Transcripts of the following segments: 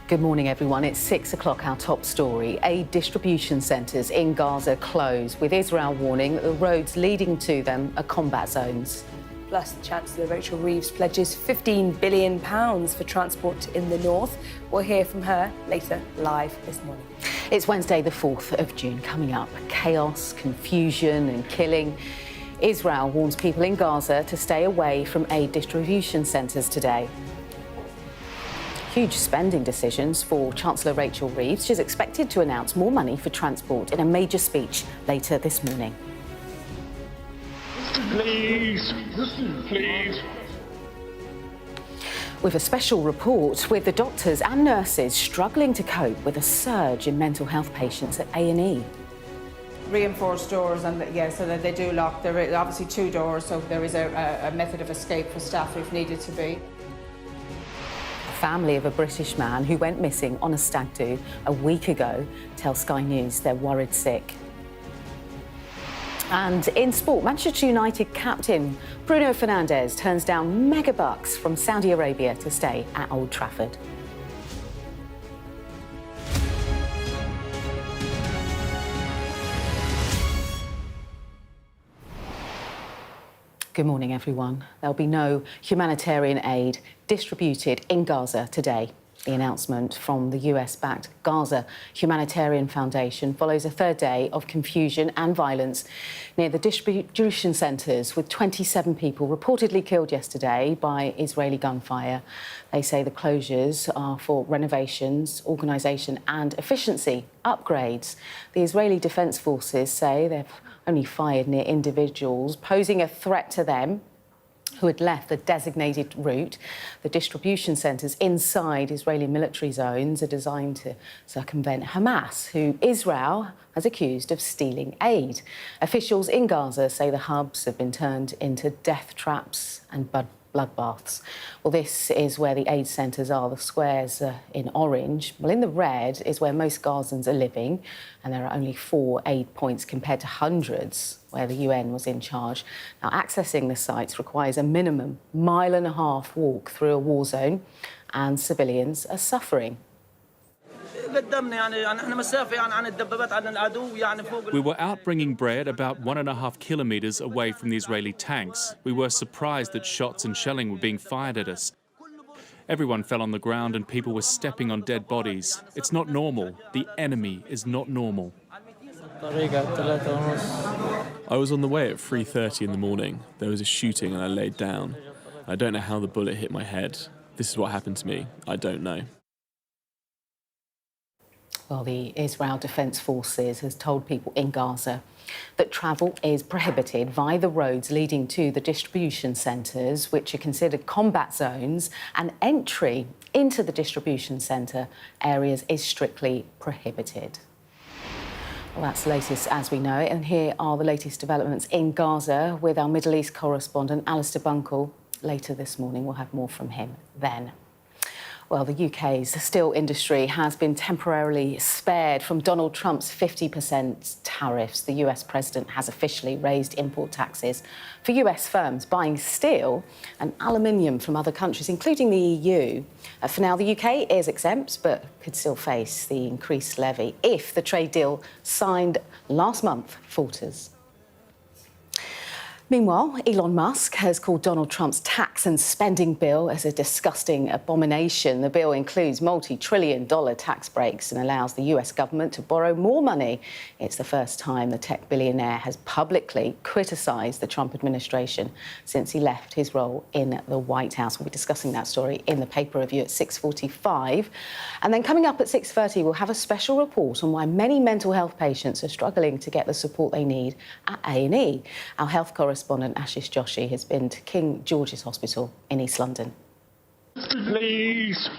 Good morning, everyone. It's 6 o'clock, our top story. Aid distribution centres in Gaza close, with Israel warning that the roads leading to them are combat zones. Plus, the Chancellor, Rachel Reeves, pledges £15 billion for transport in the north. We'll hear from her later, live this morning. It's Wednesday, the 4th of June. Coming up, chaos, confusion and killing. Israel warns people in Gaza to stay away from aid distribution centres today. Huge spending decisions for Chancellor Rachel Reeves. She's expected to announce more money for transport in a major speech later this morning. Please. With a special report with the doctors and nurses struggling to cope with a surge in mental health patients at A&E. Reinforced doors, and so that they do lock. There are obviously two doors, so there is a method of escape for staff if needed to be. Family of a British man who went missing on a stag do a week ago tell Sky News they're worried sick. And in sport, Manchester United captain Bruno Fernandes turns down mega bucks from Saudi Arabia to stay at Old Trafford. Good morning, everyone. There'll be no humanitarian aid distributed in Gaza today. The announcement from the US-backed Gaza Humanitarian Foundation follows a third day of confusion and violence near the distribution centres, with 27 people reportedly killed yesterday by Israeli gunfire. They say the closures are for renovations, organisation and efficiency upgrades. The Israeli Defence Forces say they've only fired near individuals posing a threat to them who had left the designated route. The distribution centres inside Israeli military zones are designed to circumvent Hamas, who Israel has accused of stealing aid. Officials in Gaza say the hubs have been turned into death traps and bloodbaths. Well, this is where the aid centres are, the squares in orange. Well, in the red is where most Gazans are living, and there are only 4 aid points compared to hundreds where the UN was in charge. Now, accessing the sites requires a minimum 1.5 mile walk through a war zone, and civilians are suffering. We were out bringing bread about 1.5 kilometres away from the Israeli tanks. We were surprised that shots and shelling were being fired at us. Everyone fell on the ground and people were stepping on dead bodies. It's not normal. The enemy is not normal. I was on the way at 3:30 in the morning. There was a shooting and I laid down. I don't know how the bullet hit my head. This is what happened to me. I don't know. Well, the Israel Defence Forces has told people in Gaza that travel is prohibited via the roads leading to the distribution centres, which are considered combat zones, and entry into the distribution centre areas is strictly prohibited. Well, that's the latest as we know it, and here are the latest developments in Gaza with our Middle East correspondent, Alistair Bunkle. Later this morning, we'll have more from him then. Well, the UK's steel industry has been temporarily spared from Donald Trump's 50% tariffs. The US president has officially raised import taxes for US firms buying steel and aluminium from other countries, including the EU. For now, the UK is exempt, but could still face the increased levy if the trade deal signed last month falters. Meanwhile, Elon Musk has called Donald Trump's tax and spending bill as a disgusting abomination. The bill includes multi-trillion-dollar tax breaks and allows the US government to borrow more money. It's the first time the tech billionaire has publicly criticised the Trump administration since he left his role in the White House. We'll be discussing that story in the paper review at 6:45. And then coming up at 6:30, we'll have a special report on why many mental health patients are struggling to get the support they need at A&E. Our health correspondent Ashish Joshi has been to King George's Hospital in East London. Please.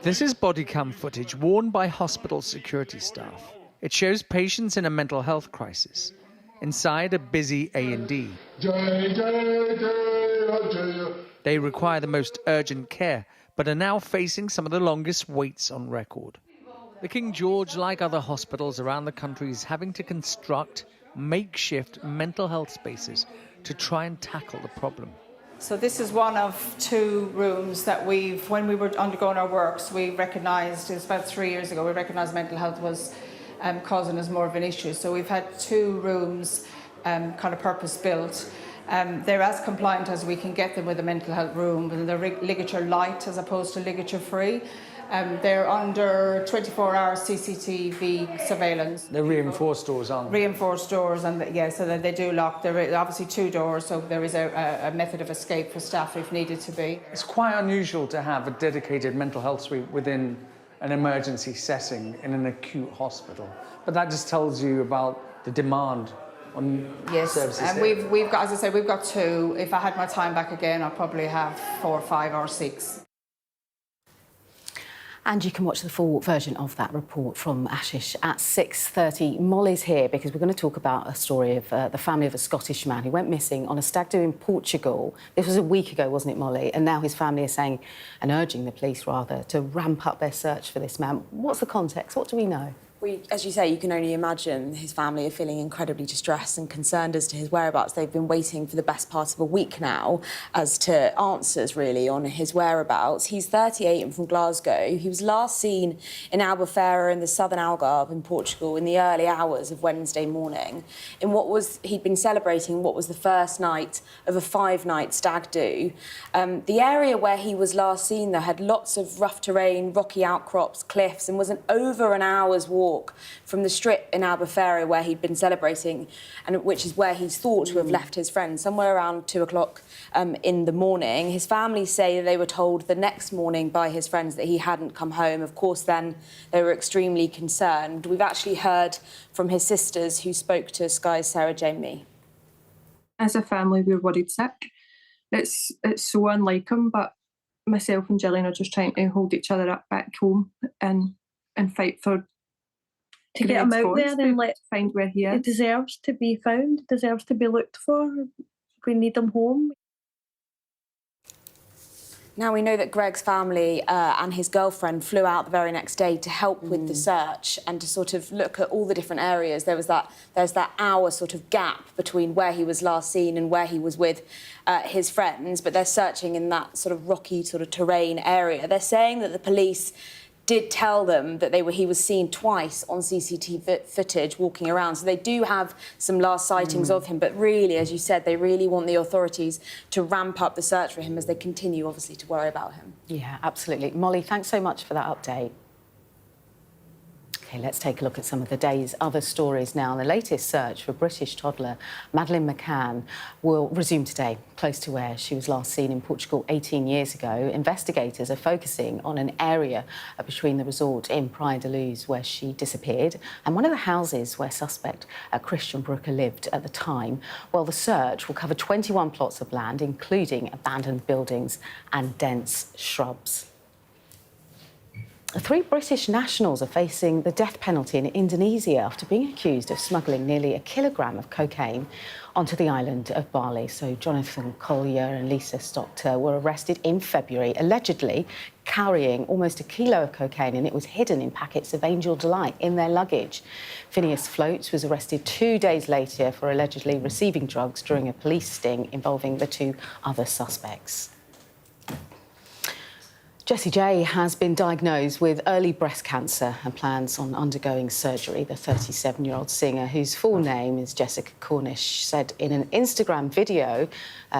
This is body cam footage worn by hospital security staff. It shows patients in a mental health crisis inside a busy A&E. They require the most urgent care, but are now facing some of the longest waits on record. The King George, like other hospitals around the country, is having to construct makeshift mental health spaces to try and tackle the problem. So this is one of 2 rooms that when we were undergoing our works, we recognised, it was about 3 years ago, we recognised mental health was causing us more of an issue. So we've had 2 rooms kind of purpose-built. They're as compliant as we can get them with a mental health room, and they're ligature light as opposed to ligature free. They're under 24-hour CCTV surveillance. They're reinforced doors, aren't they? Reinforced doors, and so that they do lock. There are obviously 2 doors, so there is a method of escape for staff if needed to be. It's quite unusual to have a dedicated mental health suite within an emergency setting in an acute hospital. But that just tells you about the demand on services. And we've got, as I say, we've got 2. If I had my time back again, I'd probably have 4, 5 or 6. And you can watch the full version of that report from Ashish at 6:30. Molly's here because we're going to talk about a story of the family of a Scottish man who went missing on a stag do in Portugal. This was a week ago, wasn't it, Molly? And now his family is saying, and urging the police rather, to ramp up their search for this man. What's the context? What do we know? As you say, you can only imagine his family are feeling incredibly distressed and concerned as to his whereabouts. They've been waiting for the best part of a week now as to answers, really, on his whereabouts. He's 38 and from Glasgow. He was last seen in Albufeira in the southern Algarve in Portugal in the early hours of Wednesday morning. He'd been celebrating what was the first night of a 5-night stag do. The area where he was last seen, though, had lots of rough terrain, rocky outcrops, cliffs, and was over an hour's walk from the strip in Albufeira where he'd been celebrating, and which is where he's thought to have left his friends, somewhere around 2 o'clock in the morning. His family say they were told the next morning by his friends that he hadn't come home. Of course, then they were extremely concerned. We've actually heard from his sisters who spoke to Sky's Sarah Jane Mee. As a family, we're worried sick. It's so unlike him, but myself and Gillian are just trying to hold each other up back home and fight for to get him out there and find where he is. He deserves to be found, deserves to be looked for. We need him home. Now, we know that Greg's family and his girlfriend flew out the very next day to help with the search and to sort of look at all the different areas. There's that hour sort of gap between where he was last seen and where he was with his friends, but they're searching in that sort of rocky sort of terrain area. They're saying that the police did tell them that he was seen twice on CCTV footage walking around. So they do have some last sightings of him. But really, as you said, they really want the authorities to ramp up the search for him as they continue, obviously, to worry about him. Yeah, absolutely. Molly, thanks so much for that update. OK, let's take a look at some of the day's other stories now. The latest search for British toddler Madeleine McCann will resume today, close to where she was last seen in Portugal 18 years ago. Investigators are focusing on an area between the resort in Praia da Luz where she disappeared and one of the houses where suspect Christian Brooker lived at the time. Well, the search will cover 21 plots of land, including abandoned buildings and dense shrubs. 3 British nationals are facing the death penalty in Indonesia after being accused of smuggling nearly 1 kilogram of cocaine onto the island of Bali. So Jonathan Collier and Lisa Stockter were arrested in February, allegedly carrying almost 1 kilo of cocaine, and it was hidden in packets of Angel Delight in their luggage. Phineas Floats was arrested 2 days later for allegedly receiving drugs during a police sting involving the 2 other suspects. Jessie J has been diagnosed with early breast cancer and plans on undergoing surgery. The 37-year-old singer, whose full name is Jessica Cornish, said in an Instagram video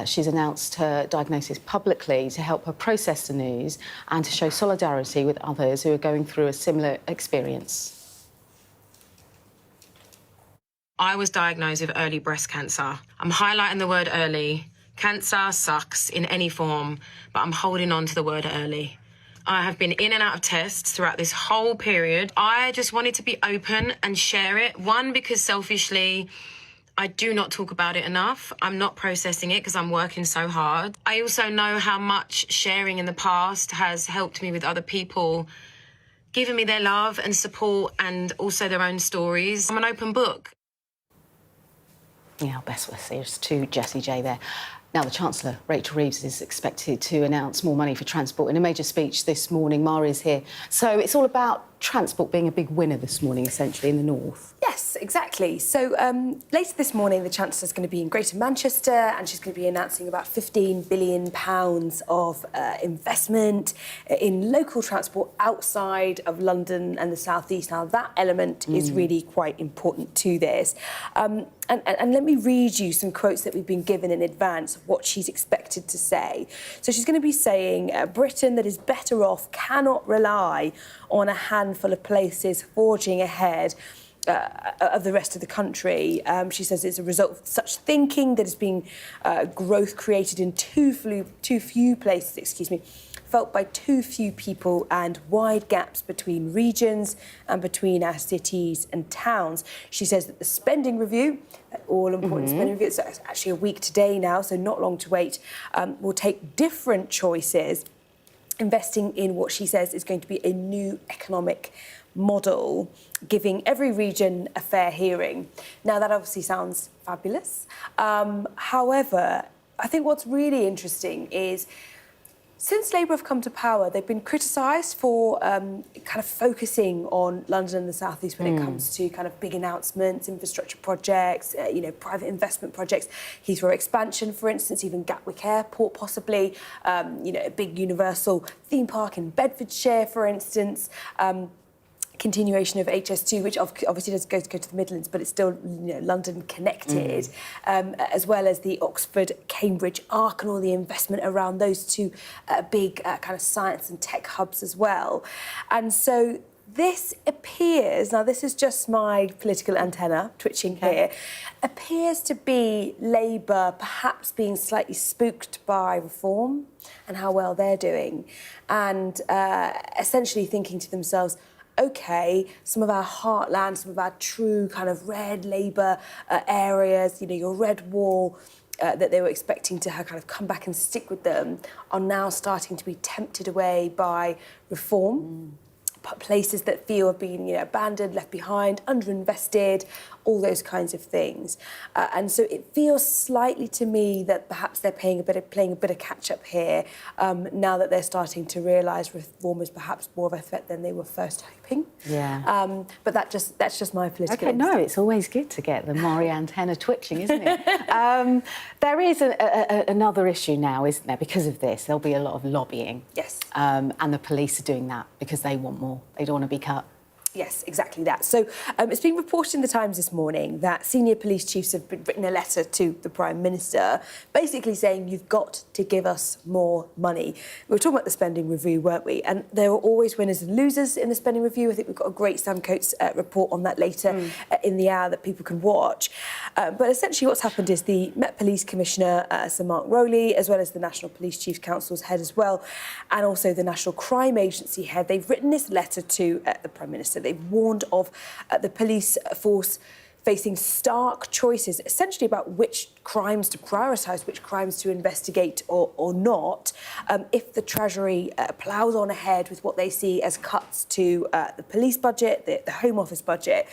she's announced her diagnosis publicly to help her process the news and to show solidarity with others who are going through a similar experience. I was diagnosed with early breast cancer. I'm highlighting the word early. Cancer sucks in any form, but I'm holding on to the word early. I have been in and out of tests throughout this whole period. I just wanted to be open and share it. One, because selfishly, I do not talk about it enough. I'm not processing it because I'm working so hard. I also know how much sharing in the past has helped me with other people, giving me their love and support and also their own stories. I'm an open book. Yeah, best wishes to Jessie J there. Now, the Chancellor, Rachel Reeves, is expected to announce more money for transport in a major speech this morning. Maria's here. So it's all about transport being a big winner this morning, essentially, in the north. Yes, exactly. So later this morning, the Chancellor is going to be in Greater Manchester and she's going to be announcing about £15 billion of investment in local transport outside of London and the South East. Now, that element is really quite important to this. And let me read you some quotes that we've been given in advance of what she's expected to say. So she's going to be saying, Britain that is better off cannot rely on a handful of places forging ahead of the rest of the country. She says it's a result of such thinking that has been growth created in too few places, felt by too few people and wide gaps between regions and between our cities and towns. She says that the spending review, all-important spending review, it's actually a week today now, so not long to wait, will take different choices, investing in what she says is going to be a new economic model, giving every region a fair hearing. Now, that obviously sounds fabulous. However, I think what's really interesting is since Labour have come to power, they've been criticised for kind of focusing on London and the South East when it comes to kind of big announcements, infrastructure projects, private investment projects, Heathrow expansion, for instance, even Gatwick Airport possibly, a big universal theme park in Bedfordshire, for instance. Continuation of HS2, which obviously does go to the Midlands, but it's still London connected, as well as the Oxford-Cambridge arc and all the investment around those two big kind of science and tech hubs as well. And so this appears, now this is just my political antenna twitching here, appears to be Labour perhaps being slightly spooked by Reform and how well they're doing, and essentially thinking to themselves, OK, some of our heartland, some of our true kind of red Labour areas, your red wall that they were expecting to kind of come back and stick with them, are now starting to be tempted away by Reform. Places that feel have been abandoned, left behind, underinvested, all those kinds of things. And so it feels slightly to me that perhaps they're playing a bit of catch-up here now that they're starting to realise Reform is perhaps more of a threat than they were first hoping. Yeah. But that's just my political instinct. No, it's always good to get the Maury antenna twitching, isn't it? There is another issue now, isn't there? Because of this, there'll be a lot of lobbying. Yes. And the police are doing that because they want more. They don't want to be cut. Yes, exactly that. So it's been reported in the Times this morning that senior police chiefs have written a letter to the Prime Minister basically saying you've got to give us more money. We were talking about the spending review, weren't we? And there are always winners and losers in the spending review. I think we've got a great Sam Coates report on that later in the hour that people can watch. But essentially what's happened is the Met Police Commissioner, Sir Mark Rowley, as well as the National Police Chiefs Council's head as well, and also the National Crime Agency head, they've written this letter to the Prime Minister. They've warned of the police force facing stark choices, essentially about which crimes to prioritise, which crimes to investigate or not, if the Treasury ploughs on ahead with what they see as cuts to the police budget, the Home Office budget.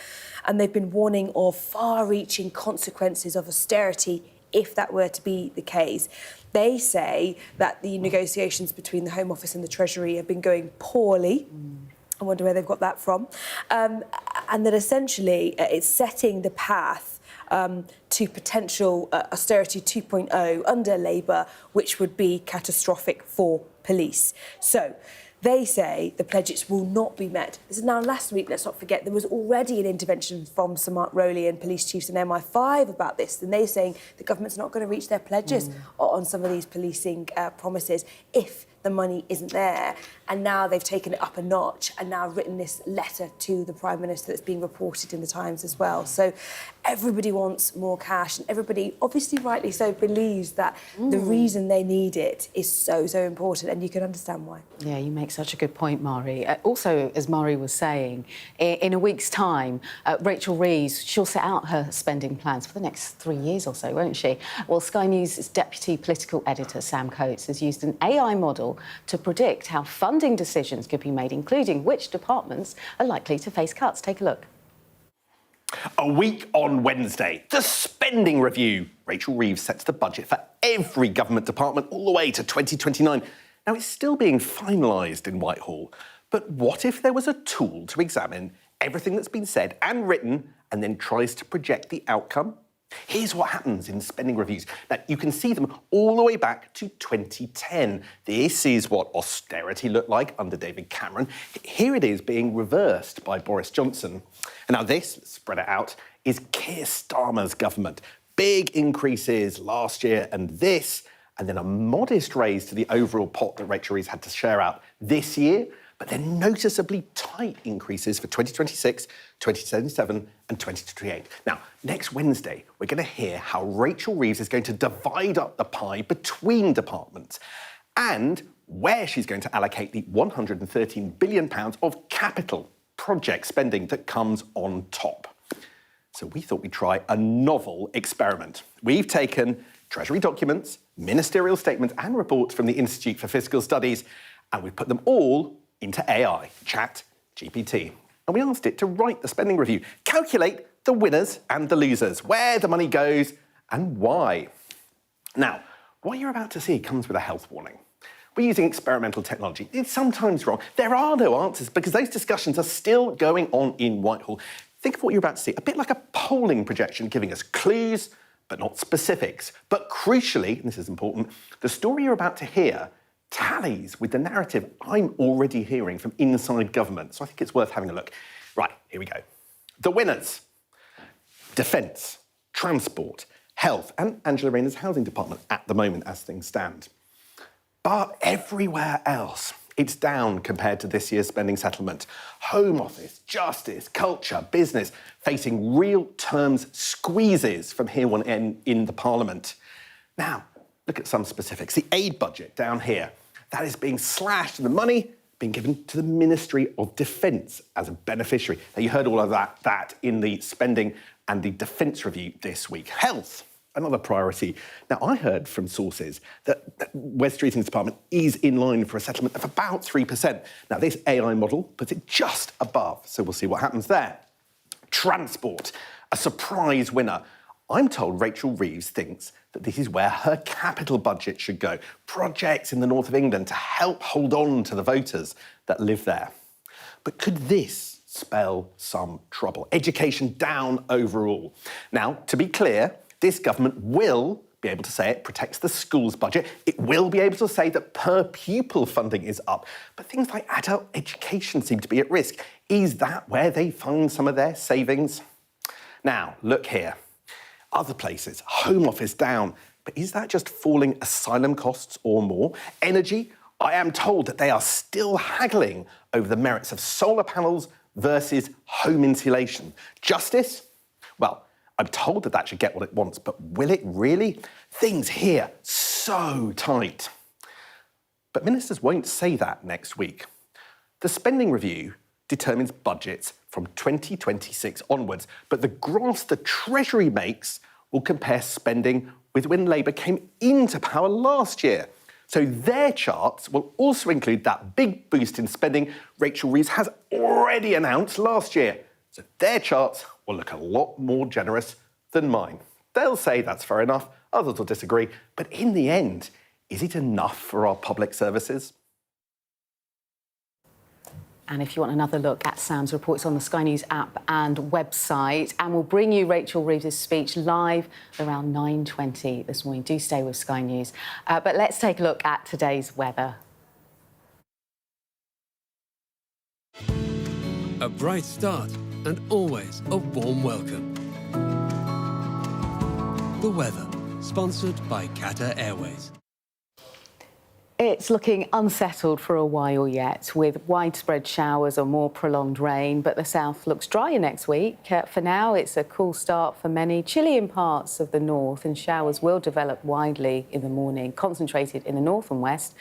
And they've been warning of far-reaching consequences of austerity if that were to be the case. They say that the negotiations between the Home Office and the Treasury have been going poorly. I wonder where they've got that from. And that essentially it's setting the path to potential austerity 2.0 under Labour, which would be catastrophic for police. So they say the pledges will not be met. This is now last week, let's not forget, there was already an intervention from Sir Mark Rowley and police chiefs in MI5 about this, and they're saying the government's not going to reach their pledges on some of these policing promises if the money isn't there. And now they've taken it up a notch and now written this letter to the Prime Minister that's being reported in the Times as well. So everybody wants more cash, and everybody, obviously rightly so, believes that the reason they need it is so, so important, and you can understand why. Yeah, you make such a good point, Mari. Also, as Mari was saying, in a week's time, Rachel Reeves, she'll set out her spending plans for the next 3 years or so, won't she? Well, Sky News' deputy political editor, Sam Coates, has used an AI model to predict how funding decisions could be made, including which departments are likely to face cuts. Take a look. A week on Wednesday, the spending review. Rachel Reeves sets the budget for every government department all the way to 2029. Now, it's still being finalised in Whitehall, but what if there was a tool to examine everything that's been said and written and then tries to project the outcome? Here's what happens in spending reviews. Now, you can see them all the way back to 2010. This is what austerity looked like under David Cameron. Here it is being reversed by Boris Johnson. And now this, spread it out, is Keir Starmer's government. Big increases last year and this, and then a modest raise to the overall pot that Rachel Reeves had to share out this year, but then noticeably tight increases for 2026, 2027 and 2028. Now, next Wednesday, we're going to hear how Rachel Reeves is going to divide up the pie between departments and where she's going to allocate the £113 billion of capital project spending that comes on top. So we thought we'd try a novel experiment. We've taken Treasury documents, ministerial statements and reports from the Institute for Fiscal Studies, and we've put them all into AI, ChatGPT. And we asked it to write the spending review, calculate the winners and the losers, where the money goes and why. Now, what you're about to see comes with a health warning. We're using experimental technology. It's sometimes wrong. There are no answers because those discussions are still going on in Whitehall. Think of what you're about to see, a bit like a polling projection giving us clues, but not specifics. But crucially, and this is important, the story you're about to hear tallies with the narrative I'm already hearing from inside government. So I think it's worth having a look. Right, here we go. The winners: defence, transport, health, and Angela Rayner's housing department at the moment as things stand. But everywhere else, it's down compared to this year's spending settlement. Home Office, justice, culture, business, facing real terms squeezes from here on in the Parliament. Now, look at some specifics. The aid budget down here, that is being slashed and the money being given to the Ministry of Defence as a beneficiary. Now, you heard all of that in the spending and the defence review this week. Health, another priority. Now, I heard from sources that Wes Streeting's department is in line for a settlement of about 3%. Now, this AI model puts it just above, so we'll see what happens there. Transport, a surprise winner. I'm told Rachel Reeves thinks that this is where her capital budget should go. Projects in the north of England to help hold on to the voters that live there. But could this spell some trouble? Education down overall. Now, to be clear, this government will be able to say it protects the schools budget. It will be able to say that per pupil funding is up. But things like adult education seem to be at risk. Is that where they find some of their savings? Now, look here. Other places, Home Office down. But is that just falling asylum costs or more? Energy, I am told that they are still haggling over the merits of solar panels versus home insulation. Justice? Well, I'm told that should get what it wants, but will it really? Things here so tight. But ministers won't say that next week. The spending review determines budgets from 2026 onwards, but the graphs the Treasury makes will compare spending with when Labour came into power last year. So their charts will also include that big boost in spending Rachel Reeves has already announced last year. So their charts will look a lot more generous than mine. They'll say that's fair enough, others will disagree, but in the end, is it enough for our public services? And if you want another look at Sam's reports on the Sky News app and website, and we'll bring you Rachel Reeves' speech live around 9:20 this morning. Do stay with Sky News. But let's take a look at today's weather. A bright start and always a warm welcome. The weather, sponsored by Qatar Airways. It's looking unsettled for a while yet, with widespread showers or more prolonged rain, but the south looks drier next week. For now, it's a cool start for many, chilly in parts of the north, and showers will develop widely in the morning, concentrated in the north and west,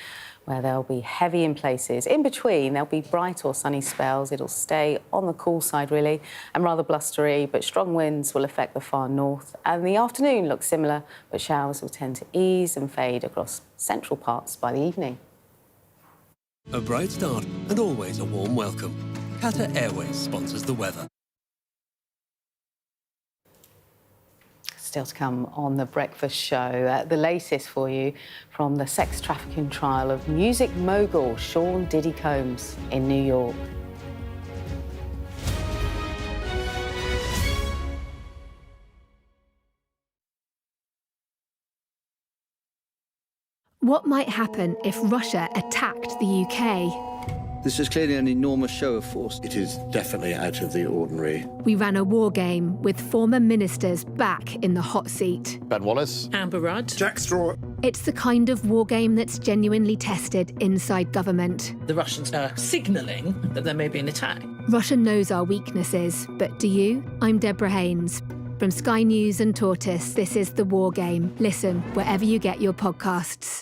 where they'll be heavy in places. In between, there'll be bright or sunny spells. It'll stay on the cool side, really, and rather blustery, but strong winds will affect the far north. And the afternoon looks similar, but showers will tend to ease and fade across central parts by the evening. A bright start and always a warm welcome. Qatar Airways sponsors the weather. Still to come on The Breakfast Show. The latest for you from the sex trafficking trial of music mogul Shaun Diddy Combs in New York. What might happen if Russia attacked the UK? This is clearly an enormous show of force. It is definitely out of the ordinary. We ran a war game with former ministers back in the hot seat. Ben Wallace. Amber Rudd. Jack Straw. It's the kind of war game that's genuinely tested inside government. The Russians are signalling that there may be an attack. Russia knows our weaknesses, but do you? I'm Deborah Haynes. From Sky News and Tortoise, this is The War Game. Listen wherever you get your podcasts.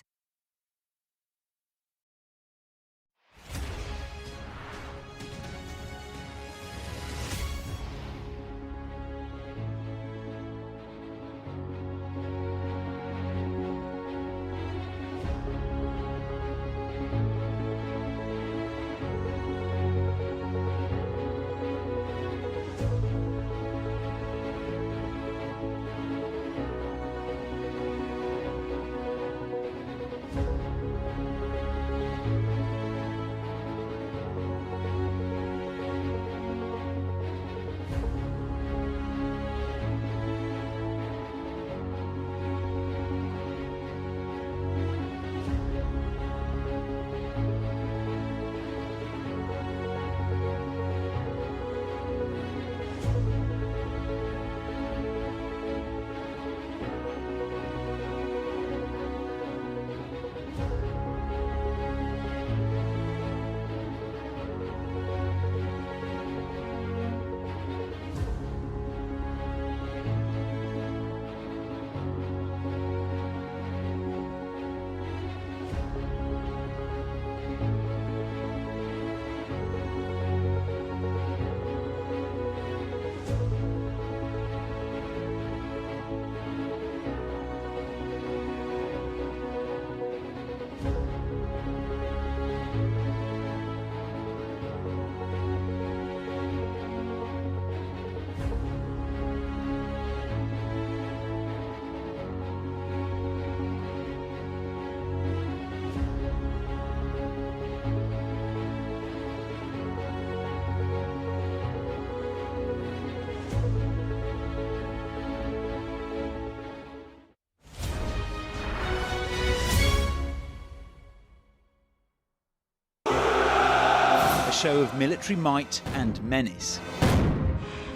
A show of military might and menace.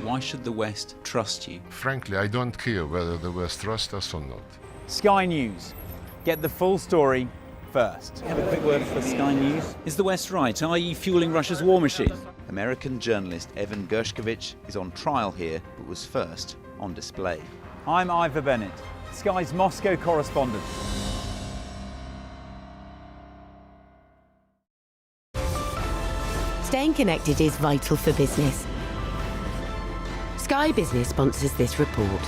Why should the West trust you? Frankly, I don't care whether the West trusts us or not. Sky News. Get the full story first. Have a quick word for Sky News. Is the West right? Are you fueling Russia's war machine? American journalist Evan Gershkovich is on trial here, but was first on display. I'm Ivor Bennett, Sky's Moscow correspondent. Staying connected is vital for business. Sky Business sponsors this report.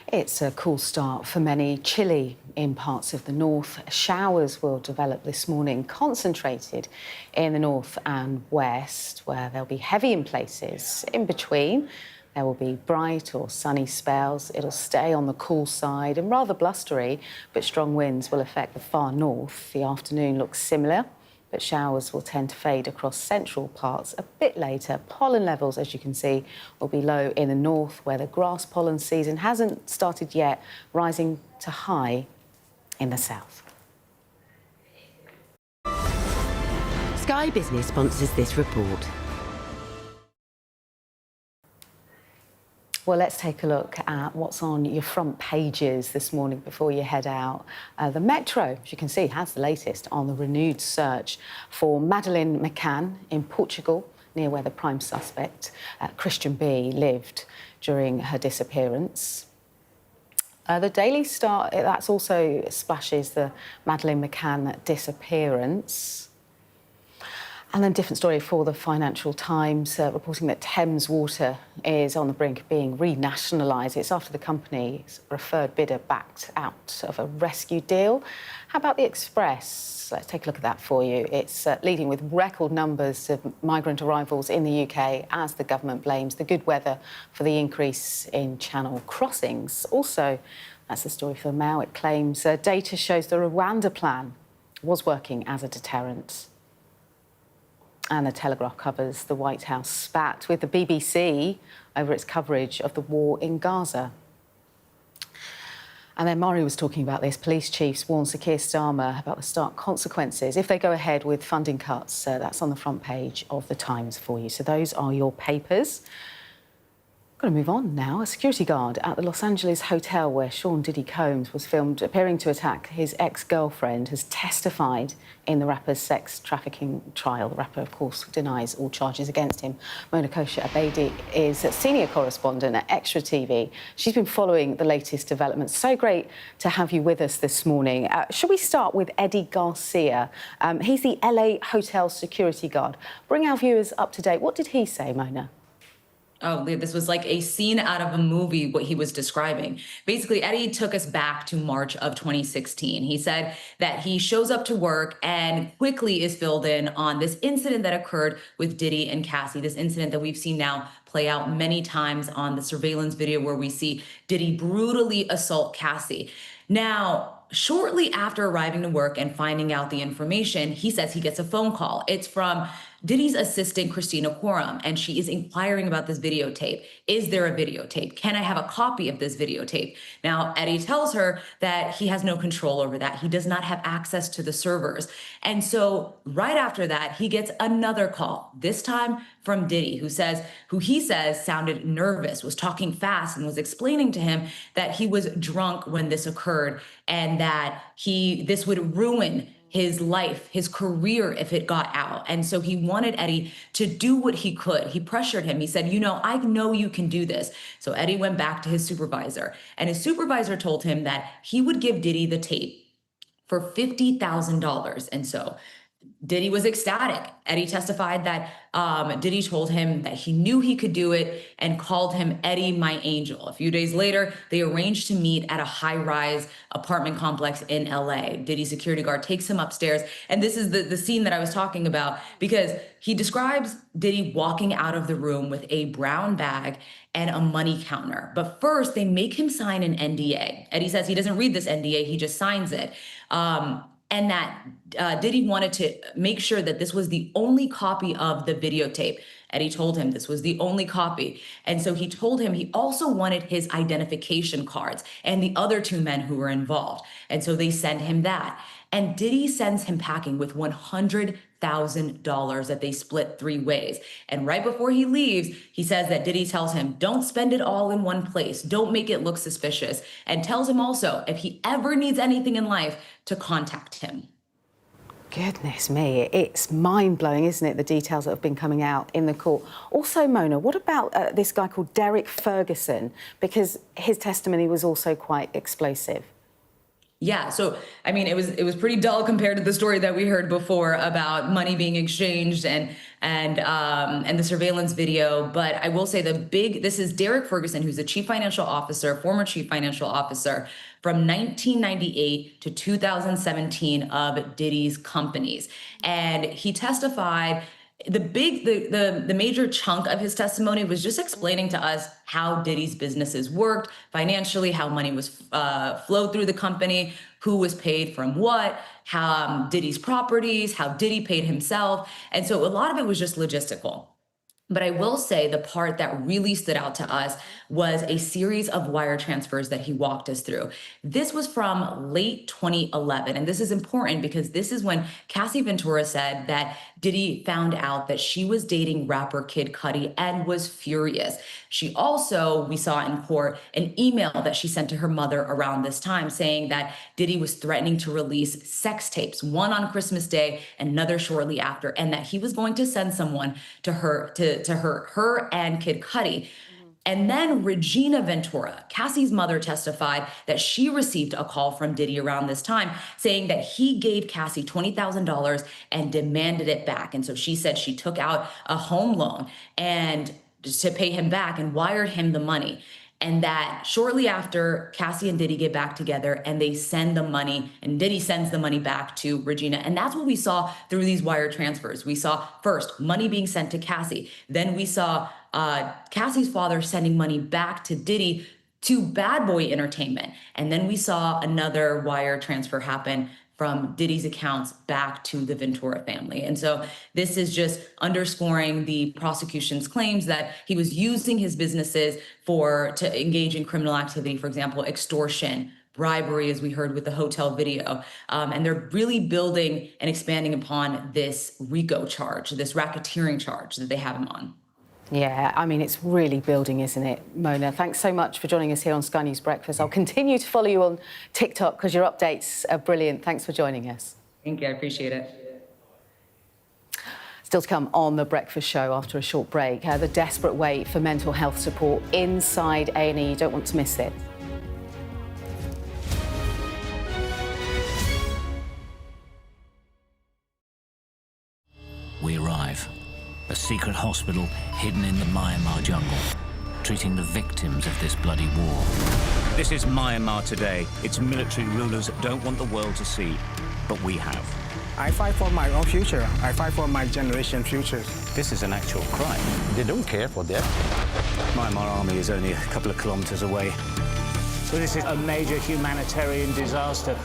It's a cool start for many. Chilly in parts of the north. Showers will develop this morning, concentrated in the north and west, where they'll be heavy in places. In between, there will be bright or sunny spells. It'll stay on the cool side and rather blustery, but strong winds will affect the far north. The afternoon looks similar, but showers will tend to fade across central parts a bit later. Pollen levels, as you can see, will be low in the north, where the grass pollen season hasn't started yet, rising to high in the south. Sky Business sponsors this report. Well, let's take a look at what's on your front pages this morning before you head out. The Metro, as you can see, has the latest on the renewed search for Madeleine McCann in Portugal, near where the prime suspect, Christian B, lived during her disappearance. The Daily Star, that's also splashes the Madeleine McCann disappearance. And then different story for the Financial Times, reporting that Thames Water is on the brink of being renationalised. It's after the company's preferred bidder backed out of a rescue deal. How about the Express? Let's take a look at that for you. It's leading with record numbers of migrant arrivals in the UK as the government blames the good weather for the increase in channel crossings. Also, that's the story for Mail. It claims data shows the Rwanda plan was working as a deterrent. And the Telegraph covers the White House spat with the BBC over its coverage of the war in Gaza. And then Mari was talking about this. Police chiefs warn Sir Keir Starmer about the stark consequences if they go ahead with funding cuts. That's on the front page of the Times for you. So those are your papers. Going to move on now. A security guard at the Los Angeles hotel where Shaun Diddy Combs was filmed appearing to attack his ex-girlfriend has testified in the rapper's sex trafficking trial. The rapper, of course, denies all charges against him. Mona Kosher-Abedi is a senior correspondent at Extra TV. She's been following the latest developments. So great to have you with us this morning. Shall we start with Eddie Garcia? He's the LA hotel security guard. Bring our viewers up to date. What did he say, Mona? Oh, this was like a scene out of a movie, what he was describing. Basically, Eddie took us back to March of 2016. He said that he shows up to work and quickly is filled in on this incident that occurred with Diddy and Cassie, this incident that we've seen now play out many times on the surveillance video where we see Diddy brutally assault Cassie. Now, shortly after arriving to work and finding out the information, he says he gets a phone call. It's from Diddy's assistant, Christina Quorum, and she is inquiring about this videotape. Is there a videotape? Can I have a copy of this videotape? Now, Eddie tells her that he has no control over that. He does not have access to the servers. And so right after that, he gets another call, this time from Diddy, who he says sounded nervous, was talking fast, and was explaining to him that he was drunk when this occurred and that this would ruin his life, his career, if it got out. And so he wanted Eddie to do what he could. He pressured him. He said, I know you can do this. So Eddie went back to his supervisor, and his supervisor told him that he would give Diddy the tape for $50,000. And so Diddy was ecstatic. Eddie testified that Diddy told him that he knew he could do it and called him Eddie, my angel. A few days later, they arranged to meet at a high-rise apartment complex in LA. Diddy's security guard takes him upstairs. And this is the scene that I was talking about, because he describes Diddy walking out of the room with a brown bag and a money counter. But first, they make him sign an NDA. Eddie says he doesn't read this NDA, he just signs it. And that Diddy wanted to make sure that this was the only copy of the videotape. Eddie told him this was the only copy. And so he told him he also wanted his identification cards and the other two men who were involved. And so they send him that. And Diddy sends him packing with $100,000 that they split 3 ways. And right before he leaves, he says that Diddy tells him, don't spend it all in one place. Don't make it look suspicious. And tells him also, if he ever needs anything in life, to contact him. Goodness me, it's mind-blowing, isn't it, the details that have been coming out in the court. Also, Mona, what about this guy called Derek Ferguson? Because his testimony was also quite explosive. Yeah, so I mean, it was pretty dull compared to the story that we heard before about money being exchanged and the surveillance video. But I will say this is Derek Ferguson, who's the former chief financial officer from 1998 to 2017 of Diddy's companies, and he testified. The major chunk of his testimony was just explaining to us how Diddy's businesses worked financially, how money was flowed through the company, who was paid from what, how Diddy's properties, how Diddy paid himself. And so a lot of it was just logistical. But I will say the part that really stood out to us was a series of wire transfers that he walked us through. This was from late 2011. And this is important because this is when Cassie Ventura said that Diddy found out that she was dating rapper Kid Cudi and was furious. She also, we saw in court, an email that she sent to her mother around this time saying that Diddy was threatening to release sex tapes, one on Christmas Day, another shortly after, and that he was going to send someone to hurt her and Kid Cudi. And then Regina Ventura, Cassie's mother, testified that she received a call from Diddy around this time saying that he gave Cassie $20,000 and demanded it back. And so she said she took out a home loan and to pay him back and wired him the money. And that shortly after, Cassie and Diddy get back together and they send the money, and Diddy sends the money back to Regina. And that's what we saw through these wire transfers. We saw first money being sent to Cassie. Then we saw Cassie's father sending money back to Diddy to Bad Boy Entertainment. And then we saw another wire transfer happen from Diddy's accounts back to the Ventura family. And so this is just underscoring the prosecution's claims that he was using his businesses to engage in criminal activity, for example, extortion, bribery, as we heard with the hotel video. And they're really building and expanding upon this RICO charge, this racketeering charge that they have him on. Yeah, I mean, it's really building, isn't it, Mona? Thanks so much for joining us here on Sky News Breakfast. I'll continue to follow you on TikTok because your updates are brilliant. Thanks for joining us. Thank you, I appreciate it. Still to come on The Breakfast Show after a short break, the desperate wait for mental health support inside A&E. You don't want to miss it. We arrive. A secret hospital hidden in the Myanmar jungle, treating the victims of this bloody war. This is Myanmar today. Its military rulers don't want the world to see, but we have. I fight for my own future. I fight for my generation's future. This is an actual crime. They don't care for that. Myanmar army is only a couple of kilometers away. So this is a major humanitarian disaster.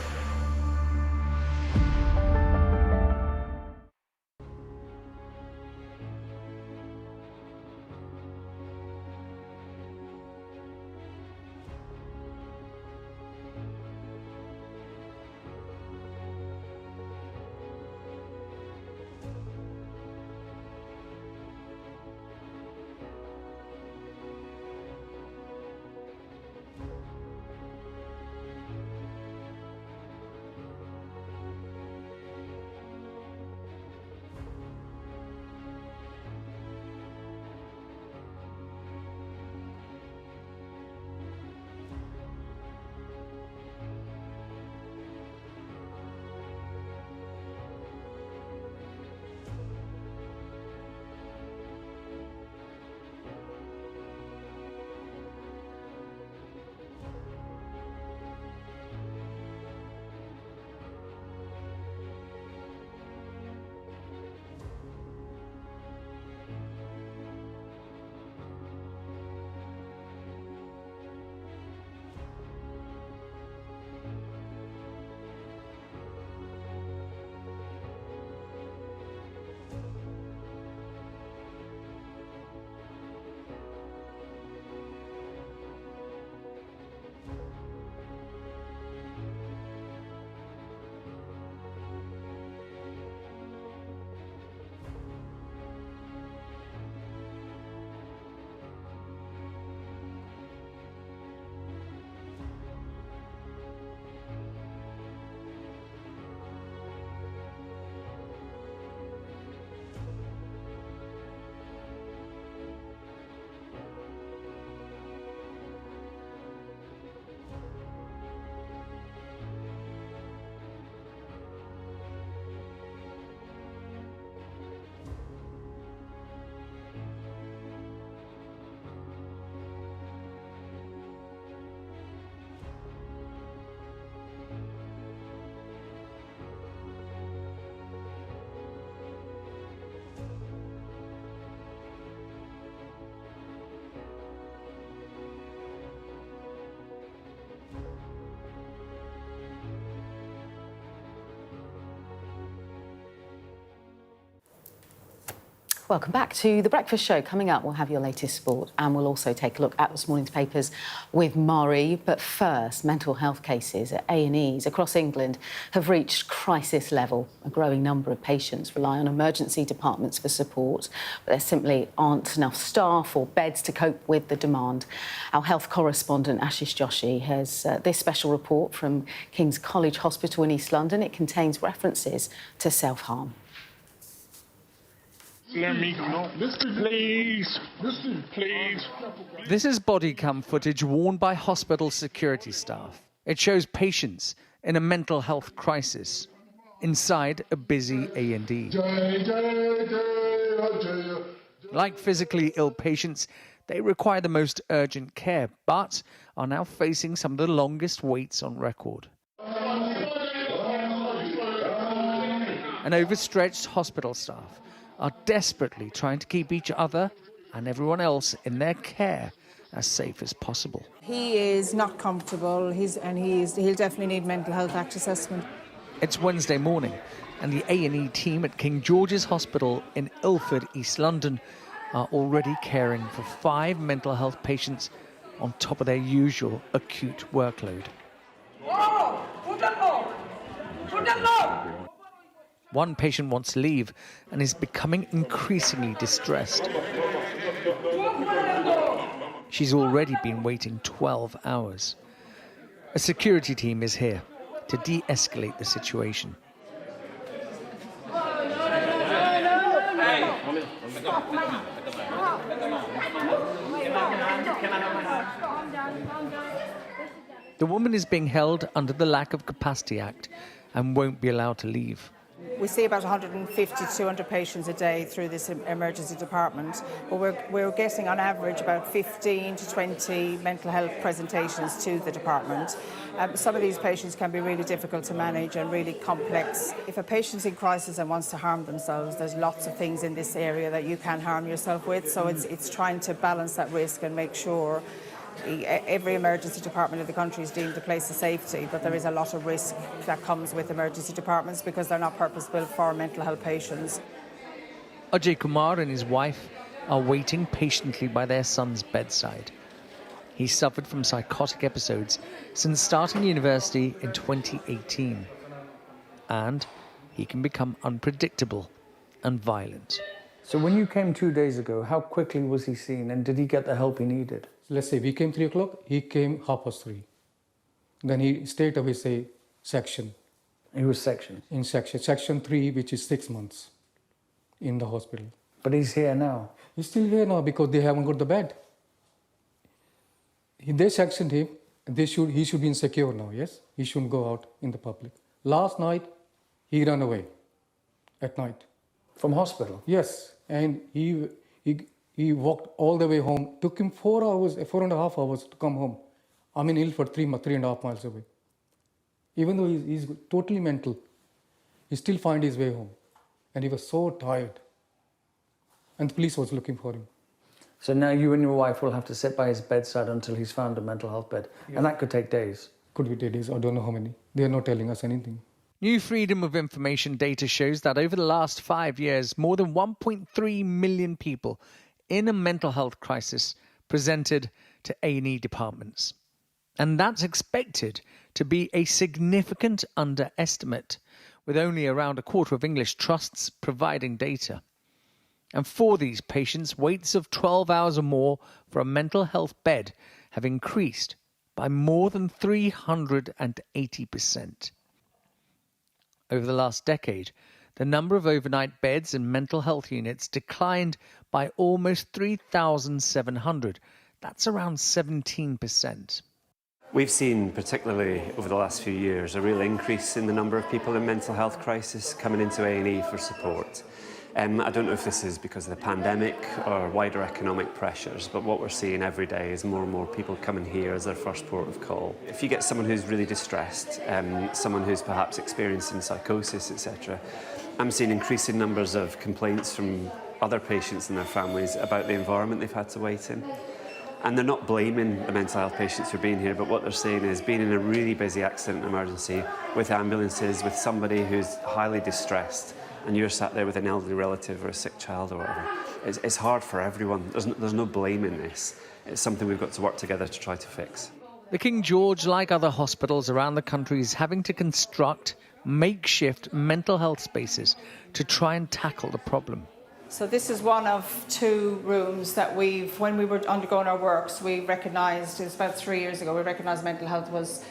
Welcome back to The Breakfast Show. Coming up, we'll have your latest sport and we'll also take a look at this morning's papers with Mari. But first, mental health cases at A&Es across England have reached crisis level. A growing number of patients rely on emergency departments for support, but there simply aren't enough staff or beds to cope with the demand. Our health correspondent, Ashish Joshi, has this special report from King's College Hospital in East London. It contains references to self-harm. Let me go. Please. Please. This is body cam footage worn by hospital security staff. It shows patients in a mental health crisis inside a busy A&E. Like physically ill patients, they require the most urgent care, but are now facing some of the longest waits on record. And overstretched hospital staff are desperately trying to keep each other and everyone else in their care as safe as possible. He is not comfortable, he'll definitely need mental health act assessment. It's Wednesday morning, and the A&E team at King George's Hospital in Ilford, East London, are already caring for 5 mental health patients on top of their usual acute workload. One patient wants to leave and is becoming increasingly distressed. She's already been waiting 12 hours. A security team is here to de-escalate the situation. The woman is being held under the Lack of Capacity Act and won't be allowed to leave. We see about 150 to 200 patients a day through this emergency department, but we're getting on average about 15 to 20 mental health presentations to the department. Some of these patients can be really difficult to manage and really complex. If a patient's in crisis and wants to harm themselves, there's lots of things in this area that you can harm yourself with, so it's trying to balance that risk and make sure every emergency department in the country is deemed a place of safety, but there is a lot of risk that comes with emergency departments because they're not purpose-built for mental health patients. Ajay Kumar and his wife are waiting patiently by their son's bedside. He suffered from psychotic episodes since starting university in 2018. And he can become unpredictable and violent. So when you came 2 days ago, how quickly was he seen and did he get the help he needed? Let's say we came 3 o'clock, he came 3:30. Then he stayed away, say, section. He was sectioned? In section 3, which is 6 months in the hospital. But he's here now? He's still here now because they haven't got the bed. They sectioned him, he should be insecure now, yes? He shouldn't go out in the public. Last night, he ran away at night. From hospital? Yes, and he walked all the way home. Took him 4.5 hours to come home. I'm in Ilford, 3.5 miles away. Even though he's totally mental, he still find his way home. And he was so tired. And the police was looking for him. So now you and your wife will have to sit by his bedside until he's found a mental health bed. Yeah. And that could take days. Could be days, I don't know how many. They're not telling us anything. New Freedom of Information data shows that over the last 5 years, more than 1.3 million people in a mental health crisis presented to A&E departments. And that's expected to be a significant underestimate, with only around a quarter of English trusts providing data. And for these patients, waits of 12 hours or more for a mental health bed have increased by more than 380%. Over the last decade, the number of overnight beds in mental health units declined by almost 3,700. That's around 17%. We've seen, particularly over the last few years, a real increase in the number of people in mental health crisis coming into A&E for support. I don't know if this is because of the pandemic or wider economic pressures, but what we're seeing every day is more and more people coming here as their first port of call. If you get someone who's really distressed, someone who's perhaps experiencing psychosis, etc., I'm seeing increasing numbers of complaints from other patients and their families about the environment they've had to wait in. And they're not blaming the mental health patients for being here, but what they're saying is being in a really busy accident emergency with ambulances, with somebody who's highly distressed, and you're sat there with an elderly relative or a sick child or whatever. It's hard for everyone. There's no blame in this. It's something we've got to work together to try to fix. The King George, like other hospitals around the country, is having to construct makeshift mental health spaces to try and tackle the problem. So this is one of 2 rooms that when we were undergoing our works, we recognised, it was about 3 years ago, we recognised mental health was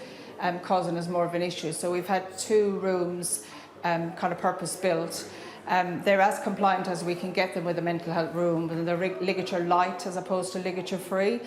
causing us more of an issue. So we've had 2 rooms kind of purpose-built. They're as compliant as we can get them with a mental health room, and they're ligature light as opposed to ligature free.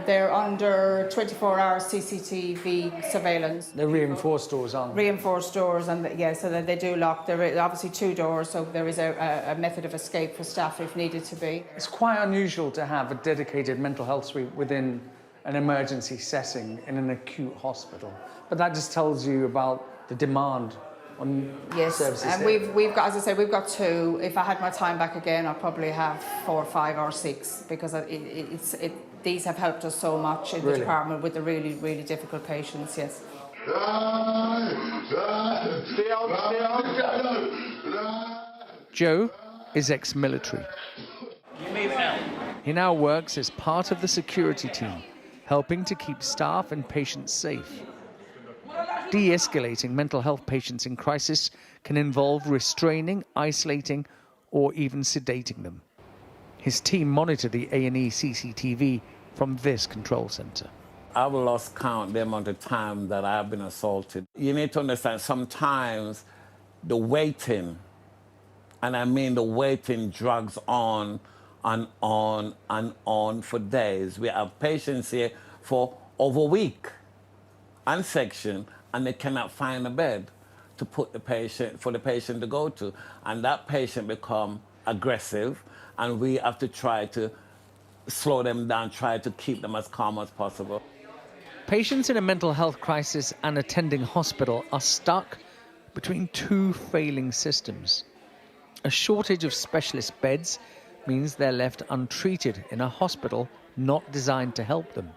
They're under 24-hour CCTV surveillance. They're reinforced doors, aren't they? Reinforced doors, and so that they do lock. There are obviously 2 doors, so there is a method of escape for staff if needed to be. It's quite unusual to have a dedicated mental health suite within an emergency setting in an acute hospital. But that just tells you about the demand on services. And we've got, as I say, we've got 2. If I had my time back again, I'd probably have 4, 5 or 6, because these have helped us so much in the department with the really, really difficult patients, yes. Joe is ex-military. He now works as part of the security team, helping to keep staff and patients safe. De-escalating mental health patients in crisis can involve restraining, isolating, or even sedating them. His team monitor the A&E CCTV from this control centre. I've lost count the amount of time that I've been assaulted. You need to understand, sometimes the waiting, and I mean the waiting, drags on and on and on for days. We have patients here for over a week and section, and they cannot find a bed to put the patient, for the patient to go to. And that patient become aggressive, and we have to try to slow them down, try to keep them as calm as possible. Patients in a mental health crisis and attending hospital are stuck between 2 failing systems. A shortage of specialist beds means they're left untreated in a hospital not designed to help them.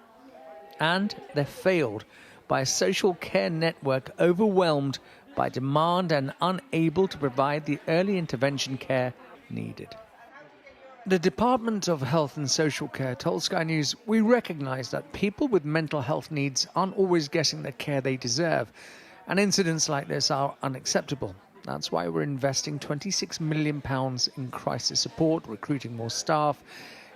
And they're failed by a social care network overwhelmed by demand and unable to provide the early intervention care needed. The Department of Health and Social Care told Sky News, "We recognise that people with mental health needs aren't always getting the care they deserve, and incidents like this are unacceptable. That's why we're investing £26 million in crisis support, recruiting more staff,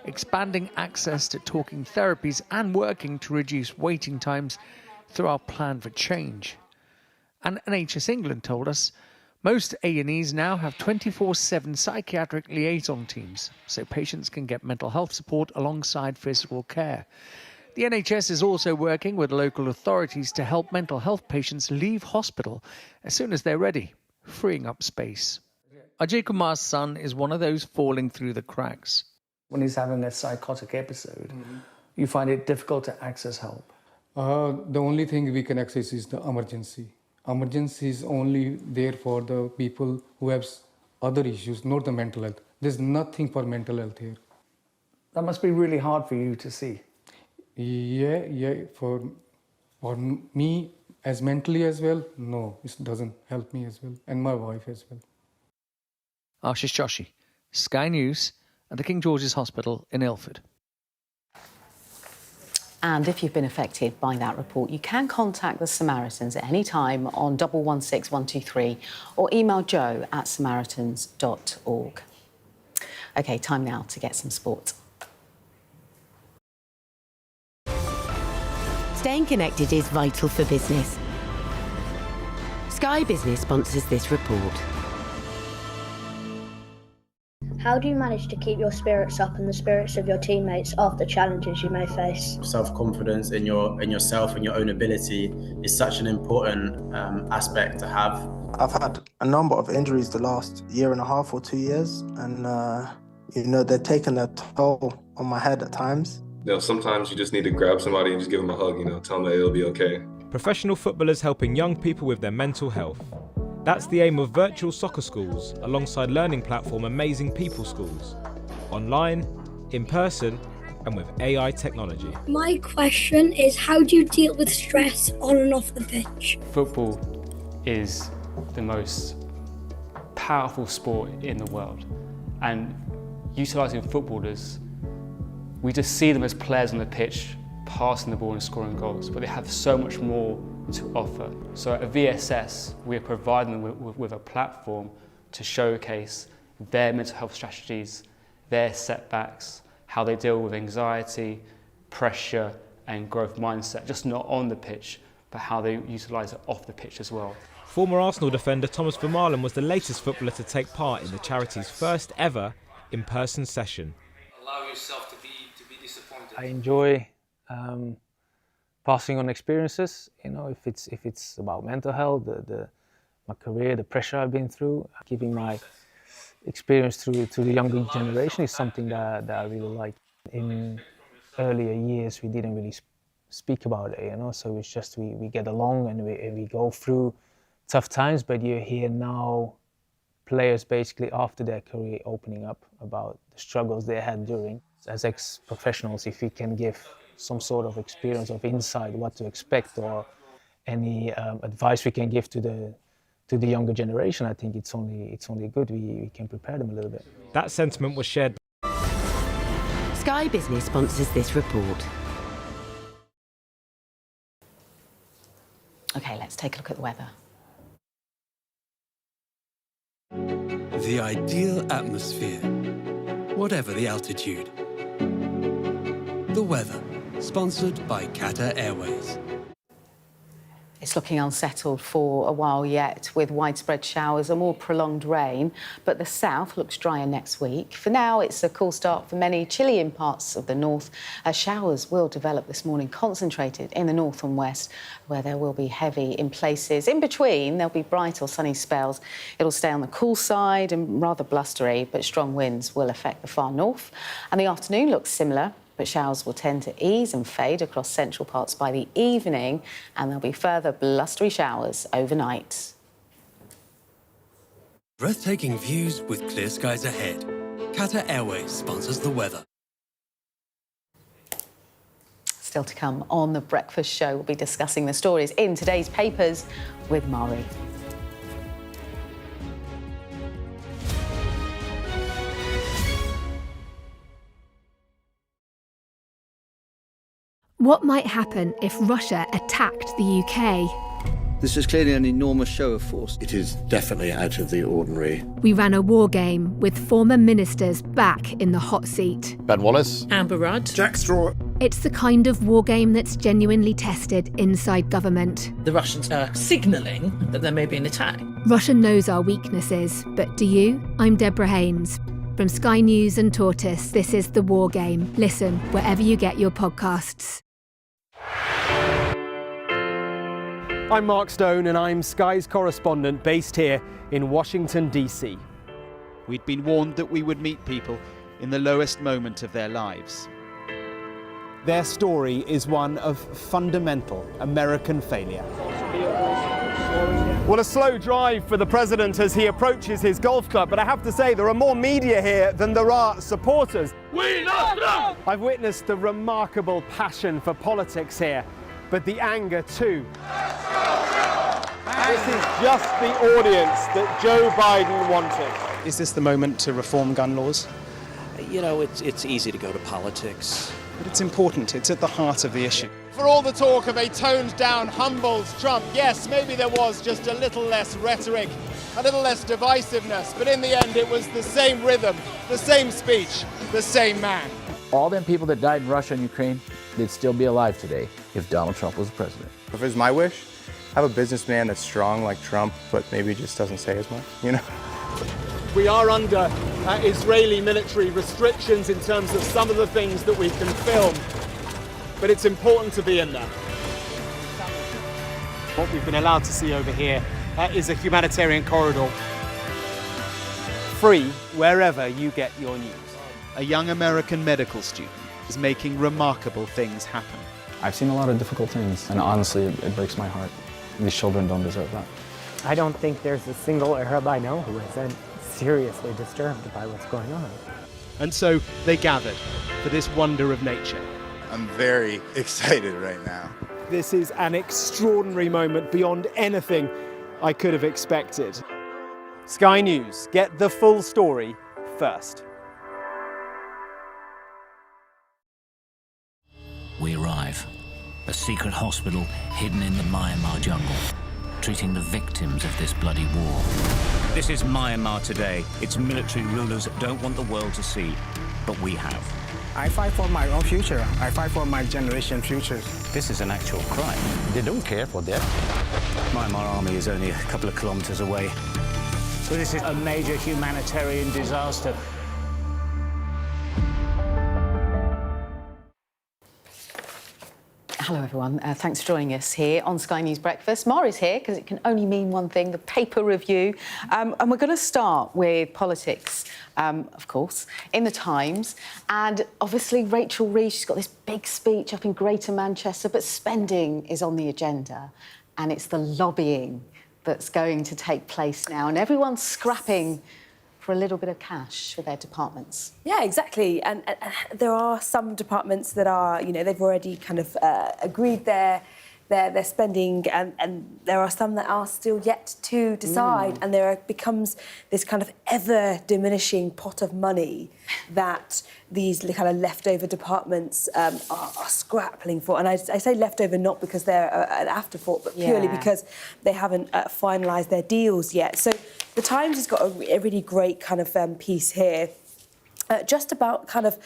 expanding access to talking therapies, and working to reduce waiting times through our plan for change." And NHS England told us most A&Es now have 24/7 psychiatric liaison teams, so patients can get mental health support alongside physical care. The NHS is also working with local authorities to help mental health patients leave hospital as soon as they're ready, freeing up space. Ajay Kumar's son is one of those falling through the cracks. When he's having a psychotic episode, you find it difficult to access help? The only thing we can access is the emergency. Emergency is only there for the people who have other issues, not the mental health. There's nothing for mental health here. That must be really hard for you to see. Yeah, for me as mentally as well, no, it doesn't help me as well, and my wife as well. Ashish Joshi, Sky News at the King George's Hospital in Ilford. And if you've been affected by that report, you can contact the Samaritans at any time on 116123 or email joe@samaritans.org. OK, time now to get some sport. Staying connected is vital for business. Sky Business sponsors this report. How do you manage to keep your spirits up and the spirits of your teammates after challenges you may face? Self-confidence in yourself and your own ability is such an important aspect to have. I've had a number of injuries the last 1.5 or 2 years, and they're taking their toll on my head at times. Sometimes you just need to grab somebody and just give them a hug, tell them that it'll be okay. Professional footballers helping young people with their mental health. That's the aim of virtual soccer schools, alongside learning platform Amazing People Schools. Online, in person, and with AI technology. My question is, how do you deal with stress on and off the pitch? Football is the most powerful sport in the world. And utilising footballers, we just see them as players on the pitch, passing the ball and scoring goals, but they have so much more to offer. So at VSS, we're providing them with a platform to showcase their mental health strategies, their setbacks, how they deal with anxiety, pressure, and growth mindset, just not on the pitch, but how they utilise it off the pitch as well. Former Arsenal defender Thomas Vermaelen was the latest footballer to take part in the charity's first ever in-person session. Allow yourself to be disappointed. I enjoy passing on experiences. You know, if it's about mental health, my career, the pressure I've been through, giving my experience to the younger generation is something that I really like. In earlier years, we didn't really speak about it, you know, so it's just we get along and we go through tough times, but you hear now players basically after their career opening up about the struggles they had during. As ex-professionals, if we can give some sort of experience of insight, what to expect, or any advice we can give to the younger generation, I think it's only good. We can prepare them a little bit. That sentiment was shared. Sky Business sponsors this report. OK, let's take a look at the weather. The ideal atmosphere, whatever the altitude. The weather, sponsored by Qatar Airways. It's looking unsettled for a while yet, with widespread showers and more prolonged rain, but the south looks drier next week. For now, it's a cool start for many, chilly in parts of the north. Showers will develop this morning, concentrated in the north and west, where there will be heavy in places. In between, there'll be bright or sunny spells. It'll stay on the cool side and rather blustery, but strong winds will affect the far north. And the afternoon looks similar, but showers will tend to ease and fade across central parts by the evening, and there'll be further blustery showers overnight. Breathtaking views with clear skies ahead. Qatar Airways sponsors the weather. Still to come on The Breakfast Show, we'll be discussing the stories in today's papers with Mari. What might happen if Russia attacked the UK? This is clearly an enormous show of force. It is definitely out of the ordinary. We ran a war game with former ministers back in the hot seat. Ben Wallace. Amber Rudd. Jack Straw. It's the kind of war game that's genuinely tested inside government. The Russians are signalling that there may be an attack. Russia knows our weaknesses, but do you? I'm Deborah Haynes. From Sky News and Tortoise, this is The War Game. Listen wherever you get your podcasts. I'm Mark Stone and I'm Sky's correspondent based here in Washington, D.C. We'd been warned that we would meet people in the lowest moment of their lives. Their story is one of fundamental American failure. Well, a slow drive for the president as he approaches his golf club, but I have to say there are more media here than there are supporters. We love Trump! I've witnessed the remarkable passion for politics here, but the anger too. This is just the audience that Joe Biden wanted. Is this the moment to reform gun laws? You know, it's easy to go to politics. But it's important, it's at the heart of the issue. For all the talk of a toned-down, humbled Trump, yes, maybe there was just a little less rhetoric, a little less divisiveness, but in the end it was the same rhythm, the same speech, the same man. All them people that died in Russia and Ukraine, they'd still be alive today if Donald Trump was president. If it was my wish, have a businessman that's strong like Trump, but maybe just doesn't say as much, you know? We are under Israeli military restrictions in terms of some of the things that we can film, but it's important to be in there. What we've been allowed to see over here is a humanitarian corridor, free wherever you get your news. A young American medical student is making remarkable things happen. I've seen a lot of difficult things, and honestly, it breaks my heart. These children don't deserve that. I don't think there's a single Arab I know who isn't seriously disturbed by what's going on. And so they gathered for this wonder of nature. I'm very excited right now. This is an extraordinary moment beyond anything I could have expected. Sky News, get the full story first. We arrive. A secret hospital hidden in the Myanmar jungle, treating the victims of this bloody war. This is Myanmar today. Its military rulers don't want the world to see, but we have. I fight for my own future. I fight for my generation futures. This is an actual crime. They don't care for that. Myanmar army is only a couple of kilometres away. So this is a major humanitarian disaster. Hello, everyone. Thanks for joining us here on Sky News Breakfast. Mari's here because it can only mean one thing, the paper review. And we're going to start with politics, of course, in the Times. And obviously, Rachel Reeves, she's got this big speech up in Greater Manchester, but spending is on the agenda. And it's the lobbying that's going to take place now. And everyone's scrapping for a little bit of cash for their departments. Yeah, exactly. And there are some departments that are, you know, they've already kind of agreed their spending, and there are some that are still yet to decide. And there becomes this kind of ever-diminishing pot of money that these kind of leftover departments are scrapping for. And I say leftover not because they're an afterthought, but purely because they haven't finalised their deals yet. So the Times has got a really great kind of piece here, just about kind of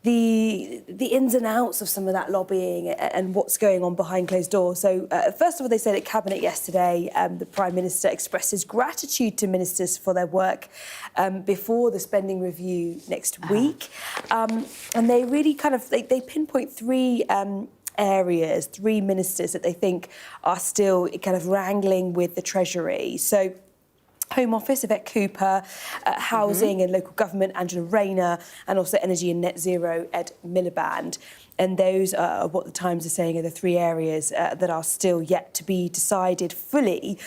the ins and outs of some of that lobbying and what's going on behind closed doors. So, first of all, they said at Cabinet yesterday, the Prime Minister expresses gratitude to ministers for their work before the spending review next week. And they really kind of, they pinpoint three areas, three ministers that they think are still kind of wrangling with the Treasury. So, Home Office, Yvette Cooper, Housing and Local Government, Angela Rayner, and also Energy and Net Zero, Ed Miliband. And those are what the Times are saying are the three areas that are still yet to be decided fully.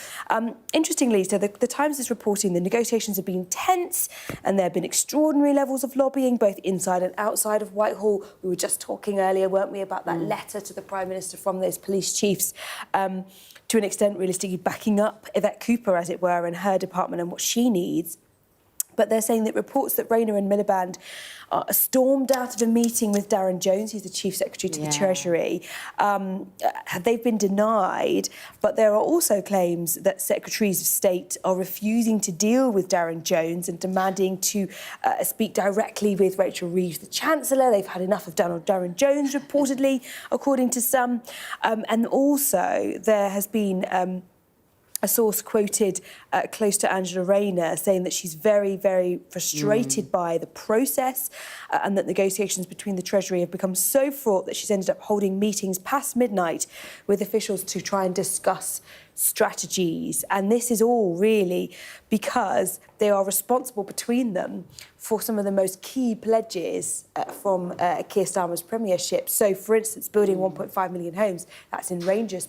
Interestingly, so the Times is reporting the negotiations have been tense and there have been extraordinary levels of lobbying, both inside and outside of Whitehall. We were just talking earlier, weren't we, about that letter to the Prime Minister from those police chiefs, to an extent realistically backing up Yvette Cooper, as it were, and her department and what she needs. But they're saying that reports that Rayner and Miliband stormed out of a meeting with Darren Jones, who's the Chief Secretary to the Treasury. They've been denied, but there are also claims that Secretaries of State are refusing to deal with Darren Jones and demanding to speak directly with Rachel Reeves, the Chancellor. They've had enough of Darren Jones, reportedly, according to some. And also, there has been a source quoted close to Angela Rayner saying that she's very, very frustrated by the process and that negotiations between the Treasury have become so fraught that she's ended up holding meetings past midnight with officials to try and discuss strategies. And this is all really because they are responsible between them for some of the most key pledges from Keir Starmer's premiership. So, for instance, building 1.5 million homes, that's in Rayner's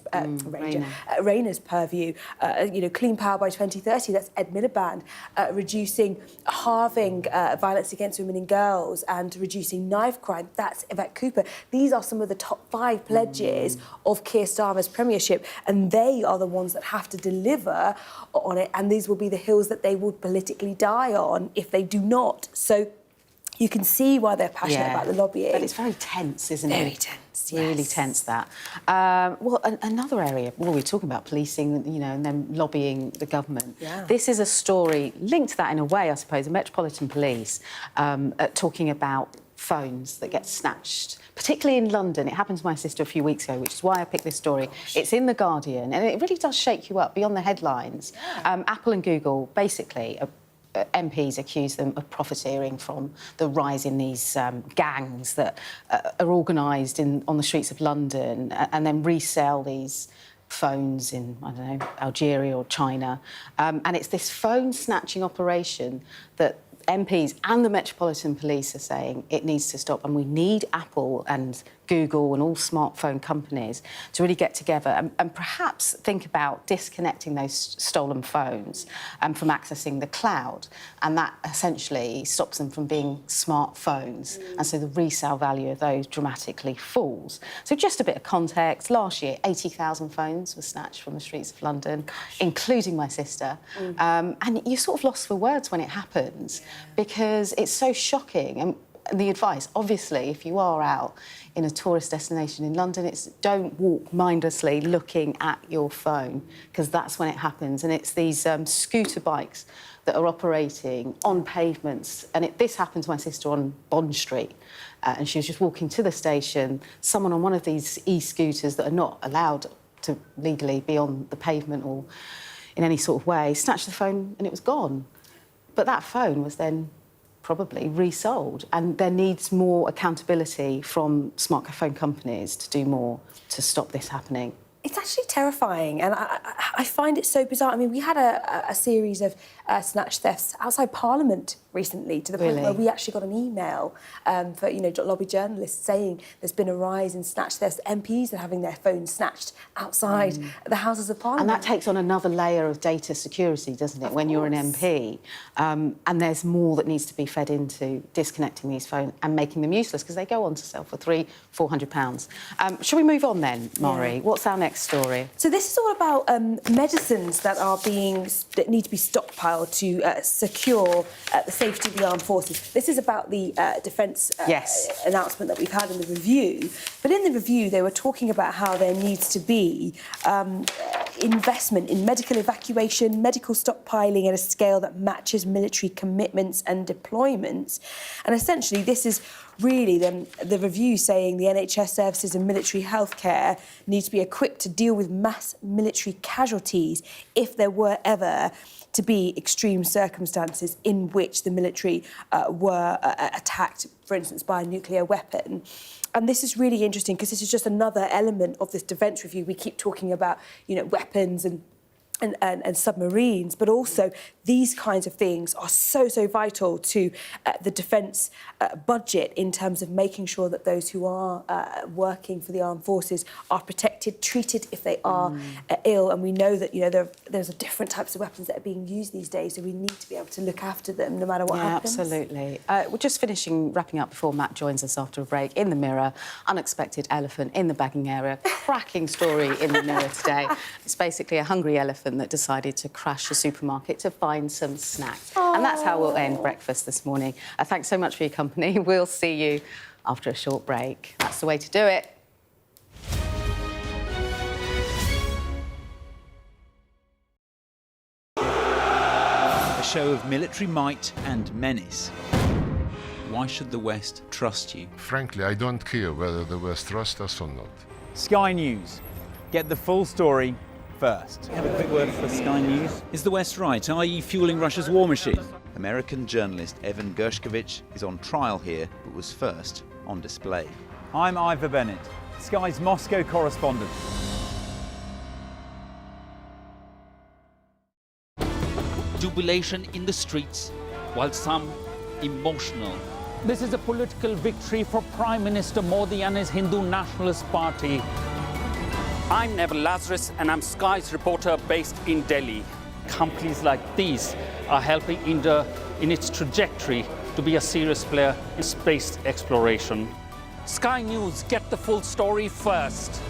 purview. Clean power by 2030, that's Ed Miliband. Halving violence against women and girls and reducing knife crime, that's Yvette Cooper. These are some of the top 5 pledges of Keir Starmer's premiership, and they are the ones that have to deliver on it, and these will be the hills that they will politically die on if they do not. So you can see why they're passionate about the lobbying. But it's very tense, isn't it? Very tense, Really tense, that. Another area, we're talking about policing, and then lobbying the government. Yeah. This is a story linked to that in a way, I suppose, the Metropolitan Police talking about phones that get snatched, particularly in London. It happened to my sister a few weeks ago, which is why I picked this story. It's in The Guardian, and it really does shake you up beyond the headlines. Apple and Google, basically, MPs accuse them of profiteering from the rise in these gangs that are organised on the streets of London and then resell these phones in, I don't know, Algeria or China. And it's this phone snatching operation that MPs and the Metropolitan Police are saying it needs to stop, and we need Apple and Google and all smartphone companies to really get together and perhaps think about disconnecting those stolen phones from accessing the cloud. And that essentially stops them from being smartphones. And so the resale value of those dramatically falls. So just a bit of context. Last year, 80,000 phones were snatched from the streets of London, including my sister. And you're sort of lost for words when it happens because it's so shocking. And the advice, obviously, if you are out in a tourist destination in London, it's don't walk mindlessly looking at your phone, because that's when it happens. And it's these scooter bikes that are operating on pavements. And this happened to my sister on Bond Street. And she was just walking to the station. Someone on one of these e-scooters that are not allowed to legally be on the pavement or in any sort of way, snatched the phone and it was gone. But that phone was then probably resold, and there needs more accountability from smartphone companies to do more to stop this happening. It's actually terrifying, and I find it so bizarre. I mean, we had a series of snatch thefts outside Parliament recently, to the point where we actually got an email for, you know, lobby journalists saying there's been a rise in snatch thefts. MPs are having their phones snatched outside the Houses of Parliament. And that takes on another layer of data security, doesn't it, when you're an MP? And there's more that needs to be fed into disconnecting these phones and making them useless, because they go on to sell for £300-400. Shall we move on then, Mari? Yeah. What's our next story? So this is all about medicines that need to be stockpiled to secure the safety of the armed forces. This is about the defence announcement that we've had in the review. But in the review, they were talking about how there needs to be investment in medical evacuation, medical stockpiling at a scale that matches military commitments and deployments. And essentially, this is really the review saying the NHS services and military healthcare need to be equipped to deal with mass military casualties if there were ever to be extreme circumstances in which the military were attacked, for instance, by a nuclear weapon. And this is really interesting because this is just another element of this defence review. We keep talking about, you know, weapons and submarines, but also these kinds of things are so vital to the defence budget in terms of making sure that those who are working for the armed forces are protected, treated if they are ill. And we know that, you know, there's different types of weapons that are being used these days, so we need to be able to look after them no matter what happens. Absolutely. We're just wrapping up before Matt joins us after a break. In the Mirror, unexpected elephant in the bagging area. Cracking story in the Mirror today. It's basically a hungry elephant that decided to crash a supermarket to find some snacks. Aww. And that's how we'll end breakfast this morning. Thanks so much for your company. We'll see you after a short break. That's the way to do it. A show of military might and menace. Why should the West trust you? Frankly, I don't care whether the West trusts us or not. Sky News. Get the full story first. Have a quick word for Sky News. Is the West right? Are you fueling Russia's war machine? American journalist Evan Gershkovich is on trial here, but was first on display. I'm Ivor Bennett, Sky's Moscow correspondent. Jubilation in the streets, while some emotional. This is a political victory for Prime Minister Modi and his Hindu Nationalist Party. I'm Neville Lazarus, and I'm Sky's reporter based in Delhi. Companies like these are helping India in its trajectory to be a serious player in space exploration. Sky News, get the full story first.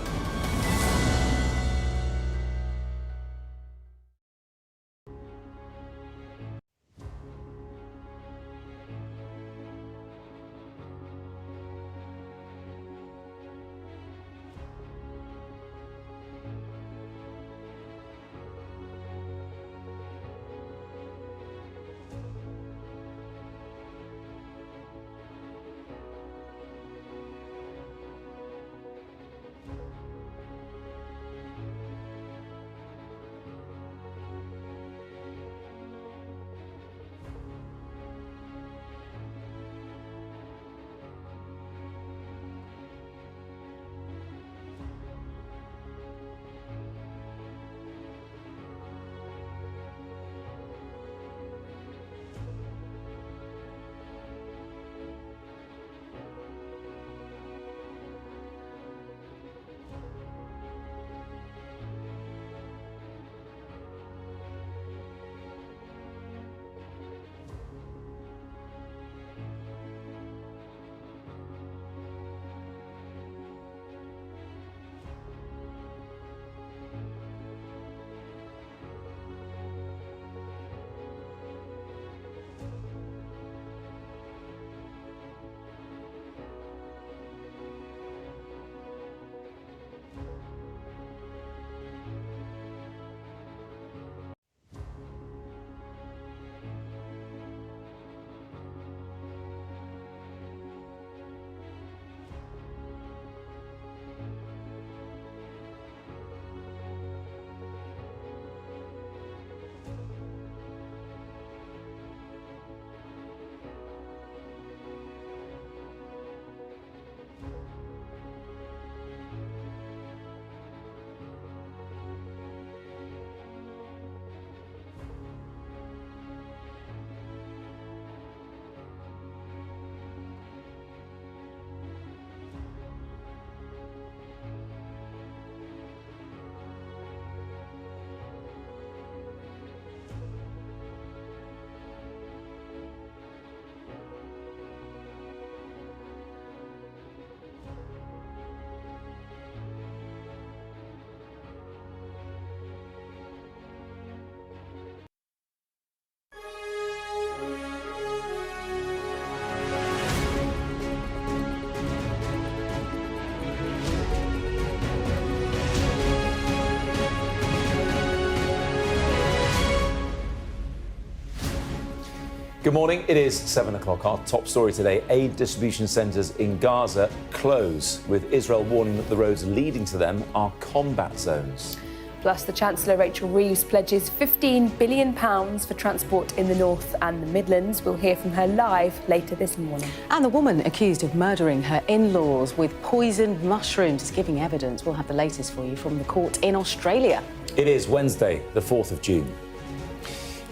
Good morning, it is 7 o'clock. Our top story today, aid distribution centres in Gaza close, with Israel warning that the roads leading to them are combat zones. Plus, the Chancellor, Rachel Reeves, pledges £15 billion for transport in the North and the Midlands. We'll hear from her live later this morning. And the woman accused of murdering her in-laws with poisoned mushrooms is giving evidence. We'll have the latest for you from the court in Australia. It is Wednesday, the 4th of June.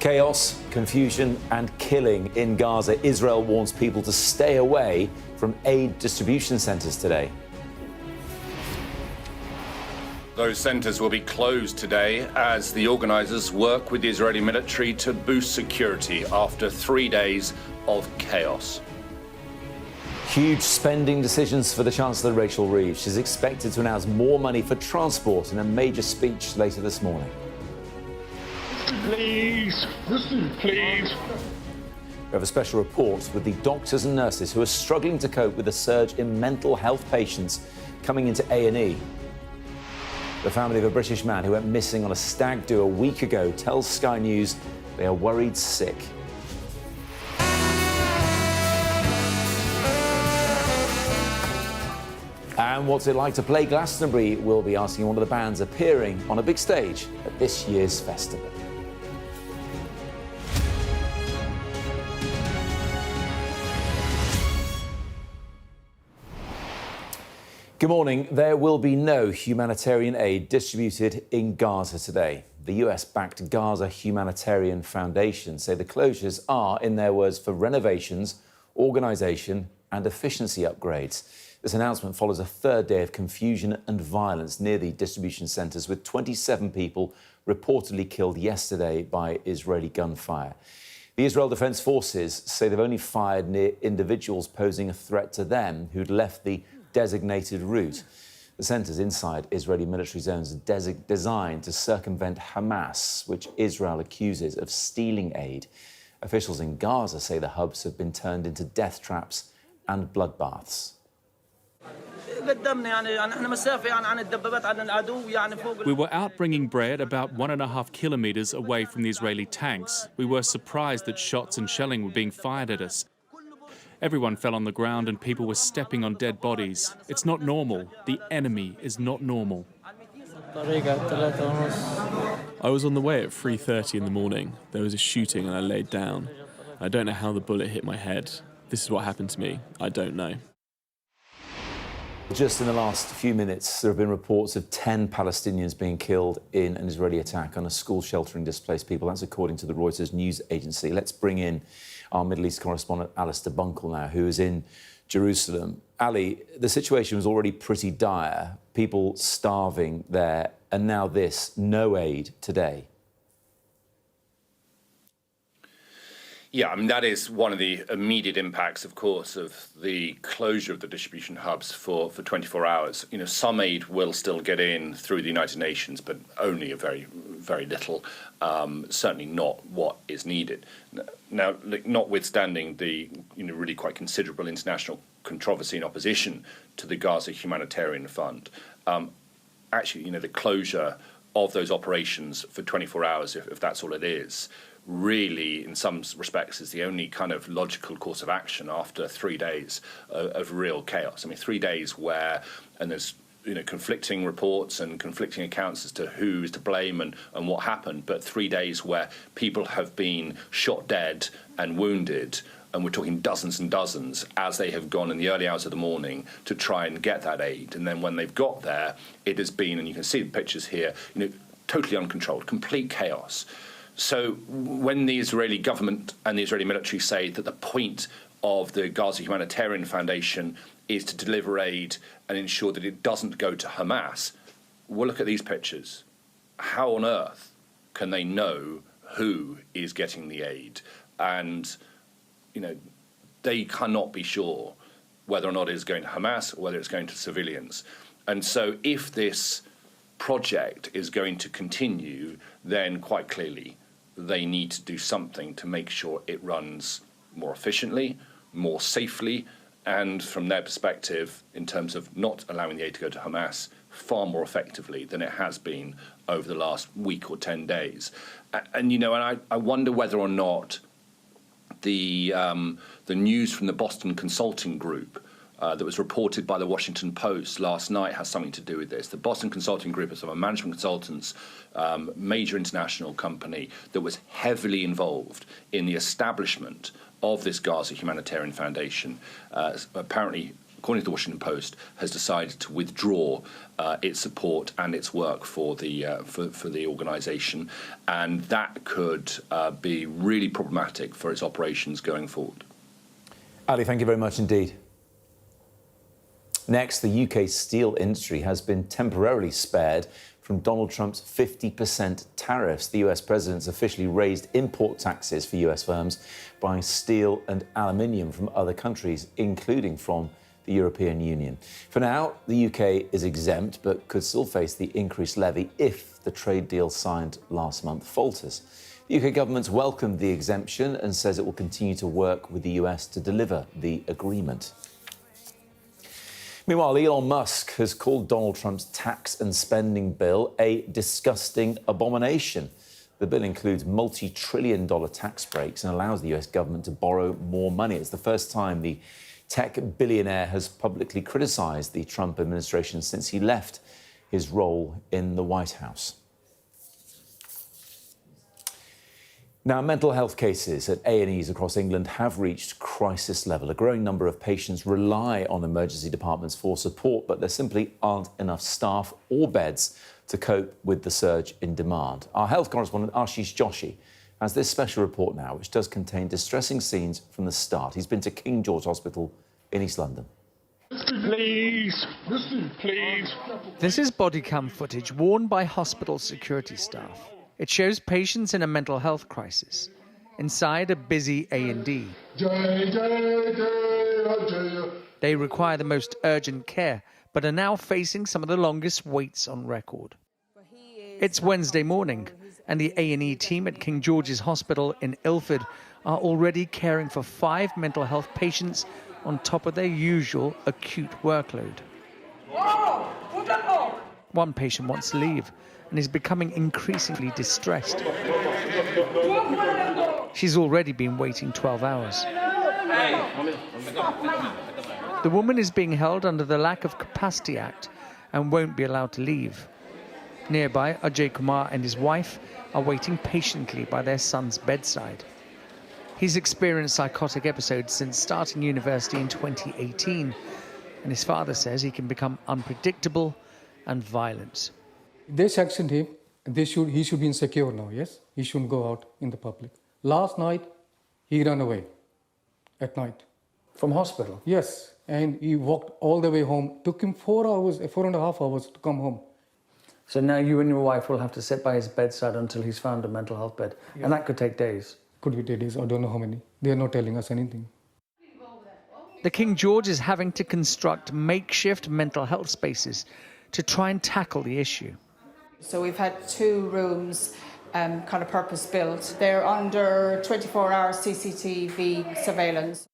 Chaos, confusion and killing in Gaza. Israel warns people to stay away from aid distribution centres today. Those centres will be closed today as the organisers work with the Israeli military to boost security after 3 days of chaos. Huge spending decisions for the Chancellor, Rachel Reeves. She's expected to announce more money for transport in a major speech later this morning. Please, please. We have a special report with the doctors and nurses who are struggling to cope with a surge in mental health patients coming into A&E. The family of a British man who went missing on a stag do a week ago tells Sky News they are worried sick. And what's it like to play Glastonbury? We'll be asking one of the bands appearing on a big stage at this year's festival. Good morning. There will be no humanitarian aid distributed in Gaza today. The US-backed Gaza Humanitarian Foundation say the closures are, in their words, for renovations, organisation and efficiency upgrades. This announcement follows a third day of confusion and violence near the distribution centres, with 27 people reportedly killed yesterday by Israeli gunfire. The Israel Defence Forces say they've only fired near individuals posing a threat to them who'd left the designated route. The centres inside Israeli military zones are designed to circumvent Hamas, which Israel accuses of stealing aid. Officials in Gaza say the hubs have been turned into death traps and bloodbaths. We were out bringing bread about 1.5 kilometres away from the Israeli tanks. We were surprised that shots and shelling were being fired at us. Everyone fell on the ground and people were stepping on dead bodies. It's not normal. The enemy is not normal. I was on the way at 3:30 in the morning. There was a shooting and I laid down. I don't know how the bullet hit my head. This is what happened to me. I don't know. Just in the last few minutes, there have been reports of 10 Palestinians being killed in an Israeli attack on a school sheltering displaced people. That's according to the Reuters news agency. Let's bring in our Middle East correspondent, Alistair Bunkle, now, who is in Jerusalem. Ali, the situation was already pretty dire, people starving there, and now this, no aid today. Yeah, I mean, that is one of the immediate impacts, of course, of the closure of the distribution hubs for 24 hours. You know, some aid will still get in through the United Nations, but only a very, very little, certainly not what is needed. Now, notwithstanding the, really quite considerable international controversy and opposition to the Gaza Humanitarian Fund, actually, the closure of those operations for 24 hours, if that's all it is, really, in some respects, is the only kind of logical course of action after 3 days of real chaos. I mean, 3 days where, and there's conflicting reports and conflicting accounts as to who is to blame and what happened, but 3 days where people have been shot dead and wounded, and we're talking dozens and dozens, as they have gone in the early hours of the morning to try and get that aid. And then when they've got there, it has been, and you can see the pictures here, totally uncontrolled, complete chaos. So when the Israeli government and the Israeli military say that the point of the Gaza Humanitarian Foundation is to deliver aid and ensure that it doesn't go to Hamas, well, look at these pictures. How on earth can they know who is getting the aid? And, they cannot be sure whether or not it is going to Hamas or whether it's going to civilians. And so if this project is going to continue, then quite clearly they need to do something to make sure it runs more efficiently, more safely, and from their perspective, in terms of not allowing the aid to go to Hamas, far more effectively than it has been over the last week or 10 days. And I wonder whether or not the news from the Boston Consulting Group that was reported by the Washington Post last night has something to do with this. The Boston Consulting Group is a management consultants, major international company that was heavily involved in the establishment of this Gaza Humanitarian Foundation. Apparently, according to the Washington Post, has decided to withdraw its support and its work for the organisation, and that could be really problematic for its operations going forward. Ali, thank you very much indeed. Next, the UK steel industry has been temporarily spared from Donald Trump's 50% tariffs. The US president's officially raised import taxes for US firms buying steel and aluminium from other countries, including from the European Union. For now, the UK is exempt, but could still face the increased levy if the trade deal signed last month falters. The UK government's welcomed the exemption and says it will continue to work with the US to deliver the agreement. Meanwhile, Elon Musk has called Donald Trump's tax and spending bill a disgusting abomination. The bill includes multi-trillion-dollar tax breaks and allows the US government to borrow more money. It's the first time the tech billionaire has publicly criticised the Trump administration since he left his role in the White House. Now, mental health cases at A&Es across England have reached crisis level. A growing number of patients rely on emergency departments for support, but there simply aren't enough staff or beds to cope with the surge in demand. Our health correspondent, Ashish Joshi, has this special report now, which does contain distressing scenes from the start. He's been to King George Hospital in East London. Please, please. This is body cam footage worn by hospital security staff. It shows patients in a mental health crisis inside a busy A&D. They require the most urgent care, but are now facing some of the longest waits on record. It's Wednesday morning, and the A&E team at King George's Hospital in Ilford are already caring for 5 mental health patients on top of their usual acute workload. One patient wants to leave and is becoming increasingly distressed. She's already been waiting 12 hours. The woman is being held under the Lack of Capacity Act and won't be allowed to leave. Nearby, Ajay Kumar and his wife are waiting patiently by their son's bedside. He's experienced psychotic episodes since starting university in 2018, and his father says he can become unpredictable and violent. They sanctioned him. He should be insecure now, yes? He shouldn't go out in the public. Last night, he ran away at night. From hospital? Yes, and he walked all the way home. Took him 4.5 hours to come home. So now you and your wife will have to sit by his bedside until he's found a mental health bed. Yeah. And that could take days. Could be days, I don't know how many. They're not telling us anything. The King George is having to construct makeshift mental health spaces to try and tackle the issue. So we've had 2 rooms kind of purpose-built. They're under 24-hour CCTV surveillance.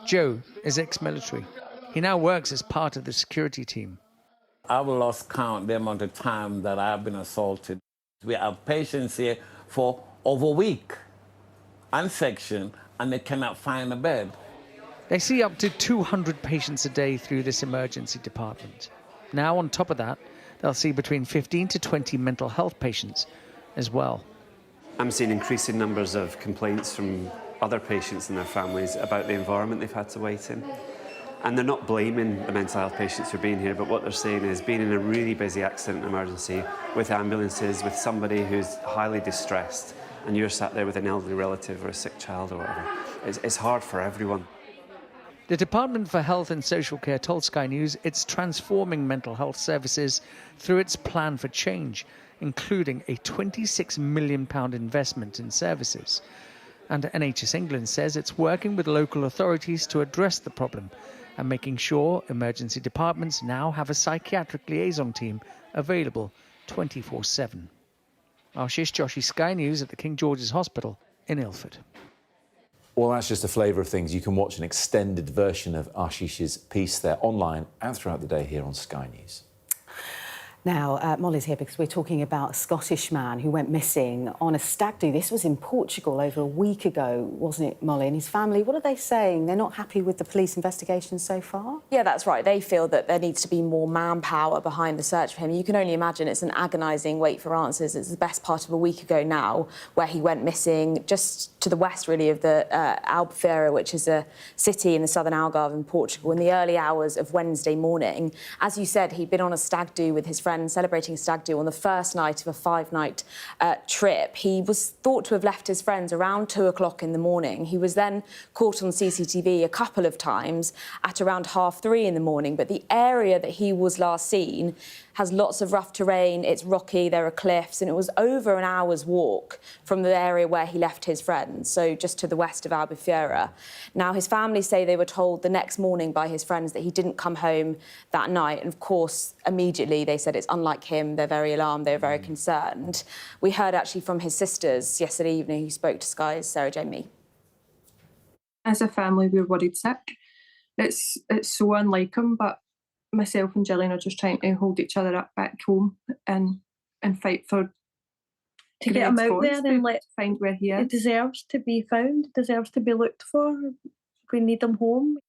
Joe is ex-military. He now works as part of the security team. I've lost count the amount of time that I've been assaulted. We have patients here for over a week, unsectioned, and they cannot find a bed. They see up to 200 patients a day through this emergency department. Now, on top of that, they'll see between 15 to 20 mental health patients as well. I'm seeing increasing numbers of complaints from other patients and their families about the environment they've had to wait in. And they're not blaming the mental health patients for being here, but what they're saying is being in a really busy accident emergency with ambulances, with somebody who's highly distressed, and you're sat there with an elderly relative or a sick child or whatever. It's hard for everyone. The Department for Health and Social Care told Sky News it's transforming mental health services through its plan for change, including a £26 million investment in services. And NHS England says it's working with local authorities to address the problem and making sure emergency departments now have a psychiatric liaison team available 24/7. Ashish Joshi, Sky News at the King George's Hospital in Ilford. Well, that's just a flavour of things. You can watch an extended version of Ashish's piece there online and throughout the day here on Sky News. Now, Molly's here because we're talking about a Scottish man who went missing on a stag do. This was in Portugal over a week ago, wasn't it, Molly? And his family, what are they saying? They're not happy with the police investigation so far? Yeah, that's right. They feel that there needs to be more manpower behind the search for him. You can only imagine it's an agonising wait for answers. It's the best part of a week ago now, where he went missing just to the west, really, of the Albufeira, which is a city in the southern Algarve in Portugal, in the early hours of Wednesday morning. As you said, he'd been on a stag do with his friends, celebrating a stag do on the first night of a 5-night trip. He was thought to have left his friends around 2 o'clock in the morning. He was then caught on CCTV a couple of times at around 3:30 in the morning. But the area that he was last seen has lots of rough terrain, it's rocky, there are cliffs, and it was over an hour's walk from the area where he left his friends, so just to the west of Albufeira. Now, his family say they were told the next morning by his friends that he didn't come home that night, and of course, immediately they said it's unlike him, they're very alarmed, they're very concerned. We heard actually from his sisters yesterday evening who spoke to Sky's Sarah Jamie. As a family, we're worried sick. It's so unlike him, but myself and Gillian are just trying to hold each other up back home and fight for to get him out there and find where he is. He deserves to be found, deserves to be looked for. We need him home.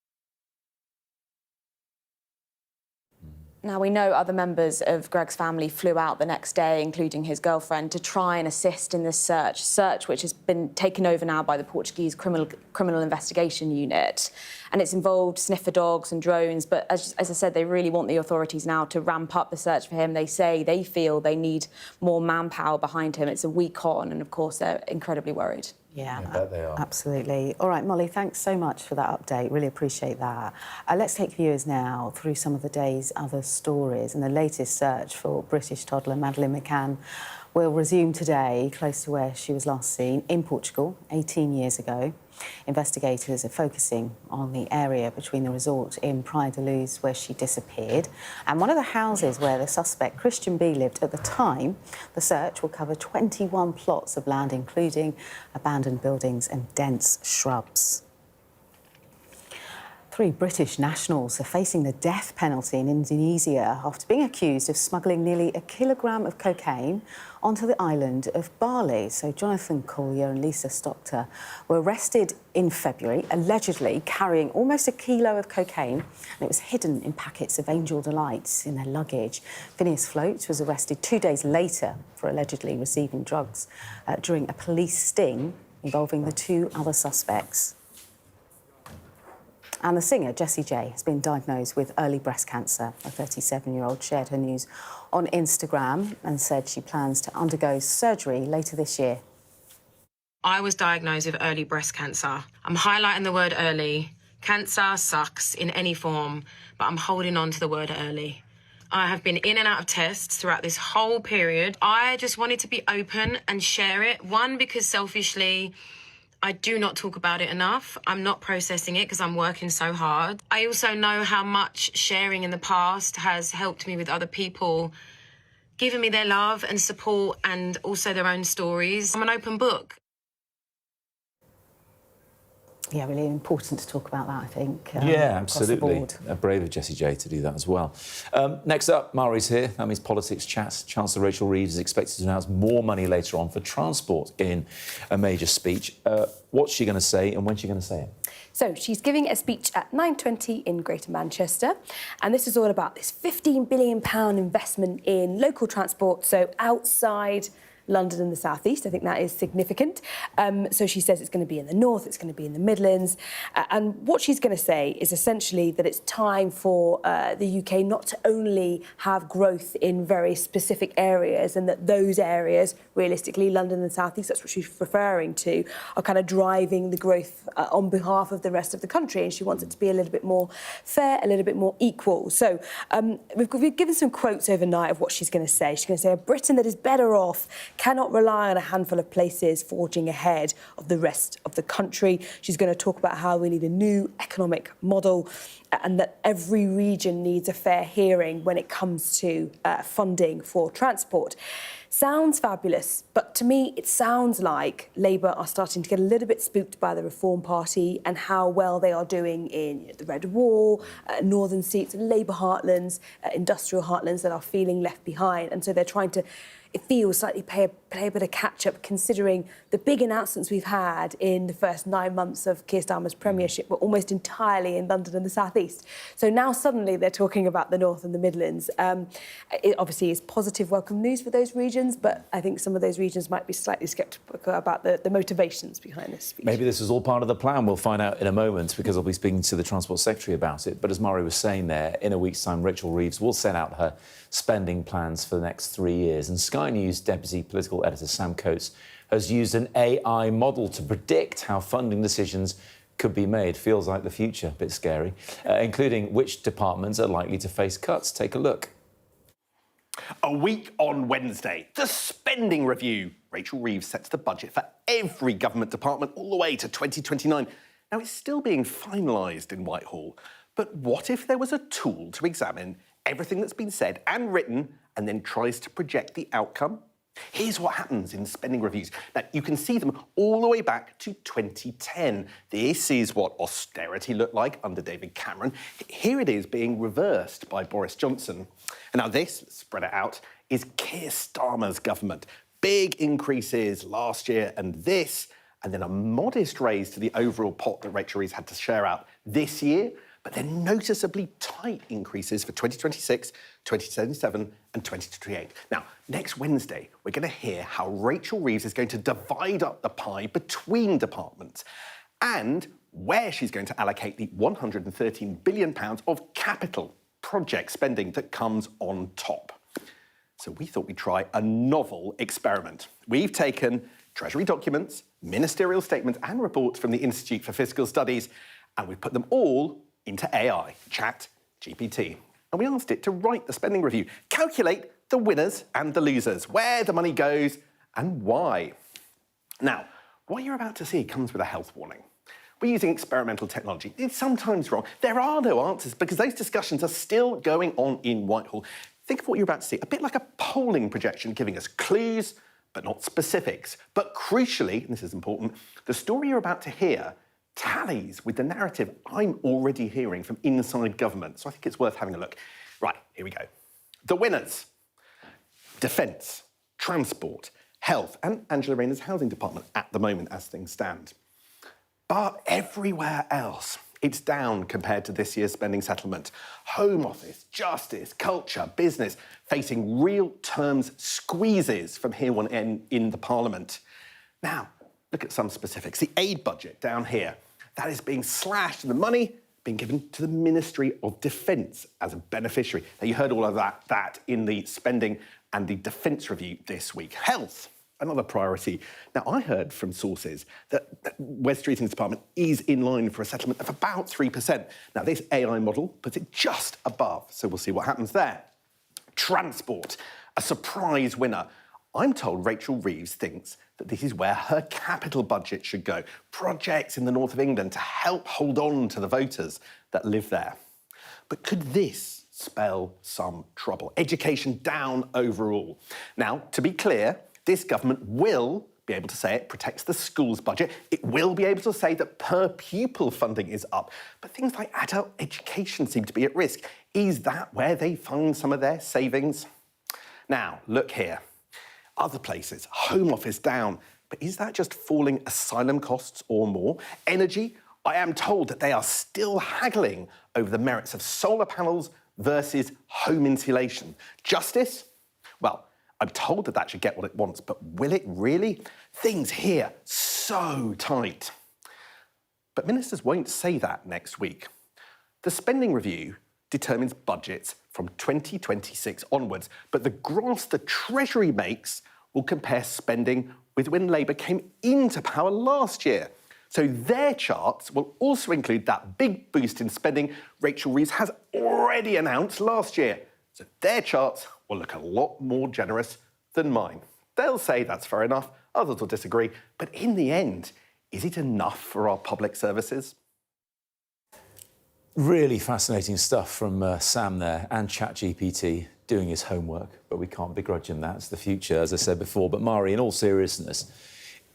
Now, we know other members of Greg's family flew out the next day, including his girlfriend, to try and assist in this search which has been taken over now by the Portuguese Criminal Investigation Unit. And it's involved sniffer dogs and drones, but as I said, they really want the authorities now to ramp up the search for him. They say they feel they need more manpower behind him. It's a week on, and of course, they're incredibly worried. Yeah, I bet they are. Absolutely. All right, Molly, thanks so much for that update. Really appreciate that. Let's take viewers now through some of the day's other stories. And the latest search for British toddler Madeleine McCann will resume today, close to where she was last seen, in Portugal, 18 years ago. Investigators are focusing on the area between the resort in Praia da Luz where she disappeared and one of the houses where the suspect Christian B lived at the time. The search will cover 21 plots of land, including abandoned buildings and dense shrubs. 3 British nationals are facing the death penalty in Indonesia after being accused of smuggling nearly 1 kilogram of cocaine onto the island of Bali. So Jonathan Collier and Lisa Stockter were arrested in February, allegedly carrying almost 1 kilo of cocaine, and it was hidden in packets of Angel Delights in their luggage. Phineas Float was arrested 2 days later for allegedly receiving drugs during a police sting involving the 2 other suspects. And the singer, Jessie J, has been diagnosed with early breast cancer. A 37-year-old shared her news on Instagram and said she plans to undergo surgery later this year. I was diagnosed with early breast cancer. I'm highlighting the word early. Cancer sucks in any form, but I'm holding on to the word early. I have been in and out of tests throughout this whole period. I just wanted to be open and share it. One, because selfishly, I do not talk about it enough. I'm not processing it because I'm working so hard. I also know how much sharing in the past has helped me with other people, giving me their love and support and also their own stories. I'm an open book. Yeah, really important to talk about that, I think. Yeah, across the absolutely. board. Brave of Jessie J to do that as well. Next up, Mari's here. That means Politics Chat. Chancellor Rachel Reeves is expected to announce more money later on for transport in a major speech. What's she going to say and when's she going to say it? So she's giving a speech at 9:20 in Greater Manchester, and this is all about this £15 billion investment in local transport, so outside London and the South East. I think that is significant. So she says it's going to be in the North, it's going to be in the Midlands. And what she's going to say is essentially that it's time for the UK not to only have growth in very specific areas, and that those areas, realistically, London and the South East, that's what she's referring to, are kind of driving the growth on behalf of the rest of the country. And she wants it to be a little bit more fair, a little bit more equal. So we've given some quotes overnight of what she's going to say. She's going to say, a Britain that is better off cannot rely on a handful of places forging ahead of the rest of the country. She's going to talk about how we need a new economic model and that every region needs a fair hearing when it comes to funding for transport. sounds fabulous, but to me it sounds like Labour are starting to get a little bit spooked by the Reform Party and how well they are doing in the Red Wall, northern seats, Labour heartlands, industrial heartlands that are feeling left behind. And so they're trying to, it feels, slightly play a bit of catch-up, considering the big announcements we've had in the first 9 months of Keir Starmer's premiership were almost entirely in London and the South East. So now suddenly they're talking about the North and the Midlands. It obviously is positive, welcome news for those regions, but I think some of those regions might be slightly sceptical about the motivations behind this speech. Maybe this was all part of the plan. We'll find out in a moment, because I'll be speaking to the Transport Secretary about it. But as Mari was saying there, in a week's time, Rachel Reeves will set out her spending plans for the next 3 years. And Sky News Deputy Political Editor Sam Coates has used an AI model to predict how funding decisions could be made. Feels like the future, a bit scary, including which departments are likely to face cuts. Take a look. A week on Wednesday, the spending review. Rachel Reeves sets the budget for every government department all the way to 2029. Now, it's still being finalised in Whitehall, but what if there was a tool to examine everything that's been said and written and then tries to project the outcome? Here's what happens in spending reviews. Now, you can see them all the way back to 2010. This is what austerity looked like under David Cameron. Here it is being reversed by Boris Johnson. And now this, let's spread it out, is Keir Starmer's government. Big increases last year and this, and then a modest raise to the overall pot that Rachel Reeves had to share out this year, but then noticeably tight increases for 2026, 2027 and 2028. Now, next Wednesday, we're going to hear how Rachel Reeves is going to divide up the pie between departments and where she's going to allocate the £113 billion of capital project spending that comes on top. So we thought we'd try a novel experiment. We've taken Treasury documents, ministerial statements and reports from the Institute for Fiscal Studies, and we've put them all into AI, ChatGPT. And we asked it to write the spending review, calculate the winners and the losers, where the money goes and why. Now, what you're about to see comes with a health warning. We're using experimental technology. It's sometimes wrong. There are no answers because those discussions are still going on in Whitehall. Think of what you're about to see, a bit like a polling projection giving us clues, but not specifics. But crucially, and this is important, the story you're about to hear tallies with the narrative I'm already hearing from inside government. So I think it's worth having a look. Right, here we go. The winners: defence, transport, health, and Angela Rayner's housing department at the moment as things stand. But everywhere else, it's down compared to this year's spending settlement. Home Office, justice, culture, business, facing real terms squeezes from here on in the Parliament. Now, look at some specifics. The aid budget down here, that is being slashed and the money being given to the Ministry of Defence as a beneficiary. Now, you heard all of that in the spending and the defence review this week. Health, another priority. Now, I heard from sources that Wes Streeting's department is in line for a settlement of about 3%. Now, this AI model puts it just above, so we'll see what happens there. Transport, a surprise winner. I'm told Rachel Reeves thinks that this is where her capital budget should go. Projects in the north of England to help hold on to the voters that live there. But could this spell some trouble? Education down overall. Now, to be clear, this government will be able to say it protects the schools budget. It will be able to say that per pupil funding is up. But things like adult education seem to be at risk. Is that where they find some of their savings? Now, look here. Other places, Home Office down. But is that just falling asylum costs or more? Energy, I am told that they are still haggling over the merits of solar panels versus home insulation. Justice, well, I'm told that should get what it wants, but will it really? Things here so tight. But ministers won't say that next week. The spending review determines budgets from 2026 onwards, but the graphs the Treasury makes will compare spending with when Labour came into power last year. So their charts will also include that big boost in spending Rachel Reeves has already announced last year. So their charts will look a lot more generous than mine. They'll say that's fair enough, others will disagree, but in the end, is it enough for our public services? Really fascinating stuff from Sam there and ChatGPT. doing his homework, but we can't begrudge him that. It's the future, as I said before. But, Mari, in all seriousness,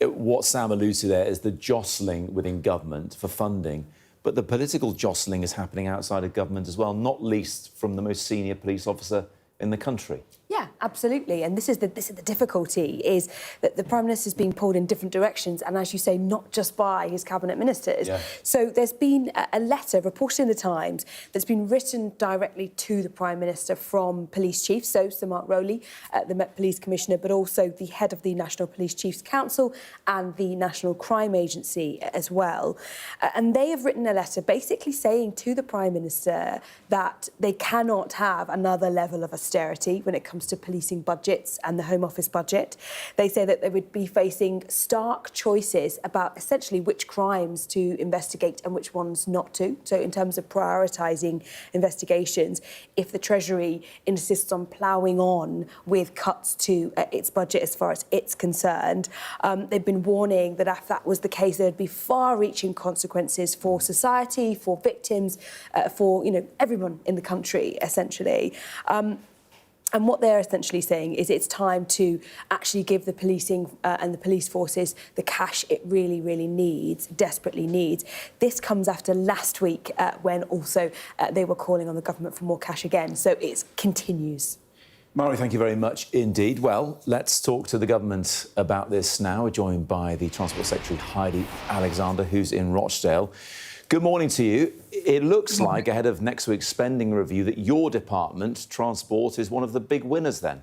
what Sam alludes to there is the jostling within government for funding, but the political jostling is happening outside of government as well, not least from the most senior police officer in the country. Yeah, absolutely. And this is the difficulty, is that the Prime Minister's being pulled in different directions, and as you say, not just by his cabinet ministers. Yeah. So there's been a letter reported in the Times that's been written directly to the Prime Minister from police chiefs, so Sir Mark Rowley, the Met Police Commissioner, but also the head of the National Police Chiefs Council and the National Crime Agency as well. And they have written a letter basically saying to the Prime Minister that they cannot have another level of austerity when it comes to policing budgets and the Home Office budget. They say that they would be facing stark choices about essentially which crimes to investigate and which ones not to. So in terms of prioritising investigations, if the Treasury insists on ploughing on with cuts to its budget as far as it's concerned, they've been warning that if that was the case, there'd be far-reaching consequences for society, for victims, for everyone in the country, essentially. And what they're essentially saying is it's time to actually give the policing and the police forces the cash it really, really needs, desperately needs. This comes after last week when also they were calling on the government for more cash again. So it continues. Mari, thank you very much indeed. Well, let's talk to the government about this now. We're joined by the Transport Secretary, Heidi Alexander, who's in Rochdale. Good morning to you. It looks like, ahead of next week's spending review, that your department, Transport, is one of the big winners then.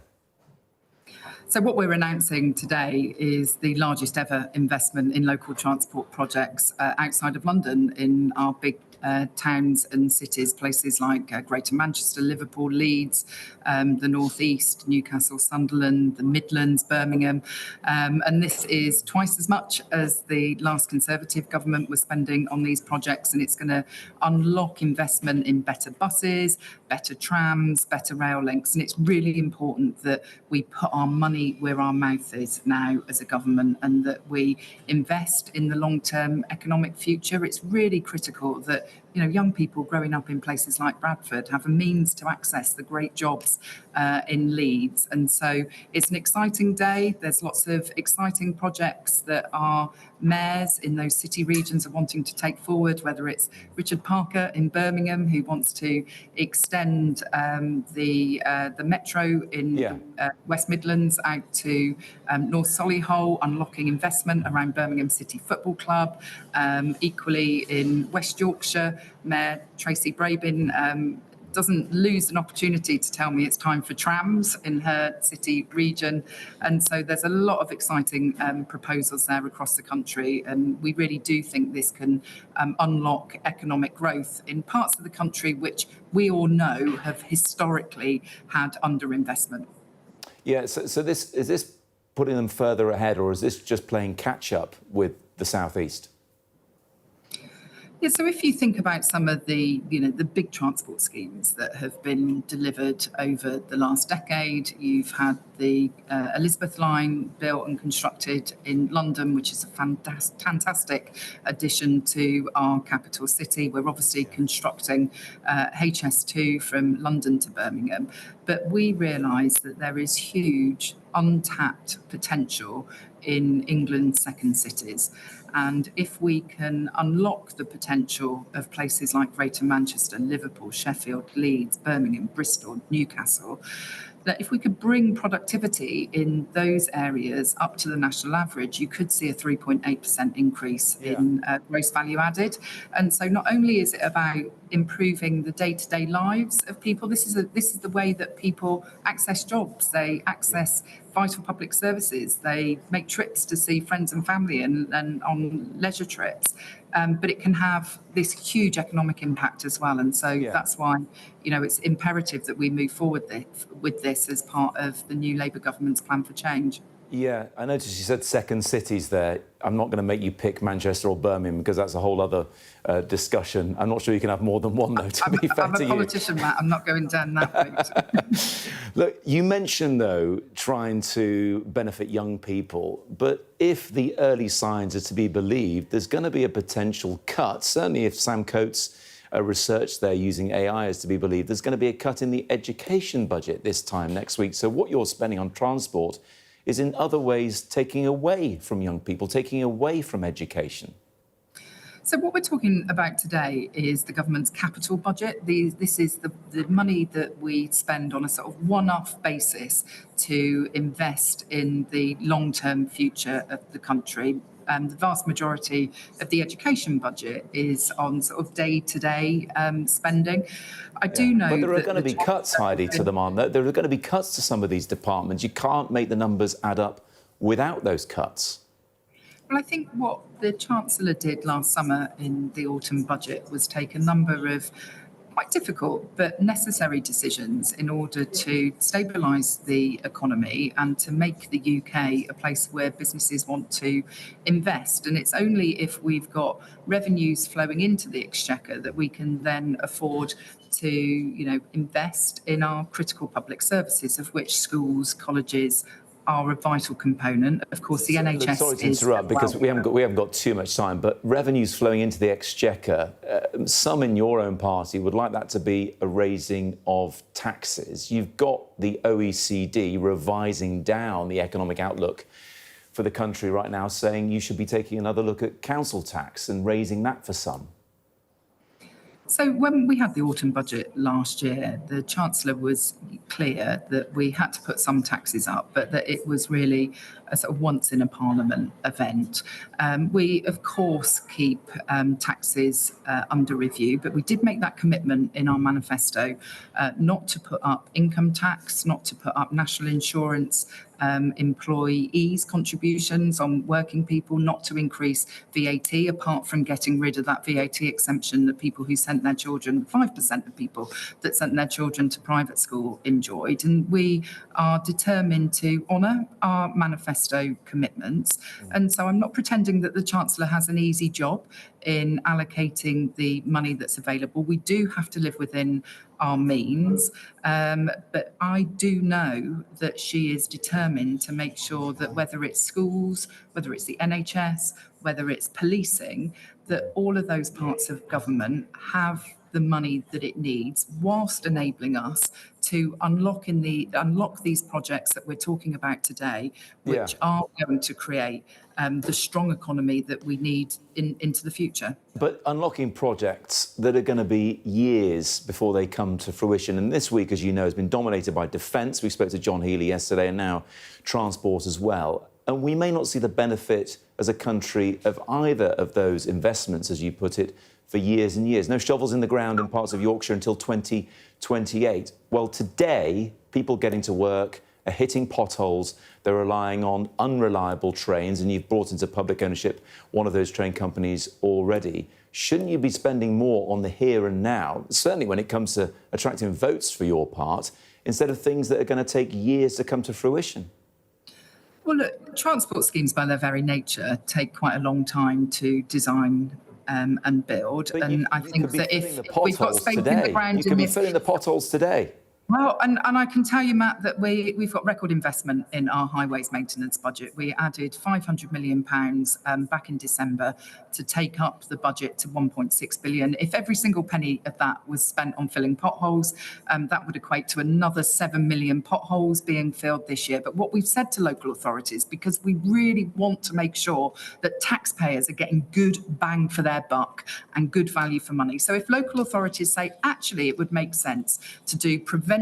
So what we're announcing today is the largest ever investment in local transport projects outside of London in our big towns and cities, places like Greater Manchester, Liverpool, Leeds, the North East, Newcastle, Sunderland, the Midlands, Birmingham. And this is twice as much as the last Conservative government was spending on these projects, and it's going to unlock investment in better buses, better trams, better rail links. And it's really important that we put our money where our mouth is now as a government, and that we invest in the long-term economic future. It's really critical that young people growing up in places like Bradford have a means to access the great jobs in Leeds. And so it's an exciting day. There's lots of exciting projects that our mayors in those city regions are wanting to take forward, whether it's Richard Parker in Birmingham, who wants to extend the metro in West Midlands out to North Solihull, unlocking investment around Birmingham City Football Club. Equally in West Yorkshire, Mayor Tracy Brabin doesn't lose an opportunity to tell me it's time for trams in her city region. And so there's a lot of exciting proposals there across the country. And we really do think this can unlock economic growth in parts of the country which we all know have historically had underinvestment. Yeah, so is this putting them further ahead, or is this just playing catch-up with the South East? Yeah, so if you think about some of the big transport schemes that have been delivered over the last decade, you've had the Elizabeth line built and constructed in London, which is a fantastic addition to our capital city. We're obviously constructing HS2 from London to Birmingham, but we realise that there is huge untapped potential in England's second cities. And if we can unlock the potential of places like Greater Manchester, Liverpool, Sheffield, Leeds, Birmingham, Bristol, Newcastle, that if we could bring productivity in those areas up to the national average, you could see a 3.8% increase in gross value added. And so not only is it about improving the day-to-day lives of people, this is the way that people access jobs, they access vital public services, they make trips to see friends and family and on leisure trips. But it can have this huge economic impact as well. And so that's why, it's imperative that we move forward with this as part of the new Labour government's plan for change. Yeah, I noticed you said second cities there. I'm not going to make you pick Manchester or Birmingham because that's a whole other discussion. I'm not sure you can have more than one, though, to be fair to you. I'm a politician, Matt. I'm not going down that route. Look, you mentioned, though, trying to benefit young people. But if the early signs are to be believed, there's going to be a potential cut, certainly if Sam Coates research there using AI is to be believed, there's going to be a cut in the education budget this time next week. So what you're spending on transport is in other ways taking away from young people, taking away from education. So what we're talking about today is the government's capital budget. This is the money that we spend on a sort of one-off basis to invest in the long-term future of the country. The vast majority of the education budget is on sort of day-to-day spending. I do know But there are that going to be cuts, Heidi, to them, aren't there? There are going to be cuts to some of these departments. You can't make the numbers add up without those cuts. Well, I think what the Chancellor did last summer in the autumn budget was take a number of quite difficult but necessary decisions in order to stabilise the economy and to make the UK a place where businesses want to invest. And it's only if we've got revenues flowing into the exchequer that we can then afford to, invest in our critical public services, of which schools, colleges are a vital component. Of course, the NHS Sorry to interrupt, because we haven't got too much time, but revenues flowing into the exchequer, some in your own party would like that to be a raising of taxes. You've got the OECD revising down the economic outlook for the country right now, saying you should be taking another look at council tax and raising that for some. So when we had the autumn budget last year, the Chancellor was clear that we had to put some taxes up, but that it was really a sort of once in a Parliament event. We, of course, keep taxes under review, but we did make that commitment in our manifesto not to put up income tax, not to put up national insurance, employees' contributions on working people, not to increase VAT, apart from getting rid of that VAT exemption that people who sent their children, 5% of people that sent their children to private school enjoyed. And we are determined to honour our manifesto commitments. And so I'm not pretending that the Chancellor has an easy job in allocating the money that's available. We do have to live within our means, but I do know that she is determined to make sure that whether it's schools, whether it's the NHS, whether it's policing, that all of those parts of government have the money that it needs, whilst enabling us to unlock these projects that we're talking about today, which are going to create the strong economy that we need into the future. But unlocking projects that are going to be years before they come to fruition. And this week, as you know, has been dominated by defence. We spoke to John Healey yesterday, and now transport as well. And we may not see the benefit as a country of either of those investments, as you put it, for years and years. No shovels in the ground in parts of Yorkshire until 2028. Well, today, people getting to work are hitting potholes. They're relying on unreliable trains, and you've brought into public ownership one of those train companies already. Shouldn't you be spending more on the here and now, certainly when it comes to attracting votes for your part, instead of things that are going to take years to come to fruition? Well, look, transport schemes by their very nature take quite a long time to design and build. And I think that if we've got space in the ground, you could be filling the potholes today. Well, and I can tell you, Matt, that we've got record investment in our highways maintenance budget. We added £500 million back in December to take up the budget to 1.6 billion. If every single penny of that was spent on filling potholes, that would equate to another 7 million potholes being filled this year. But what we've said to local authorities, because we really want to make sure that taxpayers are getting good bang for their buck and good value for money. So if local authorities say, actually, it would make sense to do preventative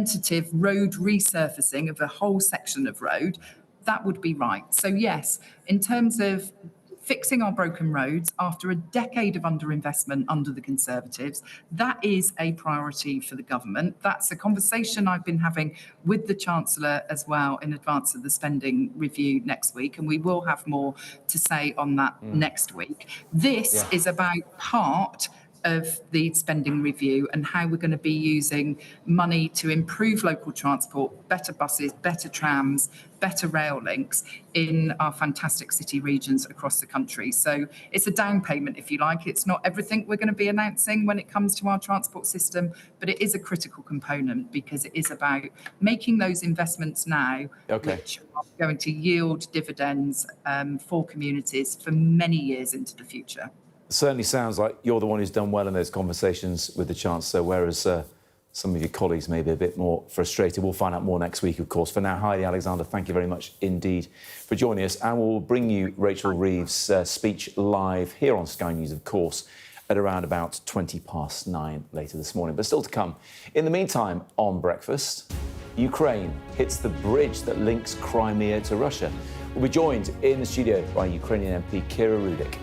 road resurfacing of a whole section of road, that would be right. So yes, in terms of fixing our broken roads after a decade of underinvestment under the Conservatives, that is a priority for the government. That's a conversation I've been having with the Chancellor as well in advance of the spending review next week, and we will have more to say on that next week. This is about part of the spending review and how we're going to be using money to improve local transport, better buses, better trams, better rail links in our fantastic city regions across the country. So it's a down payment, if you like. It's not everything we're going to be announcing when it comes to our transport system, but it is a critical component because it is about making those investments now, which are going to yield dividends for communities for many years into the future. certainly sounds like you're the one who's done well in those conversations with the Chancellor, whereas some of your colleagues may be a bit more frustrated. We'll find out more next week, of course. For now, Heidi Alexander, thank you very much indeed for joining us. And we'll bring you Rachel Reeves' speech live here on Sky News, of course, at around about 9:20 later this morning. But still to come. In the meantime, on Breakfast, Ukraine hits the bridge that links Crimea to Russia. We'll be joined in the studio by Ukrainian MP Kira Rudik.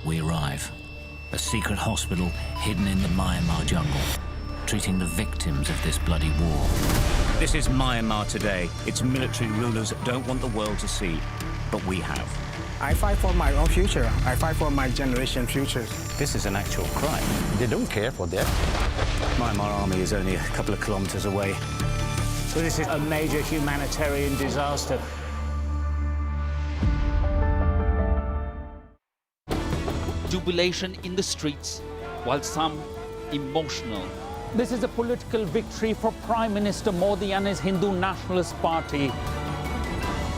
We arrive. A secret hospital hidden in the Myanmar jungle, treating the victims of this bloody war. This is Myanmar today. Its military rulers don't want the world to see, but we have. I fight for my own future. I fight for my generation's future. This is an actual crime. They don't care for that. Myanmar army is only a couple of kilometers away. So this is a major humanitarian disaster. Jubilation in the streets, while some emotional. This is a political victory for Prime Minister Modi and his Hindu Nationalist Party.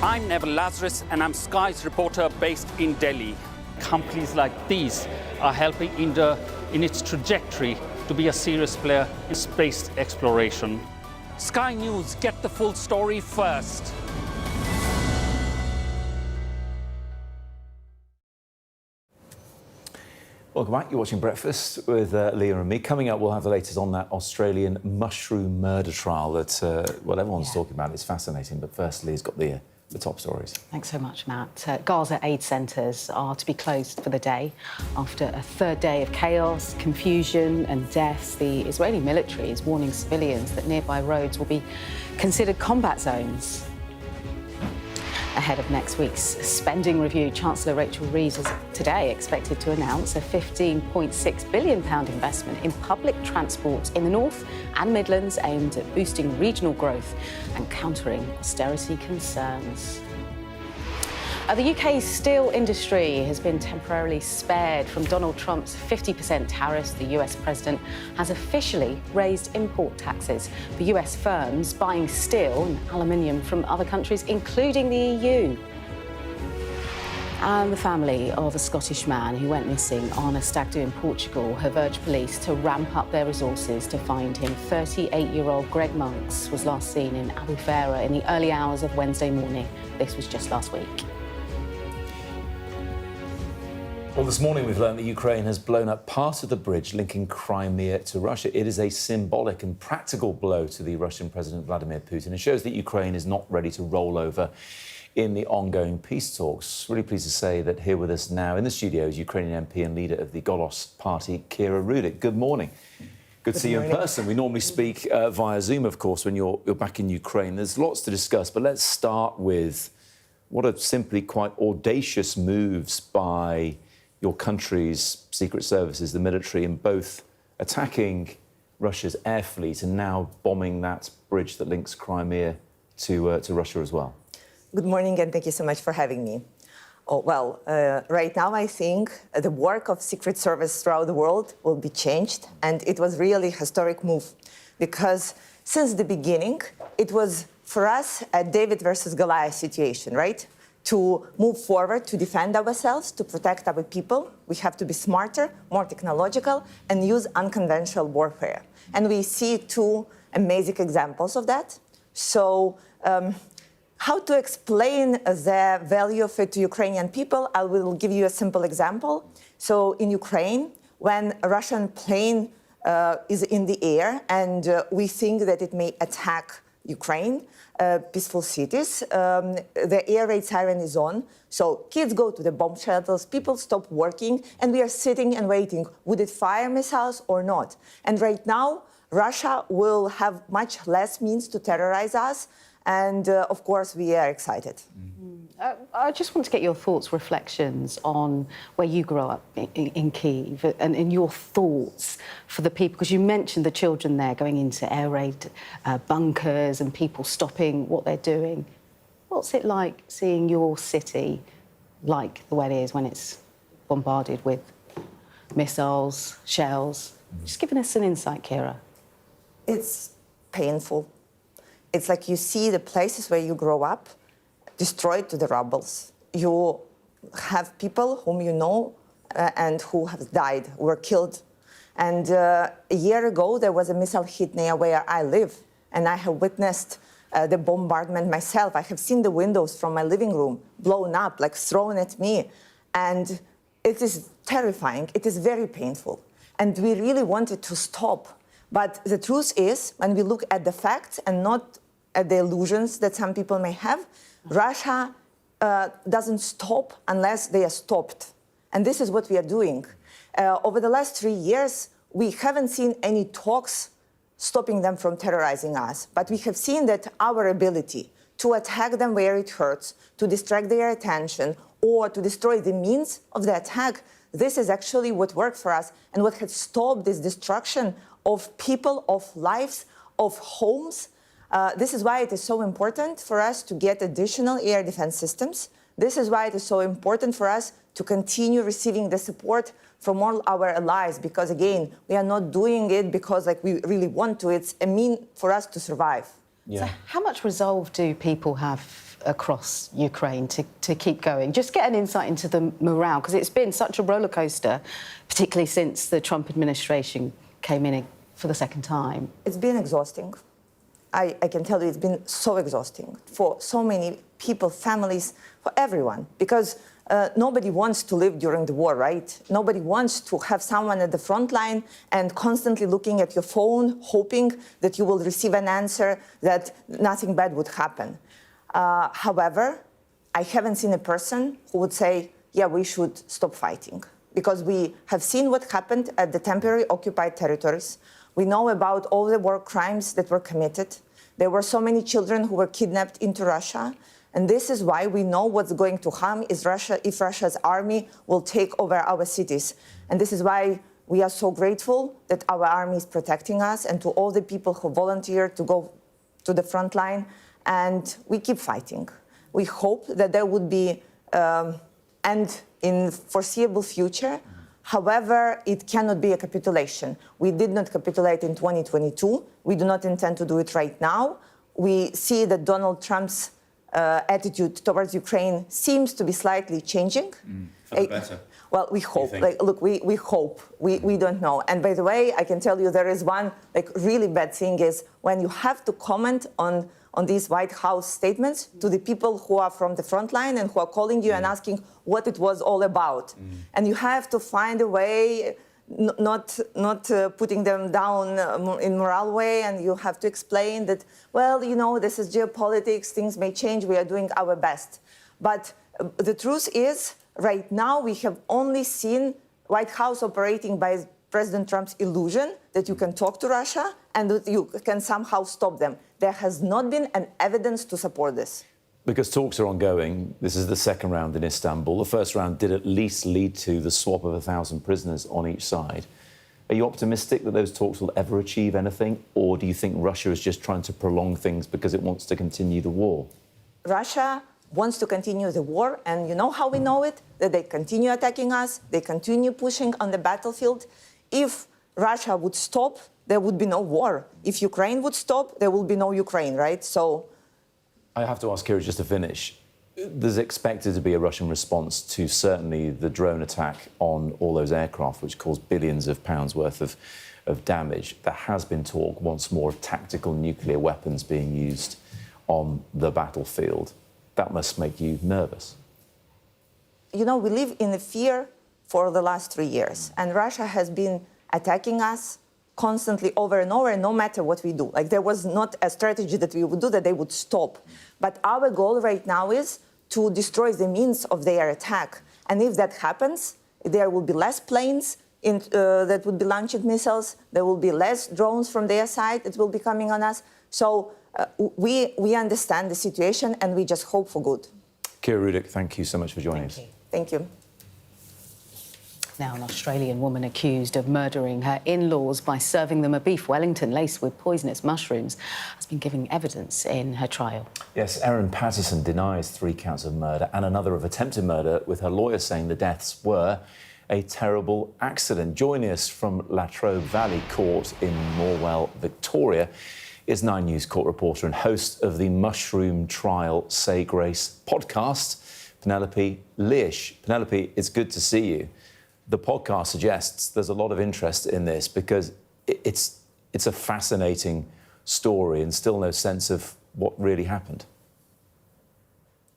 I'm Neville Lazarus, and I'm Sky's reporter based in Delhi. Companies like these are helping India in its trajectory to be a serious player in space exploration. Sky News, get the full story first. Welcome back. You're watching Breakfast with Leah and me. Coming up, we'll have the latest on that Australian mushroom murder trial that, well, everyone's talking about. It's fascinating. But first, Leah's got the top stories. Thanks so much, Matt. Gaza aid centres are to be closed for the day. After a third day of chaos, confusion and deaths, the Israeli military is warning civilians that nearby roads will be considered combat zones. Ahead of next week's spending review, Chancellor Rachel Reeves is today expected to announce a £15.6 billion investment in public transport in the North and Midlands aimed at boosting regional growth and countering austerity concerns. The UK's steel industry has been temporarily spared from Donald Trump's 50% tariffs. The US president has officially raised import taxes for US firms buying steel and aluminium from other countries, including the EU. And the family of a Scottish man who went missing on a stag do in Portugal have urged police to ramp up their resources to find him. 38-year-old Greg Monks was last seen in Albufeira in the early hours of Wednesday morning. This was just last week. Well, this morning we've learned that Ukraine has blown up part of the bridge linking Crimea to Russia. It is a symbolic and practical blow to the Russian President Vladimir Putin. It shows that Ukraine is not ready to roll over in the ongoing peace talks. Really pleased to say that here with us now in the studio is Ukrainian MP and leader of the Golos party, Kira Rudik. Good morning. Good to see you in person. We normally speak via Zoom, of course, when you're back in Ukraine. There's lots to discuss, but let's start with what are simply quite audacious moves by your country's secret services, the military, in both attacking Russia's air fleet and now bombing that bridge that links Crimea to Russia as well. Good morning, and thank you so much for having me. Oh, well, right now I think the work of Secret Service throughout the world will be changed, and it was really a historic move because since the beginning, it was for us a David versus Goliath situation, right? To move forward, to defend ourselves, to protect our people, we have to be smarter, more technological, and use unconventional warfare. And we see two amazing examples of that. So, how to explain the value of it to Ukrainian people? I will give you a simple example. So, in Ukraine, when a Russian plane is in the air and we think that it may attack Ukraine, peaceful cities, the air raid siren is on. So kids go to the bomb shelters, people stop working, and we are sitting and waiting. Would it fire missiles or not? And right now, Russia will have much less means to terrorize us. And of course, we are excited. I just want to get your thoughts, reflections on where you grew up in Kyiv and your thoughts for the people, because you mentioned the children there going into air raid bunkers and people stopping what they're doing. What's it like seeing your city like the way it is when it's bombarded with missiles, shells? Just giving us an insight, Kira. It's painful. It's like you see the places where you grow up destroyed to the rubbles. You have people whom you know and who have died, were killed. And a year ago, there was a missile hit near where I live, and I have witnessed the bombardment myself. I have seen the windows from my living room blown up, like thrown at me. And it is terrifying. It is very painful. And we really wanted to stop. But the truth is, when we look at the facts and not at the illusions that some people may have, Russia doesn't stop unless they are stopped. And this is what we are doing. Over the last 3 years, we haven't seen any talks stopping them from terrorizing us. But we have seen that our ability to attack them where it hurts, to distract their attention, or to destroy the means of the attack, this is actually what worked for us and what has stopped this destruction of people, of lives, of homes. This is why it is so important for us to get additional air defense systems. This is why it is so important for us to continue receiving the support from all our allies, because again, we are not doing it because we really want to. It's a mean for us to survive. Yeah. So how much resolve do people have across Ukraine to keep going? Just get an insight into the morale, because it's been such a roller coaster, particularly since the Trump administration came in for the second time. It's been exhausting. I can tell you it's been so exhausting for so many people, families, for everyone, because nobody wants to live during the war, right? Nobody wants to have someone at the front line and constantly looking at your phone, hoping that you will receive an answer, that nothing bad would happen. However, I haven't seen a person who would say, yeah, we should stop fighting, because we have seen what happened at the temporary occupied territories. We know about all the war crimes that were committed. There were so many children who were kidnapped into Russia. And this is why we know what's going to harm is Russia if Russia's army will take over our cities. And this is why we are so grateful that our army is protecting us, and to all the people who volunteered to go to the front line. And we keep fighting. We hope that there would be end in foreseeable future. However, it cannot be a capitulation. We did not capitulate in 2022. We do not intend to do it right now. We see that Donald Trump's attitude towards Ukraine seems to be slightly changing. For the better. Well, we hope. We hope. We don't know. And by the way, I can tell you there is one really bad thing is when you have to comment on on these White House statements to the people who are from the front line and who are calling you and asking what it was all about. And you have to find a way, not putting them down in moral way, and you have to explain that, well, you know, this is geopolitics, things may change, we are doing our best. But the truth is, right now, we have only seen White House operating by President Trump's illusion that you can talk to Russia and that you can somehow stop them. There has not been an evidence to support this. Because talks are ongoing. This is the second round in Istanbul. The first round did at least lead to the swap of 1,000 prisoners on each side. Are you optimistic that those talks will ever achieve anything? Or do you think Russia is just trying to prolong things because it wants to continue the war? Russia wants to continue the war, and you know how we know it? That they continue attacking us, they continue pushing on the battlefield. If Russia would stop, there would be no war. If Ukraine would stop, there will be no Ukraine, right? So I have to ask Kira, just to finish, there's expected to be a Russian response to certainly the drone attack on all those aircraft, which caused billions of pounds worth of damage. There has been talk once more of tactical nuclear weapons being used on the battlefield. That must make you nervous. You know, we live in a fear for the last 3 years, and Russia has been attacking us constantly over and over, no matter what we do. Like, there was not a strategy that we would do that they would stop. But our goal right now is to destroy the means of their attack. And if that happens, there will be less planes that would be launching missiles, there will be less drones from their side that will be coming on us. So we understand the situation, and we just hope for good. Kira Rudik, thank you so much for joining us. Thank you. Now, an Australian woman accused of murdering her in-laws by serving them a beef Wellington laced with poisonous mushrooms has been giving evidence in her trial. Yes, Erin Patterson denies 3 counts of murder and another of attempted murder, with her lawyer saying the deaths were a terrible accident. Joining us from La Trobe Valley Court in Morwell, Victoria, is 9 News court reporter and host of the Mushroom Trial Say Grace podcast, Penelope Leish. Penelope, it's good to see you. The podcast suggests there's a lot of interest in this because it's a fascinating story and still no sense of what really happened.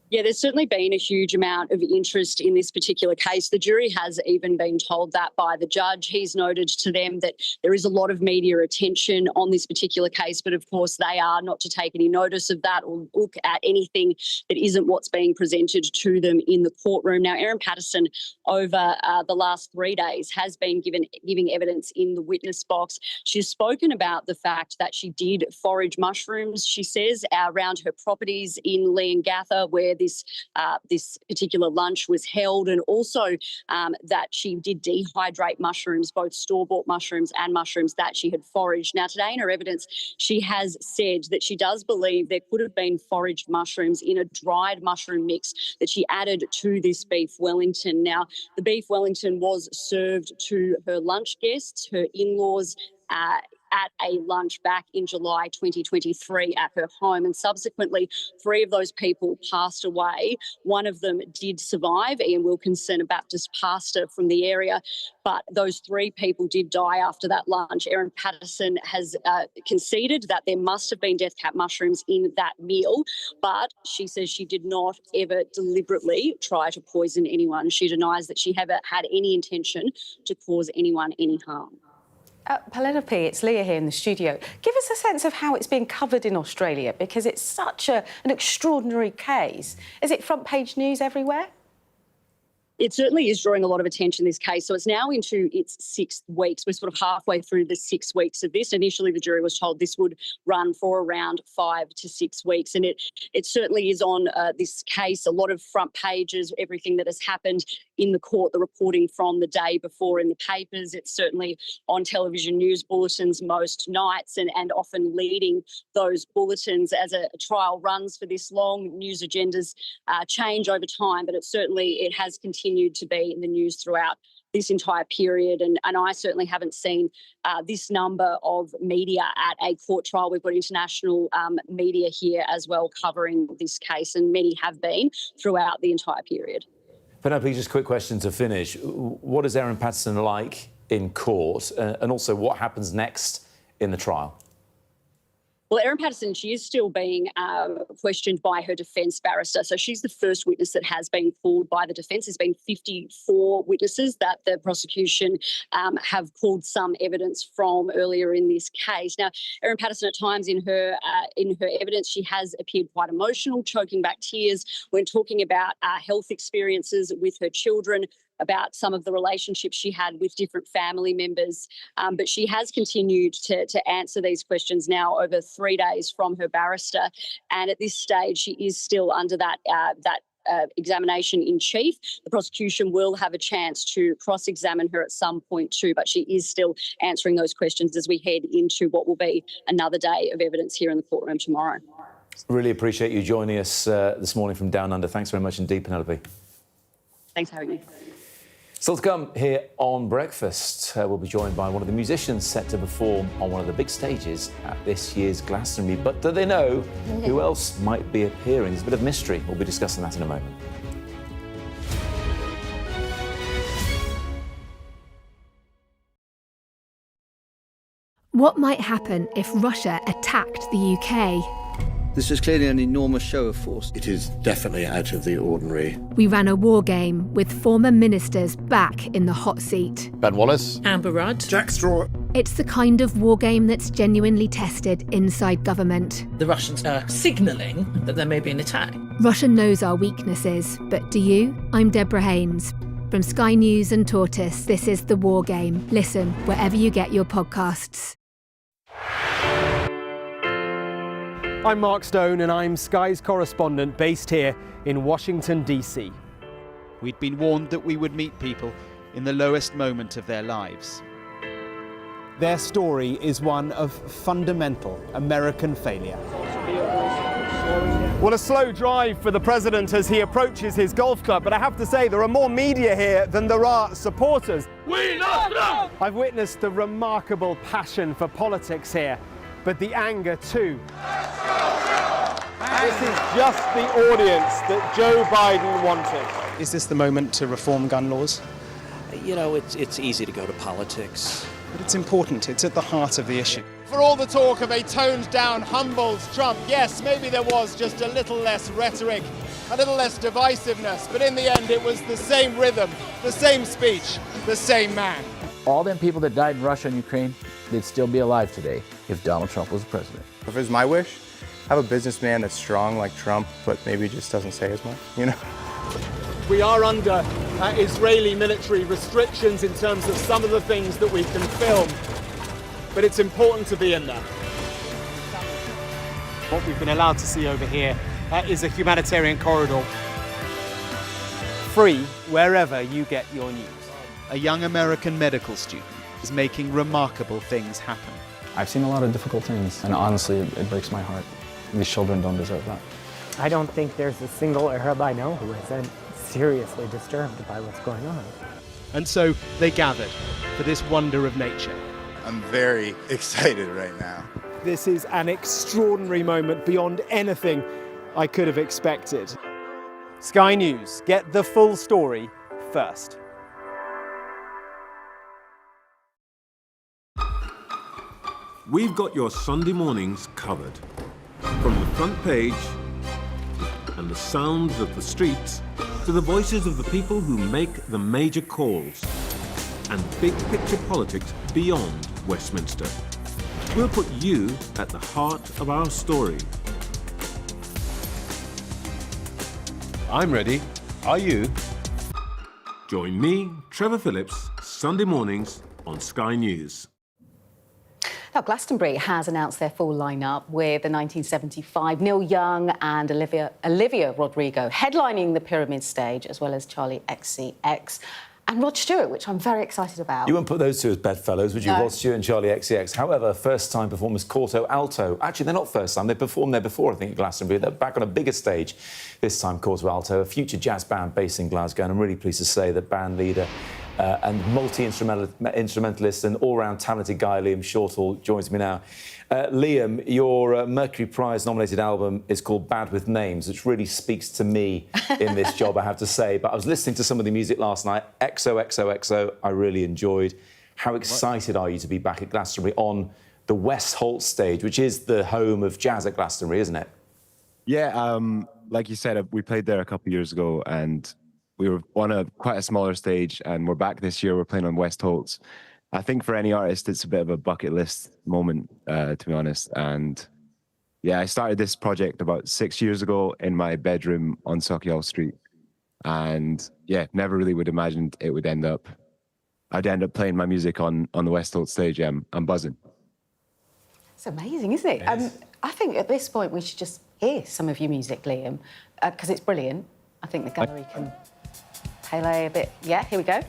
Yeah, there's certainly been a huge amount of interest in this particular case. The jury has even been told that by the judge. He's noted to them that there is a lot of media attention on this particular case, but of course they are not to take any notice of that or look at anything that isn't what's being presented to them in the courtroom. Now, Erin Patterson, over the last 3 days, has been giving evidence in the witness box. She's spoken about the fact that she did forage mushrooms, she says, around her properties in Leongatha, where this particular lunch was held, and also that she did dehydrate mushrooms, both store-bought mushrooms and mushrooms that she had foraged. Now, today in her evidence, she has said that she does believe there could have been foraged mushrooms in a dried mushroom mix that she added to this beef Wellington. Now, the beef Wellington was served to her lunch guests, her in-laws, at a lunch back in July 2023 at her home, and subsequently 3 of those people passed away. One of them did survive, Ian Wilkinson, a Baptist pastor from the area, but those 3 people did die after that lunch. Erin Patterson has conceded that there must have been death cap mushrooms in that meal, but she says she did not ever deliberately try to poison anyone. She denies that she ever had any intention to cause anyone any harm. Penelope, it's Leah here in the studio. Give us a sense of how it's being covered in Australia, because it's such an extraordinary case. Is it front page news everywhere? It certainly is drawing a lot of attention, this case. So it's now into its 6th week. We're sort of halfway through the 6 weeks of this. Initially, the jury was told this would run for around 5 to 6 weeks. And it certainly is on this case, a lot of front pages, everything that has happened in the court, the reporting from the day before in the papers. It's certainly on television news bulletins most nights, and often leading those bulletins as a trial runs for this long. News agendas change over time, but it has continued to be in the news throughout this entire period. And I certainly haven't seen this number of media at a court trial. We've got international media here as well covering this case, and many have been throughout the entire period. Penelope, just a quick question to finish. What is Erin Patterson like in court, and also what happens next in the trial? Well, Erin Patterson, she is still being questioned by her defence barrister. So she's the first witness that has been called by the defence. There's been 54 witnesses that the prosecution have called some evidence from earlier in this case. Now, Erin Patterson, at times in her evidence, she has appeared quite emotional, choking back tears when talking about health experiences with her children, about some of the relationships she had with different family members. But she has continued to answer these questions now over 3 days from her barrister. And at this stage, she is still under that examination in chief. The prosecution will have a chance to cross-examine her at some point too, but she is still answering those questions as we head into what will be another day of evidence here in the courtroom tomorrow. Really appreciate you joining us this morning from Down Under. Thanks very much indeed, Penelope. Thanks for having me. Still to come here on Breakfast, we'll be joined by one of the musicians set to perform on one of the big stages at this year's Glastonbury. But do they know who else might be appearing? There's a bit of mystery. We'll be discussing that in a moment. What might happen if Russia attacked the UK? This is clearly an enormous show of force. It is definitely out of the ordinary. We ran a war game with former ministers back in the hot seat. Ben Wallace. Amber Rudd. Jack Straw. It's the kind of war game that's genuinely tested inside government. The Russians are signalling that there may be an attack. Russia knows our weaknesses, but do you? I'm Deborah Haynes. From Sky News and Tortoise, this is The War Game. Listen wherever you get your podcasts. I'm Mark Stone and I'm Sky's correspondent based here in Washington, D.C. We'd been warned that we would meet people in the lowest moment of their lives. Their story is one of fundamental American failure. Well, a slow drive for the president as he approaches his golf club, but I have to say there are more media here than there are supporters. We love Trump! I've witnessed the remarkable passion for politics here, but the anger too. This is just the audience that Joe Biden wanted. Is this the moment to reform gun laws? You know, it's easy to go to politics. But it's important. It's at the heart of the issue. For all the talk of a toned-down, humbled Trump, yes, maybe there was just a little less rhetoric, a little less divisiveness, but in the end it was the same rhythm, the same speech, the same man. All them people that died in Russia and Ukraine, they'd still be alive today if Donald Trump was president. If it was my wish, have a businessman that's strong like Trump, but maybe just doesn't say as much, you know? We are under Israeli military restrictions in terms of some of the things that we can film, but it's important to be in there. What we've been allowed to see over here is a humanitarian corridor. Free wherever you get your news. A young American medical student is making remarkable things happen. I've seen a lot of difficult things, and honestly, it breaks my heart. These children don't deserve that. I don't think there's a single Arab I know who isn't seriously disturbed by what's going on. And so they gathered for this wonder of nature. I'm very excited right now. This is an extraordinary moment beyond anything I could have expected. Sky News, get the full story first. We've got your Sunday mornings covered. From the front page and the sounds of the streets to the voices of the people who make the major calls and big picture politics beyond Westminster. We'll put you at the heart of our story. I'm ready. Are you? Join me, Trevor Phillips, Sunday mornings on Sky News. Now, Glastonbury has announced their full lineup with the 1975 Neil Young and Olivia Rodrigo headlining the Pyramid stage, as well as Charlie XCX and Rod Stewart, which I'm very excited about. You wouldn't put those two as bedfellows, would you? No. Rod Stewart and Charlie XCX. However, first-time performers Corto Alto. Actually, they're not first-time. They performed there before, I think, at Glastonbury. They're back on a bigger stage this time, Corto Alto, a future jazz band based in Glasgow. And I'm really pleased to say that band leader and multi-instrumentalist and all-round talented guy, Liam Shortall, joins me now. Liam, your Mercury Prize-nominated album is called Bad With Names, which really speaks to me in this job, I have to say. But I was listening to some of the music last night. XOXOXO, I really enjoyed. How excited are you to be back at Glastonbury on the West Holt stage, which is the home of jazz at Glastonbury, isn't it? Yeah, like you said, we played there a couple of years ago, and we were on quite a smaller stage, and we're back this year. We're playing on West Holt's. I think for any artist, it's a bit of a bucket list moment, to be honest. And yeah, I started this project about 6 years ago in my bedroom on Sauchiehall Street. And yeah, never really would imagined it would I'd end up playing my music on the West Holt stage. I'm buzzing. It's amazing, isn't it? I think at this point we should just hear some of your music, Liam, because it's brilliant. I think the gallery can play a bit. Yeah, here we go.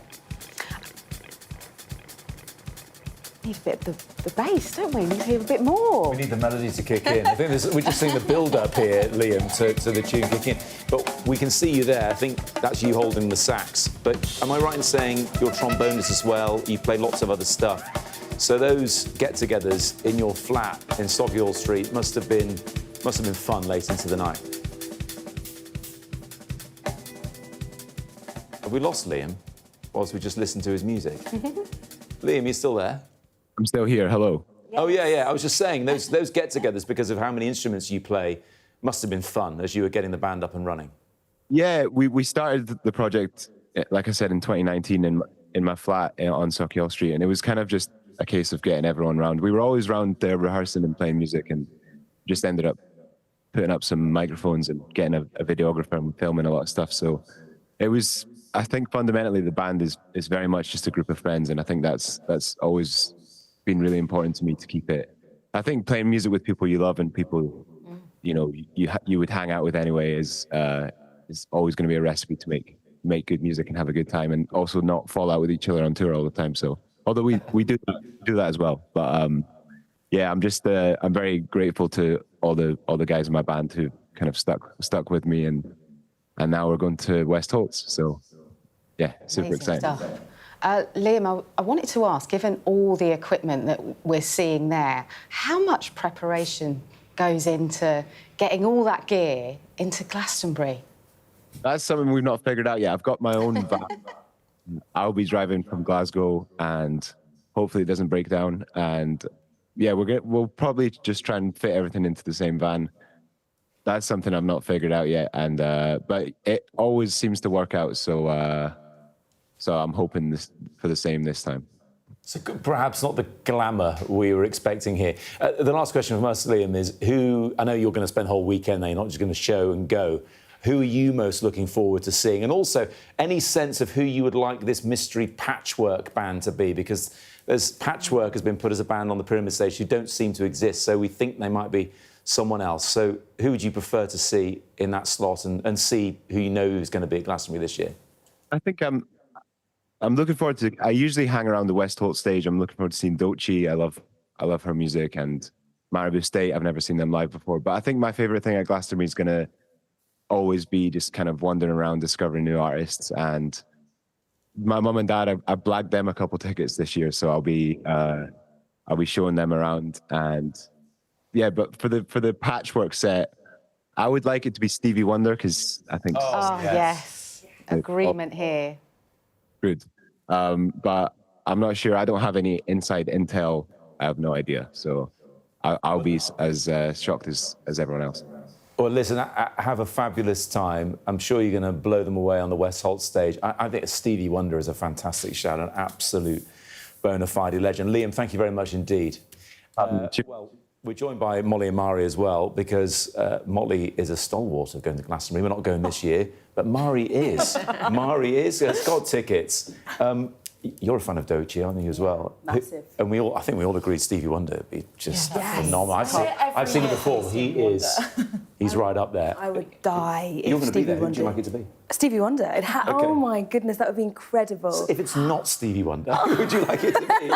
Need a bit of the bass, don't we? We need to hear a bit more. We need the melody to kick in. I think we're just seeing the build-up here, Liam, to the tune kicking in. But we can see you there. I think that's you holding the sax. But am I right in saying you're a trombonist as well? You've played lots of other stuff. So those get-togethers in your flat in Sauchiehall Street must have been fun late into the night. Have we lost Liam whilst we just listened to his music? Liam, you still there? I'm still here. Hello. Yes. Oh, yeah. I was just saying, those get-togethers, because of how many instruments you play, must have been fun as you were getting the band up and running. Yeah, we started the project, like I said, in 2019 in my flat on Sauchiehall Street, and it was kind of just a case of getting everyone around. We were always around there rehearsing and playing music, and just ended up putting up some microphones and getting a videographer and filming a lot of stuff. So it was, I think fundamentally the band is very much just a group of friends, and I think that's always been really important to me to keep it. I think playing music with people you love and people you would hang out with anyway is always going to be a recipe to make good music and have a good time, and also not fall out with each other on tour all the time. So although we do that as well, but yeah, I'm very grateful to all the guys in my band who kind of stuck with me, and now we're going to West Holt's. So yeah, super Amazing exciting. stuff. Liam, I wanted to ask, given all the equipment that we're seeing there, how much preparation goes into getting all that gear into Glastonbury? That's something we've not figured out yet. I've got my own van. I'll be driving from Glasgow, and hopefully it doesn't break down. And yeah, we'll probably just try and fit everything into the same van. That's something I've not figured out yet, and but it always seems to work out. So I'm hoping for the same this time. So perhaps not the glamour we were expecting here. The last question from us, Liam, is who, I know you're going to spend the whole weekend there, you're not just going to show and go. Who are you most looking forward to seeing? And also, any sense of who you would like this mystery patchwork band to be? Because Patchwork has been put as a band on the Pyramid stage who don't seem to exist, so we think they might be someone else. So who would you prefer to see in that slot, and see who you know who's going to be at Glastonbury this year? I think I'm looking forward to. I usually hang around the West Holt stage. I'm looking forward to seeing Doechii. I love her music, and Maribou State. I've never seen them live before, but I think my favorite thing at Glastonbury is going to always be just kind of wandering around, discovering new artists. And my mum and dad, I blagged them a couple tickets this year, so I'll be showing them around. And yeah, but for the Patchwork set, I would like it to be Stevie Wonder, because I think. Oh yes, agreement here. Good. But I'm not sure. I don't have any inside intel. I have no idea. So I'll be as shocked as everyone else. Well, listen, have a fabulous time. I'm sure you're going to blow them away on the West Holt stage. I think Stevie Wonder is a fantastic shout, an absolute bona fide legend. Liam, thank you very much indeed. Well, we're joined by Molly and Mari as well, because Molly is a stalwart of going to Glastonbury. We're not going this year, but Mari is. Mari has got tickets. You're a fan of Doechii, aren't you, as well? Massive. And I think we all agreed Stevie Wonder would be just phenomenal. I've seen it before. He's right up there. I would die if You're going to be Stevie there. Who Wonder. would you like it to be? Stevie Wonder. Okay. Oh my goodness, that would be incredible. So if it's not Stevie Wonder, who would you like it to be?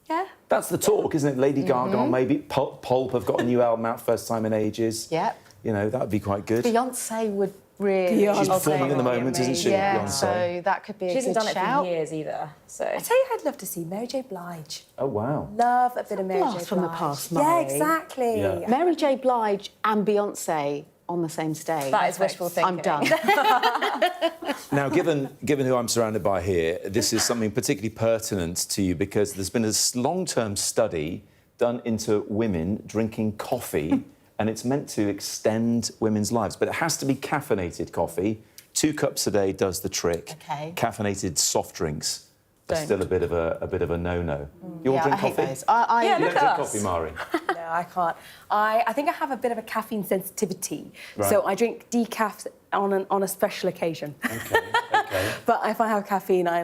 Yeah. That's the talk, isn't it? Lady Gaga, maybe. Pulp have got a new album out, first time in ages. Yep. You know, that would be quite good. Beyonce would really. She's performing at the moment, isn't she? Yeah, Beyonce. so that could be a good shout. She hasn't done it for years either. So I tell you, I'd love to see Mary J. Blige. Oh wow. Love a bit of Mary J. Blast Blige. from the past, Yeah, Mary. exactly. Yeah. Mary J. Blige and Beyonce on the same stage. That is wishful thinking. I'm done. Now, given who I'm surrounded by here, this is something particularly pertinent to you because there's been a long-term study done into women drinking coffee, and it's meant to extend women's lives. But it has to be caffeinated coffee. 2 cups a day does the trick. Okay. Caffeinated soft drinks are still a bit of a no-no. You all Yeah, drink I hate coffee? those. You don't drink coffee, Mari? No, I can't. I think I have a bit of a caffeine sensitivity, Right. so I drink decaf on a special occasion. Okay. But if I have caffeine, I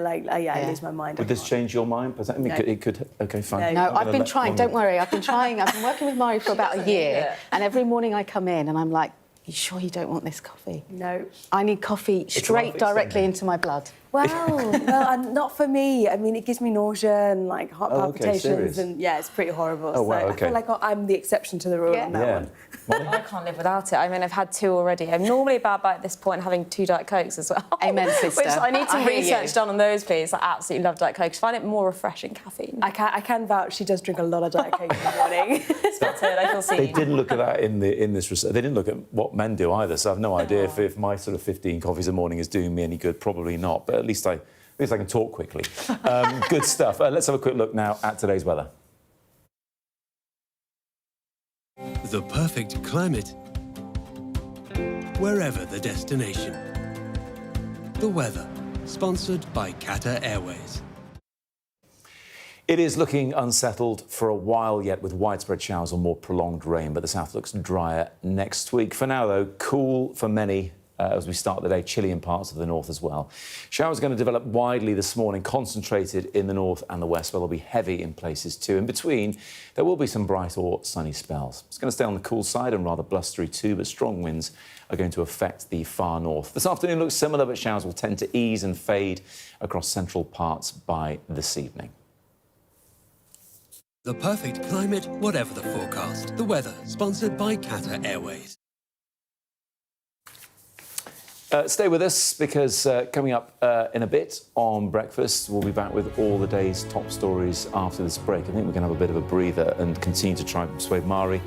lose my mind. Would this change your mind? I mean, No. it could. Okay, fine. No, I'm I've gonna been let trying. Mari- Don't worry, I've been trying. I've been working with Mari for about a year, and every morning I come in and I'm like, "You sure you don't want this coffee?" No. I need coffee straight directly into my blood. Well, not for me. I mean, it gives me nausea and like heart palpitations, serious? and yeah, it's pretty horrible. Oh, wow, so I okay. feel like I'm the exception to the rule on that one. I can't live without it. I mean, I've had 2 already. I'm normally about by at this point having 2 Diet Cokes as well. Amen, sister. Which I need some I hear research you. done on those, please. I absolutely love Diet Cokes. Find it more refreshing caffeine. I can vouch. She does drink a lot of Diet Coke in the morning. That's it. I feel seen. They didn't look at that in this research. They didn't look at what men do either. So I've no idea if my sort of 15 coffees a morning is doing me any good. Probably not. But at least I can talk quickly. Good stuff. Let's have a quick look now at today's weather. The perfect climate, wherever the destination. The weather, sponsored by Qatar Airways. It is looking unsettled for a while yet, with widespread showers or more prolonged rain, but the south looks drier next week. For now, though, cool for many as we start the day, chilly in parts of the north as well. Showers are going to develop widely this morning, concentrated in the north and the west, where they'll be heavy in places too. In between, there will be some bright or sunny spells. It's going to stay on the cool side and rather blustery too, but strong winds are going to affect the far north. This afternoon looks similar, but showers will tend to ease and fade across central parts by this evening. The perfect climate, whatever the forecast. The weather, sponsored by Qatar Airways. Stay with us because coming up in a bit on breakfast, we'll be back with all the day's top stories after this break. I think we're going to have a bit of a breather and continue to try and persuade Mari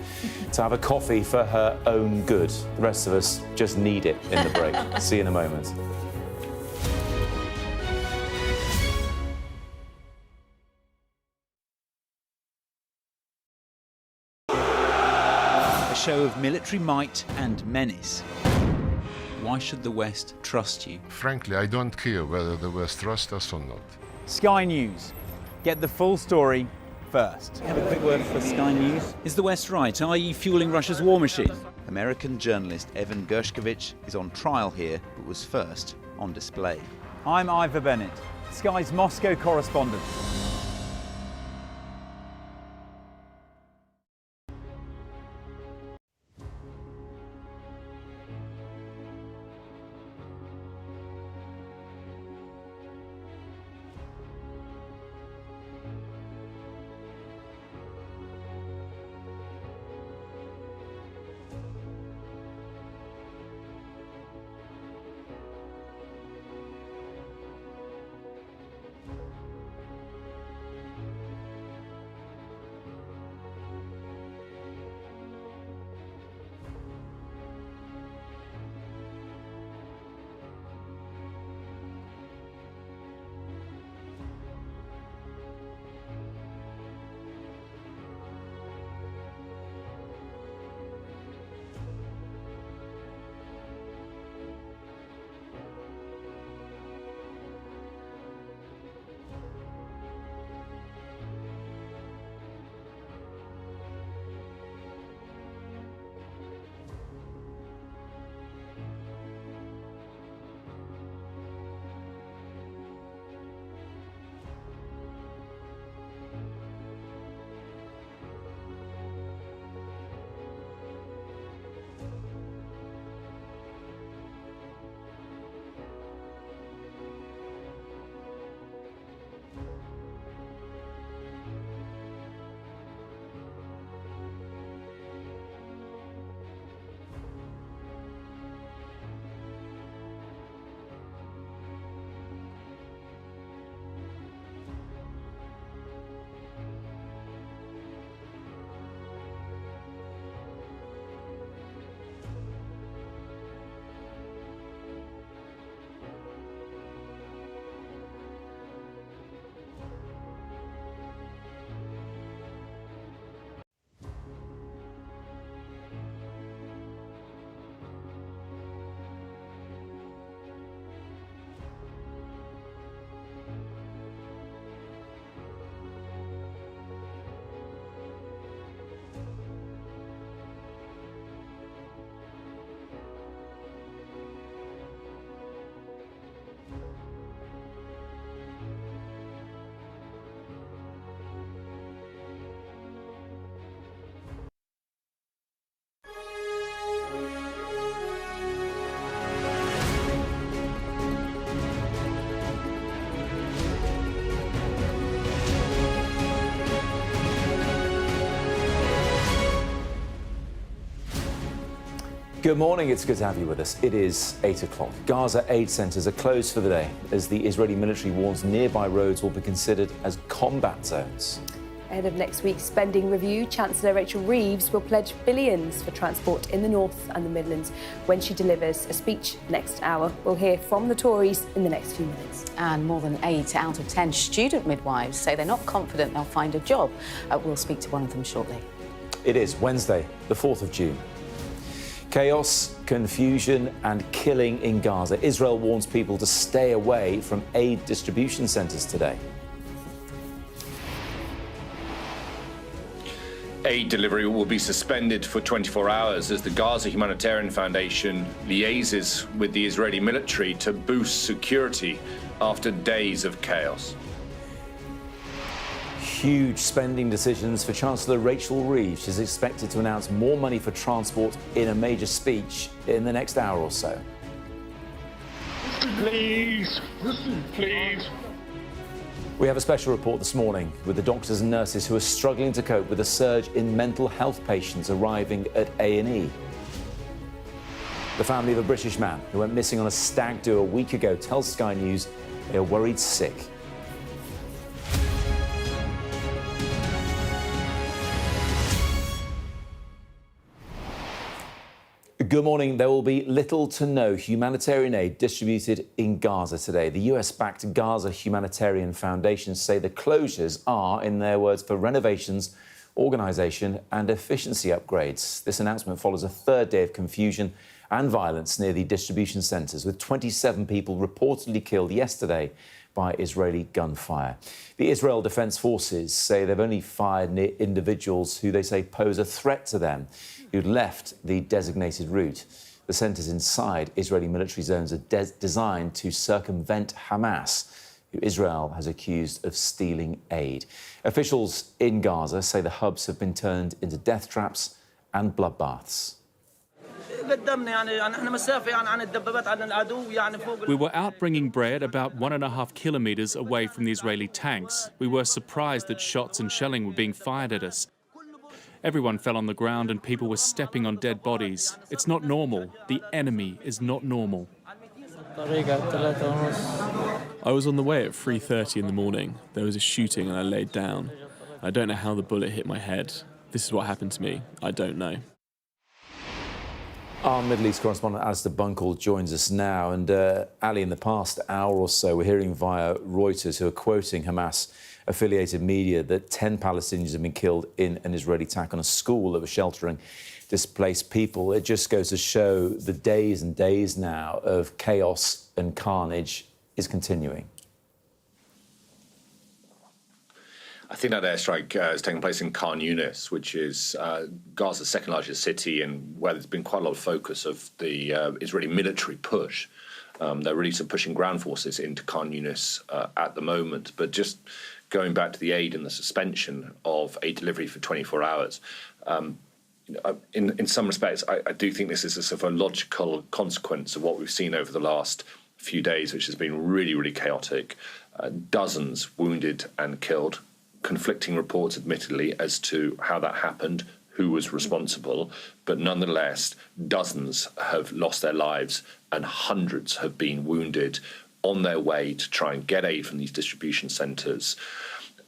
to have a coffee for her own good. The rest of us just need it in the break. See you in a moment. A show of military might and menace. Why should the West trust you? Frankly, I don't care whether the West trusts us or not. Sky News. Get the full story first. Have a quick word for Sky News. Is the West right? Are you fueling Russia's war machine? American journalist Evan Gershkovich is on trial here, but was first on display. I'm Ivor Bennett, Sky's Moscow correspondent. Good morning, it's good to have you with us. It is 8 o'clock. Gaza aid centres are closed for the day as the Israeli military warns nearby roads will be considered as combat zones. Ahead of next week's spending review, Chancellor Rachel Reeves will pledge billions for transport in the North and the Midlands when she delivers a speech next hour. We'll hear from the Tories in the next few minutes. And more than 8 out of 10 student midwives say they're not confident they'll find a job. We'll speak to one of them shortly. It is Wednesday, the 4th of June. Chaos, confusion and killing in Gaza. Israel warns people to stay away from aid distribution centres today. Aid delivery will be suspended for 24 hours as the Gaza Humanitarian Foundation liaises with the Israeli military to boost security after days of chaos. Huge spending decisions for Chancellor Rachel Reeves. She's expected to announce more money for transport in a major speech in the next hour or so. Please, please. We have a special report this morning with the doctors and nurses who are struggling to cope with a surge in mental health patients arriving at A&E. The family of a British man who went missing on a stag do a week ago tells Sky News they are worried sick. Good morning. There will be little to no humanitarian aid distributed in Gaza today. The US-backed Gaza Humanitarian Foundation say the closures are, in their words, for renovations, organisation and efficiency upgrades. This announcement follows a third day of confusion and violence near the distribution centres, with 27 people reportedly killed yesterday by Israeli gunfire. The Israel Defence Forces say they've only fired near individuals who they say pose a threat to them, who'd left the designated route. The centres inside Israeli military zones are designed to circumvent Hamas, who Israel has accused of stealing aid. Officials in Gaza say the hubs have been turned into death traps and bloodbaths. We were out bringing bread about 1.5 kilometres away from the Israeli tanks. We were surprised that shots and shelling were being fired at us. Everyone fell on the ground and people were stepping on dead bodies. It's not normal. The enemy is not normal. I was on the way at 3:30 in the morning. There was a shooting and I laid down. I don't know how the bullet hit my head. This is what happened to me. I don't know. Our Middle East correspondent Alistair Bunkle joins us now. And Ali, in the past hour or so, we're hearing via Reuters, who are quoting Hamas-affiliated media, that 10 Palestinians have been killed in an Israeli attack on a school that was sheltering displaced people. It just goes to show the days and days now of chaos and carnage is continuing. I think that airstrike is taking place in Khan Yunis, which is Gaza's second largest city, and where there's been quite a lot of focus of the Israeli military push. They're really sort of pushing ground forces into Khan Yunis at the moment. But just going back to the aid and the suspension of aid delivery for 24 hours, in some respects, I do think this is a sort of a logical consequence of what we've seen over the last few days, which has been really, really chaotic. Dozens wounded and killed. Conflicting reports, admittedly, as to how that happened, who was responsible, but nonetheless, dozens have lost their lives and hundreds have been wounded on their way to try and get aid from these distribution centres.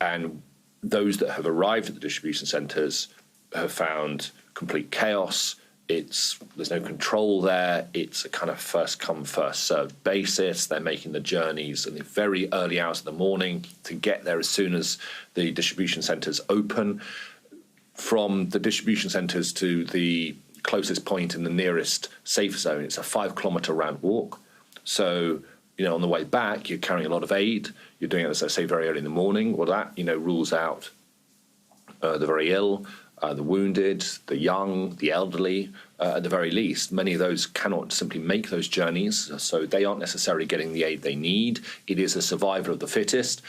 And those that have arrived at the distribution centres have found complete chaos. There's no control there. It's a kind of first come, first served basis. They're making the journeys in the very early hours of the morning to get there as soon as the distribution centres open. From the distribution centres to the closest point in the nearest safe zone, it's a 5-kilometre round walk. So, on the way back, you're carrying a lot of aid. You're doing it, as I say, very early in the morning. Well, that, rules out the very ill, the wounded, the young, the elderly, at the very least. Many of those cannot simply make those journeys, so they aren't necessarily getting the aid they need. It is a survival of the fittest.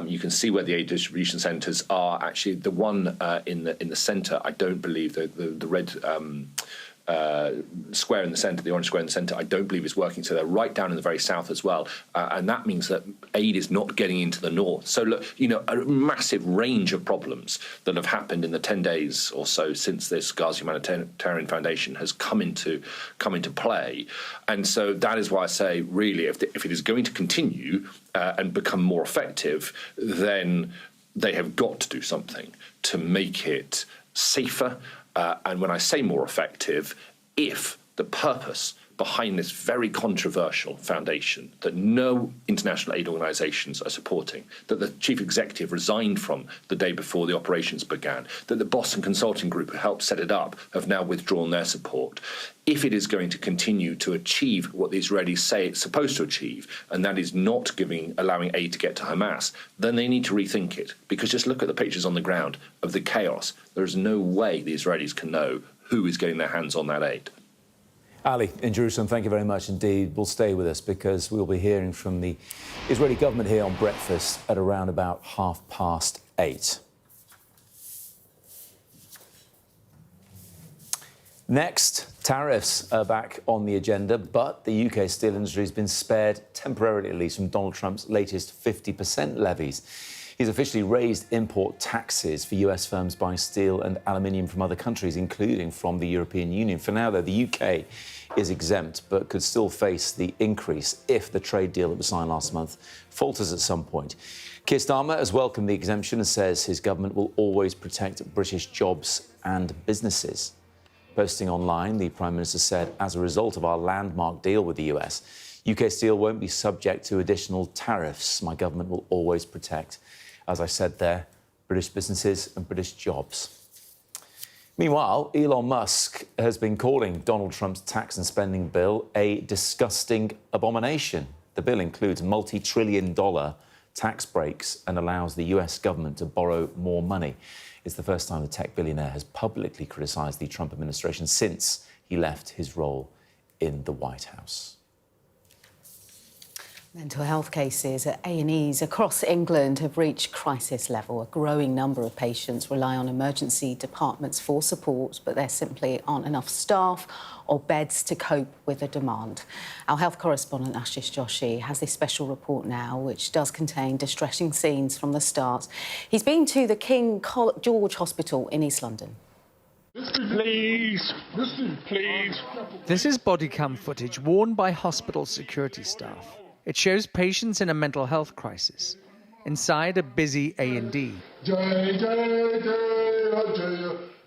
You can see where the aid distribution centres are. Actually, the one in the centre, I don't believe the red square in the centre, the orange square in the centre, I don't believe is working. So they're right down in the very south as well. And that means that aid is not getting into the north. So, look, a massive range of problems that have happened in the 10 days or so since this Gaza Humanitarian Foundation has come into play. And so that is why I say, really, if it is going to continue and become more effective, then they have got to do something to make it safer. And when I say more effective, if the purpose behind this very controversial foundation that no international aid organisations are supporting, that the chief executive resigned from the day before the operations began, that the Boston Consulting Group who helped set it up have now withdrawn their support, if it is going to continue to achieve what the Israelis say it's supposed to achieve, and that is not allowing aid to get to Hamas, then they need to rethink it. Because just look at the pictures on the ground of the chaos. There is no way the Israelis can know who is getting their hands on that aid. Ali, in Jerusalem, thank you very much indeed. We'll stay with us because we'll be hearing from the Israeli government here on breakfast at around about 8:30. Next, tariffs are back on the agenda, but the UK steel industry has been spared, temporarily at least, from Donald Trump's latest 50% levies. He's officially raised import taxes for US firms buying steel and aluminium from other countries, including from the European Union. For now, though, the UK is exempt, but could still face the increase if the trade deal that was signed last month falters at some point. Keir Starmer has welcomed the exemption and says his government will always protect British jobs and businesses. Posting online, the Prime Minister said, as a result of our landmark deal with the US, UK steel won't be subject to additional tariffs. My government will always protect, as I said there, British businesses and British jobs. Meanwhile, Elon Musk has been calling Donald Trump's tax and spending bill a disgusting abomination. The bill includes multi-trillion-dollar tax breaks and allows the US government to borrow more money. It's the first time the tech billionaire has publicly criticised the Trump administration since he left his role in the White House. Mental health cases at A&Es across England have reached crisis level. A growing number of patients rely on emergency departments for support, but there simply aren't enough staff or beds to cope with the demand. Our health correspondent Ashish Joshi has this special report now, which does contain distressing scenes from the start. He's been to the King George Hospital in East London. Please, please. This is body cam footage worn by hospital security staff. It shows patients in a mental health crisis inside a busy A&D.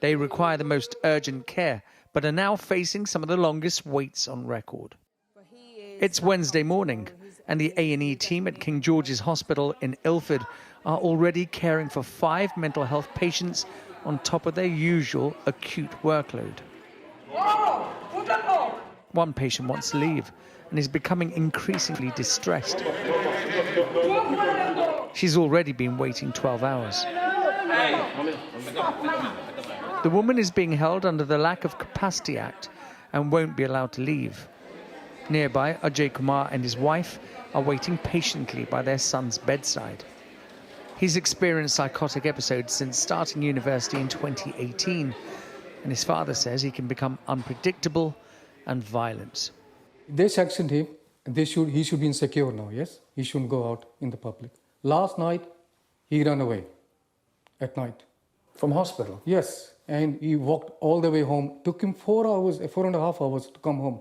They require the most urgent care, but are now facing some of the longest waits on record. It's Wednesday morning, and the A&E team at King George's Hospital in Ilford are already caring for 5 mental health patients on top of their usual acute workload. One patient wants to leave and is becoming increasingly distressed. She's already been waiting 12 hours. The woman is being held under the Lack of Capacity Act and won't be allowed to leave. Nearby, Ajay Kumar and his wife are waiting patiently by their son's bedside. He's experienced psychotic episodes since starting university in 2018, and his father says he can become unpredictable and violent. They sanctioned him. He should be insecure now, yes? He shouldn't go out in the public. Last night, he ran away at night. From hospital? Yes, and he walked all the way home. Took him 4.5 hours to come home.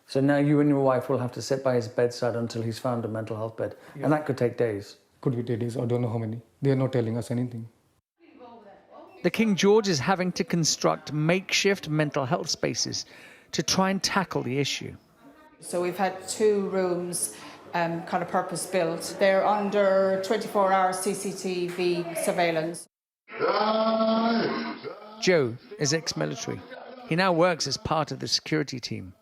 So now you and your wife will have to sit by his bedside until he's found a mental health bed. Yeah. And that could take days. Could be days, I don't know how many. They're not telling us anything. The King George is having to construct makeshift mental health spaces to try and tackle the issue. So we've had 2 rooms kind of purpose-built. They're under 24-hour CCTV surveillance. Joe is ex-military. He now works as part of the security team.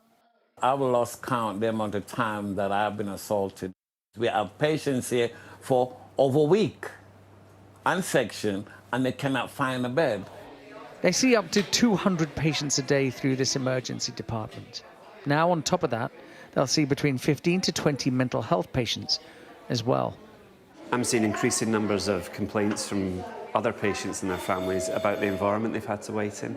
I've lost count the amount of time that I've been assaulted. We have patients here for over a week, unsectioned, and they cannot find a bed. They see up to 200 patients a day through this emergency department. Now, on top of that, they'll see between 15 to 20 mental health patients as well. I'm seeing increasing numbers of complaints from other patients and their families about the environment they've had to wait in.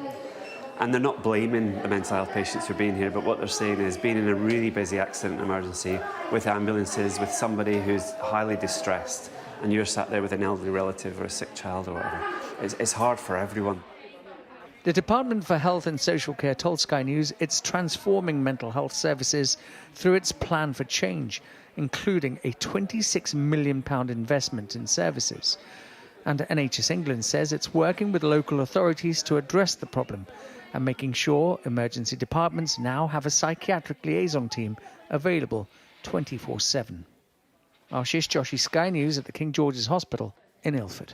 And they're not blaming the mental health patients for being here, but what they're saying is being in a really busy accident emergency with ambulances, with somebody who's highly distressed, and you're sat there with an elderly relative or a sick child or whatever. It's hard for everyone. The Department for Health and Social Care told Sky News it's transforming mental health services through its plan for change, including a £26 million investment in services. And NHS England says it's working with local authorities to address the problem and making sure emergency departments now have a psychiatric liaison team available 24/7. Ashish Joshi, Sky News at the King George's Hospital in Ilford.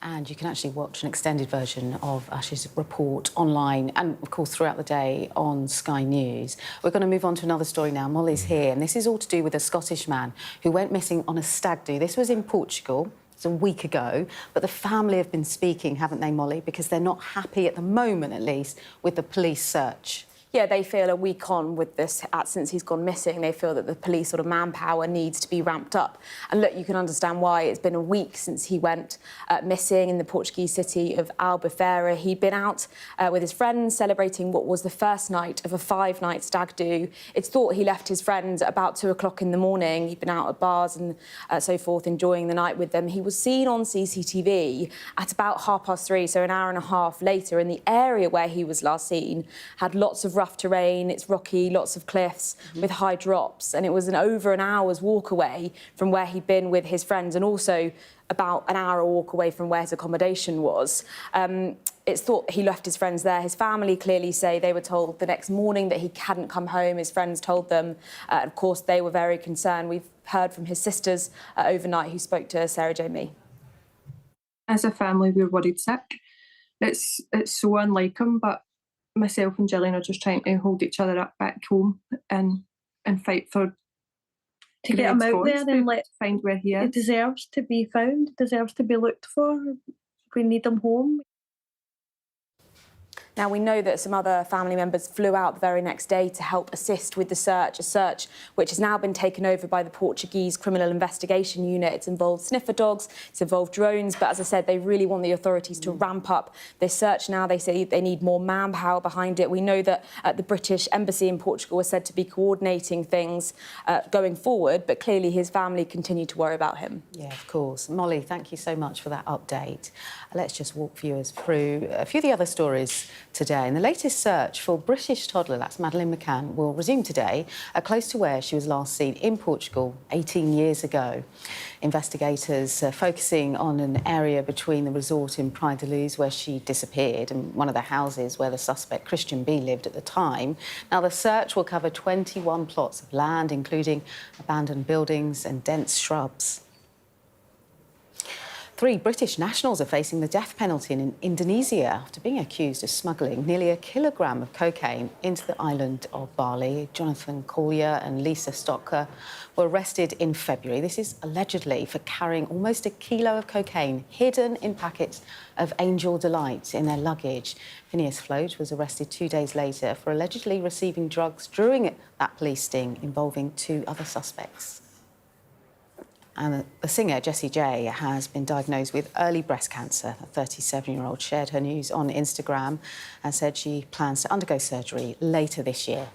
And you can actually watch an extended version of Ash's report online and, of course, throughout the day on Sky News. We're going to move on to another story now. Molly's here, and this is all to do with a Scottish man who went missing on a stag do. This was in Portugal. It's a week ago, but the family have been speaking, haven't they, Molly? Because they're not happy at the moment, at least, with the police search. Yeah, they feel a week on with this, since he's gone missing, they feel that the police sort of manpower needs to be ramped up. And look, you can understand why. It's been a week since he went missing in the Portuguese city of Albufeira. He'd been out with his friends celebrating what was the first night of a 5-night stag do. It's thought he left his friends about 2 o'clock in the morning. He'd been out at bars and so forth, enjoying the night with them. He was seen on CCTV at about 3:30, so an hour and a half later, in the area where he was last seen, had lots of rough terrain, it's rocky, lots of cliffs with high drops, and it was over an hour's walk away from where he'd been with his friends, and also about an hour walk away from where his accommodation was. It's thought he left his friends there. His family clearly say they were told the next morning that he hadn't come home. His friends told them. Of course, they were very concerned. We've heard from his sisters overnight who spoke to Sarah J. Mee. As a family, we're worried sick. It's so unlike him, but myself and Gillian are just trying to hold each other up back home and fight for to get him out there and find where he is. He deserves to be found, deserves to be looked for. We need him home. Now, we know that some other family members flew out the very next day to help assist with the search, a search which has now been taken over by the Portuguese Criminal Investigation Unit. It's involved sniffer dogs, it's involved drones, but as I said, they really want the authorities to ramp up this search now. They say they need more manpower behind it. We know that the British Embassy in Portugal is said to be coordinating things going forward, but clearly his family continue to worry about him. Yeah, of course. Molly, thank you so much for that update. Let's just walk viewers through a few of the other stories today. And the latest search for British toddler, that's Madeleine McCann, will resume today, close to where she was last seen in Portugal 18 years ago. Investigators focusing on an area between the resort in Praia da Luz where she disappeared and one of the houses where the suspect Christian B lived at the time. Now, the search will cover 21 plots of land, including abandoned buildings and dense shrubs. 3 British nationals are facing the death penalty in Indonesia after being accused of smuggling nearly 1 kilogram of cocaine into the island of Bali. Jonathan Collier and Lisa Stocker were arrested in February. This is allegedly for carrying almost 1 kilo of cocaine hidden in packets of Angel Delight in their luggage. Phineas Float was arrested 2 days later for allegedly receiving drugs during that police sting involving 2 other suspects. And the singer, Jessie J, has been diagnosed with early breast cancer. The 37-year-old shared her news on Instagram and said she plans to undergo surgery later this year.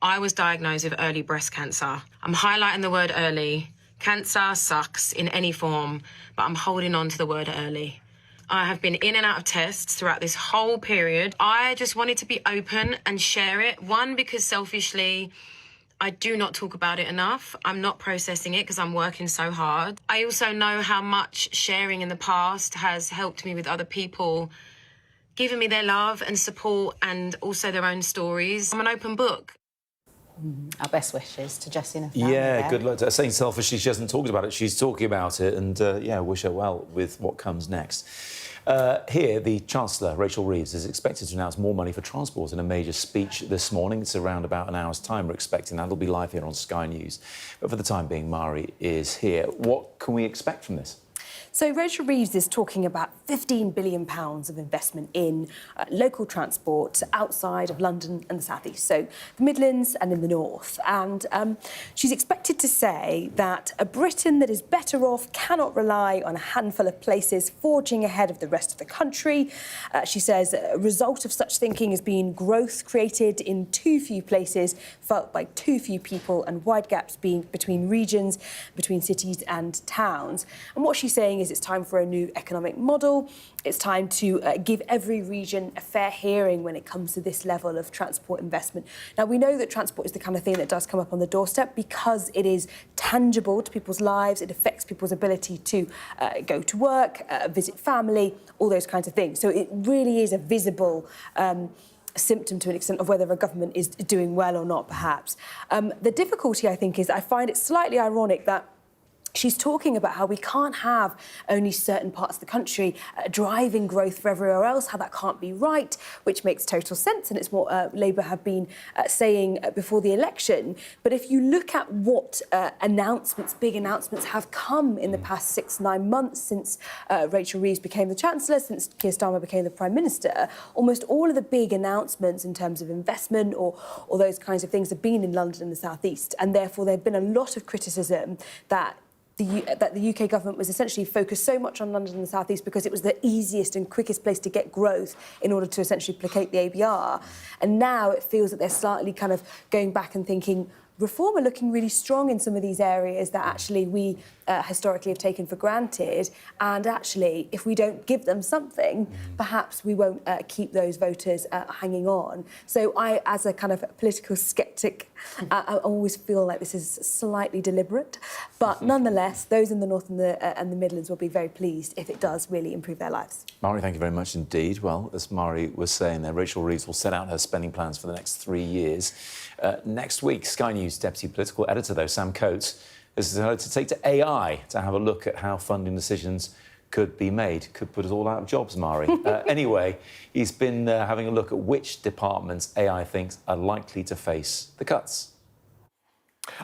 I was diagnosed with early breast cancer. I'm highlighting the word early. Cancer sucks in any form, but I'm holding on to the word early. I have been in and out of tests throughout this whole period. I just wanted to be open and share it. One, because selfishly, I do not talk about it enough. I'm not processing it because I'm working so hard. I also know how much sharing in the past has helped me with other people, giving me their love and support and also their own stories. I'm an open book. Our best wishes to Jessie and her family. Yeah, good luck to her. Saying selfishly, she hasn't talked about it. She's talking about it and, yeah, wish her well with what comes next. Here, the Chancellor, Rachel Reeves, is expected to announce more money for transport in a major speech this morning. It's around about an hour's time, we're expecting. That'll be live here on Sky News. But for the time being, Mari is here. What can we expect from this? So Rachel Reeves is talking about £15 billion of investment in local transport outside of London and the South East, so the Midlands and in the North. And she's expected to say that a Britain that is better off cannot rely on a handful of places forging ahead of the rest of the country. She says a result of such thinking has been growth created in too few places, felt by too few people, and wide gaps being between regions, between cities and towns. And what she's saying is it's time for a new economic model. It's time to give every region a fair hearing when it comes to this level of transport investment. Now, we know that transport is the kind of thing that does come up on the doorstep because it is tangible to people's lives. It affects people's ability to go to work, visit family, all those kinds of things. So it really is a visible symptom to an extent of whether a government is doing well or not, perhaps. The difficulty, I think, is I find it slightly ironic that she's talking about how we can't have only certain parts of the country driving growth for everywhere else, how that can't be right, which makes total sense, and it's what Labour have been saying before the election. But if you look at what big announcements have come in the past 6-9 months since Rachel Reeves became the Chancellor, since Keir Starmer became the Prime Minister, almost all of the big announcements in terms of investment or those kinds of things have been in London and the South East, and therefore there have been a lot of criticism that the UK government was essentially focused so much on London and the South East because it was the easiest and quickest place to get growth in order to essentially placate the ABR. And now it feels that they're slightly kind of going back and thinking, reform are looking really strong in some of these areas that actually we historically have taken for granted. And actually, if we don't give them something, perhaps we won't keep those voters hanging on. So I, as a kind of political sceptic, I always feel like this is slightly deliberate. But nonetheless, those in the North and the Midlands will be very pleased if it does really improve their lives. Mari, thank you very much indeed. Well, as Mari was saying there, Rachel Reeves will set out her spending plans for the next 3 years. Next week, Sky News Deputy Political Editor, though, Sam Coates, has decided to take to AI to have a look at how funding decisions could be made. Could put us all out of jobs, Mari. Anyway, he's been having a look at which departments AI thinks are likely to face the cuts.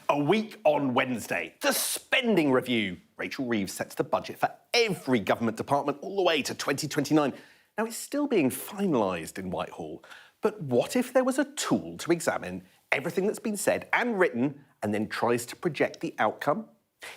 A week on Wednesday, the spending review. Rachel Reeves sets the budget for every government department all the way to 2029. Now, it's still being finalised in Whitehall, but what if there was a tool to examine everything that's been said and written and then tries to project the outcome?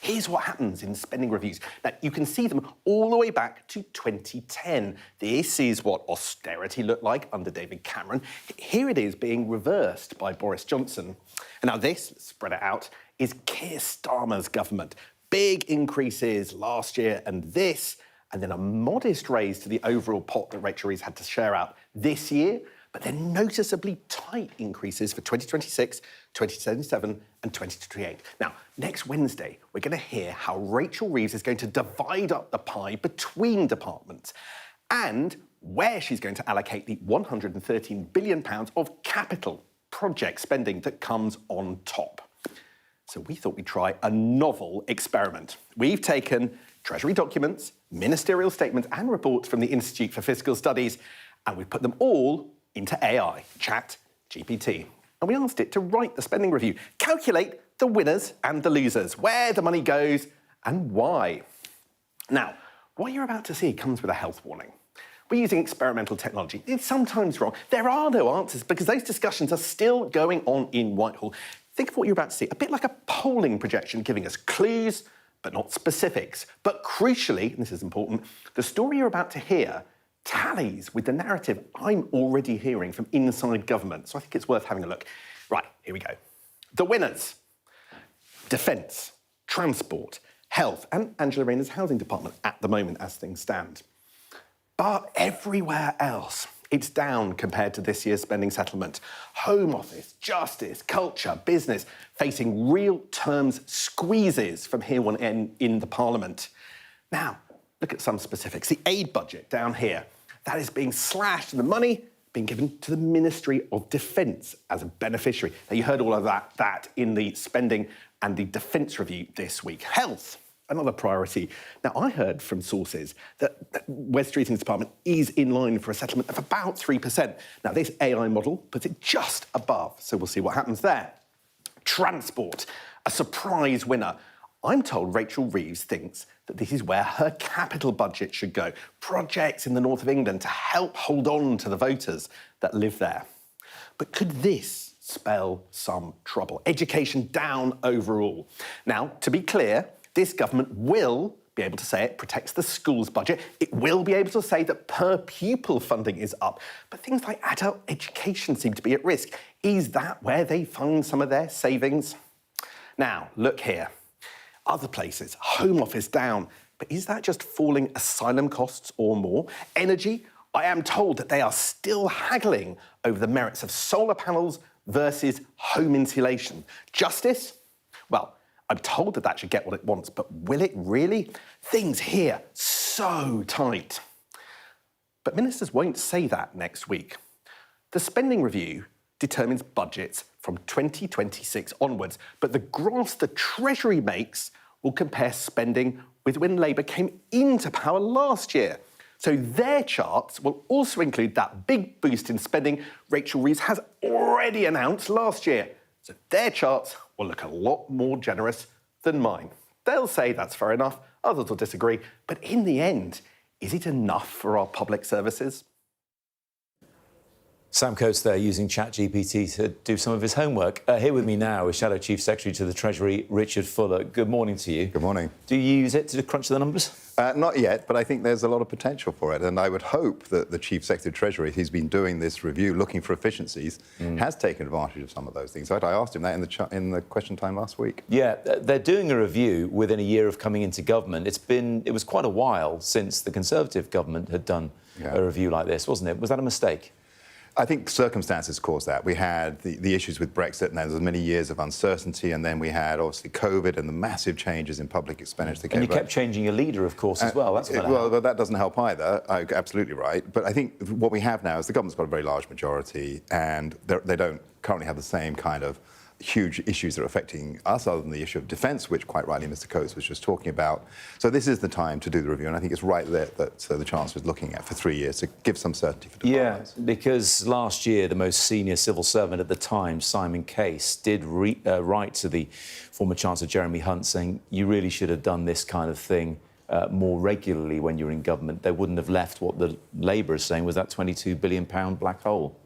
Here's what happens in spending reviews. Now, you can see them all the way back to 2010. This is what austerity looked like under David Cameron. Here it is being reversed by Boris Johnson. And now this, spread it out, is Keir Starmer's government. Big increases last year and this, and then a modest raise to the overall pot that Rachel Reeves had to share out this year, but then noticeably tight increases for 2026, 2027 and 2028. Now, next Wednesday, we're going to hear how Rachel Reeves is going to divide up the pie between departments and where she's going to allocate the £113 billion of capital project spending that comes on top. So we thought we'd try a novel experiment. We've taken Treasury documents, ministerial statements and reports from the Institute for Fiscal Studies, and we've put them all into AI, ChatGPT. And we asked it to write the spending review, calculate the winners and the losers, where the money goes and why. Now, what you're about to see comes with a health warning. We're using experimental technology. It's sometimes wrong. There are no answers because those discussions are still going on in Whitehall. Think of what you're about to see, a bit like a polling projection giving us clues, but not specifics. But crucially, and this is important, the story you're about to hear tallies with the narrative I'm already hearing from inside government. So I think it's worth having a look. Right, here we go. The winners: defence, transport, health, and Angela Rayner's housing department at the moment as things stand. But everywhere else, it's down compared to this year's spending settlement. Home Office, justice, culture, business, facing real terms squeezes from here on in the Parliament. Now, look at some specifics. The aid budget down here, that is being slashed and the money being given to the Ministry of Defence as a beneficiary. Now, you heard all of that in the spending and the defence review this week. Health, another priority. Now, I heard from sources that Wes Streeting's department is in line for a settlement of about 3%. Now, this AI model puts it just above, so we'll see what happens there. Transport, a surprise winner. I'm told Rachel Reeves thinks that this is where her capital budget should go. Projects in the north of England to help hold on to the voters that live there. But could this spell some trouble? Education down overall. Now, to be clear, this government will be able to say it protects the school's budget. It will be able to say that per pupil funding is up. But things like adult education seem to be at risk. Is that where they find some of their savings? Now, look here. Other places, Home Office down. But is that just falling asylum costs or more? Energy, I am told that they are still haggling over the merits of solar panels versus home insulation. Justice? Well, I'm told that that should get what it wants, but will it really? Things here so tight. But ministers won't say that next week. The spending review determines budgets from 2026 onwards, but the graphs the Treasury makes will compare spending with when Labour came into power last year. So their charts will also include that big boost in spending Rachel Reeves has already announced last year. So their charts will look a lot more generous than mine. They'll say that's fair enough, others will disagree, but in the end, is it enough for our public services? Sam Coates there using ChatGPT to do some of his homework. Here with me now is Shadow Chief Secretary to the Treasury, Richard Fuller. Good morning to you. Good morning. Do you use it to crunch the numbers? Not yet, but I think there's a lot of potential for it. And I would hope that the Chief Secretary of Treasury, who's been doing this review, looking for efficiencies, has taken advantage of some of those things. I asked him that in the question time last week. Yeah, they're doing a review within a year of coming into government. It was quite a while since the Conservative government had done a review like this, wasn't it? Was that a mistake? I think circumstances caused that. We had the issues with Brexit, and there was many years of uncertainty, and then we had, obviously, COVID and the massive changes in public expenditure. And you kept changing your leader, of course, as well. That's but that doesn't help either. Absolutely right. But I think what we have now is the government's got a very large majority, and they don't currently have the same kind of huge issues that are affecting us, other than the issue of defence, which quite rightly Mr Coates was just talking about. So this is the time to do the review, and I think it's right there that the Chancellor is looking at for 3 years to give some certainty for departments. Yeah, because last year the most senior civil servant at the time, Simon Case, did write to the former Chancellor Jeremy Hunt saying, you really should have done this kind of thing more regularly when you were in government. They wouldn't have left what the Labour is saying was that £22 billion black hole.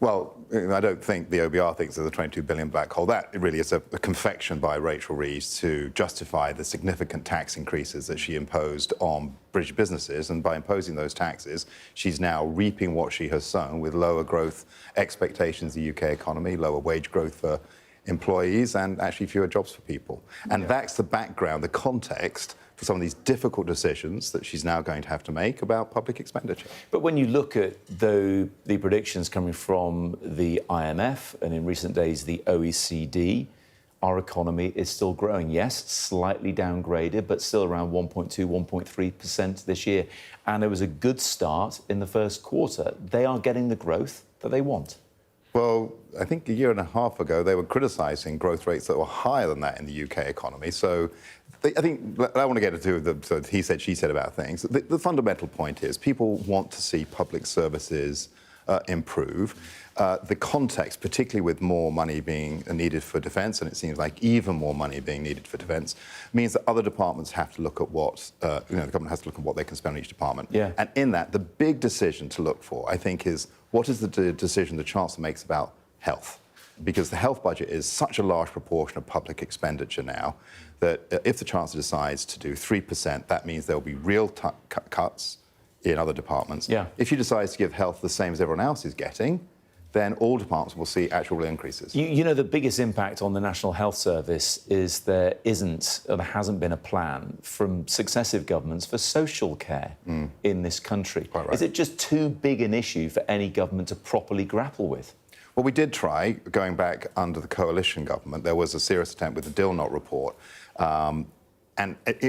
Well, I don't think the OBR thinks there's a £22 billion black hole. That really is a confection by Rachel Reeves to justify the significant tax increases that she imposed on British businesses. And by imposing those taxes, she's now reaping what she has sown with lower growth expectations in the UK economy, lower wage growth for employees, and actually fewer jobs for people. And that's the background, the context for some of these difficult decisions that she's now going to have to make about public expenditure. But when you look at the predictions coming from the IMF and in recent days the OECD, our economy is still growing. Yes, slightly downgraded, but still around 1.2, 1.3% this year. And it was a good start in the first quarter. They are getting the growth that they want. Well, I think a year and a half ago, they were criticising growth rates that were higher than that in the UK economy. So I think, I don't want to get into the he said, she said about things. The fundamental point is people want to see public services improve. The context, particularly with more money being needed for defence, and it seems like even more money being needed for defence, means that other departments have to look at what, the government has to look at what they can spend on each department. Yeah. And in that, the big decision to look for, I think, is what is the decision the Chancellor makes about health? Because the health budget is such a large proportion of public expenditure now that if the Chancellor decides to do 3%, that means there will be real cuts in other departments. Yeah. If she decides to give health the same as everyone else is getting, then all departments will see actual real increases. You know, the biggest impact on the National Health Service is there hasn't been a plan from successive governments for social care in this country. Quite right. Is it just too big an issue for any government to properly grapple with? Well, we did try, going back under the coalition government. There was a serious attempt with the Dilnot report. And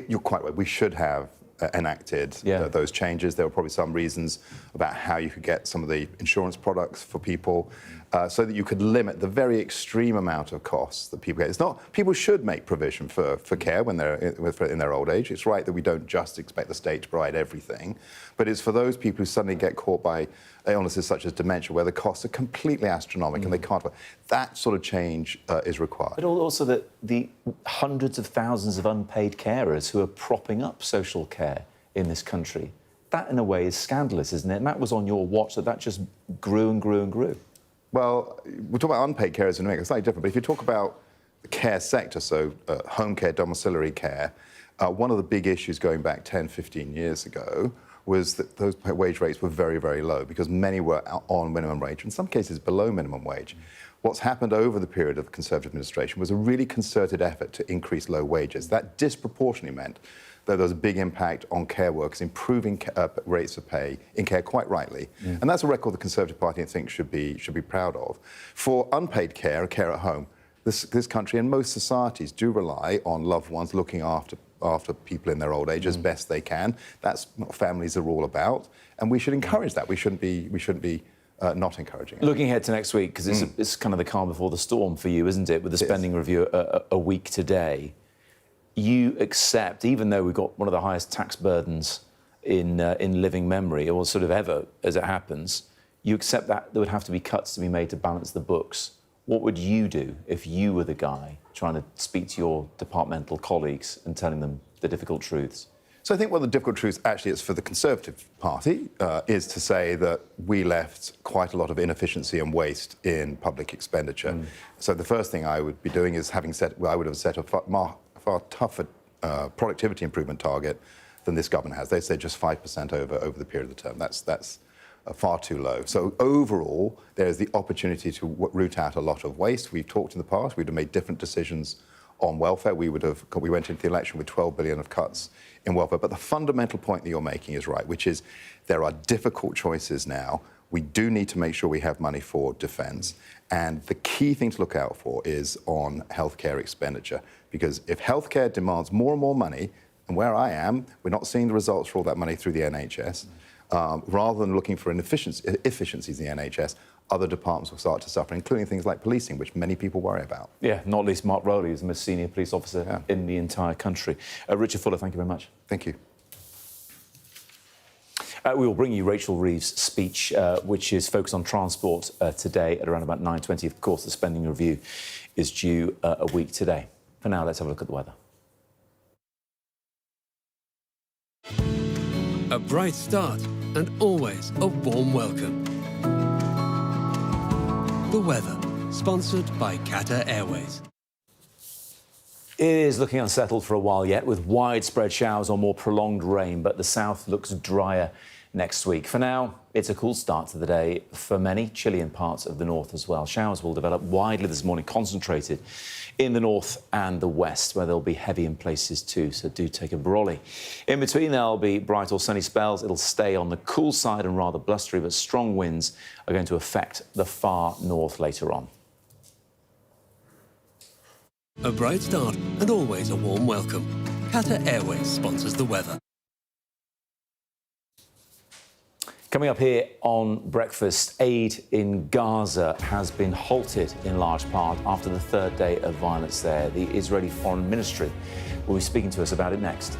you're quite right, we should have enacted those changes. There were probably some reasons about how you could get some of the insurance products for people so that you could limit the very extreme amount of costs that people get. It's not, people should make provision for care when they're in their old age. It's right that we don't just expect the state to provide everything, but it's for those people who suddenly get caught by illnesses such as dementia, where the costs are completely astronomical and they can't. That sort of change is required. But also the hundreds of thousands of unpaid carers who are propping up social care in this country. That, in a way, is scandalous, isn't it? And that was on your watch, that just grew and grew and grew. Well, we're talking about unpaid carers in America. It's slightly different. But if you talk about the care sector, so home care, domiciliary care, one of the big issues going back 10, 15 years ago was that those wage rates were very, very low because many were on minimum wage, in some cases below minimum wage. What's happened over the period of the Conservative administration was a really concerted effort to increase low wages. That disproportionately meant that there was a big impact on care workers, improving rates of pay in care, quite rightly. And that's a record the Conservative Party, I think, should be proud of. For unpaid care, care at home, this country and most societies do rely on loved ones looking after people in their old age as best they can. That's what families are all about, and we should encourage that. We shouldn't be not encouraging it. Looking ahead to next week, because it's kind of the calm before the storm for you, isn't it? With the spending review a week today, you accept, even though we've got one of the highest tax burdens in living memory, or sort of ever, as it happens, you accept that there would have to be cuts to be made to balance the books. What would you do if you were the guy trying to speak to your departmental colleagues and telling them the difficult truths? So I think one of the difficult truths actually is for the Conservative Party is to say that we left quite a lot of inefficiency and waste in public expenditure. So the first thing I would be doing is I would have set a far tougher productivity improvement target than this government has. They said just 5% over the period of the term. That's far too low. So overall, there's the opportunity to root out a lot of waste. We've talked in the past, we'd have made different decisions on welfare. We went into the election with 12 billion of cuts in welfare. But the fundamental point that you're making is right, which is there are difficult choices now. We do need to make sure we have money for defence. And the key thing to look out for is on healthcare expenditure. Because if healthcare demands more and more money, and where I am, we're not seeing the results for all that money through the NHS, rather than looking for efficiencies in the NHS, other departments will start to suffer, including things like policing, which many people worry about. Yeah, not least Mark Rowley is the most senior police officer in the entire country. Richard Fuller, thank you very much. Thank you. We will bring you Rachel Reeves' speech, which is focused on transport today at around about 9:20. Of course, the spending review is due a week today. For now, let's have a look at the weather. A bright start and always a warm welcome. The weather, sponsored by Qatar Airways. It is looking unsettled for a while yet, with widespread showers or more prolonged rain, but the south looks drier next week. For now, it's a cool start to the day for many, chilly in parts of the north as well. Showers will develop widely this morning, concentrated in the north and the west, where they'll be heavy in places too, so do take a brolly. In between, there'll be bright or sunny spells. It'll stay on the cool side and rather blustery, but strong winds are going to affect the far north later on. A bright start and always a warm welcome. Qatar Airways sponsors the weather. Coming up here on Breakfast, aid in Gaza has been halted in large part after the third day of violence there. The Israeli Foreign Ministry will be speaking to us about it next.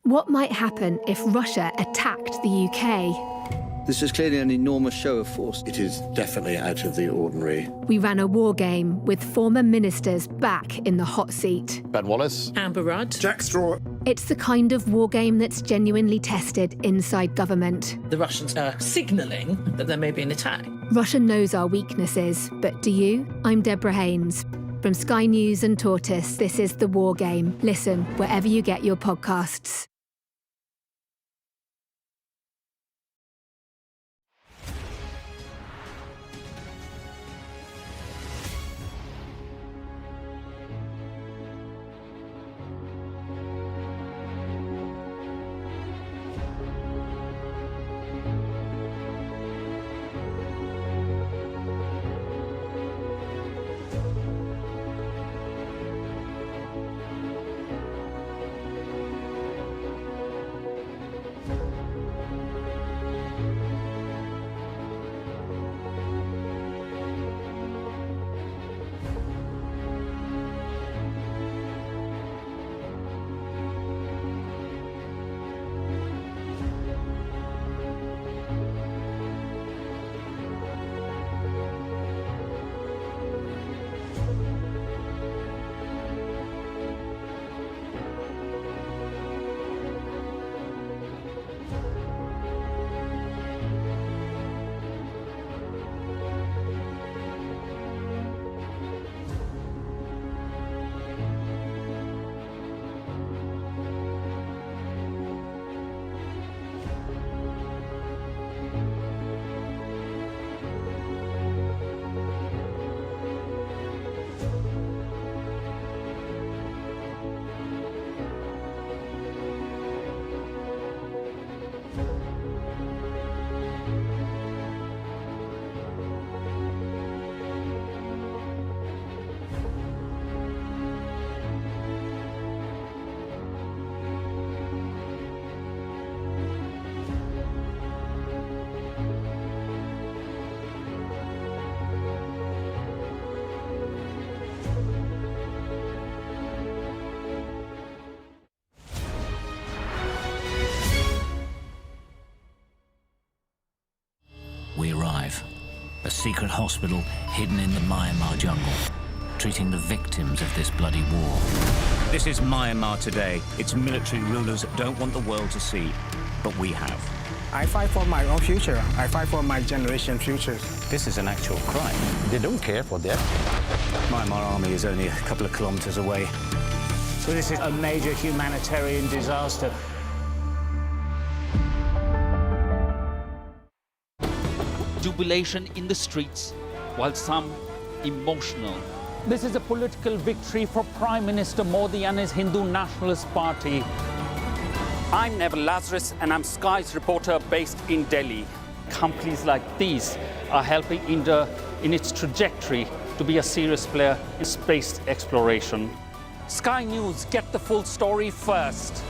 What might happen if Russia attacked the UK? This is clearly an enormous show of force. It is definitely out of the ordinary. We ran a war game with former ministers back in the hot seat. Ben Wallace. Amber Rudd. Jack Straw. It's the kind of war game that's genuinely tested inside government. The Russians are signalling that there may be an attack. Russia knows our weaknesses, but do you? I'm Deborah Haynes. From Sky News and Tortoise, this is The War Game. Listen wherever you get your podcasts. secret hospital hidden in the Myanmar jungle, treating the victims of this bloody war. This is Myanmar today. Its military rulers don't want the world to see, but we have. I fight for my own future. I fight for my generation's future. This is an actual crime. They don't care for that. Myanmar army is only a couple of kilometers away. So this is a major humanitarian disaster. Jubilation in the streets, while some emotional. This is a political victory for Prime Minister Modi and his Hindu Nationalist Party. I'm Neville Lazarus, and I'm Sky's reporter based in Delhi. Companies like these are helping India in its trajectory to be a serious player in space exploration. Sky News, get the full story first.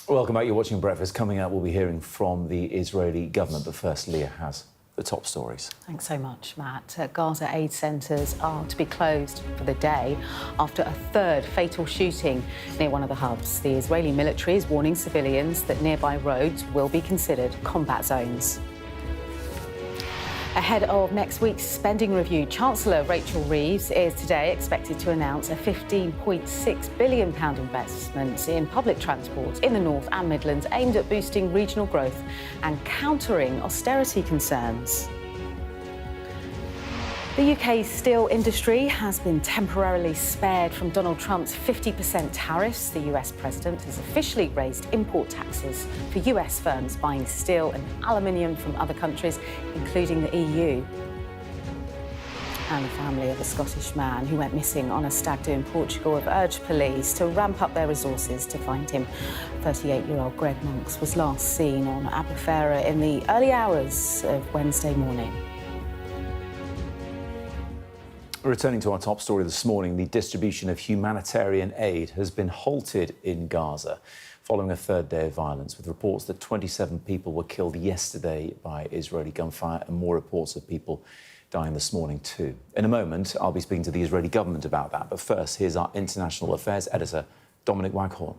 Welcome back. You're watching Breakfast. Coming up, we'll be hearing from the Israeli government. But first, Leah has the top stories. Thanks so much, Matt. Gaza aid centres are to be closed for the day after a third fatal shooting near one of the hubs. The Israeli military is warning civilians that nearby roads will be considered combat zones. Ahead of next week's spending review, Chancellor Rachel Reeves is today expected to announce a £15.6 billion investment in public transport in the North and Midlands aimed at boosting regional growth and countering austerity concerns. The UK's steel industry has been temporarily spared from Donald Trump's 50% tariffs. The US president has officially raised import taxes for US firms buying steel and aluminium from other countries, including the EU. And the family of a Scottish man who went missing on a stag do in Portugal have urged police to ramp up their resources to find him. 38-year-old Greg Monks was last seen on Albufeira in the early hours of Wednesday morning. Returning to our top story this morning, the distribution of humanitarian aid has been halted in Gaza following a third day of violence, with reports that 27 people were killed yesterday by Israeli gunfire and more reports of people dying this morning too. In a moment, I'll be speaking to the Israeli government about that. But first, here's our international affairs editor, Dominic Waghorn.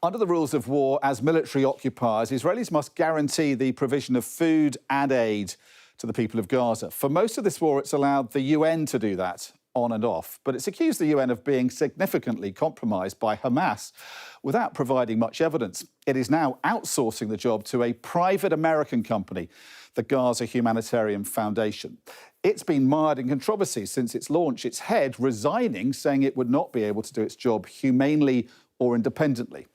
Under the rules of war, as military occupiers, Israelis must guarantee the provision of food and aid to the people of Gaza. For most of this war, it's allowed the UN to do that on and off, but it's accused the UN of being significantly compromised by Hamas without providing much evidence. It is now outsourcing the job to a private American company, the Gaza Humanitarian Foundation. It's been mired in controversy since its launch, its head resigning, saying it would not be able to do its job humanely or independently.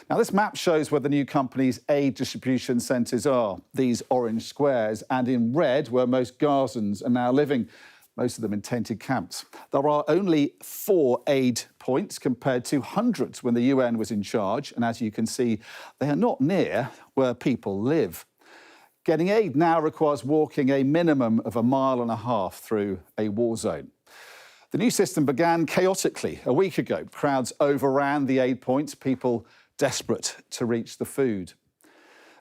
Now, this map shows where the new company's aid distribution centres are, these orange squares, and in red where most Gazans are now living, most of them in tented camps. There are only 4 aid points compared to hundreds when the UN was in charge, and as you can see, they are not near where people live. Getting aid now requires walking a minimum of 1.5 miles through a war zone. The new system began chaotically a week ago. Crowds overran the aid points, people desperate to reach the food.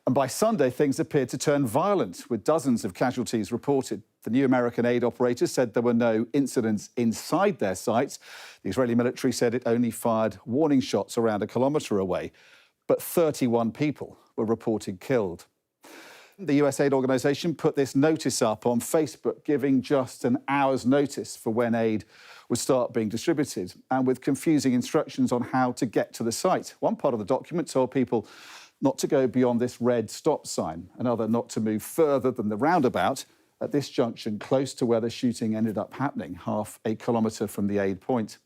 And by Sunday, things appeared to turn violent, with dozens of casualties reported. The new American aid operators said there were no incidents inside their sites. The Israeli military said it only fired warning shots around 1 kilometre away, but 31 people were reported killed. The US aid organisation put this notice up on Facebook, giving just an hour's notice for when aid would start being distributed, and with confusing instructions on how to get to the site. One part of the document told people not to go beyond this red stop sign, another not to move further than the roundabout at this junction close to where the shooting ended up happening, 0.5 kilometre from the aid point.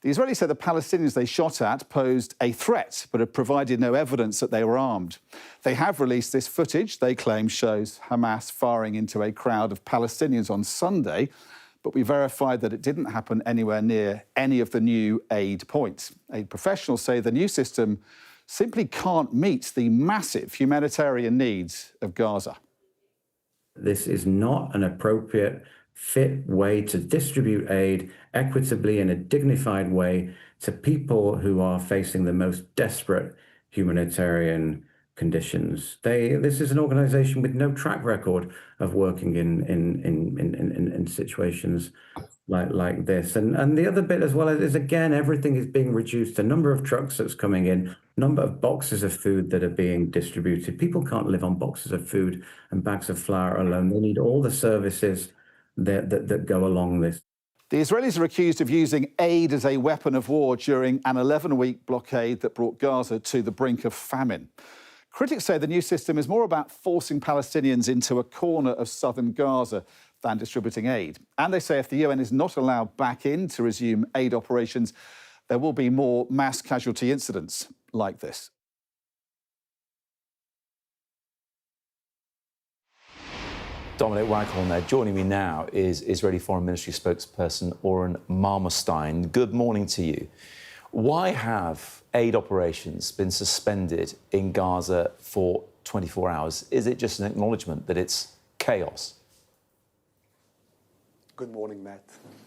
The Israelis said the Palestinians they shot at posed a threat, but have provided no evidence that they were armed. They have released this footage they claim shows Hamas firing into a crowd of Palestinians on Sunday, but we verified that it didn't happen anywhere near any of the new aid points. Aid professionals say the new system simply can't meet the massive humanitarian needs of Gaza. This is not an appropriate, fit way to distribute aid equitably in a dignified way to people who are facing the most desperate humanitarian conditions. This is an organisation with no track record of working in situations like this. And the other bit as well is, again, everything is being reduced. The number of trucks that's coming in, number of boxes of food that are being distributed. People can't live on boxes of food and bags of flour alone. They need all the services that go along this. The Israelis are accused of using aid as a weapon of war during an 11-week blockade that brought Gaza to the brink of famine. Critics say the new system is more about forcing Palestinians into a corner of southern Gaza than distributing aid. And they say if the UN is not allowed back in to resume aid operations, there will be more mass casualty incidents like this. Dominic Waghorn there. Joining me now is Israeli Foreign Ministry spokesperson Oren Marmorstein. Good morning to you. Why have aid operations been suspended in Gaza for 24 hours? Is it just an acknowledgement that it's chaos? Good morning, Matt.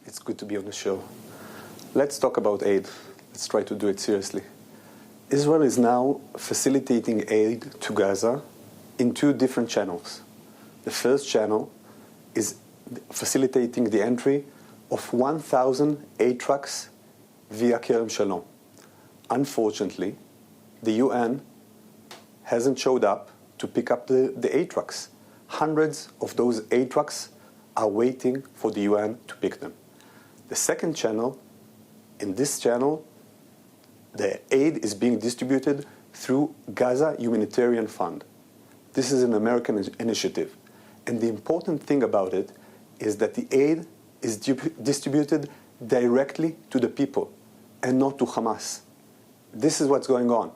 It's good to be on the show. Let's talk about aid. Let's try to do it seriously. Israel is now facilitating aid to Gaza in two different channels. The first channel is facilitating the entry of 1,000 aid trucks via Kerem Shalom. Unfortunately, the UN hasn't showed up to pick up the aid trucks. Hundreds of those aid trucks are waiting for the UN to pick them. The second channel, in this channel, the aid is being distributed through Gaza Humanitarian Fund. This is an American initiative. And the important thing about it is that the aid is distributed directly to the people and not to Hamas. This is what's going on.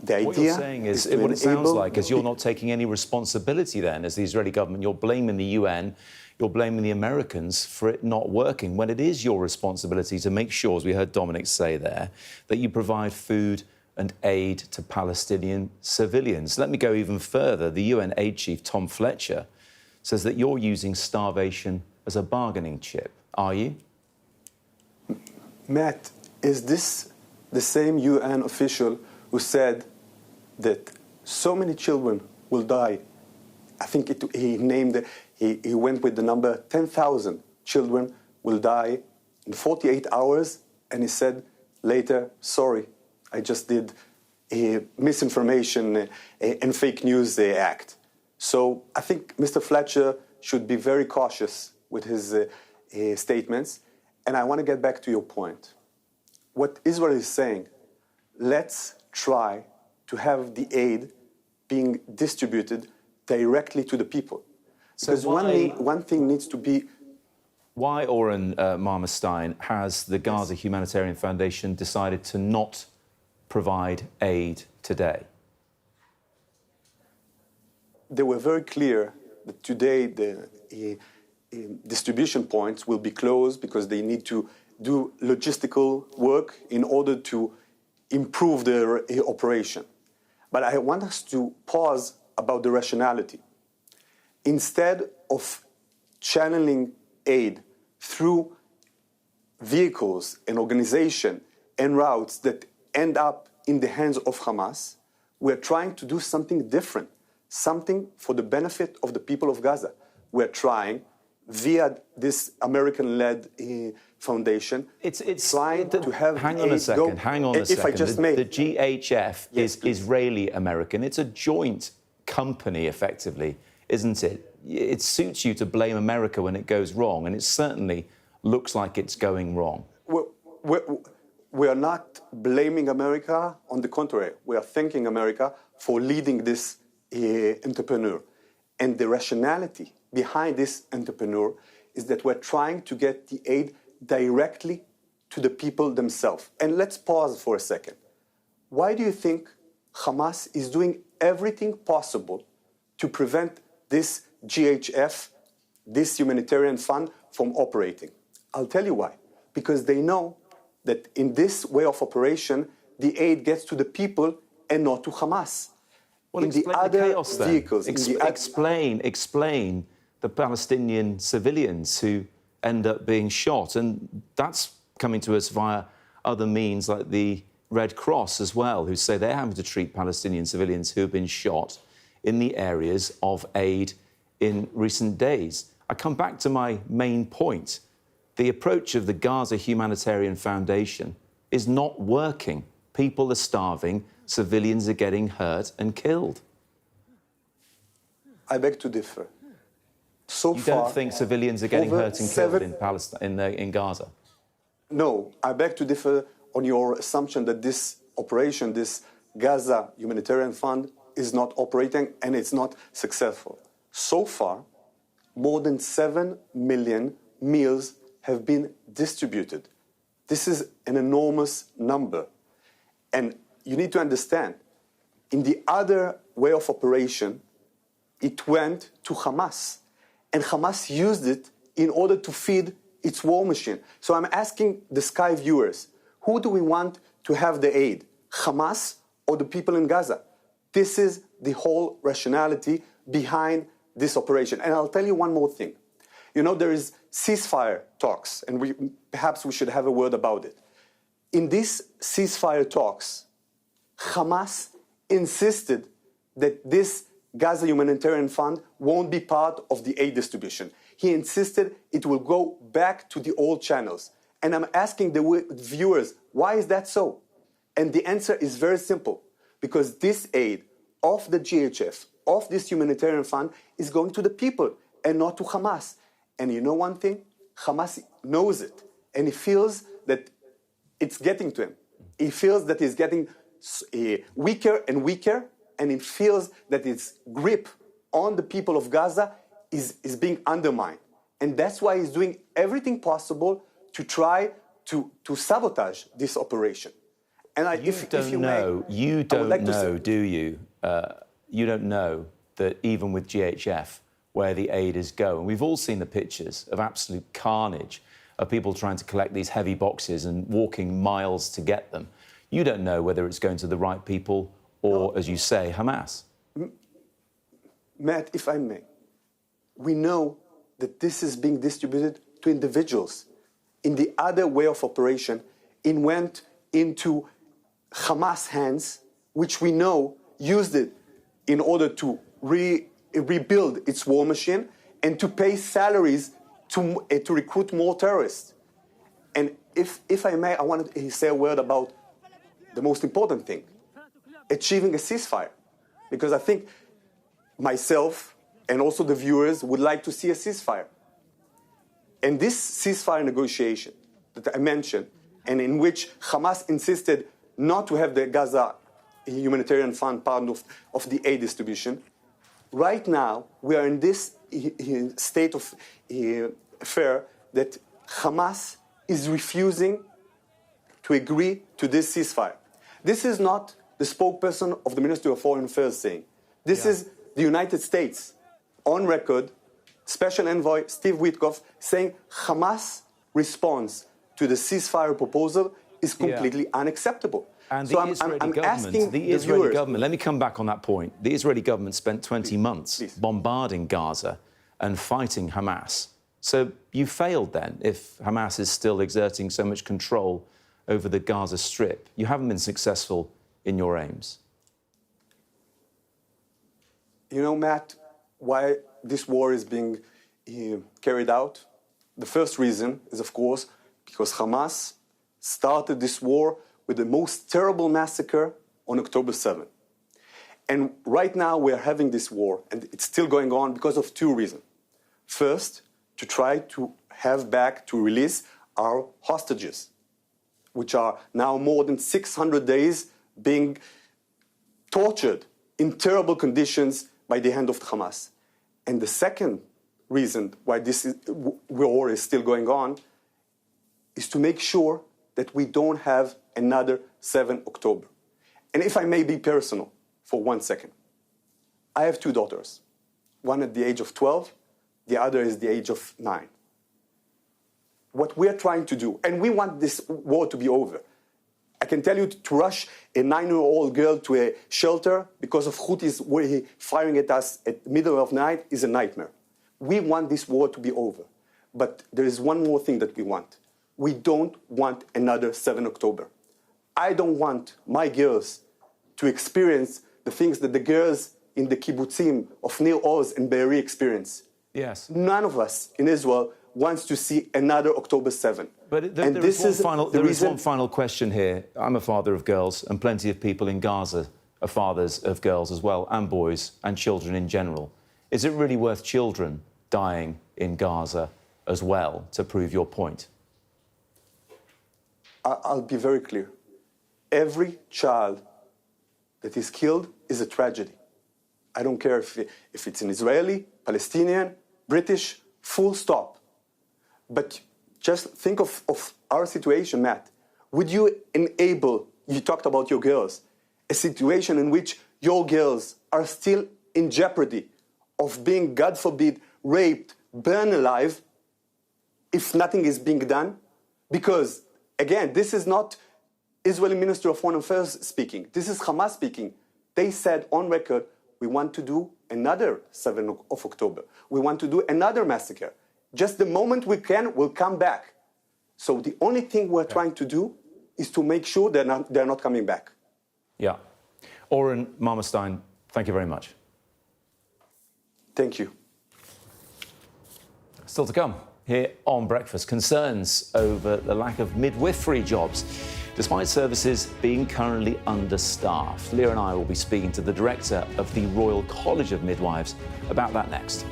The idea what you're saying is what it sounds like is you're not taking any responsibility then as the Israeli government. You're blaming the UN, you're blaming the Americans for it not working, when it is your responsibility to make sure, as we heard Dominic say there, that you provide food and aid to Palestinian civilians. Let me go even further. The UN aid chief, Tom Fletcher, says that you're using starvation as a bargaining chip. Are you? Matt, is this the same UN official who said that so many children will die? I think he went with the number 10,000 children will die in 48 hours, and he said later, sorry, I just did a misinformation and fake news act. So I think Mr. Fletcher should be very cautious with his statements. And I want to get back to your point. What Israel is saying, let's try to have the aid being distributed directly to the people. Because one thing needs to be... Why, Oren Marmorstein, has the Gaza Humanitarian Foundation decided to not provide aid today? They were very clear that today the distribution points will be closed because they need to do logistical work in order to improve their operation. But I want us to pause about the rationality. Instead of channeling aid through vehicles and organization and routes that end up in the hands of Hamas, we're trying to do something different, something for the benefit of the people of Gaza. We're trying, via this American-led foundation, it's trying to have Hang on a second. If I just may. The GHF is Israeli-American. It's a joint company, effectively, isn't it? It suits you to blame America when it goes wrong, and it certainly looks like it's going wrong. We are not blaming America. On the contrary, we are thanking America for leading this entrepreneur. And the rationality behind this entrepreneur is that we're trying to get the aid directly to the people themselves. And let's pause for a second. Why do you think Hamas is doing everything possible to prevent this GHF, this humanitarian fund, from operating? I'll tell you why. Because they know that in this way of operation, the aid gets to the people and not to Hamas. Well, in the other chaos, vehicles, explain the Palestinian civilians who end up being shot, and that's coming to us via other means like the Red Cross as well, who say they're having to treat Palestinian civilians who have been shot in the areas of aid in recent days. I come back to my main point. the approach of the Gaza Humanitarian Foundation is not working. People are starving, civilians are getting hurt and killed. I beg to differ. So you far, don't think civilians are getting hurt and killed in Palestine, in Gaza? No, I beg to differ on your assumption that this operation, this Gaza Humanitarian Fund, is not operating and it's not successful. So far, more than 7 million meals have been distributed. This is an enormous number. And you need to understand, in the other way of operation, it went to Hamas. And Hamas used it in order to feed its war machine. So I'm asking the Sky viewers, who do we want to have the aid? Hamas or the people in Gaza? This is the whole rationality behind this operation. And I'll tell you one more thing. You know, there is ceasefire talks, and perhaps we should have a word about it. In these ceasefire talks, Hamas insisted that this Gaza Humanitarian Fund won't be part of the aid distribution. He insisted it will go back to the old channels. And I'm asking the viewers, why is that so? And the answer is very simple. Because this aid of the GHF, of this humanitarian fund, is going to the people and not to Hamas. And you know one thing? Hamas knows it. And he feels that it's getting to him. He feels that he's getting weaker and weaker. And he feels that his grip on the people of Gaza is being undermined. And that's why he's doing everything possible to try to sabotage this operation. And you don't know, do you? You don't know that even with GHF, where the aid is going. We've all seen the pictures of absolute carnage of people trying to collect these heavy boxes and walking miles to get them. You don't know whether it's going to the right people or, as you say, Hamas. Matt, if I may, we know that this is being distributed to individuals. In the other way of operation, it went into Hamas' hands, which we know used it in order to rebuild its war machine and to pay salaries to recruit more terrorists. And if I may, I want to say a word about the most important thing, achieving a ceasefire. Because I think myself and also the viewers would like to see a ceasefire. And this ceasefire negotiation that I mentioned, and in which Hamas insisted not to have the Gaza Humanitarian Fund part of the aid distribution, right now we are in this state of affair that Hamas is refusing to agree to this ceasefire. This is not the spokesperson of the Ministry of Foreign Affairs saying. This is the United States, on record, Special Envoy Steve Witkoff saying Hamas' response to the ceasefire proposal is completely unacceptable. And so the Israeli government, let me come back on that point. The Israeli government spent 20 months bombarding Gaza and fighting Hamas. So you failed then, if Hamas is still exerting so much control over the Gaza Strip. You haven't been successful in your aims. You know, Matt, why this war is being carried out? The first reason is, of course, because Hamas started this war with the most terrible massacre on October 7th. And right now we're having this war, and it's still going on because of two reasons. First, to try to release our hostages, which are now more than 600 days being tortured in terrible conditions by the hand of Hamas. And the second reason why this war is still going on is to make sure that we don't have another 7 October. And if I may be personal for 1 second, I have 2 daughters, one at the age of 12, the other is the age of 9. What we're trying to do, and we want this war to be over. I can tell you to rush a 9-year-old girl to a shelter because of Houthis firing at us at the middle of the night is a nightmare. We want this war to be over. But there is one more thing that we want. We don't want another 7 October. I don't want my girls to experience the things that the girls in the kibbutzim of Nir Oz and Be'eri experience. Yes. None of us in Israel wants to see another October 7. But there is one final question here. I'm a father of girls, and plenty of people in Gaza are fathers of girls as well, and boys, and children in general. Is it really worth children dying in Gaza as well to prove your point? I'll be very clear. Every child that is killed is a tragedy. I don't care if it's an Israeli, Palestinian, British, full stop. But just think of our situation, Matt. Would you enable, you talked about your girls, a situation in which your girls are still in jeopardy of being, God forbid, raped, burned alive, if nothing is being done? Because, again, this is not Israeli Minister of Foreign Affairs speaking. This is Hamas speaking. They said on record, we want to do another 7th of October. We want to do another massacre. Just the moment we can, we'll come back. So the only thing we're trying to do is to make sure they're not coming back. Yeah. Oren Marmerstein, thank you very much. Thank you. Still to come here on Breakfast, concerns over the lack of midwifery jobs, despite services being currently understaffed. Leah and I will be speaking to the director of the Royal College of Midwives about that next.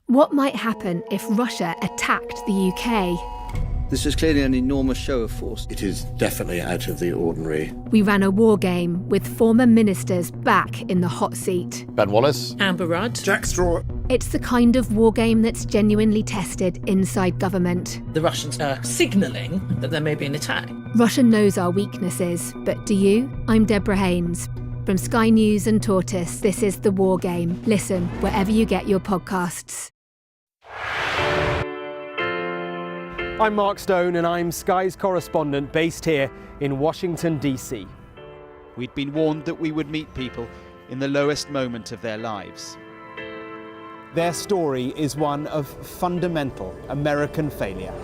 What might happen if Russia attacked the UK? This is clearly an enormous show of force. It is definitely out of the ordinary. We ran a war game with former ministers back in the hot seat. Ben Wallace. Amber Rudd. Jack Straw. It's the kind of war game that's genuinely tested inside government. The Russians are signalling that there may be an attack. Russia knows our weaknesses, but do you? I'm Deborah Haynes. From Sky News and Tortoise, this is The War Game. Listen wherever you get your podcasts. I'm Mark Stone and I'm Sky's correspondent based here in Washington, D.C. We'd been warned that we would meet people in the lowest moment of their lives. Their story is one of fundamental American failure.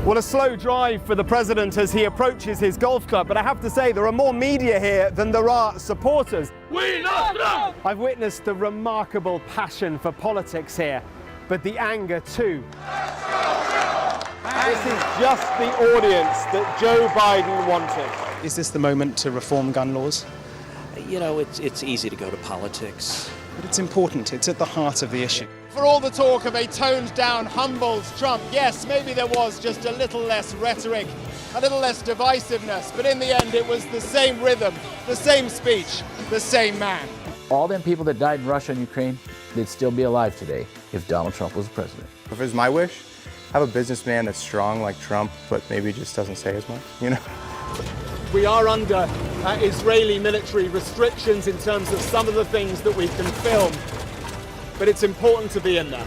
Well, a slow drive for the president as he approaches his golf club, but I have to say there are more media here than there are supporters. We love Trump! I've witnessed the remarkable passion for politics here, but the anger too. This is just the audience that Joe Biden wanted. Is this the moment to reform gun laws? You know, it's easy to go to politics. But it's important, it's at the heart of the issue. For all the talk of a toned-down, humbled Trump, yes, maybe there was just a little less rhetoric, a little less divisiveness, but in the end it was the same rhythm, the same speech, the same man. All them people that died in Russia and Ukraine, they'd still be alive today if Donald Trump was president. If it was my wish, have a businessman that's strong like Trump, but maybe just doesn't say as much, you know? We are under Israeli military restrictions in terms of some of the things that we can film, but it's important to be in there.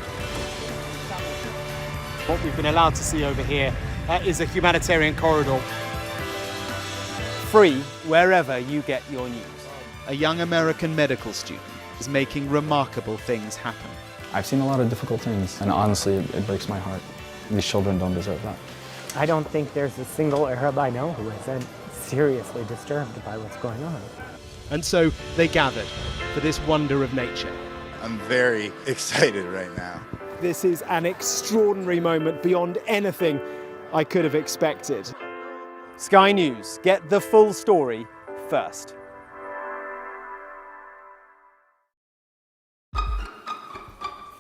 What we've been allowed to see over here is a humanitarian corridor. Free wherever you get your news. A young American medical student is making remarkable things happen. I've seen a lot of difficult things, and honestly, it breaks my heart. These children don't deserve that. I don't think there's a single Arab I know who isn't seriously disturbed by what's going on. And so they gathered for this wonder of nature. I'm very excited right now. This is an extraordinary moment beyond anything I could have expected. Sky News, get the full story first.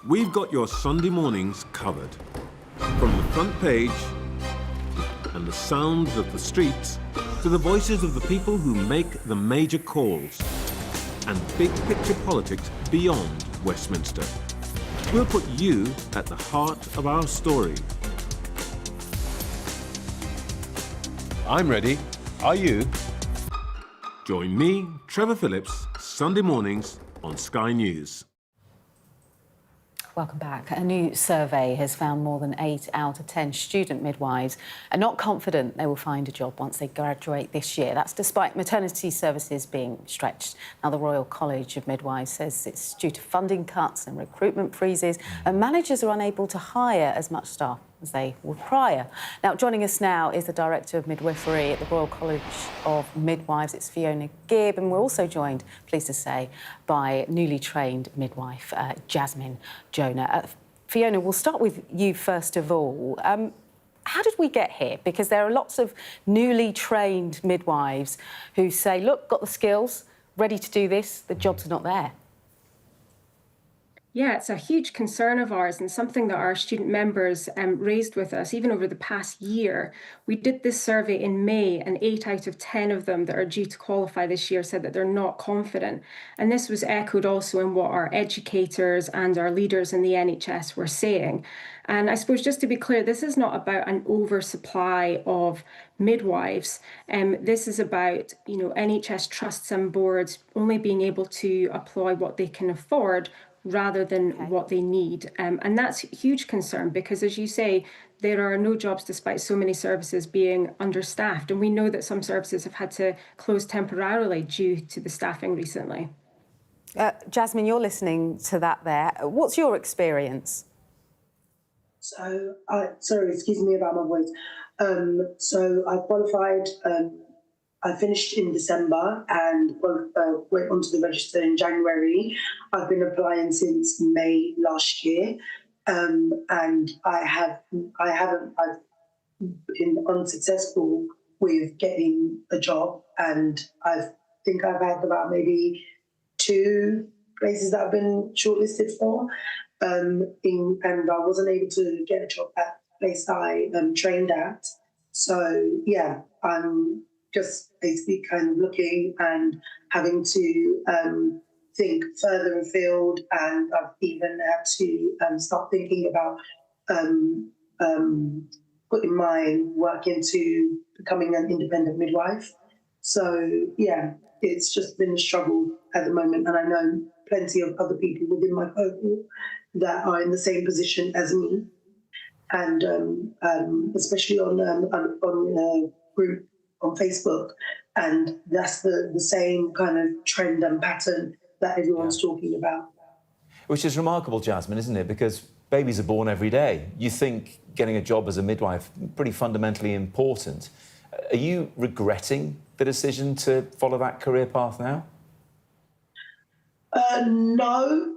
We've got your Sunday mornings covered. From the front page and the sounds of the streets to the voices of the people who make the major calls and big picture politics beyond Westminster. We'll put you at the heart of our story. I'm ready. Are you? Join me, Trevor Phillips, Sunday mornings on Sky News. Welcome back. A new survey has found more than 8 out of 10 student midwives are not confident they will find a job once they graduate this year. That's despite maternity services being stretched. Now, the Royal College of Midwives says it's due to funding cuts and recruitment freezes, and managers are unable to hire as much staff as they were prior. Now, joining us now is the Director of Midwifery at the Royal College of Midwives. It's Fiona Gibb, and we're also joined, pleased to say, by newly trained midwife, Jasmine Jonah. Fiona, we'll start with you first of all. How did we get here? Because there are lots of newly trained midwives who say, look, got the skills, ready to do this, the job's not there. Yeah, it's a huge concern of ours and something that our student members raised with us even over the past year. We did this survey in May, and 8 out of 10 of them that are due to qualify this year said that they're not confident. And this was echoed also in what our educators and our leaders in the NHS were saying. And I suppose just to be clear, this is not about an oversupply of midwives. This is about, NHS trusts and boards only being able to apply what they can afford rather than what they need. And that's a huge concern because, as you say, there are no jobs despite so many services being understaffed. And we know that some services have had to close temporarily due to the staffing recently. Jasmine, you're listening to that there. What's your experience? So, sorry, excuse me about my voice. So I qualified, I finished in December and went onto the register in January. I've been applying since May last year, and I've been unsuccessful with getting a job, and I think I've had about maybe 2 places that I've been shortlisted for, and I wasn't able to get a job at the place I trained at. So yeah, I'm just basically kind of looking and having to think further afield, and I've even had to start thinking about putting my work into becoming an independent midwife. So yeah, it's just been a struggle at the moment, and I know plenty of other people within my cohort that are in the same position as me, and especially on a group on Facebook, and that's the same kind of trend and pattern that everyone's talking about. Which is remarkable, Jasmine, isn't it? Because babies are born every day. You think getting a job as a midwife pretty fundamentally important. Are you regretting the decision to follow that career path now? No.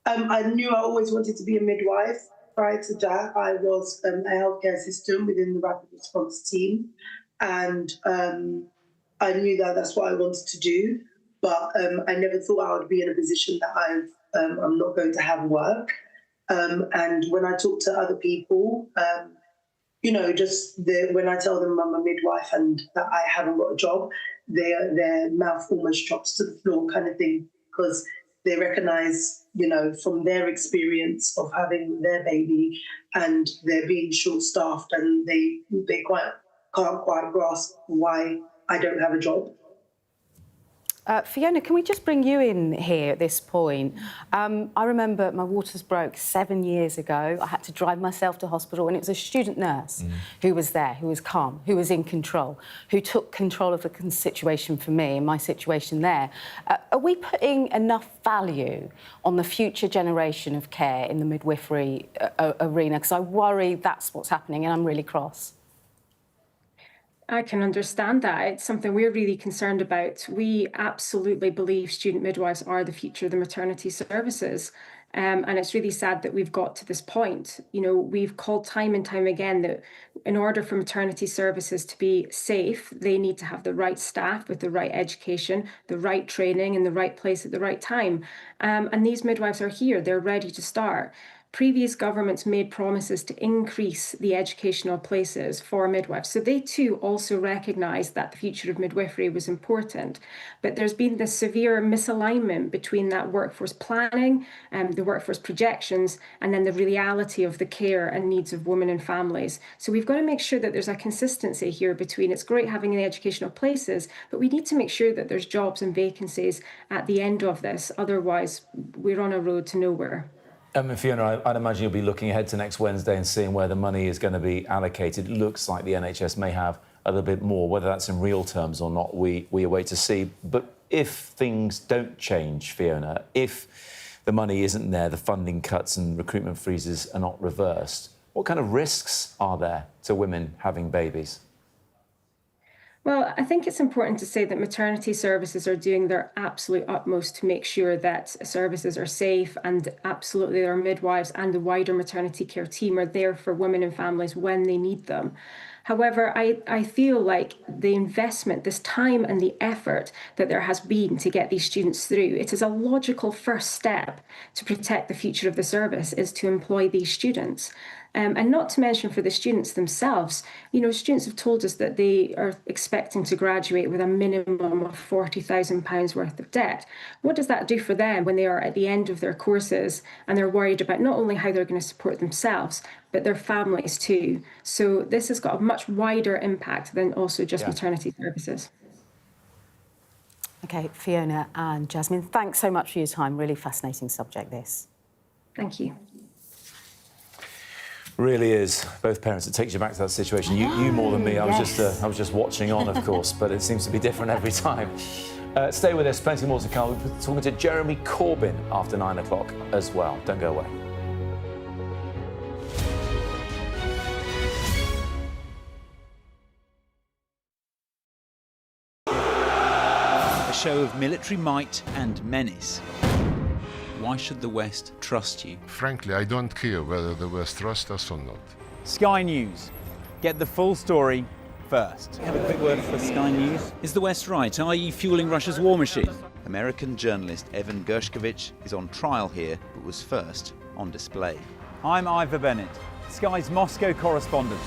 I knew I always wanted to be a midwife. Prior to that, I was a healthcare assistant within the rapid response team, and I knew that that's what I wanted to do, but I never thought I would be in a position that I'm not going to have work. And when I talk to other people, when I tell them I'm a midwife and that I haven't got a job, their mouth almost drops to the floor kind of thing, because they recognise, from their experience of having their baby, and they're being short-staffed, and they can't quite grasp why I don't have a job. Fiona, can we just bring you in here at this point? I remember my waters broke 7 years ago. I had to drive myself to hospital, and it was a student nurse who was there, who was calm, who was in control, who took control of the situation for me and my situation there. Are we putting enough value on the future generation of care in the midwifery arena? Because I worry that's what's happening, and I'm really cross. I can understand that. It's something we're really concerned about. We absolutely believe student midwives are the future of the maternity services. And it's really sad that we've got to this point. We've called time and time again that in order for maternity services to be safe, they need to have the right staff with the right education, the right training in the right place at the right time. And these midwives are here. They're ready to start. Previous governments made promises to increase the educational places for midwives. So they too also recognised that the future of midwifery was important. But there's been this severe misalignment between that workforce planning, the workforce projections, and then the reality of the care and needs of women and families. So we've got to make sure that there's a consistency here between, it's great having the educational places, but we need to make sure that there's jobs and vacancies at the end of this. Otherwise, we're on a road to nowhere. Fiona, I'd imagine you'll be looking ahead to next Wednesday and seeing where the money is going to be allocated. It looks like the NHS may have a little bit more. Whether that's in real terms or not, we await to see. But if things don't change, Fiona, if the money isn't there, the funding cuts and recruitment freezes are not reversed, What kind of risks are there to women having babies? Well, I think it's important to say that maternity services are doing their absolute utmost to make sure that services are safe, and absolutely their midwives and the wider maternity care team are there for women and families when they need them. However, I feel like the investment, this time and the effort that there has been to get these students through, it is a logical first step to protect the future of the service, is to employ these students. And not to mention for the students themselves, you know, students have told us that they are expecting to graduate with a minimum of £40,000 worth of debt. What does that do for them when they are at the end of their courses and they're worried about not only how they're going to support themselves, but their families too? So this has got a much wider impact than also just maternity services. OK, Fiona and Jasmine, thanks so much for your time. Really fascinating subject, this. Thank you. Really is. Both parents, it takes you back to that situation. You more than me. I was just watching on, of course, but it seems to be different every time. Stay with us. Plenty more to come. We're talking to Jeremy Corbyn after 9 o'clock as well. Don't go away. A show of military might and menace. Why should the West trust you? Frankly, I don't care whether the West trusts us or not. Sky News. Get the full story first. Have a quick word for Sky News. Is the West right? Are you fueling Russia's war machine? American journalist Evan Gershkovich is on trial here, but was first on display. I'm Ivor Bennett, Sky's Moscow correspondent.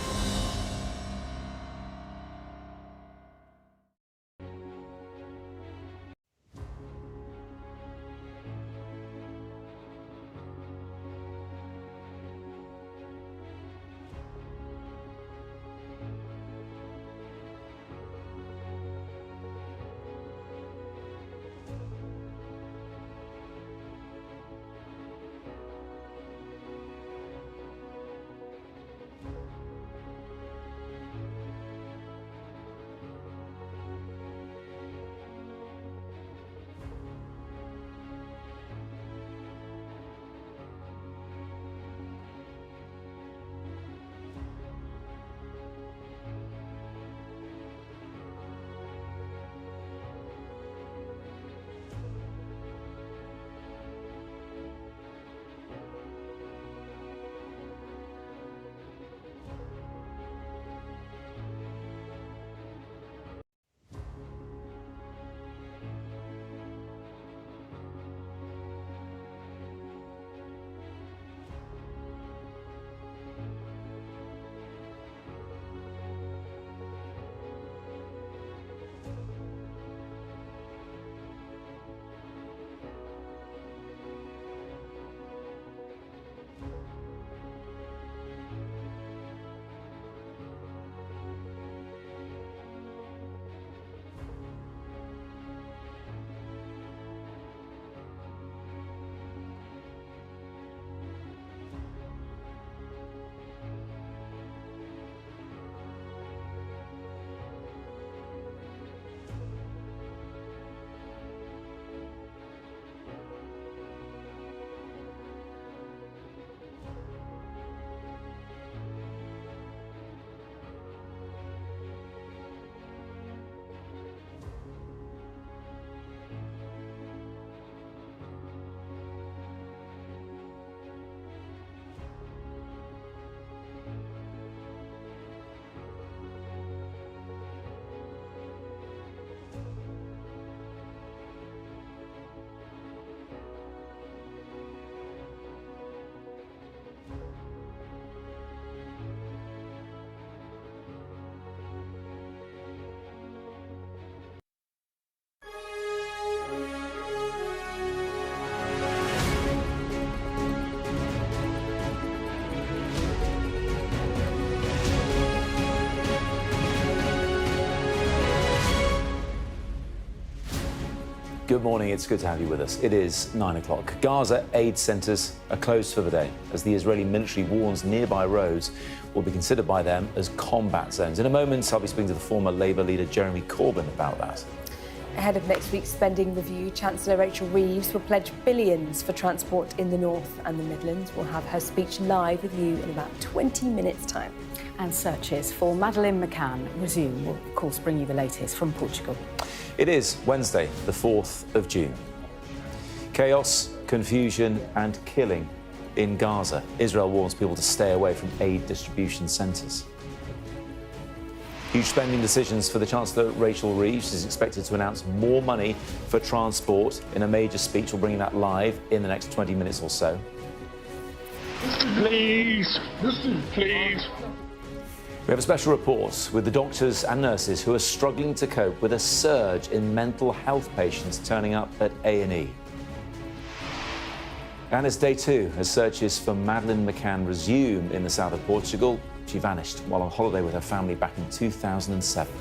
Good morning, it's good to have you with us. It is 9 o'clock. Gaza aid centres are closed for the day as the Israeli military warns nearby roads will be considered by them as combat zones. In a moment, I'll be speaking to the former Labour leader Jeremy Corbyn about that. Ahead of next week's spending review, Chancellor Rachel Reeves will pledge billions for transport in the North and the Midlands. We'll have her speech live with you in about 20 minutes' time. And searches for Madeleine McCann resume. We'll, of course, bring you the latest from Portugal. It is Wednesday, the 4th of June. Chaos, confusion and killing in Gaza. Israel warns people to stay away from aid distribution centres. Huge spending decisions for the Chancellor Rachel Reeves. Is expected to announce more money for transport in a major speech. We'll bring you that live in the next 20 minutes or so. Please, please. We have a special report with the doctors and nurses who are struggling to cope with a surge in mental health patients turning up at A&E. And it's day 2 as searches for Madeleine McCann resume in the south of Portugal. She vanished while on holiday with her family back in 2007.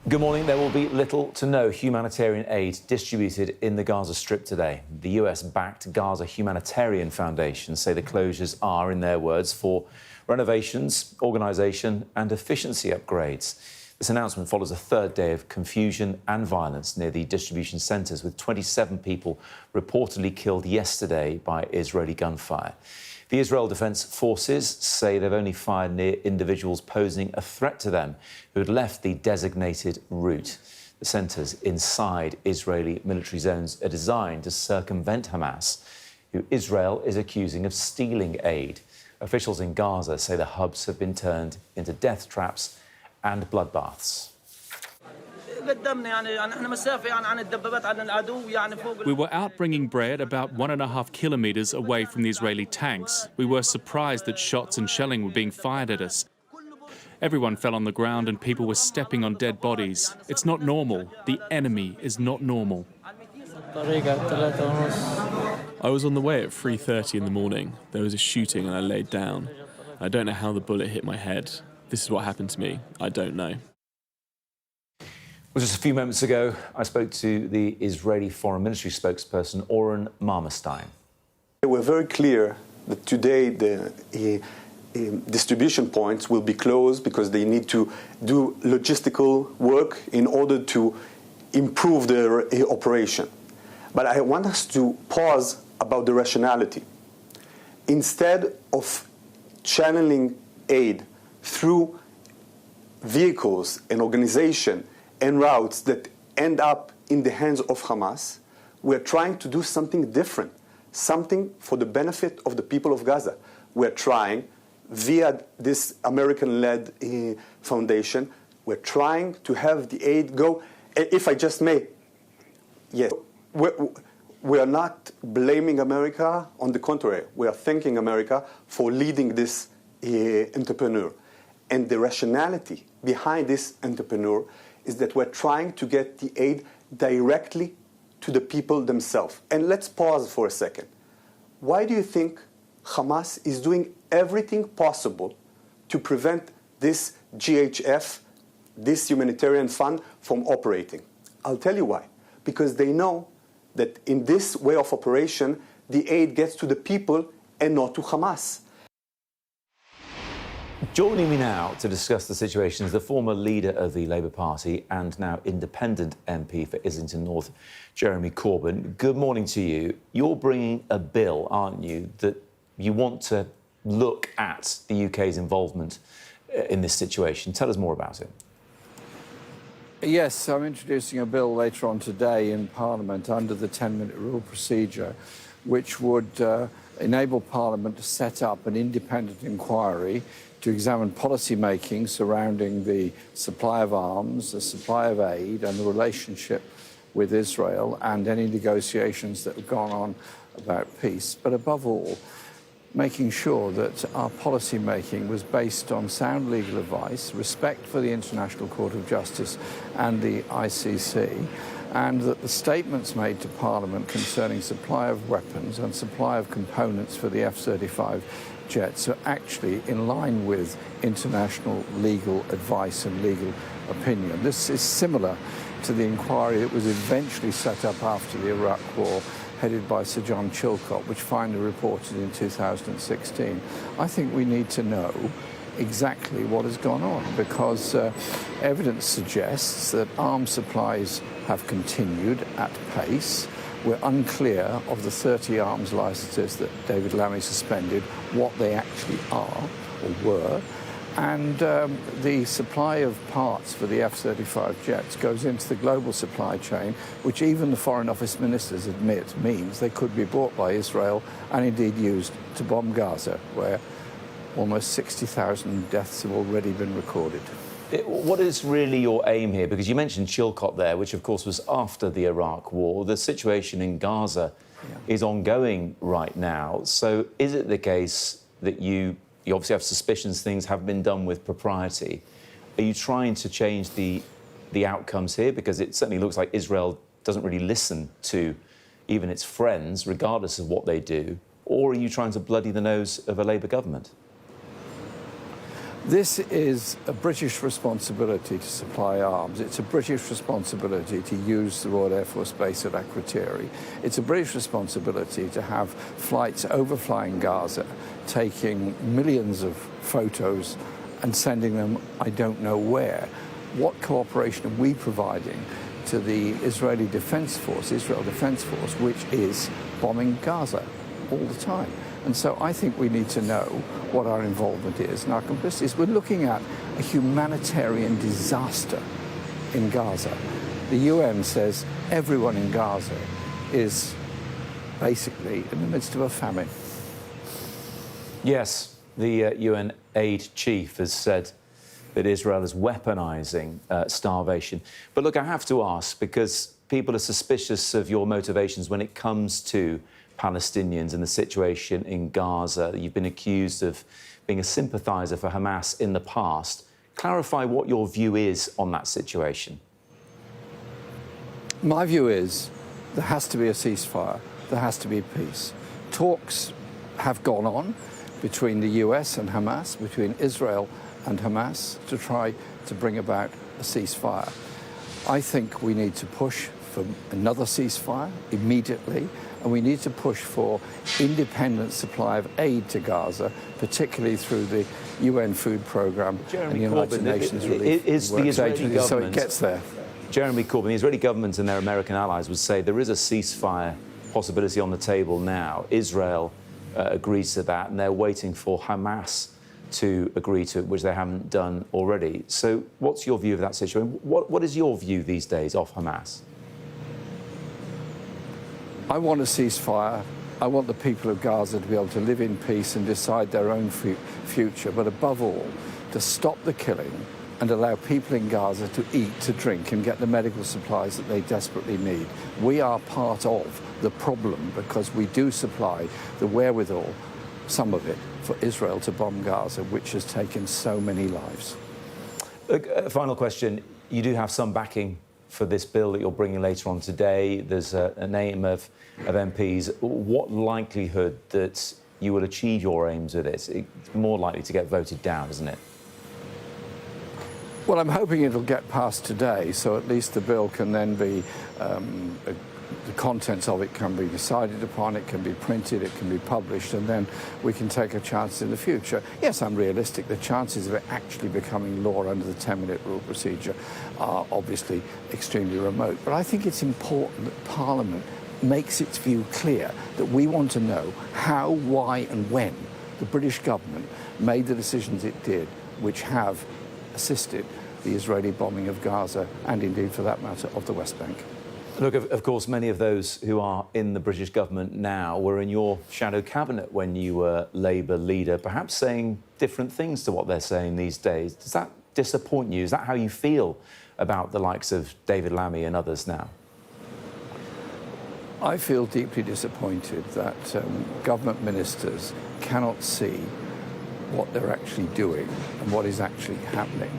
Good morning. There will be little to no humanitarian aid distributed in the Gaza Strip today. The US-backed Gaza Humanitarian Foundation say the closures are, in their words, for renovations, organisation and efficiency upgrades. This announcement follows a third day of confusion and violence near the distribution centres, with 27 people reportedly killed yesterday by Israeli gunfire. The Israel Defense Forces say they've only fired near individuals posing a threat to them who had left the designated route. The centres inside Israeli military zones are designed to circumvent Hamas, who Israel is accusing of stealing aid. Officials in Gaza say the hubs have been turned into death traps and bloodbaths. We were out bringing bread about 1.5 kilometres away from the Israeli tanks. We were surprised that shots and shelling were being fired at us. Everyone fell on the ground and people were stepping on dead bodies. It's not normal. The enemy is not normal. I was on the way at 3:30 in the morning. There was a shooting and I laid down. I don't know how the bullet hit my head. This is what happened to me. I don't know. Well, just a few moments ago, I spoke to the Israeli Foreign Ministry spokesperson, Oren Marmerstein. We're very clear that today the distribution points will be closed because they need to do logistical work in order to improve their operation. But I want us to pause about the rationality. Instead of channeling aid through vehicles and organization and routes that end up in the hands of Hamas, we're trying to do something different, something for the benefit of the people of Gaza. We're trying, via this American-led foundation, we're trying to have the aid go, if I just may, yes, we are not blaming America. On the contrary, we are thanking America for leading this entrepreneur. And the rationality behind this entrepreneur is that we're trying to get the aid directly to the people themselves. And let's pause for a second. Why do you think Hamas is doing everything possible to prevent this GHF, this humanitarian fund, from operating? I'll tell you why. Because they know that in this way of operation, the aid gets to the people and not to Hamas. Joining me now to discuss the situation is the former leader of the Labour Party and now independent MP for Islington North, Jeremy Corbyn. Good morning to you. You're bringing a bill, aren't you, that you want to look at the UK's involvement in this situation. Tell us more about it. Yes, I'm introducing a bill later on today in Parliament under the 10-minute rule procedure, which would enable Parliament to set up an independent inquiry to examine policy making surrounding the supply of arms, the supply of aid and the relationship with Israel and any negotiations that have gone on about peace. But above all, making sure that our policy making was based on sound legal advice, respect for the International Court of Justice and the ICC, and that the statements made to Parliament concerning supply of weapons and supply of components for the F-35 jets are actually in line with international legal advice and legal opinion. This is similar to the inquiry that was eventually set up after the Iraq War headed by Sir John Chilcot, which finally reported in 2016. I think we need to know exactly what has gone on, because evidence suggests that arms supplies have continued at pace. We're unclear of the 30 arms licenses that David Lammy suspended, what they actually are or were. And the supply of parts for the F-35 jets goes into the global supply chain, which even the Foreign Office ministers admit means they could be bought by Israel and indeed used to bomb Gaza, where almost 60,000 deaths have already been recorded. What is really your aim here? Because you mentioned Chilcot there, which of course was after the Iraq war. The situation in Gaza is ongoing right now. So is it the case that you obviously have suspicions things have been done with propriety? Are you trying to change the outcomes here? Because it certainly looks like Israel doesn't really listen to even its friends, regardless of what they do. Or are you trying to bloody the nose of a Labour government? This is a British responsibility to supply arms. It's a British responsibility to use the Royal Air Force Base at Akrotiri. It's a British responsibility to have flights overflying Gaza, taking millions of photos and sending them I don't know where. What cooperation are we providing to the Israeli Defense Force, Israel Defense Force, which is bombing Gaza all the time? And so I think we need to know what our involvement is and our complicity. We're looking at a humanitarian disaster in Gaza. The UN says everyone in Gaza is basically in the midst of a famine. Yes, the UN aid chief has said that Israel is weaponising starvation. But look, I have to ask, because people are suspicious of your motivations when it comes to Palestinians and the situation in Gaza. You've been accused of being a sympathiser for Hamas in the past. Clarify what your view is on that situation. My view is there has to be a ceasefire, there has to be peace. Talks have gone on between the US and Hamas, between Israel and Hamas, to try to bring about a ceasefire. I think we need to push for another ceasefire immediately, and we need to push for independent supply of aid to Gaza, particularly through the UN Food Programme and the United Nations Relief Works Agency, so it gets there. Jeremy Corbyn, the Israeli government and their American allies would say there is a ceasefire possibility on the table now. Israel agrees to that, and they're waiting for Hamas to agree to it, which they haven't done already. So what's your view of that situation? What is your view these days of Hamas? I want a ceasefire. I want the people of Gaza to be able to live in peace and decide their own future, but above all, to stop the killing and allow people in Gaza to eat, to drink, and get the medical supplies that they desperately need. We are part of the problem because we do supply the wherewithal, some of it, for Israel to bomb Gaza, which has taken so many lives. Look, final question. You do have some backing for this bill that you're bringing later on today. There's a name of MPs. What likelihood that you will achieve your aims with it? It's more likely to get voted down, isn't it? Well, I'm hoping it'll get passed today, so at least the bill can then be, the contents of it can be decided upon, it can be printed, it can be published, and then we can take a chance in the future. Yes, I'm realistic. The chances of it actually becoming law under the 10-minute rule procedure are obviously extremely remote. But I think it's important that Parliament makes its view clear, that we want to know how, why, and when the British government made the decisions it did, which have assisted the Israeli bombing of Gaza and indeed, for that matter, of the West Bank. Look, of course, many of those who are in the British government now were in your shadow cabinet when you were Labour leader, perhaps saying different things to what they're saying these days. Does that disappoint you? Is that how you feel about the likes of David Lammy and others now? I feel deeply disappointed that government ministers cannot see what they're actually doing and what is actually happening.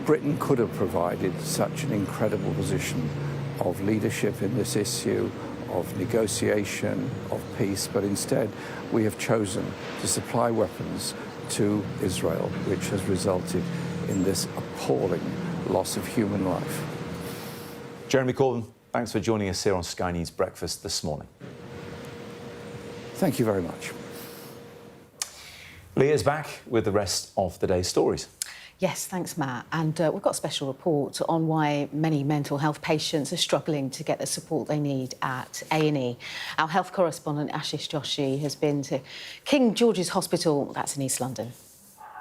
Britain could have provided such an incredible position of leadership in this issue, of negotiation, of peace, but instead we have chosen to supply weapons to Israel, which has resulted in this appalling loss of human life. Jeremy Corbyn, thanks for joining us here on Sky News Breakfast this morning. Thank you very much. Leah's back with the rest of the day's stories. Yes, thanks, Matt. And we've got a special report on why many mental health patients are struggling to get the support they need at A&E. Our health correspondent, Ashish Joshi, has been to King George's Hospital, that's in East London.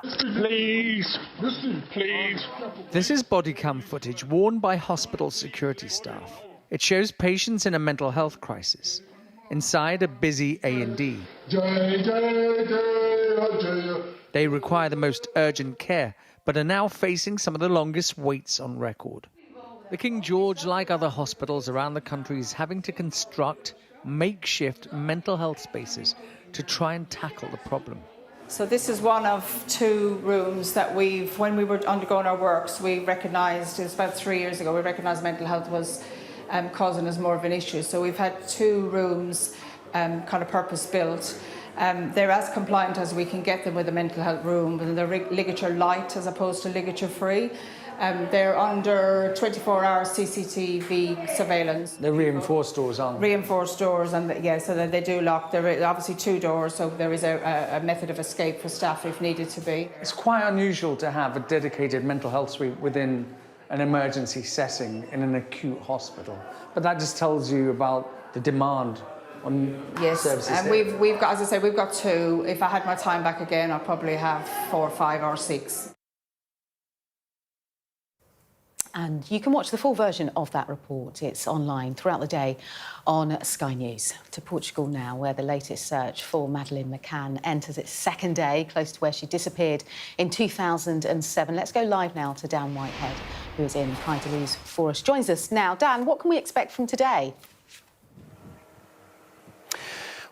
Please, please. This is body cam footage worn by hospital security staff. It shows patients in a mental health crisis inside a busy A&E. They require the most urgent care, but are now facing some of the longest waits on record. The King George, like other hospitals around the country, is having to construct makeshift mental health spaces to try and tackle the problem. So this is one of 2 rooms that when we were undergoing our works, we recognised, it was about 3 years ago, we recognised mental health was causing us more of an issue. So we've had 2 rooms kind of purpose-built. They're as compliant as we can get them with a mental health room, and they're ligature light as opposed to ligature free. They're under 24-hour CCTV surveillance. They're reinforced doors, aren't they? Reinforced doors, and so that they do lock. There are obviously 2 doors, so there is a method of escape for staff if needed to be. It's quite unusual to have a dedicated mental health suite within an emergency setting in an acute hospital, but that just tells you about the demand on services. And we've got, as I say, we've got 2. If I had my time back again, I'd probably have 4 or 5 or 6. And you can watch the full version of that report. It's online throughout the day on Sky News. To Portugal now, where the latest search for Madeleine McCann enters its 2nd day, close to where she disappeared in 2007. Let's go live now to Dan Whitehead, who is in Pride for us. Joins us now. Dan, what can we expect from today?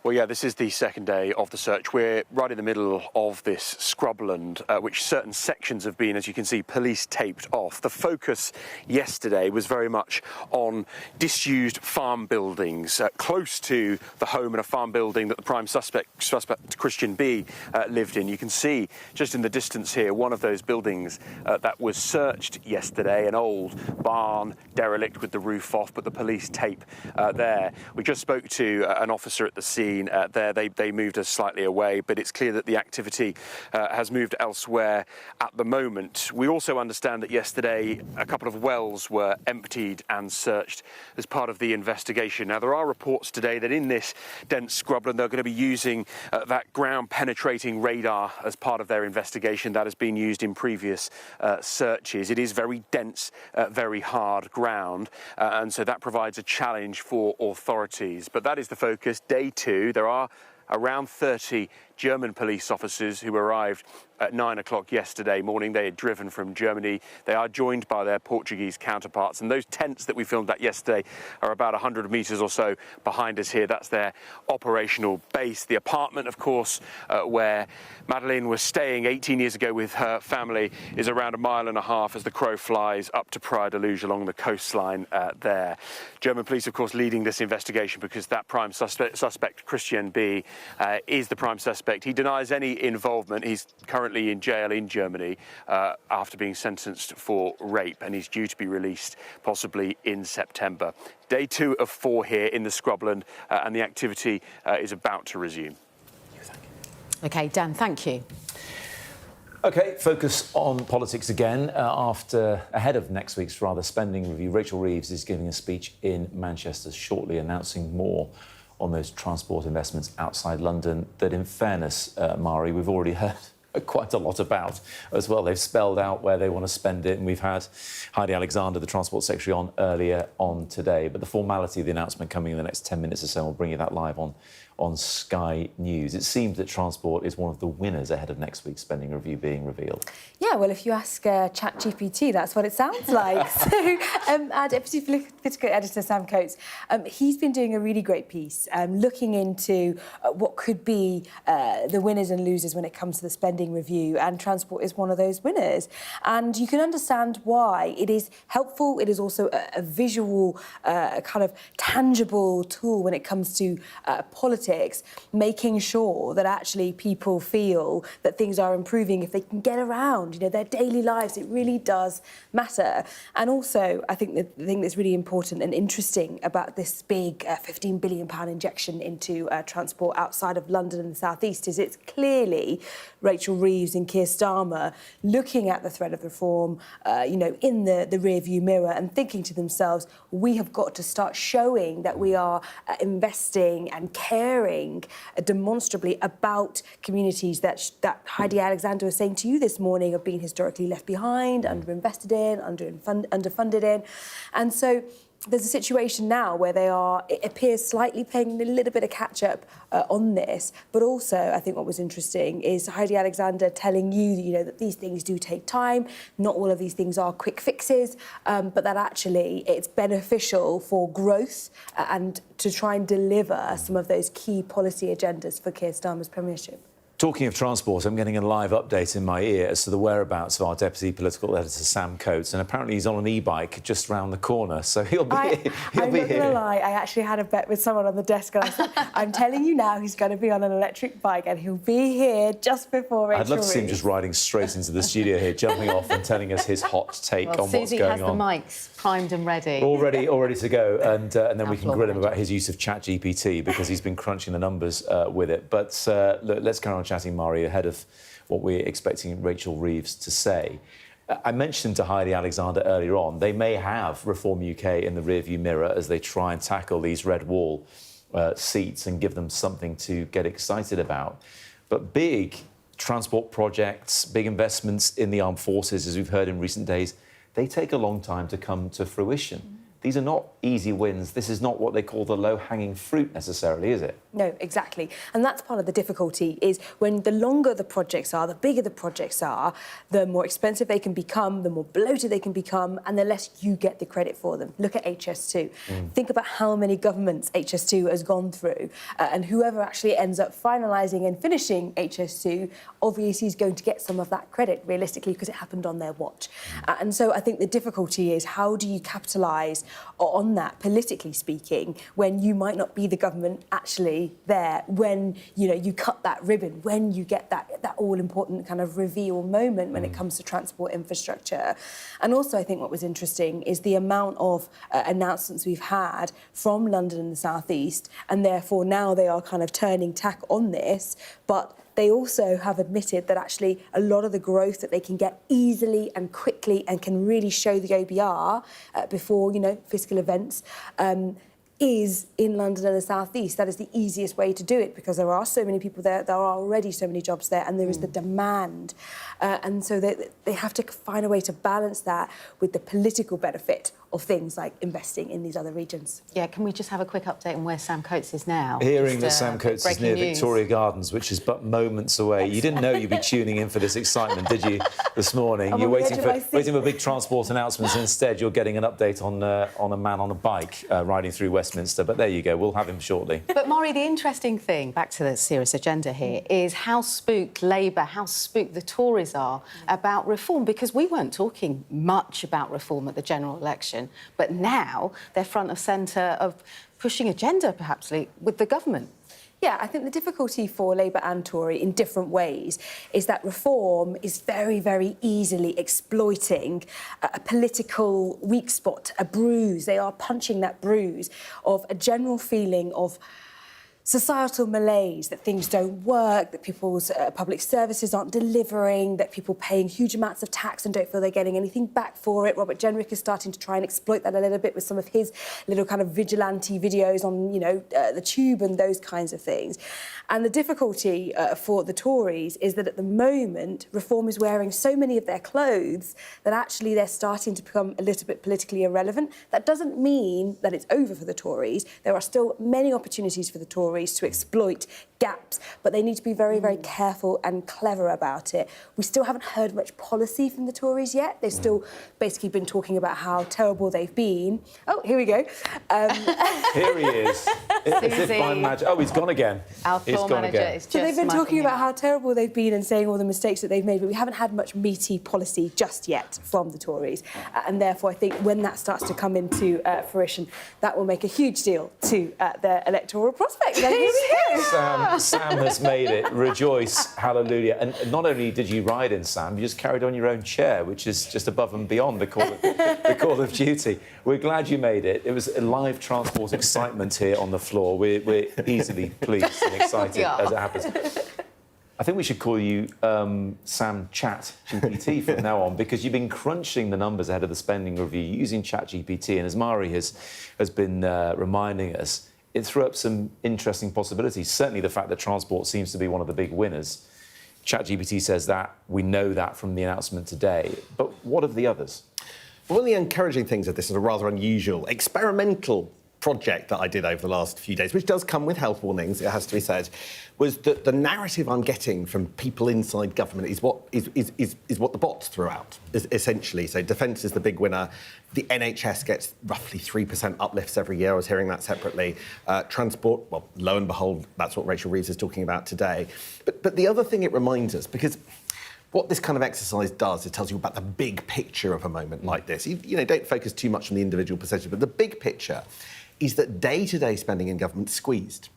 Well, yeah, this is the 2nd day of the search. We're right in the middle of this scrubland, which certain sections have been, as you can see, police taped off. The focus yesterday was very much on disused farm buildings close to the home and a farm building that the prime suspect Christian B, lived in. You can see just in the distance here one of those buildings that was searched yesterday, an old barn, derelict with the roof off, but the police tape there. We just spoke to an officer at the scene. There, they moved us slightly away, but it's clear that the activity has moved elsewhere at the moment. We also understand that yesterday a couple of wells were emptied and searched as part of the investigation. Now, there are reports today that in this dense scrubland they're going to be using that ground-penetrating radar as part of their investigation that has been used in previous searches. It is very dense, very hard ground, and so that provides a challenge for authorities. But that is the focus. Day 2. There are around 30 German police officers who arrived at 9 o'clock yesterday morning. They had driven from Germany. They are joined by their Portuguese counterparts. And those tents that we filmed at yesterday are about 100 metres or so behind us here. That's their operational base. The apartment, of course, where Madeleine was staying 18 years ago with her family is around 1.5 miles as the crow flies up to Praia da Luz along the coastline there. German police, of course, leading this investigation because that prime suspect Christian B, is the prime suspect. He denies any involvement. He's currently in jail in Germany after being sentenced for rape, and he's due to be released possibly in September. Day 2 of 4 here in the scrubland, and the activity is about to resume. OK, Dan, thank you. OK, focus on politics again. Ahead of next week's spending review, Rachel Reeves is giving a speech in Manchester shortly, announcing more on those transport investments outside London that, in fairness, Mari, we've already heard quite a lot about as well. They've spelled out where they want to spend it, and we've had Heidi Alexander, the Transport Secretary, on earlier on today. But the formality of the announcement coming in the next 10 minutes or so, we'll bring you that live on Sky News. It seems that transport is one of the winners ahead of next week's spending review being revealed. Yeah, well, if you ask ChatGPT, that's what it sounds like. So, our Deputy Political Editor, Sam Coates, he's been doing a really great piece, looking into what could be the winners and losers when it comes to the spending review, and transport is one of those winners. And you can understand why. It is helpful. It is also a visual, kind of tangible tool when it comes to politics politics, making sure that actually people feel that things are improving if they can get around, their daily lives. It really does matter. And also, I think the thing that's really important and interesting about this big £15 billion injection into transport outside of London and the South East is it's clearly Rachel Reeves and Keir Starmer looking at the threat of reform, in the rearview mirror and thinking to themselves, we have got to start showing that we are investing and caring demonstrably about communities that Heidi Alexander was saying to you this morning have been historically left behind, underinvested in, underfunded in. And so there's a situation now where they are, it appears, slightly playing a little bit of catch-up on this. But also, I think what was interesting is Heidi Alexander telling you, that these things do take time. Not all of these things are quick fixes, but that actually it's beneficial for growth and to try and deliver some of those key policy agendas for Keir Starmer's premiership. Talking of transport, I'm getting a live update in my ear as to the whereabouts of our Deputy Political Editor, Sam Coates, and apparently he's on an e-bike just round the corner, so he'll be here. I'm not going to lie, I actually had a bet with someone on the desk, and I said, I'm telling you now, he's going to be on an electric bike, and he'll be here just before Rachel I'd love to see him Reeves. just riding straight into the studio here, jumping off and telling us his hot take on what's going on. Susie has the mics primed and ready. All ready to go, and then we can grill him about his use of ChatGPT, because he's been crunching the numbers with it. But look, let's carry on chatting, Mari, ahead of what we're expecting Rachel Reeves to say. I mentioned to Heidi Alexander earlier on, they may have Reform UK in the rearview mirror as they try and tackle these red wall seats and give them something to get excited about. But big transport projects, big investments in the armed forces, as we've heard in recent days, they take a long time to come to fruition. These are not easy wins. This is not what they call the low-hanging fruit necessarily, is it? No, exactly. And that's part of the difficulty, is when the longer the projects are, the bigger the projects are, the more expensive they can become, the more bloated they can become, and the less you get the credit for them. Look at HS2. Think about how many governments HS2 has gone through, and whoever actually ends up finalising and finishing HS2 obviously is going to get some of that credit, realistically, because it happened on their watch. And so I think the difficulty is, how do you capitalise on that, politically speaking, when you might not be the government actually there, when you cut that ribbon, when you get that all-important kind of reveal moment when it comes to transport infrastructure. And also, I think what was interesting is the amount of announcements we've had from London and the South East, and therefore now they are kind of turning tack on this, but they also have admitted that actually a lot of the growth that they can get easily and quickly and can really show the OBR before, fiscal events, is in London and the South East. That is the easiest way to do it, because there are so many people there, there are already so many jobs there, and there is the demand. And so they have to find a way to balance that with the political benefit of things like investing in these other regions. Yeah, can we just have a quick update on where Sam Coates is now? Hearing that Sam Coates is near Victoria Gardens, which is but moments away. You didn't know you'd be tuning in for this excitement, did you, this morning? You're waiting for big transport announcements. Instead, you're getting an update on a man on a bike riding through Westminster. But there you go, we'll have him shortly. But, Maury, the interesting thing, back to the serious agenda here, is how spooked Labour, how spooked the Tories are about reform, because we weren't talking much about reform at the general election. But now they're front of centre of pushing agenda, perhaps, with the government. Yeah, I think the difficulty for Labour and Tory in different ways is that reform is very, very easily exploiting a political weak spot, a bruise. They are punching that bruise of a general feeling of societal malaise, that things don't work, that people's public services aren't delivering, that people paying huge amounts of tax and don't feel they're getting anything back for it. Robert Jenrick is starting to try and exploit that a little bit with some of his little kind of vigilante videos on, the tube and those kinds of things. And the difficulty for the Tories is that at the moment, reform is wearing so many of their clothes that actually they're starting to become a little bit politically irrelevant. That doesn't mean that it's over for the Tories. There are still many opportunities for the Tories to exploit gaps, but they need to be very, very careful and clever about it. We still haven't heard much policy from the Tories yet. They've still basically been talking about how terrible they've been. Oh, here we go. Here he is. As if by magic. Oh, he's gone again. Our He's floor gone manager again. is just So they've been micing talking him about up. how terrible they've been and saying all the mistakes that they've made, but we haven't had much meaty policy just yet from the Tories. And therefore, I think when that starts to come into fruition, that will make a huge deal to their electoral prospects. There you go. Sam has made it. Rejoice, hallelujah. And not only did you ride in, Sam, you just carried on your own chair, which is just above and beyond the call of duty. We're glad you made it. It was a live transport excitement here on the floor. We're easily pleased and excited as it happens. I think we should call you Sam Chat GPT from now on, because you've been crunching the numbers ahead of the spending review using Chat GPT, and as Mari has been reminding us, it threw up some interesting possibilities. Certainly the fact that transport seems to be one of the big winners. ChatGPT says that. We know that from the announcement today. But what of the others? One of the encouraging things of this is a rather unusual experimental project that I did over the last few days, which does come with health warnings, it has to be said, was that the narrative I'm getting from people inside government is what the bots threw out, essentially. So defence is the big winner. The NHS gets roughly 3% uplifts every year. I was hearing that separately. Transport, well, lo and behold, that's what Rachel Reeves is talking about today. But the other thing it reminds us, because what this kind of exercise does, it tells you about the big picture of a moment like this. You know, don't focus too much on the individual percentage, but the big picture is that day-to-day spending in government squeezed.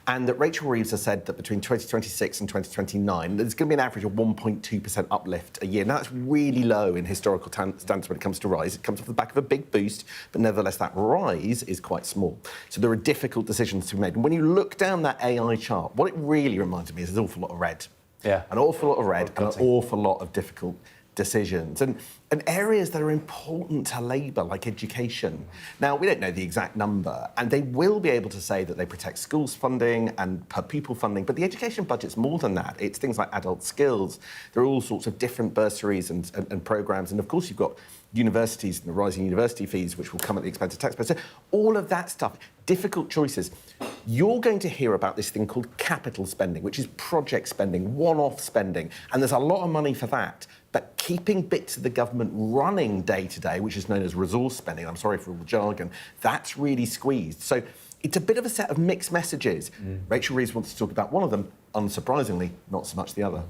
And that Rachel Reeves has said that between 2026 and 2029, there's going to be an average of 1.2% uplift a year. Now, that's really low in historical standards when it comes to rise. It comes off the back of a big boost, but nevertheless, that rise is quite small. So there are difficult decisions to be made. And when you look down that AI chart, what it really reminded me is an awful lot of red. Yeah. An awful lot of red and an awful lot of difficult decisions and areas that are important to Labour, like education. Now, we don't know the exact number, and they will be able to say that they protect schools funding and per pupil funding, but the education budget's more than that. It's things like adult skills. There are all sorts of different bursaries and programmes, and of course you've got universities and the rising university fees, which will come at the expense of taxpayers. So all of that stuff, difficult choices. You're going to hear about this thing called capital spending, which is project spending, one-off spending, and there's a lot of money for that. But keeping bits of the government running day to day, which is known as resource spending, I'm sorry for all the jargon, that's really squeezed. So it's a bit of a set of mixed messages. Rachel Reeves wants to talk about one of them, unsurprisingly, not so much the other.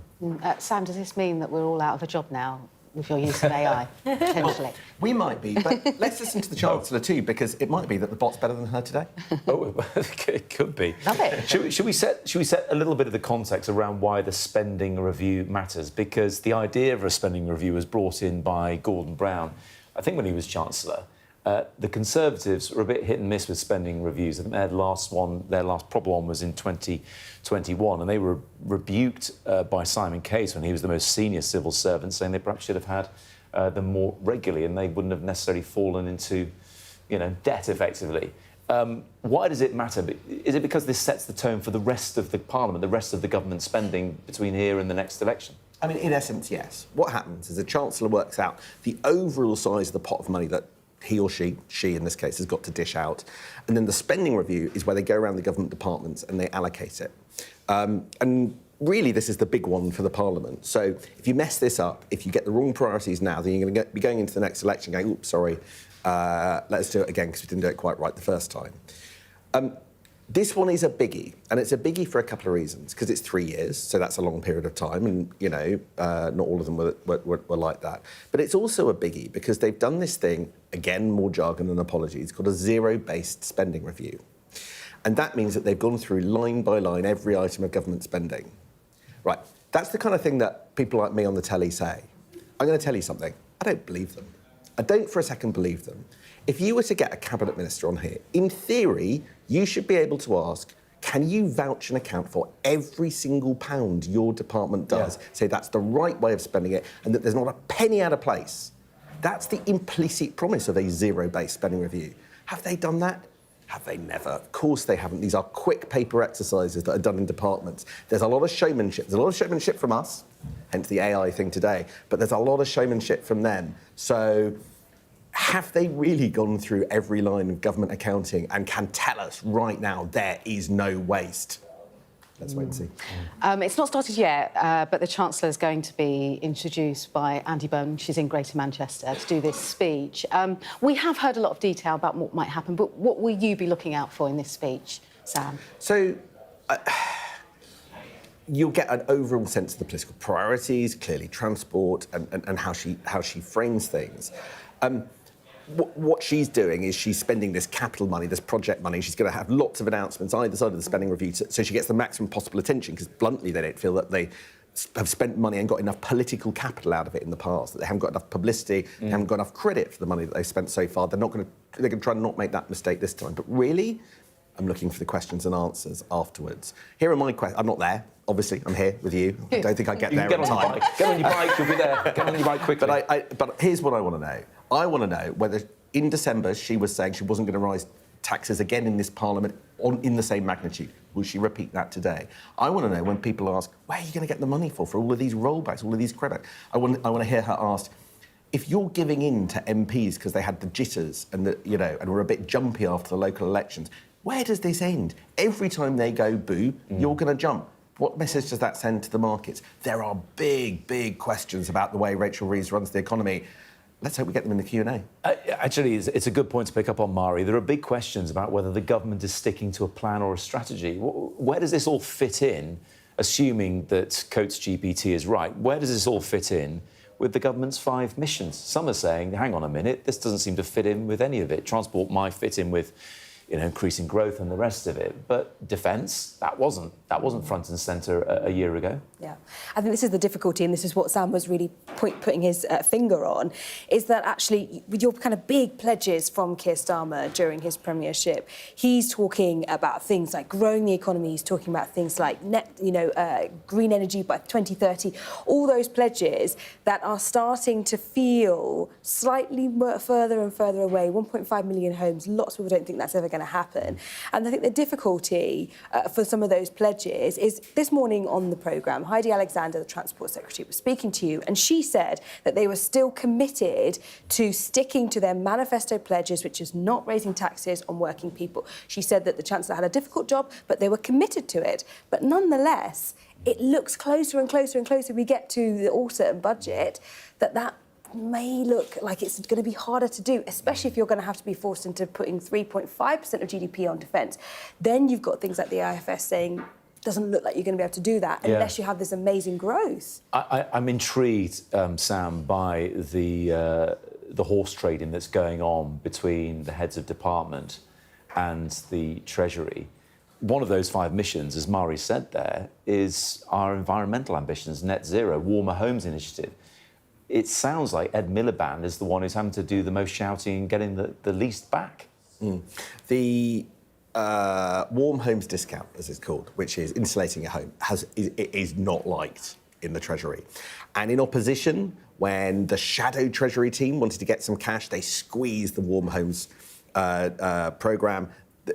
Sam, does this mean that we're all out of a job now with your use of AI, potentially? We might be, but let's listen to the Chancellor too, because it might be that the bot's better than her today. Oh, it could be. Love it. Should we set a little bit of the context around why the spending review matters? Because the idea of a spending review was brought in by Gordon Brown, I think when he was Chancellor. The Conservatives were a bit hit and miss with spending reviews. I think their last proper one was in 2021, and they were rebuked by Simon Case when he was the most senior civil servant, saying they perhaps should have had them more regularly, and they wouldn't have necessarily fallen into, debt effectively. Why does it matter? Is it because this sets the tone for the rest of the Parliament, the rest of the government spending between here and the next election? I mean, in essence, yes. What happens is the Chancellor works out the overall size of the pot of money that he or she in this case, has got to dish out. And then the spending review is where they go around the government departments and they allocate it. And really, this is the big one for the Parliament. So if you mess this up, if you get the wrong priorities now, then you're going to be going into the next election going, oops, sorry, let's do it again because we didn't do it quite right the first time. This one is a biggie, and it's a biggie for a couple of reasons, because it's 3 years, so that's a long period of time, and, not all of them were like that. But it's also a biggie because they've done this thing, again, more jargon and apologies, called a zero-based spending review. And that means that they've gone through line by line every item of government spending. Right, that's the kind of thing that people like me on the telly say. I'm going to tell you something. I don't believe them. I don't for a second believe them. If you were to get a cabinet minister on here, in theory, you should be able to ask, can you vouch and account for every single pound your department does? Say that's the right way of spending it and that there's not a penny out of place. That's the implicit promise of a zero-based spending review. Have they done that? Have they never? Of course they haven't. These are quick paper exercises that are done in departments. There's a lot of showmanship. There's a lot of showmanship from us, hence the AI thing today, but there's a lot of showmanship from them. So have they really gone through every line of government accounting and can tell us right now there is no waste? Let's wait and see. It's not started yet, but the Chancellor is going to be introduced by Andy Byrne. She's in Greater Manchester to do this speech. We have heard a lot of detail about what might happen, but what will you be looking out for in this speech? Sam? So you'll get an overall sense of the political priorities, clearly transport, and how she frames things. What she's doing is she's spending this capital money, this project money. She's going to have lots of announcements either side of the spending review, so she gets the maximum possible attention, because bluntly they don't feel that they have spent money and got enough political capital out of it in the past, that they haven't got enough publicity, they haven't got enough credit for the money that they've spent so far. They're going to try and not make that mistake this time. But really, I'm looking for the questions and answers afterwards. Here are my questions. I'm not there, obviously. I'm here with you. I don't think I get there in time. Get on your bike, you'll be there. Get on your bike quickly. But here's what I want to know. I want to know whether in December she was saying she wasn't going to rise taxes again in this Parliament in the same magnitude. Will she repeat that today? I want to know when people ask, where are you going to get the money for all of these rollbacks, all of these credits? I want to hear her ask, if you're giving in to MPs because they had the jitters and and were a bit jumpy after the local elections, where does this end? Every time they go boo, you're going to jump. What message does that send to the markets? There are big, big questions about the way Rachel Reeves runs the economy. Let's hope we get them in the Q&A. Actually, it's a good point to pick up on, Mari. There are big questions about whether the government is sticking to a plan or a strategy. Where does this all fit in, assuming that Coates GPT is right? Where does this all fit in with the government's 5 missions? Some are saying, hang on a minute, this doesn't seem to fit in with any of it. Transport might fit in with increasing growth and the rest of it. But defence, that wasn't front and centre a year ago. Yeah, I think this is the difficulty, and this is what Sam was really putting his finger on, is that actually, with your kind of big pledges from Keir Starmer during his premiership, he's talking about things like growing the economy, he's talking about things like green energy by 2030, all those pledges that are starting to feel slightly further and further away. 1.5 million homes, lots of people don't think that's ever going to happen. And I think the difficulty for some of those pledges is this morning on the programme, Heidi Alexander, the Transport Secretary, was speaking to you, and she said that they were still committed to sticking to their manifesto pledges, which is not raising taxes on working people. She said that the Chancellor had a difficult job, but they were committed to it. But nonetheless, it looks closer and closer and closer we get to the autumn budget that may look like it's going to be harder to do, especially if you're going to have to be forced into putting 3.5% of GDP on defence. Then you've got things like the IFS saying, doesn't look like you're going to be able to do that unless you have this amazing growth. I'm intrigued, Sam, by the horse trading that's going on between the heads of department and the Treasury. One of those 5 missions, as Mari said there, is our environmental ambitions, net zero, warmer homes initiative. It sounds like Ed Miliband is the one who's having to do the most shouting and getting the least back. The warm homes discount, as it's called, which is insulating your home, is not liked in the Treasury. And in opposition, when the shadow Treasury team wanted to get some cash, they squeezed the warm homes programme.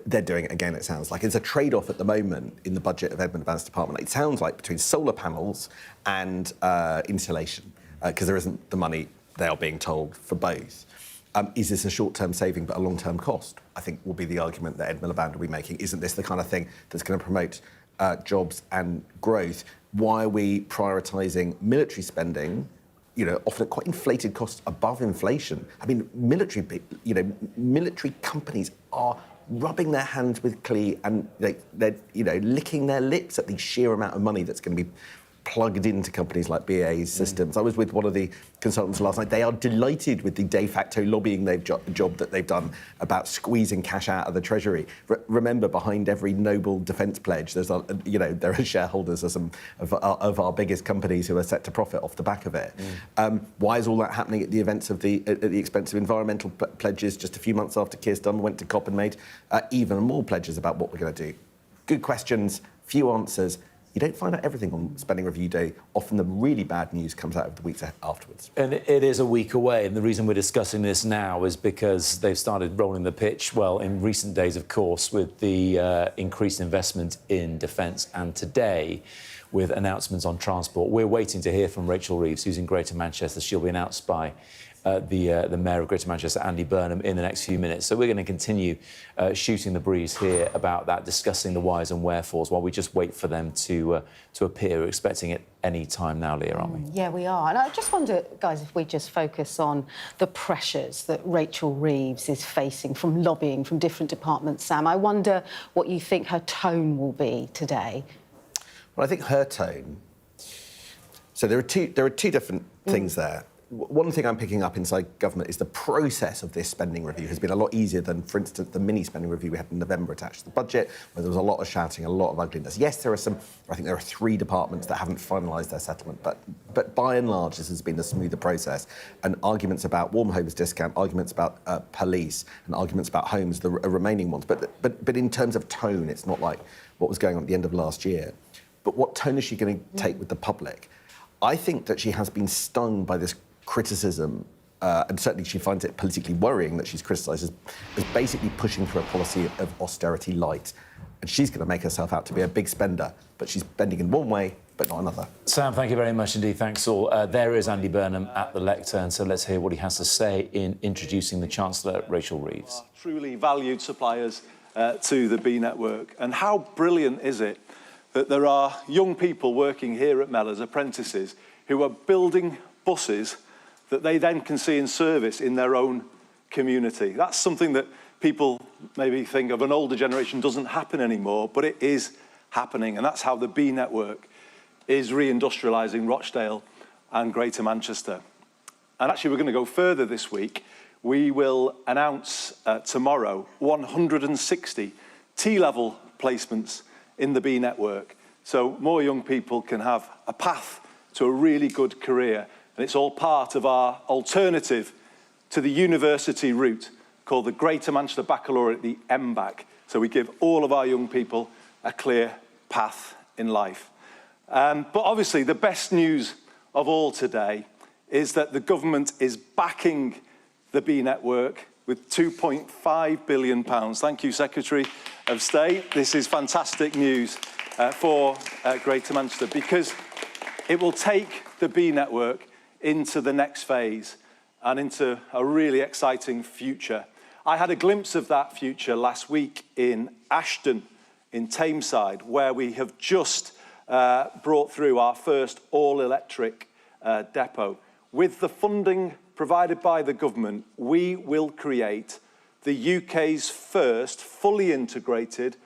They're doing it again, it sounds like. It's a trade-off at the moment in the budget of Ed Miliband's department. It sounds like between solar panels and insulation, because there isn't the money, they are being told, for both. Is this a short-term saving but a long-term cost? I think will be the argument that Ed Miliband will be making. Isn't this the kind of thing that's going to promote jobs and growth? Why are we prioritising military spending, often at quite inflated costs above inflation? I mean, military companies are rubbing their hands with glee and they're licking their lips at the sheer amount of money that's going to be plugged into companies like BAE's systems. I was with one of the consultants last night. They are delighted with the de facto lobbying job that they've done about squeezing cash out of the Treasury. Remember, behind every noble defence pledge, there are shareholders of some of our biggest companies who are set to profit off the back of it. Why is all that happening at the expense of environmental pledges? Just a few months after Keir Starmer went to COP and made even more pledges about what we're going to do. Good questions, few answers. You don't find out everything on Spending Review Day. Often the really bad news comes out of the weeks afterwards. And it is a week away, and the reason we're discussing this now is because they've started rolling the pitch, well, in recent days, of course, with the increased investment in defence. And today, with announcements on transport. We're waiting to hear from Rachel Reeves, who's in Greater Manchester. She'll be announced by the Mayor of Greater Manchester, Andy Burnham, in the next few minutes. So we're going to continue shooting the breeze here about that, discussing the whys and wherefores, while we just wait for them to appear. We're expecting it any time now, Leah, aren't we? Yeah, we are. And I just wonder, guys, if we just focus on the pressures that Rachel Reeves is facing from lobbying from different departments. Sam, I wonder what you think her tone will be today. Well, I think her tone... So there are two different things there. One thing I'm picking up inside government is the process of this spending review has been a lot easier than, for instance, the mini spending review we had in November attached to the budget, where there was a lot of shouting, a lot of ugliness. Yes, there are some... I think there are 3 departments that haven't finalised their settlement, but by and large, this has been a smoother process. And arguments about warm homes discount, arguments about police, and arguments about homes, the remaining ones. But in terms of tone, it's not like what was going on at the end of last year. But what tone is she going to take with the public? I think that she has been stung by this criticism, and certainly she finds it politically worrying that she's criticised as basically pushing through a policy of austerity light. And she's going to make herself out to be a big spender, but she's spending in one way, but not another. Sam, thank you very much indeed. Thanks all. There is Andy Burnham at the lectern, so let's hear what he has to say in introducing the Chancellor, Rachel Reeves. Truly valued suppliers to the B network. And how brilliant is it that there are young people working here at Mellors, apprentices, who are building buses that they then can see in service in their own community. That's something that people maybe think of an older generation doesn't happen anymore, but it is happening. And that's how the B network is reindustrialising Rochdale and Greater Manchester. And actually, we're going to go further this week. We will announce tomorrow 160 T-level placements in the B network. So more young people can have a path to a really good career. And it's all part of our alternative to the university route called the Greater Manchester Baccalaureate, the MBAC. So we give all of our young people a clear path in life. But obviously, the best news of all today is that the government is backing the B network with £2.5 billion. Thank you, Secretary of State. This is fantastic news for Greater Manchester, because it will take the B network into the next phase and into a really exciting future. I had a glimpse of that future last week in Ashton, in Tameside, where we have just brought through our first all-electric depot. With the funding provided by the government, we will create the UK's first fully integrated,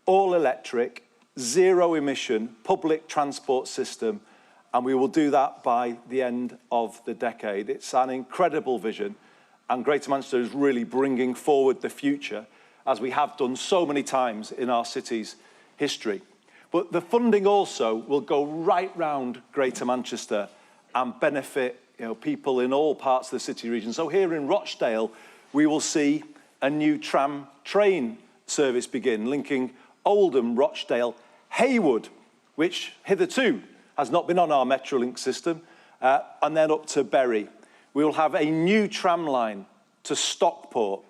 all-electric, zero-emission public transport system, and we will do that by the end of the decade. It's an incredible vision, and Greater Manchester is really bringing forward the future, as we have done so many times in our city's history. But the funding also will go right round Greater Manchester and benefit people in all parts of the city region. So here in Rochdale, we will see a new tram train service begin, linking Oldham, Rochdale, Haywood, which hitherto has not been on our Metrolink system, and then up to Bury. We will have a new tram line to Stockport,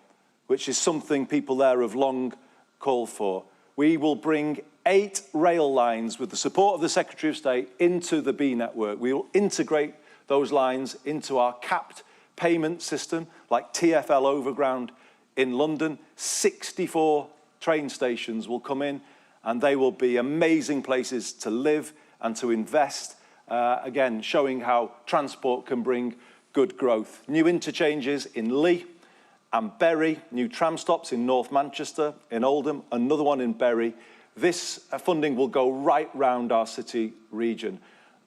which is something people there have long called for. We will bring 8 rail lines with the support of the Secretary of State into the B network. We will integrate those lines into our capped payment system, like TfL Overground in London. 64 train stations will come in, and they will be amazing places to live and to invest, again, showing how transport can bring good growth. New interchanges in Lee and Bury, new tram stops in North Manchester, in Oldham, another one in Bury. This funding will go right round our city region.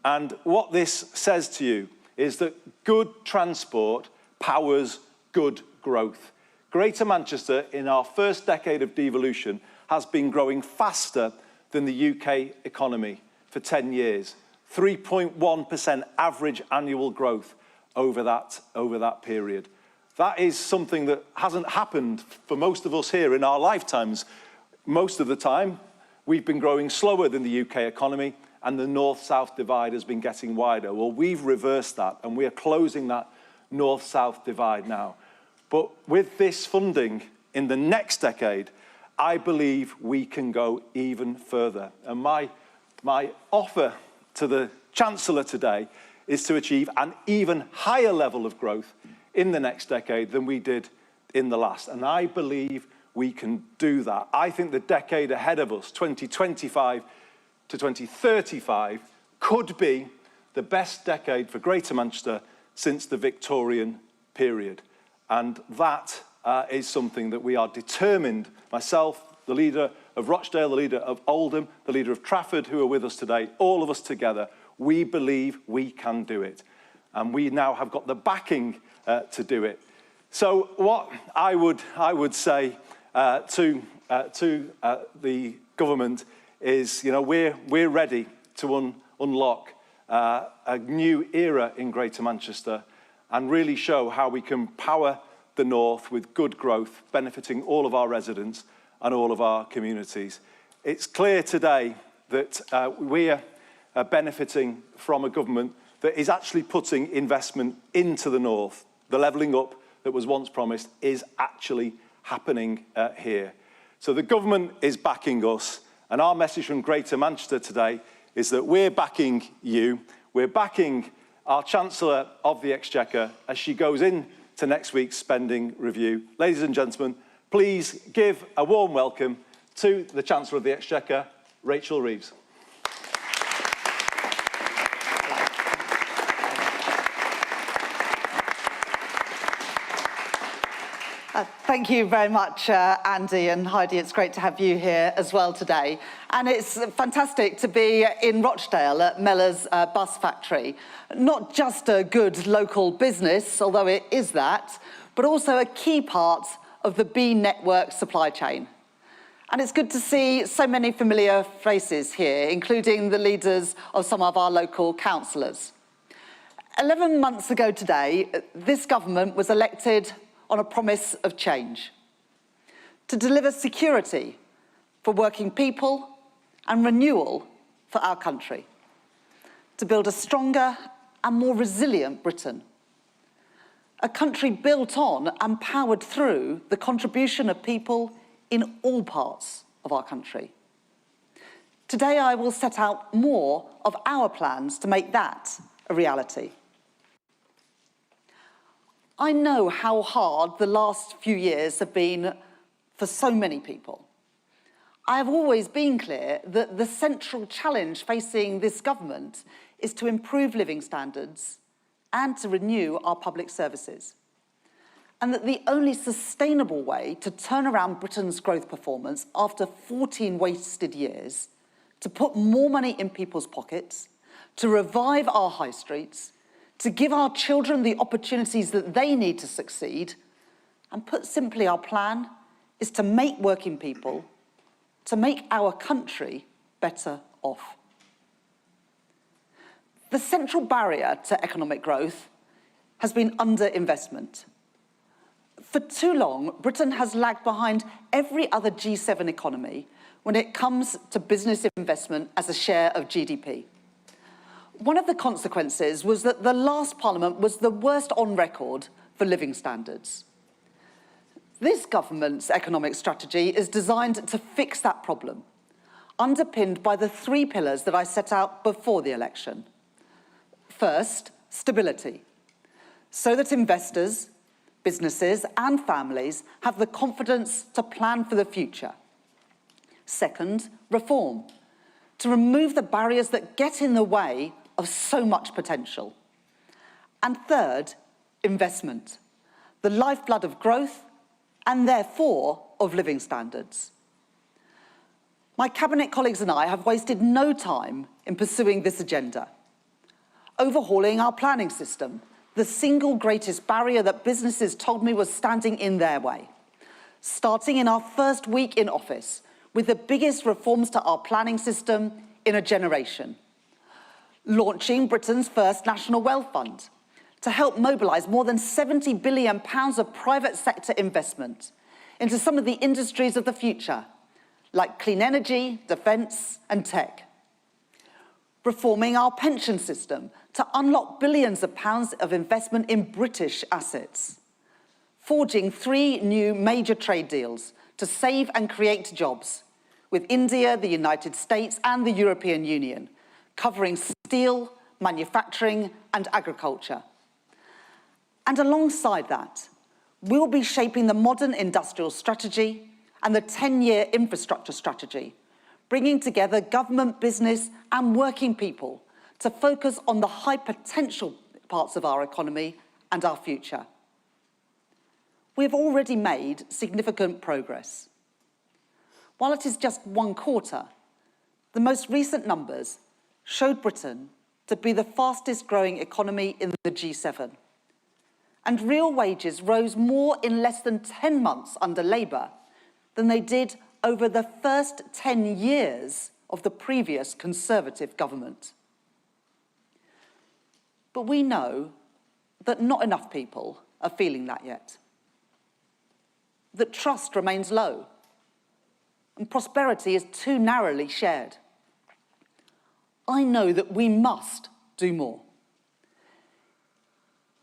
And what this says to you is that good transport powers good growth. Greater Manchester, in our first decade of devolution, has been growing faster than the UK economy for 10 years. 3.1% average annual growth over that period. That is something that hasn't happened for most of us here in our lifetimes. Most of the time, we've been growing slower than the UK economy, and the north-south divide has been getting wider. Well, we've reversed that, and we are closing that north-south divide now. But with this funding in the next decade, I believe we can go even further. And my my offer to the Chancellor today is to achieve an even higher level of growth in the next decade than we did in the last. And I believe we can do that. I think the decade ahead of us, 2025 to 2035, could be the best decade for Greater Manchester since the Victorian period. And that is something that we are determined, myself, the leader of Rochdale, the leader of Oldham, the leader of Trafford, who are with us today, all of us together, we believe we can do it. And we now have got the backing to do it. So what I would say to the government is, you know, we're ready to unlock a new era in Greater Manchester and really show how we can power the north with good growth, benefiting all of our residents and all of our communities. It's clear today that we are benefiting from a government that is actually putting investment into the north. The levelling up that was once promised is actually happening here. So the government is backing us, and our message from Greater Manchester today is that we're backing you, we're backing our Chancellor of the Exchequer as she goes into next week's spending review. Ladies and gentlemen, please give a warm welcome to the Chancellor of the Exchequer, Rachel Reeves. Thank you very much, Andy and Heidi. It's great to have you here as well today. And it's fantastic to be in Rochdale at Mellors Bus Factory. Not just a good local business, although it is that, but also a key part of the B network supply chain. And it's good to see so many familiar faces here, including the leaders of some of our local councillors. 11 months ago today, this government was elected on a promise of change, to deliver security for working people and renewal for our country, to build a stronger and more resilient Britain, a country built on and powered through the contribution of people in all parts of our country. Today I will set out more of our plans to make that a reality. I know how hard the last few years have been for so many people. I have always been clear that the central challenge facing this government is to improve living standards and to renew our public services. And that the only sustainable way to turn around Britain's growth performance after 14 wasted years, to put more money in people's pockets, to revive our high streets, to give our children the opportunities that they need to succeed, and put simply, our plan is to make working people, to make our country better off. The central barrier to economic growth has been underinvestment. For too long, Britain has lagged behind every other G7 economy when it comes to business investment as a share of GDP. One of the consequences was that the last Parliament was the worst on record for living standards. This government's economic strategy is designed to fix that problem, underpinned by the 3 pillars that I set out before the election. First, stability, so that investors, businesses and families have the confidence to plan for the future. Second, reform, to remove the barriers that get in the way of so much potential. And third, investment, the lifeblood of growth and therefore of living standards. My cabinet colleagues and I have wasted no time in pursuing this agenda, overhauling our planning system, the single greatest barrier that businesses told me was standing in their way, starting in our first week in office with the biggest reforms to our planning system in a generation, launching Britain's first National Wealth Fund to help mobilise more than £70 billion of private sector investment into some of the industries of the future, like clean energy, defence and tech. Reforming our pension system to unlock billions of pounds of investment in British assets. Forging 3 new major trade deals to save and create jobs, with India, the United States and the European Union, covering steel, manufacturing and agriculture. And alongside that, we'll be shaping the modern industrial strategy and the 10-year infrastructure strategy, bringing together government, business and working people to focus on the high potential parts of our economy and our future. We have already made significant progress. While it is just one quarter, the most recent numbers showed Britain to be the fastest growing economy in the G7. And real wages rose more in less than 10 months under Labour than they did over the first 10 years of the previous Conservative government. But we know that not enough people are feeling that yet. That trust remains low and prosperity is too narrowly shared. I know that we must do more.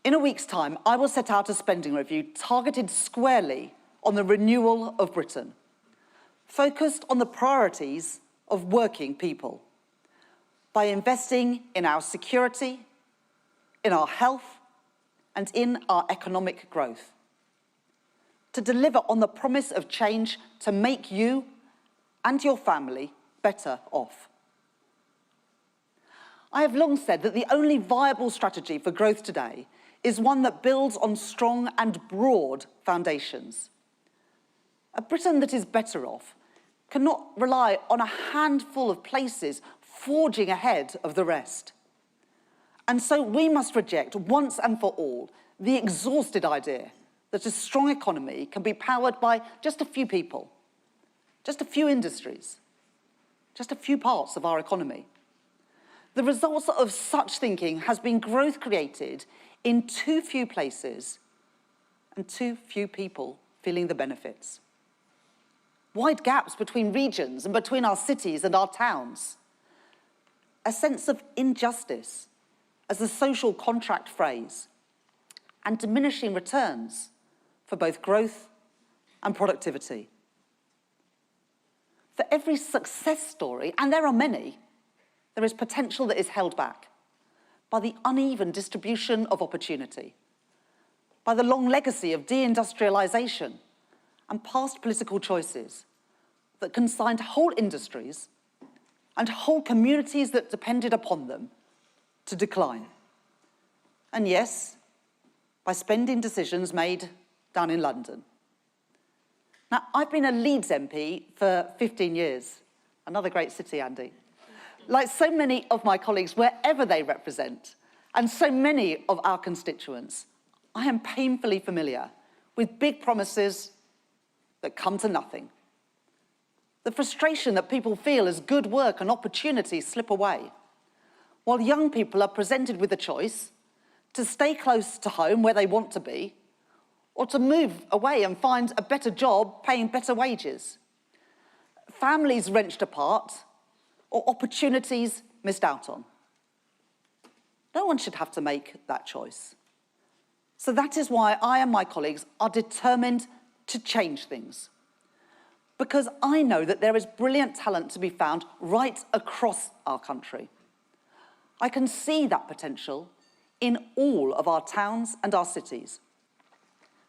In a week's time, I will set out a spending review targeted squarely on the renewal of Britain, focused on the priorities of working people, by investing in our security, in our health, and in our economic growth, to deliver on the promise of change to make you and your family better off. I have long said that the only viable strategy for growth today is one that builds on strong and broad foundations. A Britain that is better off cannot rely on a handful of places forging ahead of the rest. And so we must reject once and for all the exhausted idea that a strong economy can be powered by just a few people, just a few industries, just a few parts of our economy. The result of such thinking has been growth created in too few places and too few people feeling the benefits. Wide gaps between regions and between our cities and our towns. A sense of injustice as a social contract phrase, and diminishing returns for both growth and productivity. For every success story, and there are many, there is potential that is held back by the uneven distribution of opportunity, by the long legacy of deindustrialisation and past political choices that consigned whole industries and whole communities that depended upon them to decline. And yes, by spending decisions made down in London. Now, I've been a Leeds MP for 15 years. Another great city, Andy. Like so many of my colleagues, wherever they represent, and so many of our constituents, I am painfully familiar with big promises that come to nothing. The frustration that people feel as good work and opportunities slip away, while young people are presented with a choice to stay close to home where they want to be, or to move away and find a better job paying better wages. Families wrenched apart, or opportunities missed out on. No one should have to make that choice. So that is why I and my colleagues are determined to change things. Because I know that there is brilliant talent to be found right across our country. I can see that potential in all of our towns and our cities.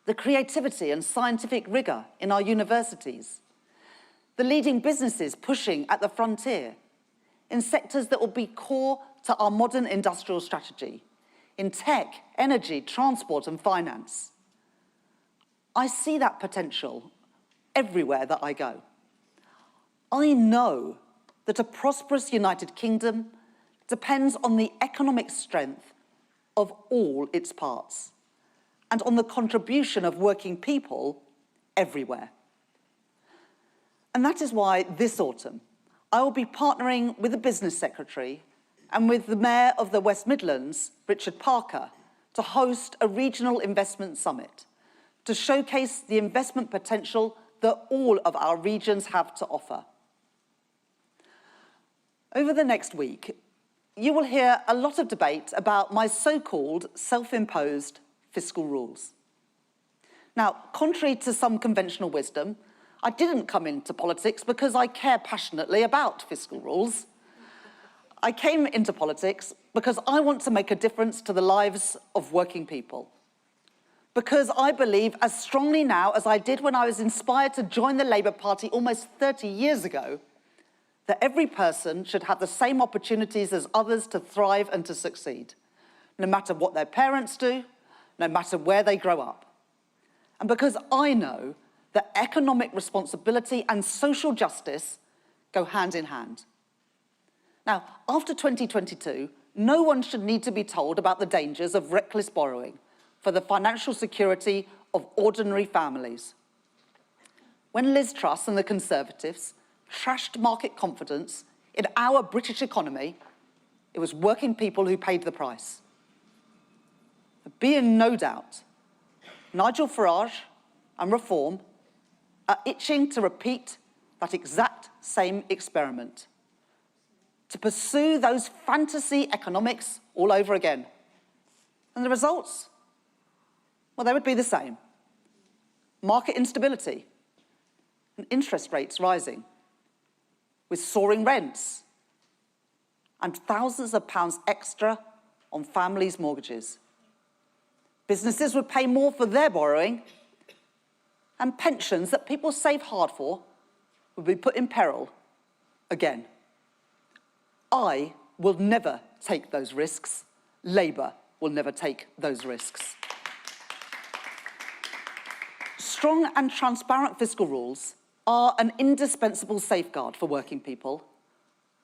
The creativity and scientific rigour in our universities. The leading businesses pushing at the frontier in sectors that will be core to our modern industrial strategy, in tech, energy, transport and finance. I see that potential everywhere that I go. I know that a prosperous United Kingdom depends on the economic strength of all its parts and on the contribution of working people everywhere. And that is why this autumn, I will be partnering with the Business Secretary and with the Mayor of the West Midlands, Richard Parker, to host a regional investment summit to showcase the investment potential that all of our regions have to offer. Over the next week, you will hear a lot of debate about my so-called self-imposed fiscal rules. Now, contrary to some conventional wisdom, I didn't come into politics because I care passionately about fiscal rules. I came into politics because I want to make a difference to the lives of working people. Because I believe as strongly now as I did when I was inspired to join the Labour Party almost 30 years ago, that every person should have the same opportunities as others to thrive and to succeed, no matter what their parents do, no matter where they grow up. And because I know that economic responsibility and social justice go hand in hand. Now, after 2022, no one should need to be told about the dangers of reckless borrowing for the financial security of ordinary families. When Liz Truss and the Conservatives trashed market confidence in our British economy, it was working people who paid the price. Be in no doubt, Nigel Farage and Reform are itching to repeat that exact same experiment, to pursue those fantasy economics all over again. And the results? Well, they would be the same. Market instability and interest rates rising, with soaring rents and thousands of pounds extra on families' mortgages. Businesses would pay more for their borrowing, and pensions that people save hard for would be put in peril again. I will never take those risks. Labour will never take those risks. Strong and transparent fiscal rules are an indispensable safeguard for working people,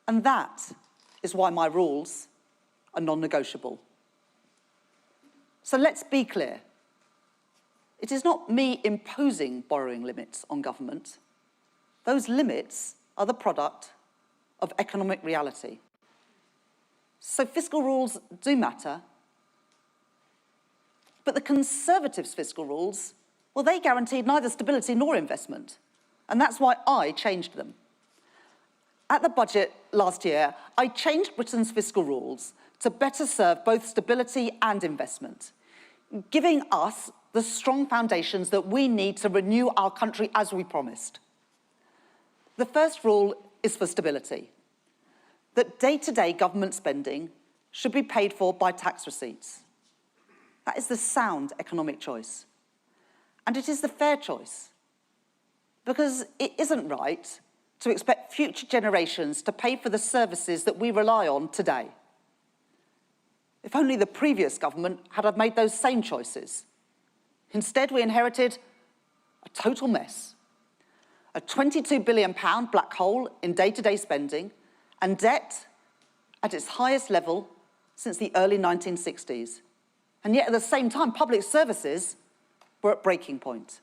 and that is why my rules are non-negotiable. So let's be clear. It is not me imposing borrowing limits on government. Those limits are the product of economic reality. So fiscal rules do matter, but the Conservatives' fiscal rules, well, they guaranteed neither stability nor investment, and that's why I changed them. At the budget last year, I changed Britain's fiscal rules to better serve both stability and investment, giving us the strong foundations that we need to renew our country as we promised. The first rule is for stability, that day-to-day government spending should be paid for by tax receipts. That is the sound economic choice. And it is the fair choice, because it isn't right to expect future generations to pay for the services that we rely on today. If only the previous government had made those same choices. Instead, we inherited a total mess. A £22 billion black hole in day-to-day spending and debt at its highest level since the early 1960s. And yet, at the same time, public services were at breaking point.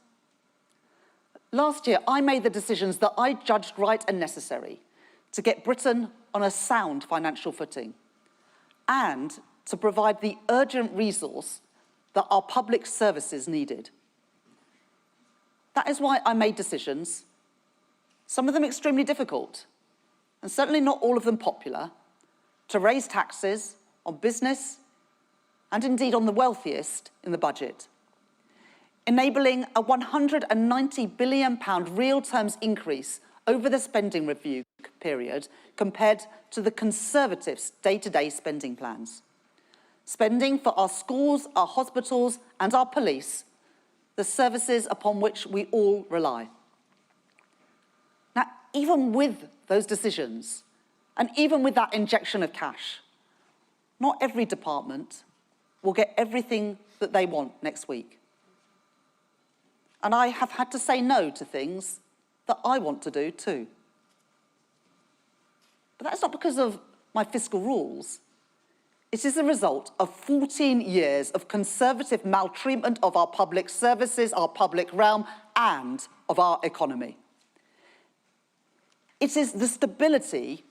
Last year, I made the decisions that I judged right and necessary to get Britain on a sound financial footing and to provide the urgent resource that our public services needed. That is why I made decisions, some of them extremely difficult, and certainly not all of them popular, to raise taxes on business and indeed on the wealthiest in the budget, enabling a £190 billion real terms increase over the spending review period compared to the Conservatives' day-to-day spending plans. Spending for our schools, our hospitals and our police, the services upon which we all rely. Now, even with those decisions, and even with that injection of cash, not every department will get everything that they want next week. And I have had to say no to things that I want to do too. But that's not because of my fiscal rules. It is the result of 14 years of Conservative maltreatment of our public services, our public realm, and of our economy. It is the stability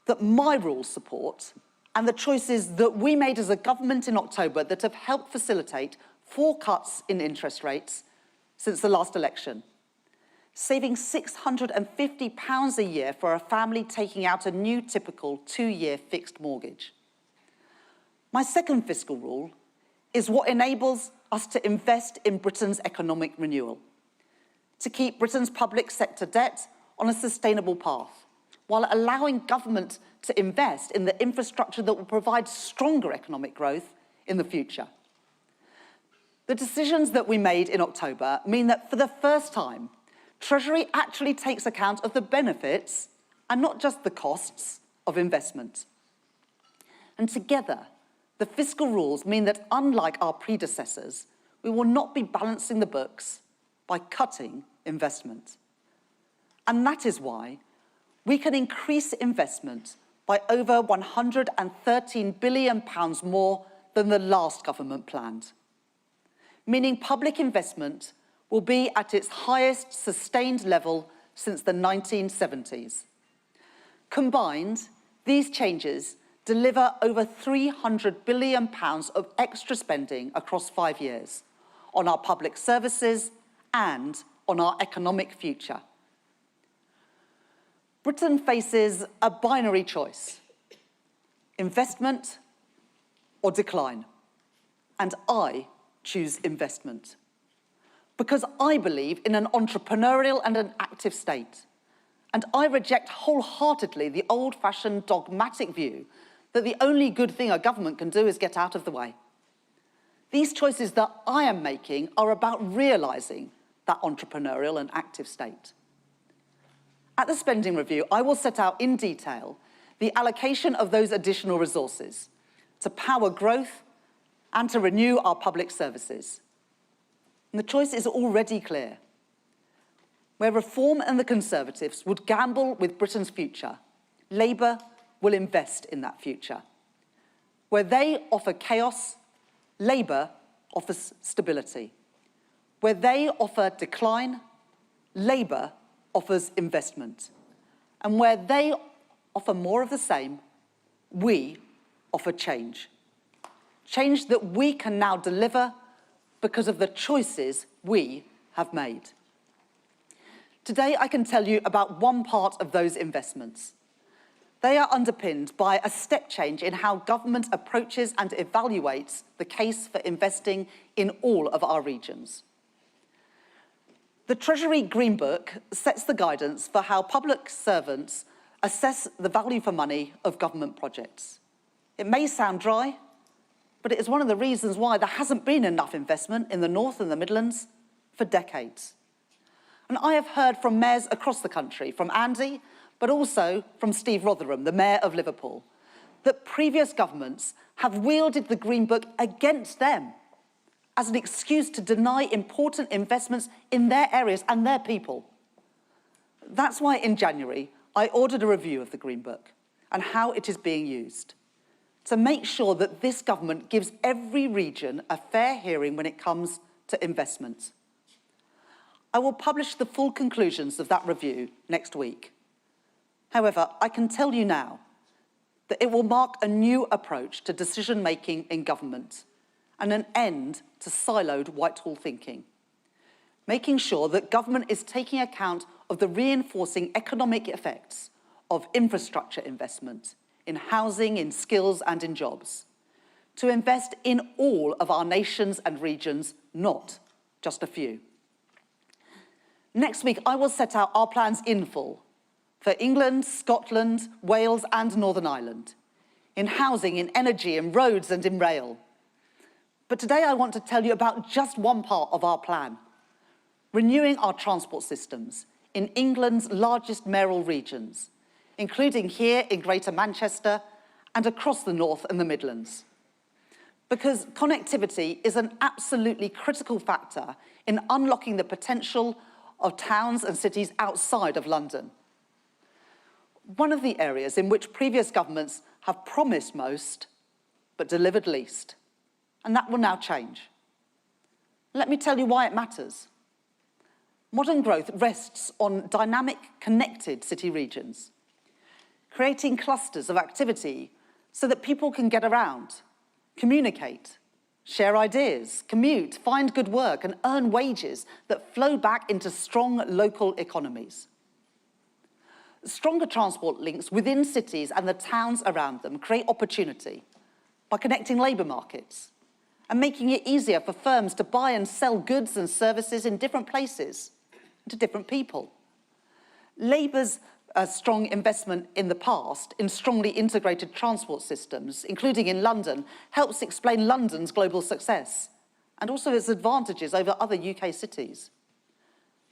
that my rules support and the choices that we made as a government in October that have helped facilitate 4 cuts in interest rates since the last election, saving £650 a year for a family taking out a new typical 2-year fixed mortgage. My second fiscal rule is what enables us to invest in Britain's economic renewal, to keep Britain's public sector debt on a sustainable path, while allowing government to invest in the infrastructure that will provide stronger economic growth in the future. The decisions that we made in October mean that for the first time, Treasury actually takes account of the benefits and not just the costs of investment. And together, the fiscal rules mean that unlike our predecessors, we will not be balancing the books by cutting investment. And that is why we can increase investment by over £113 billion more than the last government planned, meaning public investment will be at its highest sustained level since the 1970s. Combined, these changes deliver over £300 billion of extra spending across 5 years on our public services and on our economic future. Britain faces a binary choice: investment or decline. And I choose investment, because I believe in an entrepreneurial and an active state. And I reject wholeheartedly the old-fashioned dogmatic view that the only good thing a government can do is get out of the way. These choices that I am making are about realising that entrepreneurial and active state. At the spending review, I will set out in detail the allocation of those additional resources to power growth and to renew our public services. And the choice is already clear. Where Reform and the Conservatives would gamble with Britain's future, Labour will invest in that future. Where they offer chaos, Labour offers stability. Where they offer decline, Labour offers investment. And where they offer more of the same, we offer change. Change that we can now deliver because of the choices we have made. Today, I can tell you about one part of those investments. They are underpinned by a step change in how government approaches and evaluates the case for investing in all of our regions. The Treasury Green Book sets the guidance for how public servants assess the value for money of government projects. It may sound dry, but it is one of the reasons why there hasn't been enough investment in the North and the Midlands for decades. And I have heard from mayors across the country, from Andy, but also from Steve Rotherham, the Mayor of Liverpool, that previous governments have wielded the Green Book against them as an excuse to deny important investments in their areas and their people. That's why in January, I ordered a review of the Green Book and how it is being used, to make sure that this government gives every region a fair hearing when it comes to investment. I will publish the full conclusions of that review next week. However, I can tell you now that it will mark a new approach to decision-making in government and an end to siloed Whitehall thinking, making sure that government is taking account of the reinforcing economic effects of infrastructure investment in housing, in skills and in jobs, to invest in all of our nations and regions, not just a few. Next week, I will set out our plans in full for England, Scotland, Wales and Northern Ireland, in housing, in energy, in roads and in rail. But today I want to tell you about just one part of our plan, renewing our transport systems in England's largest mayoral regions, including here in Greater Manchester and across the North and the Midlands. Because connectivity is an absolutely critical factor in unlocking the potential of towns and cities outside of London. One of the areas in which previous governments have promised most, but delivered least. And that will now change. Let me tell you why it matters. Modern growth rests on dynamic, connected city regions, creating clusters of activity so that people can get around, communicate, share ideas, commute, find good work, and earn wages that flow back into strong local economies. Stronger transport links within cities and the towns around them create opportunity by connecting labour markets and making it easier for firms to buy and sell goods and services in different places, to different people. Labour's strong investment in the past in strongly integrated transport systems, including in London, helps explain London's global success and also its advantages over other UK cities.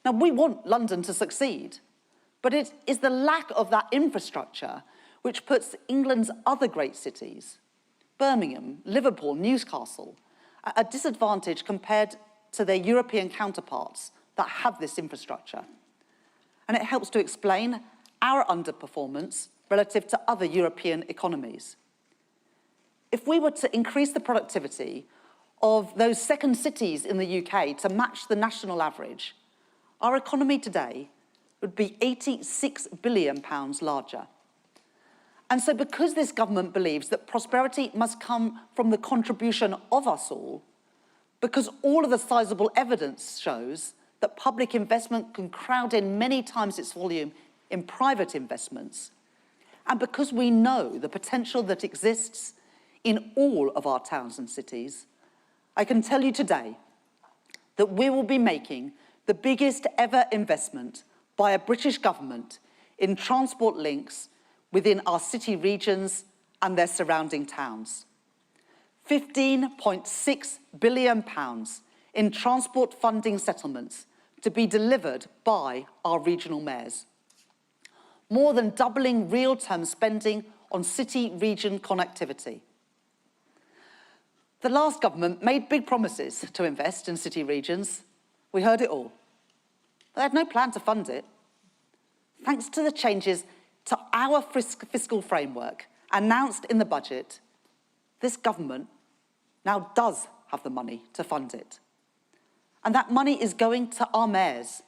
Now, we want London to succeed, but it is the lack of that infrastructure which puts England's other great cities, Birmingham, Liverpool, Newcastle, at a disadvantage compared to their European counterparts that have this infrastructure. And it helps to explain our underperformance relative to other European economies. If we were to increase the productivity of those second cities in the UK to match the national average, our economy today would be £86 billion larger. And so because this government believes that prosperity must come from the contribution of us all, because all of the sizable evidence shows that public investment can crowd in many times its volume in private investments, and because we know the potential that exists in all of our towns and cities, I can tell you today that we will be making the biggest ever investment by a British government in transport links within our city regions and their surrounding towns. £15.6 billion in transport funding settlements to be delivered by our regional mayors. More than doubling real-term spending on city-region connectivity. The last government made big promises to invest in city regions. We heard it all. But they had no plan to fund it. Thanks to the changes to our fiscal framework announced in the budget, this government now does have the money to fund it. And that money is going to our mayors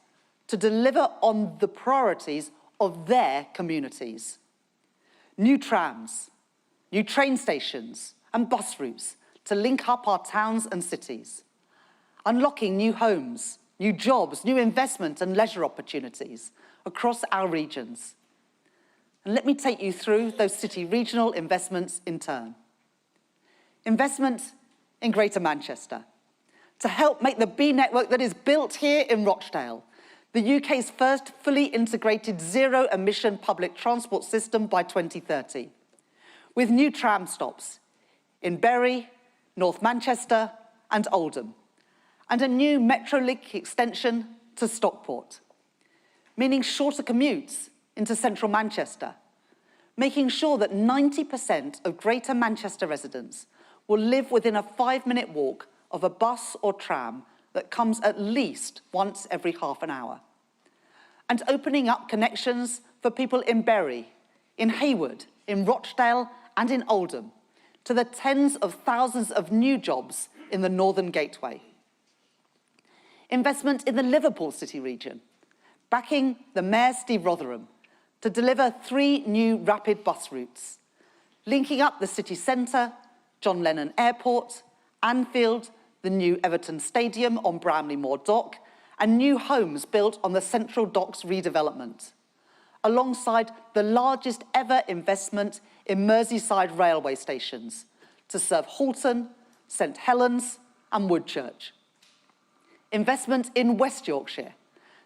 to deliver on the priorities of their communities. New trams, new train stations and bus routes to link up our towns and cities. Unlocking new homes, new jobs, new investment and leisure opportunities across our regions. And let me take you through those city regional investments in turn. Investment in Greater Manchester to help make the B network that is built here in Rochdale the UK's first fully integrated zero-emission public transport system by 2030, with new tram stops in Bury, North Manchester and Oldham, and a new Metrolink extension to Stockport, meaning shorter commutes into central Manchester, making sure that 90% of Greater Manchester residents will live within a 5-minute walk of a bus or tram that comes at least once every half an hour. And opening up connections for people in Bury, in Hayward, in Rochdale and in Oldham to the tens of thousands of new jobs in the Northern Gateway. Investment in the Liverpool city region, backing the Mayor Steve Rotherham to deliver 3 new rapid bus routes, linking up the city centre, John Lennon Airport, Anfield, the new Everton Stadium on Bramley Moor Dock, and new homes built on the Central Docks redevelopment, alongside the largest ever investment in Merseyside railway stations to serve Halton, St Helens and Woodchurch. Investment in West Yorkshire,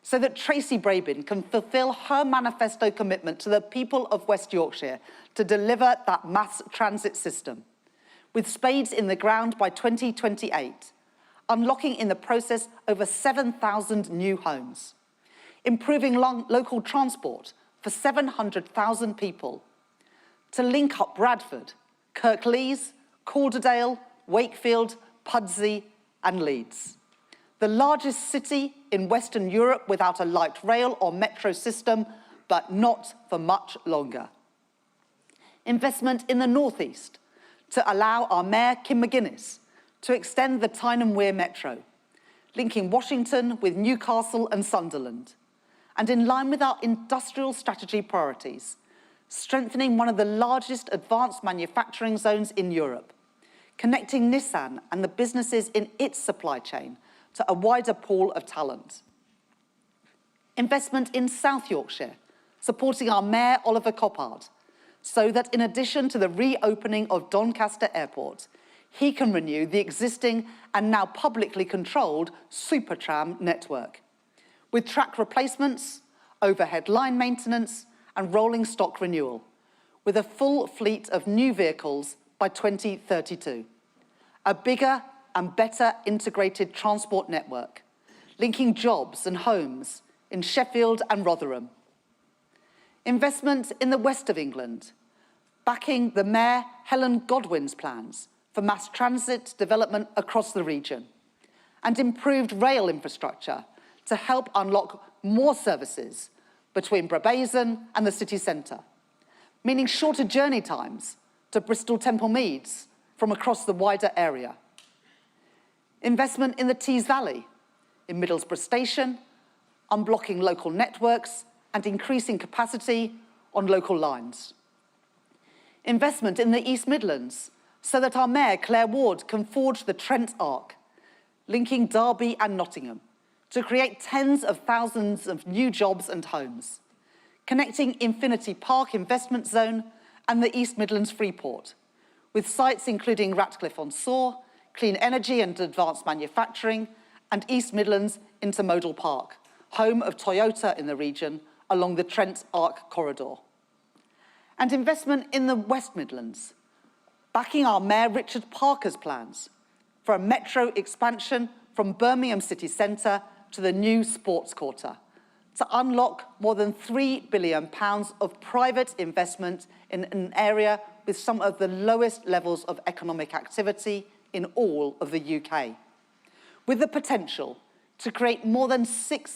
so that Tracy Brabin can fulfil her manifesto commitment to the people of West Yorkshire to deliver that mass transit system, with spades in the ground by 2028, unlocking in the process over 7,000 new homes, improving local transport for 700,000 people, to link up Bradford, Kirklees, Calderdale, Wakefield, Pudsey and Leeds. The largest city in Western Europe without a light rail or metro system, but not for much longer. Investment in the North East to allow our Mayor, Kim McGuinness, to extend the Tyne and Wear Metro, linking Washington with Newcastle and Sunderland, and in line with our industrial strategy priorities, strengthening one of the largest advanced manufacturing zones in Europe, connecting Nissan and the businesses in its supply chain to a wider pool of talent. Investment in South Yorkshire, supporting our Mayor Oliver Coppard, so that in addition to the reopening of Doncaster Airport, he can renew the existing and now publicly controlled Supertram network, with track replacements, overhead line maintenance, and rolling stock renewal, with a full fleet of new vehicles by 2032. A bigger and better integrated transport network, linking jobs and homes in Sheffield and Rotherham. Investment in the west of England, backing the Mayor Helen Godwin's plans for mass transit development across the region, and improved rail infrastructure to help unlock more services between Brabazon and the city centre, meaning shorter journey times to Bristol Temple Meads from across the wider area. Investment in the Tees Valley, in Middlesbrough Station, unblocking local networks and increasing capacity on local lines. Investment in the East Midlands, so that our Mayor, Claire Ward, can forge the Trent Arc, linking Derby and Nottingham to create tens of thousands of new jobs and homes, connecting Infinity Park Investment Zone and the East Midlands Freeport, with sites including Ratcliffe-on-Soar, Clean Energy and Advanced Manufacturing, and East Midlands Intermodal Park, home of Toyota in the region, along the Trent Arc corridor. And investment in the West Midlands, backing our Mayor Richard Parker's plans for a metro expansion from Birmingham city centre to the new sports quarter, to unlock more than £3 billion of private investment in an area with some of the lowest levels of economic activity in all of the UK, with the potential to create more than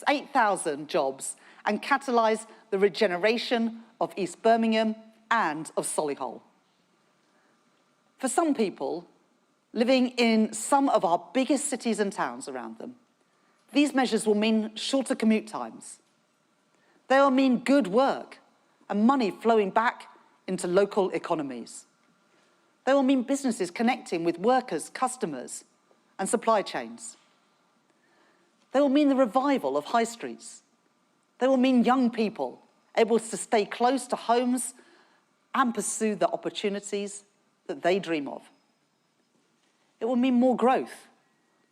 8,000 jobs and catalyse the regeneration of East Birmingham and of Solihull. For some people living in some of our biggest cities and towns around them, these measures will mean shorter commute times. They will mean good work and money flowing back into local economies. They will mean businesses connecting with workers, customers, and supply chains. They will mean the revival of high streets. They will mean young people able to stay close to homes and pursue the opportunities that they dream of. It will mean more growth,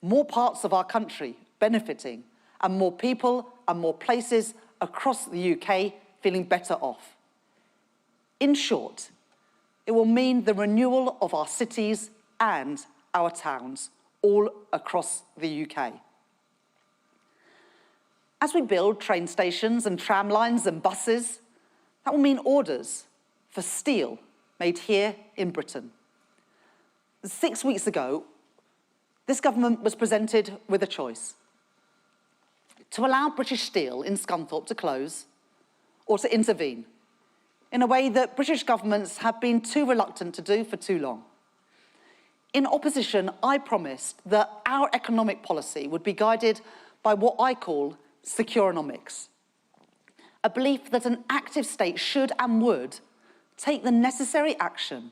more parts of our country benefiting, and more people and more places across the UK feeling better off. In short, it will mean the renewal of our cities and our towns all across the UK. As we build train stations and tram lines and buses, that will mean orders for steel made here in Britain. 6 weeks ago, this government was presented with a choice: to allow British Steel in Scunthorpe to close, or to intervene in a way that British governments have been too reluctant to do for too long. In opposition, I promised that our economic policy would be guided by what I call securonomics, a belief that an active state should and would take the necessary action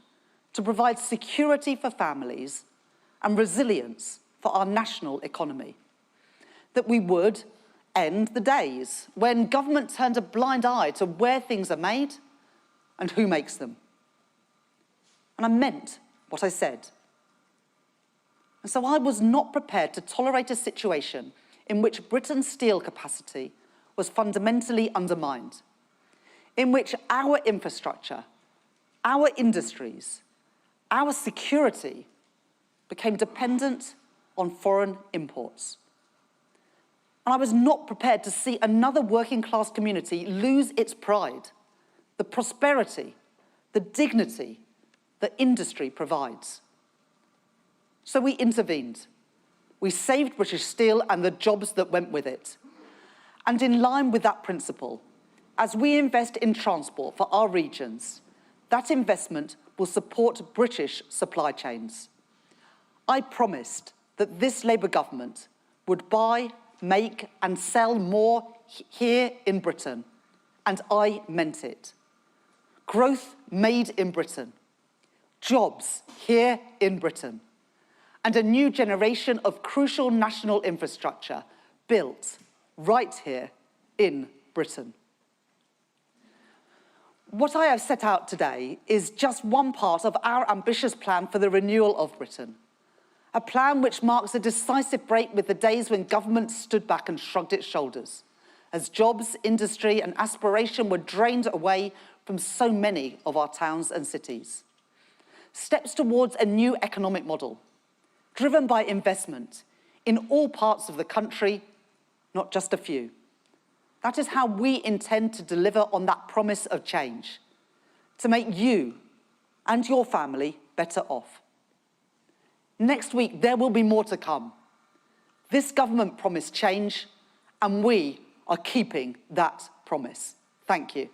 to provide security for families and resilience for our national economy. That we would end the days when government turned a blind eye to where things are made and who makes them. And I meant what I said. And so I was not prepared to tolerate a situation in which Britain's steel capacity was fundamentally undermined, in which our infrastructure, our industries, our security became dependent on foreign imports. And I was not prepared to see another working class community lose its pride, the prosperity, the dignity that industry provides. So we intervened. We saved British Steel and the jobs that went with it. And in line with that principle, as we invest in transport for our regions, that investment will support British supply chains. I promised that this Labour government would buy, make and sell more here in Britain, and I meant it. Growth made in Britain, jobs here in Britain, and a new generation of crucial national infrastructure built right here in Britain. What I have set out today is just one part of our ambitious plan for the renewal of Britain, a plan which marks a decisive break with the days when government stood back and shrugged its shoulders, as jobs, industry and aspiration were drained away from so many of our towns and cities. Steps towards a new economic model, driven by investment in all parts of the country, not just a few. That is how we intend to deliver on that promise of change, to make you and your family better off. Next week, there will be more to come. This government promised change, and we are keeping that promise. Thank you.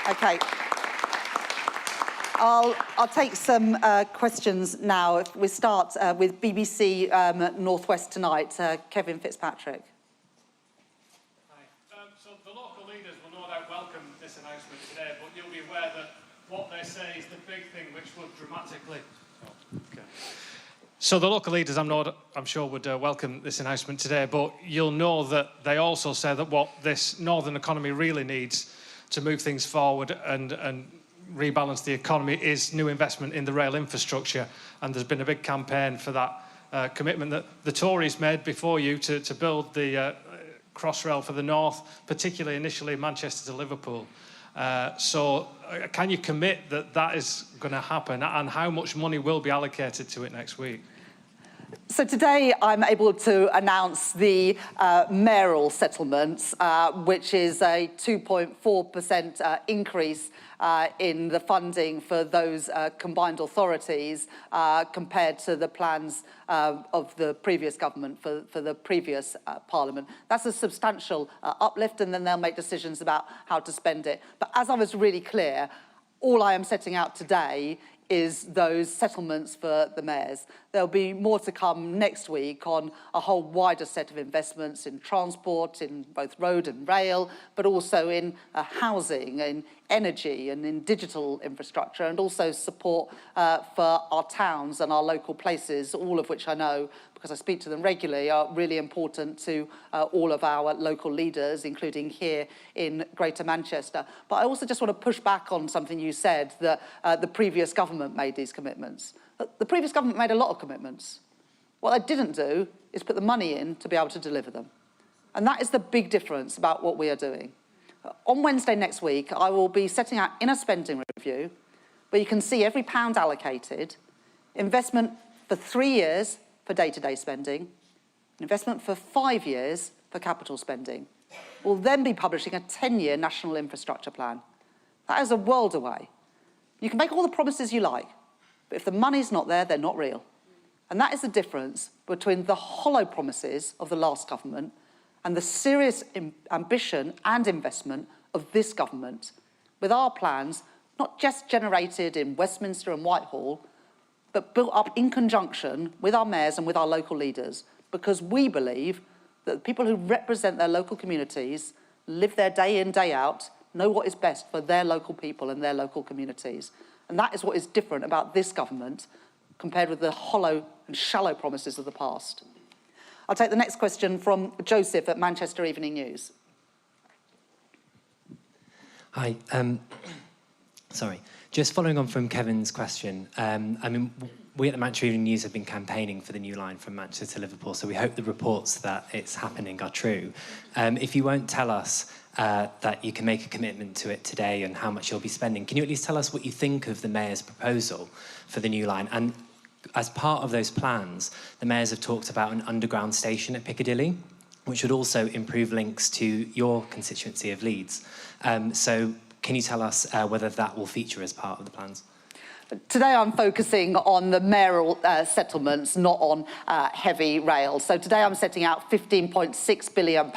Okay. I'll take some questions now. We start with BBC Northwest Tonight, Kevin Fitzpatrick. So the local leaders will no doubt welcome this announcement today, but you'll be aware that what they say is the big thing which would dramatically... So the local leaders, I'm sure, would welcome this announcement today, but you'll know that they also say that what this northern economy really needs to move things forward and rebalance the economy is new investment in the rail infrastructure. And there's been a big campaign for that commitment that the Tories made before you to build the Crossrail for the north, particularly initially Manchester to Liverpool. So can you commit that that is going to happen, and how much money will be allocated to it next week? So today I'm able to announce the mayoral settlements, which is a 2.4% increase in the funding for those combined authorities compared to the plans of the previous government for the previous Parliament. That's a substantial uplift, and then they'll make decisions about how to spend it. But as I was really clear, all I am setting out today is those settlements for the mayors. There'll be more to come next week on a whole wider set of investments in transport, in both road and rail, but also in housing, in energy and in digital infrastructure, and also support for our towns and our local places, all of which I know, because I speak to them regularly, are really important to all of our local leaders, including here in Greater Manchester. But I also just want to push back on something you said, that the previous government made these commitments. The previous government made a lot of commitments. What they didn't do is put the money in to be able to deliver them. And that is the big difference about what we are doing. On Wednesday next week, I will be setting out in a spending review where you can see every pound allocated, investment for 3 years for day-to-day spending, investment for 5 years for capital spending. We'll then be publishing a 10-year national infrastructure plan. That is a world away. You can make all the promises you like, but if the money's not there, they're not real. And that is the difference between the hollow promises of the last government and the serious ambition and investment of this government, with our plans not just generated in Westminster and Whitehall, but built up in conjunction with our mayors and with our local leaders, because we believe that the people who represent their local communities, live there day in, day out, know what is best for their local people and their local communities. And that is what is different about this government compared with the hollow and shallow promises of the past. I'll take the next question from Joseph at Manchester Evening News. Hi. Sorry. Just following on from Kevin's question, I mean, we at the Manchester Evening News have been campaigning for the new line from Manchester to Liverpool, so we hope the reports that it's happening are true. If you won't tell us that you can make a commitment to it today and how much you'll be spending, can you at least tell us what you think of the Mayor's proposal for the new line? And as part of those plans, the mayors have talked about an underground station at Piccadilly, which would also improve links to your constituency of Leeds. So can you tell us whether that will feature as part of the plans? Today I'm focusing on the mayoral settlements, not on heavy rail. So today I'm setting out £15.6 billion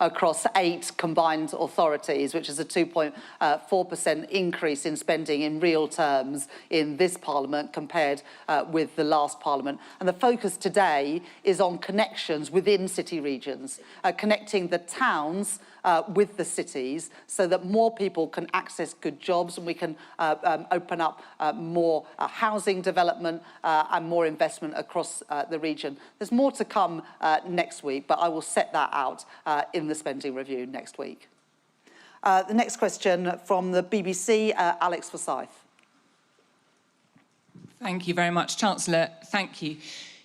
across 8 combined authorities, which is a 2.4% increase in spending in real terms in this Parliament compared with the last Parliament. And the focus today is on connections within city regions, connecting the towns with the cities so that more people can access good jobs, and we can open up more housing development and more investment across the region. There's more to come next week, but I will set that out in the spending review next week. The next question from the BBC, Alex Forsyth. Thank you very much, Chancellor. Thank you.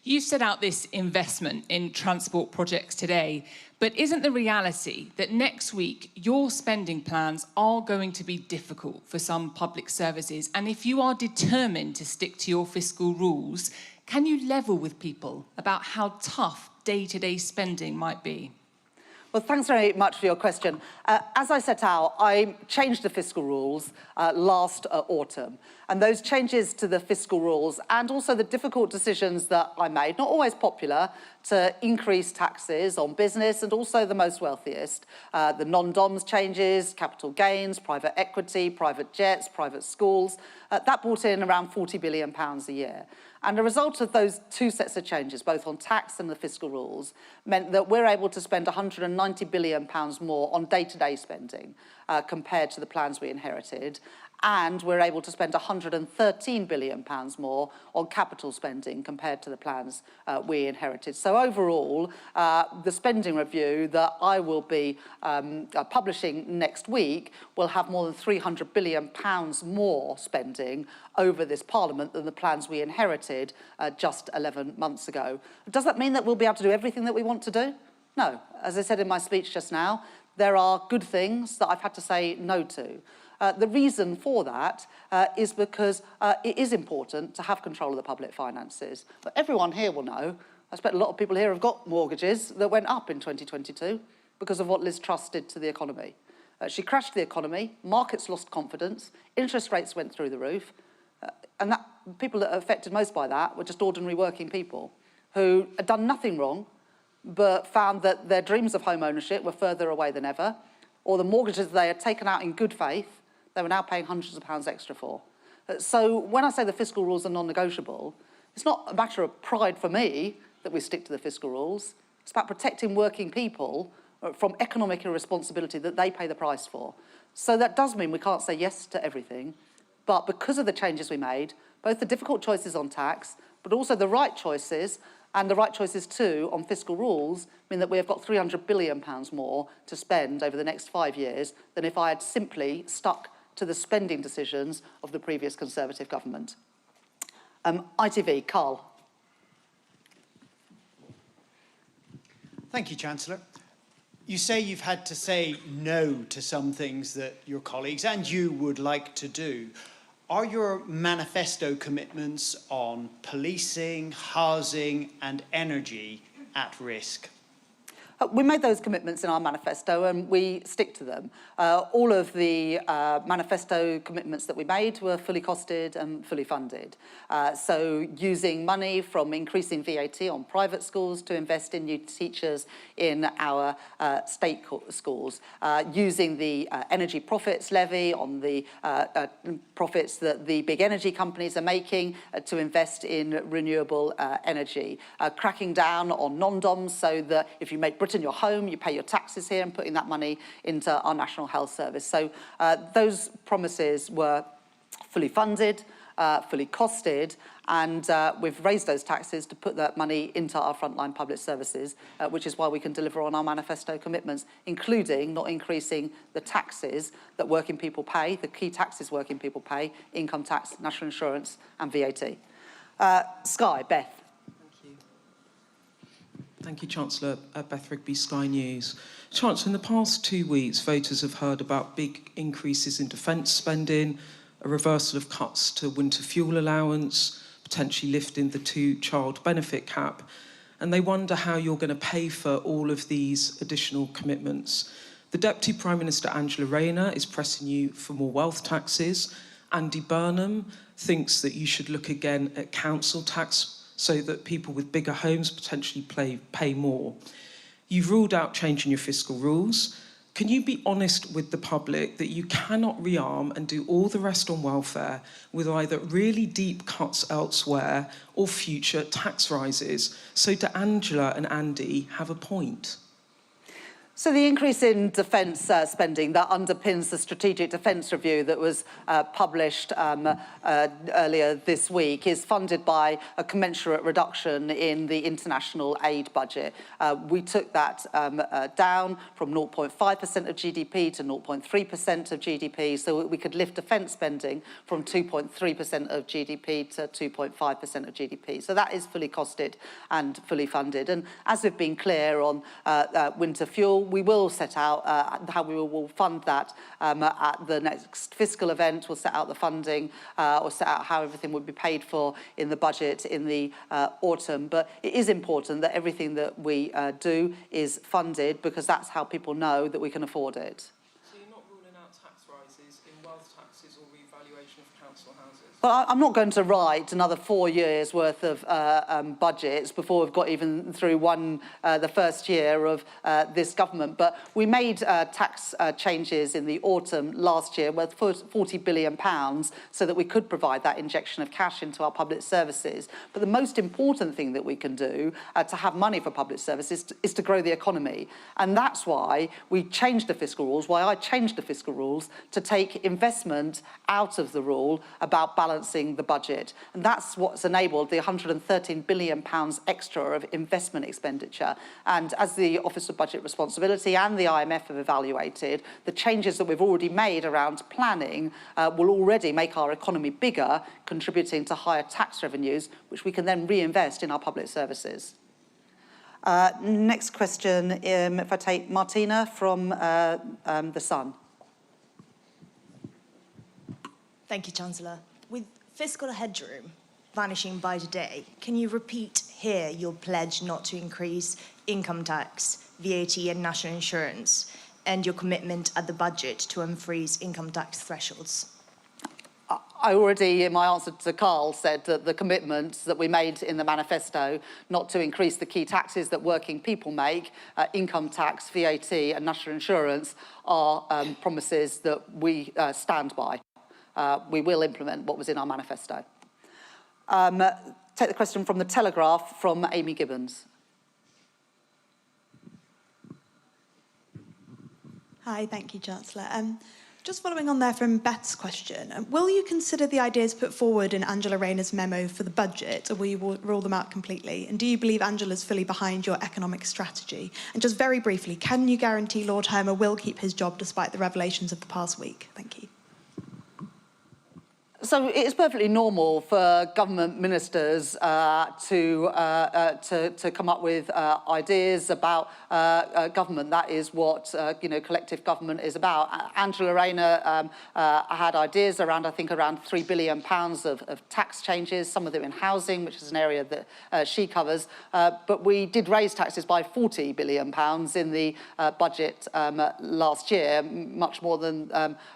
You set out this investment in transport projects today, but isn't the reality that next week your spending plans are going to be difficult for some public services? And if you are determined to stick to your fiscal rules, can you level with people about how tough day-to-day spending might be? Well, thanks very much for your question. As I set out, I changed the fiscal rules last autumn. And those changes to the fiscal rules and also the difficult decisions that I made, not always popular, to increase taxes on business and also the most wealthiest. The non-DOMS changes, capital gains, private equity, private jets, private schools, that brought in around £40 billion a year. And the result of those two sets of changes, both on tax and the fiscal rules, meant that we're able to spend £190 billion more on day-to-day spending compared to the plans we inherited. And we're able to spend £113 billion more on capital spending compared to the plans we inherited. So overall, the spending review that I will be publishing next week will have more than £300 billion more spending over this Parliament than the plans we inherited just 11 months ago. Does that mean that we'll be able to do everything that we want to do? No. As I said in my speech just now, there are good things that I've had to say no to. The reason for that is because it is important to have control of the public finances. But everyone here will know, I expect a lot of people here have got mortgages that went up in 2022 because of what Liz Truss did to the economy. She crashed the economy, markets lost confidence, interest rates went through the roof, and people that are affected most by that were just ordinary working people who had done nothing wrong but found that their dreams of home ownership were further away than ever, or the mortgages they had taken out in good faith they were now paying hundreds of pounds extra for. So when I say the fiscal rules are non-negotiable, it's not a matter of pride for me that we stick to the fiscal rules. It's about protecting working people from economic irresponsibility that they pay the price for. So that does mean we can't say yes to everything, but because of the changes we made, both the difficult choices on tax, but also the right choices, and the right choices too on fiscal rules, mean that we have got £300 billion more to spend over the next 5 years than if I had simply stuck to the spending decisions of the previous Conservative government. ITV, Carl. Thank you, Chancellor. You say you've had to say no to some things that your colleagues and you would like to do. Are your manifesto commitments on policing, housing and energy at risk? We made those commitments in our manifesto and we stick to them. All of the manifesto commitments that we made were fully costed and fully funded. So using money from increasing VAT on private schools to invest in new teachers in our state schools, using the energy profits levy on the profits that the big energy companies are making to invest in renewable energy, cracking down on non-DOMs so that if you make Britain your home, you pay your taxes here and putting that money into our National Health Service. So those promises were fully funded, fully costed, and we've raised those taxes to put that money into our frontline public services, which is why we can deliver on our manifesto commitments, including not increasing the taxes that working people pay, the key taxes working people pay, income tax, national insurance and VAT. Sky, Beth. Thank you, Chancellor. Beth Rigby, Sky News. Chancellor, in the past 2 weeks, voters have heard about big increases in defence spending, a reversal of cuts to winter fuel allowance, potentially lifting the 2-child benefit cap, and they wonder how you're going to pay for all of these additional commitments. The Deputy Prime Minister, Angela Rayner, is pressing you for more wealth taxes. Andy Burnham thinks that you should look again at council tax so that people with bigger homes potentially pay more. You've ruled out changing your fiscal rules. Can you be honest with the public that you cannot rearm and do all the rest on welfare with either really deep cuts elsewhere or future tax rises? So do Angela and Andy have a point? So the increase in defence spending that underpins the Strategic Defence Review that was published earlier this week is funded by a commensurate reduction in the international aid budget. We took that down from 0.5% of GDP to 0.3% of GDP, so we could lift defence spending from 2.3% of GDP to 2.5% of GDP. So that is fully costed and fully funded. And as we've been clear on winter fuel, we will set out how we will fund that at the next fiscal event. We'll set out the funding or set out how everything would be paid for in the budget in the autumn. But it is important that everything that we do is funded, because that's how people know that we can afford it. So you're not ruling out tax rises in wealth taxes or revaluation of council houses? Well, I'm not going to write another 4 years' worth of budgets before we've got even through the first year of this government. But we made tax changes in the autumn last year worth £40 billion so that we could provide that injection of cash into our public services. But the most important thing that we can do to have money for public services is to grow the economy. And that's why we changed the fiscal rules, why I changed the fiscal rules to take investment out of the rule about balancing the budget. And that's what's enabled the £113 billion extra of investment expenditure. And as the Office of Budget Responsibility and the IMF have evaluated, the changes that we've already made around planning will already make our economy bigger, contributing to higher tax revenues, which we can then reinvest in our public services. Next question, if I take Martina from The Sun. Thank you, Chancellor. With fiscal headroom vanishing by today, can you repeat here your pledge not to increase income tax, VAT and national insurance, and your commitment at the budget to unfreeze income tax thresholds? I already, in my answer to Carl, said that the commitments that we made in the manifesto not to increase the key taxes that working people make, income tax, VAT and national insurance, are promises that we stand by. We will implement what was in our manifesto. Take the question from The Telegraph from Amy Gibbons. Hi, thank you, Chancellor. Just following on there from Beth's question, will you consider the ideas put forward in Angela Rayner's memo for the budget, or will you rule them out completely? And do you believe Angela's fully behind your economic strategy? And just very briefly, can you guarantee Lord Hermer will keep his job despite the revelations of the past week? Thank you. So it's perfectly normal for government ministers to come up with ideas about government. That is what collective government is about. Angela Rayner had ideas around, I think, around £3 billion of tax changes. Some of them in housing, which is an area that she covers. But we did raise taxes by £40 billion in the budget last year, much more than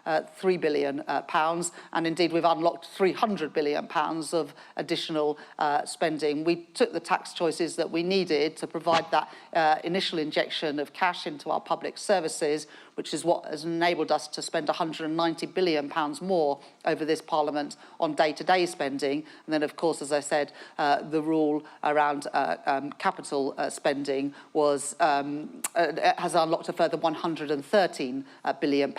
£3 billion. And indeed, we've unlocked £300 billion of additional spending. We took the tax choices that we needed to provide that initial injection of cash into our public services, which is what has enabled us to spend £190 billion more over this Parliament on day-to-day spending. And then, of course, as I said, the rule around capital spending has unlocked a further £113 billion,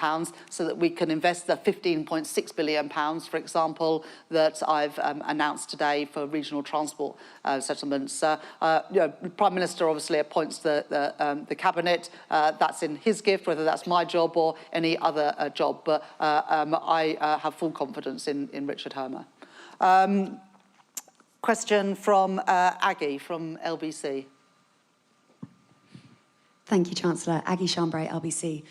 so that we can invest the £15.6 billion, for example, that I've announced today for regional transport settlements. The Prime Minister obviously appoints the Cabinet. That's in his gift, whether that's my job or any other job, but I have full confidence in Richard Hermer. Question from Aggie from LBC. Thank you, Chancellor. Aggie Chambray, LBC.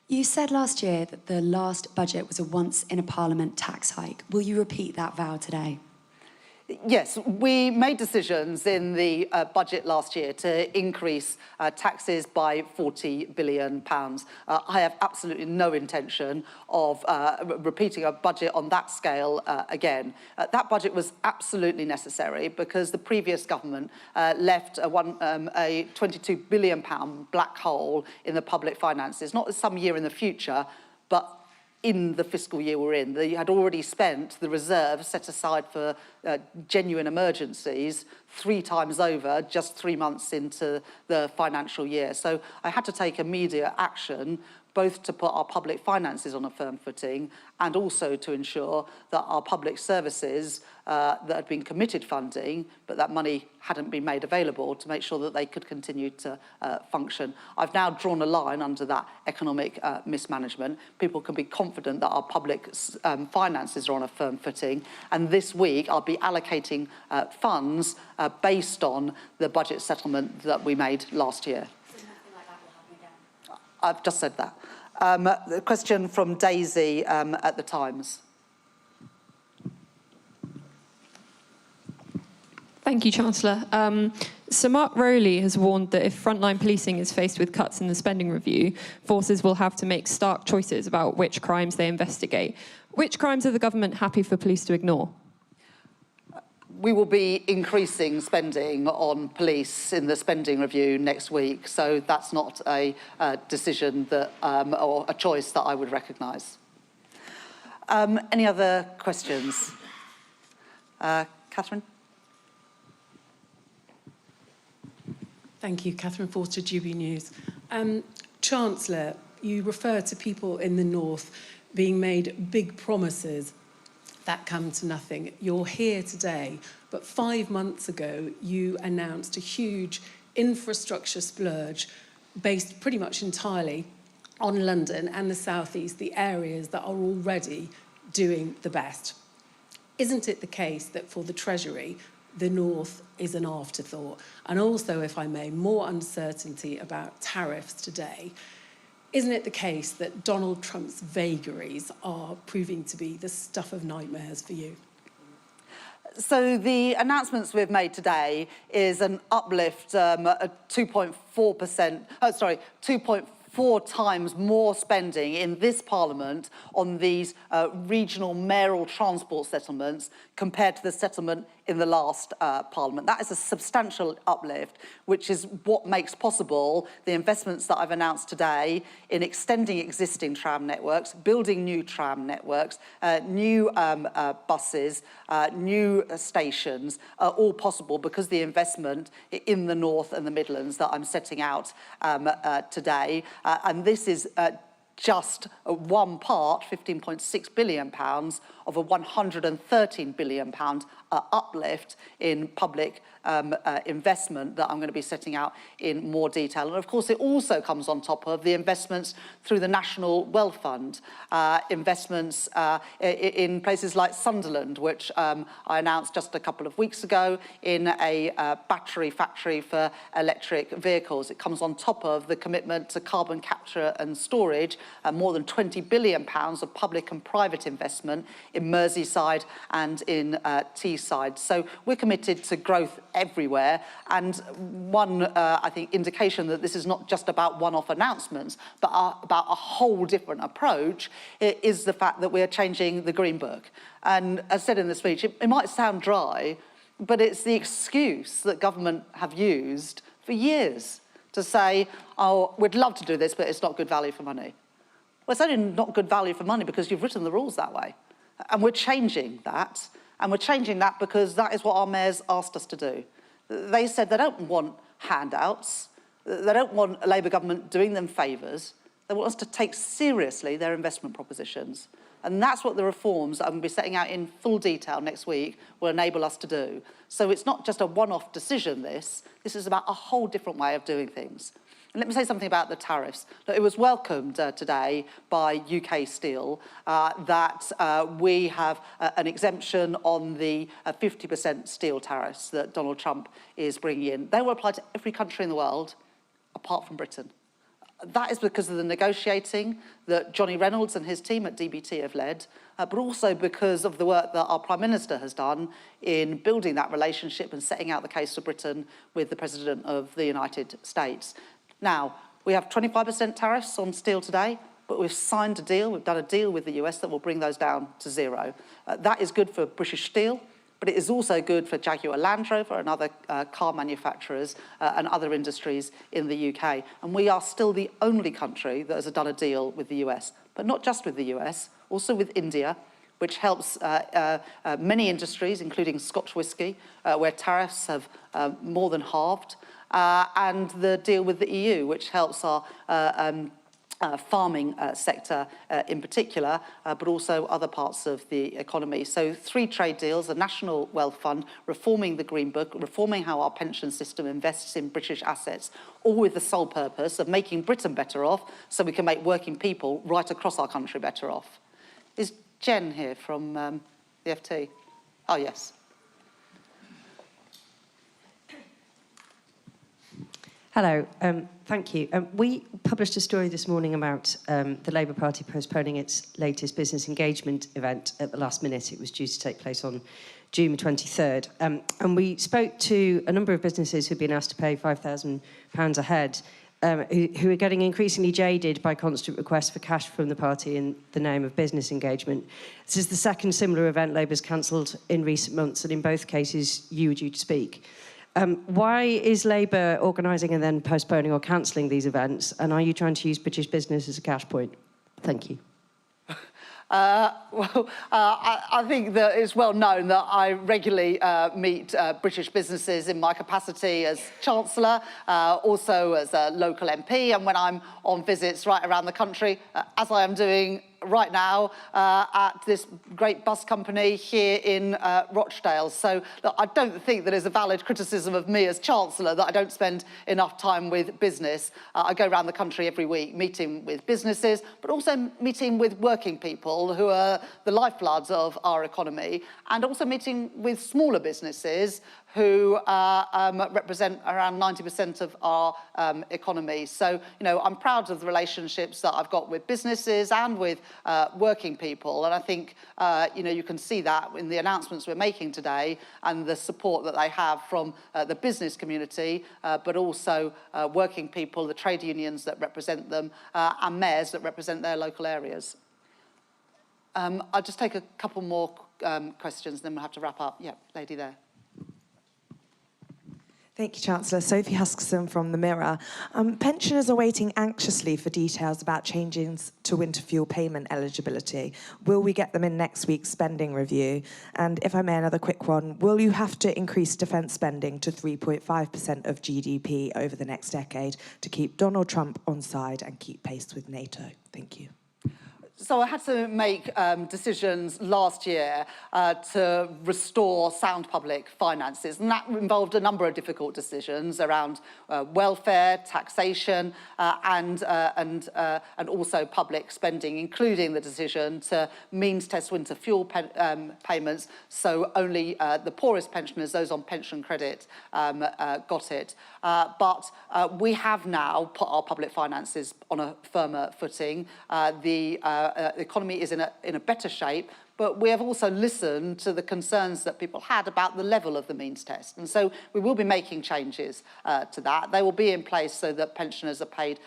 You said last year that the last budget was a once-in-a-parliament tax hike. Will you repeat that vow today? Yes, we made decisions in the budget last year to increase taxes by £40 billion. I have absolutely no intention of repeating a budget on that scale again. That budget was absolutely necessary because the previous government left a £22 billion black hole in the public finances, not some year in the future, but in the fiscal year we're in. They had already spent the reserve set aside for genuine emergencies 3 times over, just 3 months into the financial year. So I had to take immediate action, both to put our public finances on a firm footing and also to ensure that our public services that had been committed funding, but that money hadn't been made available, to make sure that they could continue to function. I've now drawn a line under that economic mismanagement. People can be confident that our public finances are on a firm footing, and this week I'll be allocating funds based on the budget settlement that we made last year. I've just said that. The question from Daisy at the Times. Thank you, Chancellor. Sir Mark Rowley has warned that if frontline policing is faced with cuts in the spending review, forces will have to make stark choices about which crimes they investigate. Which crimes are the government happy for police to ignore? We will be increasing spending on police in the spending review next week, so that's not a decision that, or a choice that I would recognise. Any other questions? Catherine? Thank you, Catherine Forster, GB News. Chancellor, you refer to people in the north being made big promises that come to nothing. You're here today, but 5 months ago, you announced a huge infrastructure splurge based pretty much entirely on London and the South East, the areas that are already doing the best. Isn't it the case that for the Treasury, the North is an afterthought? And also, if I may, more uncertainty about tariffs today. Isn't it the case that Donald Trump's vagaries are proving to be the stuff of nightmares for you? So the announcements we've made today is an uplift, 2.4 times more spending in this Parliament on these regional mayoral transport settlements compared to the settlement in the last Parliament. That is a substantial uplift, which is what makes possible the investments that I've announced today in extending existing tram networks, building new tram networks, new buses, new stations, are all possible because the investment in the North and the Midlands that I'm setting out today. And this is just one part, £15.6 billion, of a £113 billion uplift in public investment that I'm going to be setting out in more detail. And of course, it also comes on top of the investments through the National Wealth Fund, investments in places like Sunderland, which I announced just a couple of weeks ago, in a battery factory for electric vehicles. It comes on top of the commitment to carbon capture and storage, more than £20 billion of public and private investment in Merseyside and in Teesside. So we're committed to growth everywhere. And one, I think, indication that this is not just about one-off announcements, but about a whole different approach is the fact that we're changing the Green Book. And as said in the speech, it might sound dry, but it's the excuse that government have used for years to say, oh, we'd love to do this, but it's not good value for money. Well, it's only not good value for money because you've written the rules that way. And we're changing that. And we're changing that because that is what our mayors asked us to do. They said they don't want handouts. They don't want a Labour government doing them favours. They want us to take seriously their investment propositions. And that's what the reforms that I'm going to be setting out in full detail next week will enable us to do. So it's not just a one-off decision, this is about a whole different way of doing things. And let me say something about the tariffs. Look, it was welcomed today by UK Steel that we have an exemption on the 50% steel tariffs that Donald Trump is bringing in. They will apply to every country in the world apart from Britain. That is because of the negotiating that Johnny Reynolds and his team at DBT have led, but also because of the work that our Prime Minister has done in building that relationship and setting out the case for Britain with the President of the United States. Now, we have 25% tariffs on steel today, but we've signed a deal, we've done a deal with the US that will bring those down to zero. That is good for British Steel, but it is also good for Jaguar Land Rover and other car manufacturers and other industries in the UK. And we are still the only country that has done a deal with the US. but not just with the US, also with India, which helps many industries, including Scotch whisky, where tariffs have more than halved, and the deal with the EU, which helps our farming sector in particular, but also other parts of the economy. So 3 trade deals, a national wealth fund, reforming the Green Book, reforming how our pension system invests in British assets, all with the sole purpose of making Britain better off so we can make working people right across our country better off. Is Jen here from the FT? Oh, yes. Hello, thank you. We published a story this morning about the Labour Party postponing its latest business engagement event at the last minute. It was due to take place on June 23rd. And we spoke to a number of businesses who'd been asked to pay £5,000 a head, who are getting increasingly jaded by constant requests for cash from the party in the name of business engagement. This is the second similar event Labour's cancelled in recent months, and in both cases, you were due to speak. Why is Labour organising and then postponing or cancelling these events? And are you trying to use British business as a cash point? Thank you. I think that it's well known that I regularly meet British businesses in my capacity as Chancellor, also as a local MP, and when I'm on visits right around the country, as I am doing right now at this great bus company here in Rochdale. So look, I don't think that is a valid criticism of me as Chancellor that I don't spend enough time with business. I go around the country every week meeting with businesses, but also meeting with working people who are the lifebloods of our economy, and also meeting with smaller businesses who represent around 90% of our economy. So, you know, I'm proud of the relationships that I've got with businesses and with working people. And I think, you know, you can see that in the announcements we're making today and the support that they have from the business community, but also working people, the trade unions that represent them, and mayors that represent their local areas. I'll just take a couple more questions, then we'll have to wrap up. Yeah, lady there. Thank you, Chancellor. Sophie Huskisson from The Mirror. Pensioners are waiting anxiously for details about changes to winter fuel payment eligibility. Will we get them in next week's spending review? And if I may, another quick one. Will you have to increase defence spending to 3.5% of GDP over the next decade to keep Donald Trump on side and keep pace with NATO? Thank you. So I had to make decisions last year to restore sound public finances, and that involved a number of difficult decisions around welfare, taxation, and also public spending, including the decision to means test winter fuel payments, so only the poorest pensioners, those on pension credit, got it. But we have now put our public finances on a firmer footing. The economy is in a better shape, but we have also listened to the concerns that people had about the level of the means test. And so we will be making changes to that. They will be in place so that pensioners are paid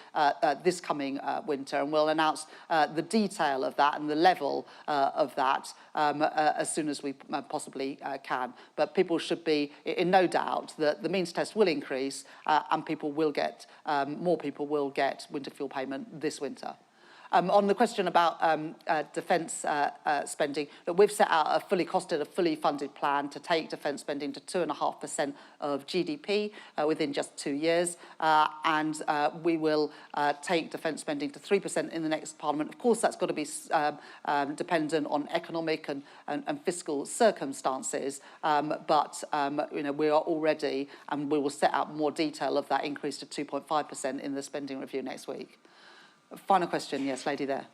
this coming winter, and we'll announce the detail of that and the level of that as soon as we possibly can. But people should be in no doubt that the means test will increase and people will get, more people will get winter fuel payment this winter. On the question about defence spending, that we've set out a fully costed, a fully funded plan to take defence spending to 2.5% of GDP within just 2 years, and we will take defence spending to 3% in the next Parliament. Of course, that's got to be dependent on economic and fiscal circumstances, but you know, we are already, and we will set out more detail of that increase to 2.5% in the spending review next week. Final question, yes, lady there.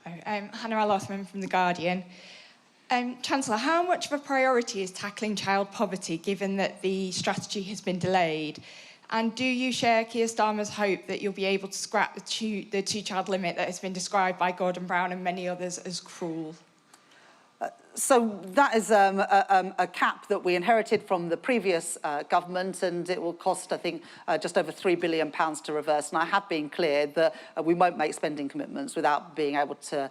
Hannah Al-Othman from The Guardian. Chancellor, how much of a priority is tackling child poverty, given that the strategy has been delayed? And do you share Keir Starmer's hope that you'll be able to scrap the two-child limit that has been described by Gordon Brown and many others as cruel? So that is a cap that we inherited from the previous government, and it will cost, I think, just over £3 billion to reverse. And I have been clear that we won't make spending commitments without being able to,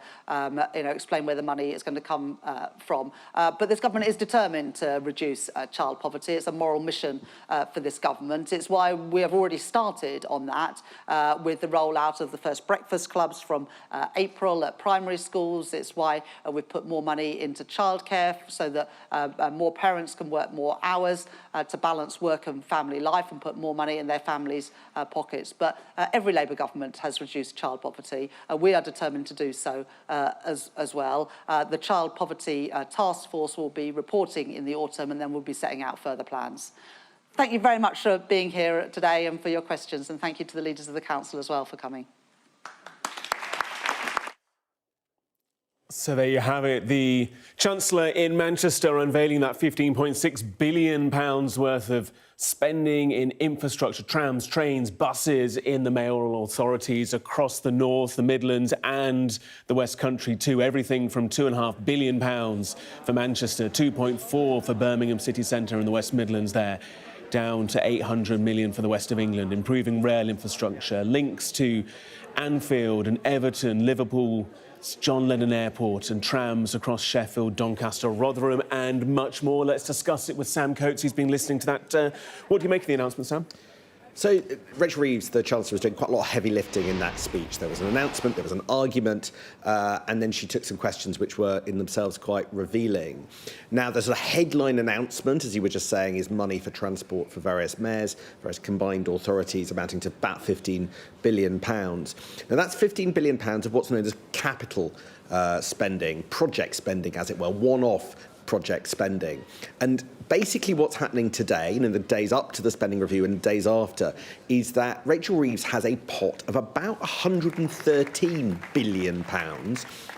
explain where the money is going to come from. But this government is determined to reduce child poverty. It's a moral mission for this government. It's why we have already started on that with the rollout of the first breakfast clubs from April at primary schools. It's why we've put more money into childcare so that more parents can work more hours to balance work and family life and put more money in their families' pockets. But every Labour government has reduced child poverty. We are determined to do so as well. The Child Poverty Task Force will be reporting in the autumn, and then we'll be setting out further plans. Thank you very much for being here today and for your questions, and thank you to the leaders of the Council as well for coming. So there you have it. The Chancellor in Manchester unveiling that £15.6 billion worth of spending in infrastructure, trams, trains, buses in the mayoral authorities across the North, the Midlands and the West Country too. Everything from £2.5 billion for Manchester, 2.4 for Birmingham City Centre and the West Midlands there, down to 800 million for the West of England, improving rail infrastructure, links to Anfield and Everton, Liverpool, John Lennon Airport and trams across Sheffield, Doncaster, Rotherham and much more. Let's discuss it with Sam Coates, who's been listening to that. What do you make of the announcement, Sam? So Rachel Reeves, the Chancellor, was doing quite a lot of heavy lifting in that speech. There was an announcement, there was an argument, and then she took some questions which were in themselves quite revealing. Now, there's a headline announcement, as you were just saying, is money for transport for various mayors, various combined authorities, amounting to about £15 billion. Now, that's £15 billion of what's known as capital spending, project spending, as it were, one-off project spending. And basically what's happening today, the days up to the spending review and the days after, is that Rachel Reeves has a pot of about £113 billion.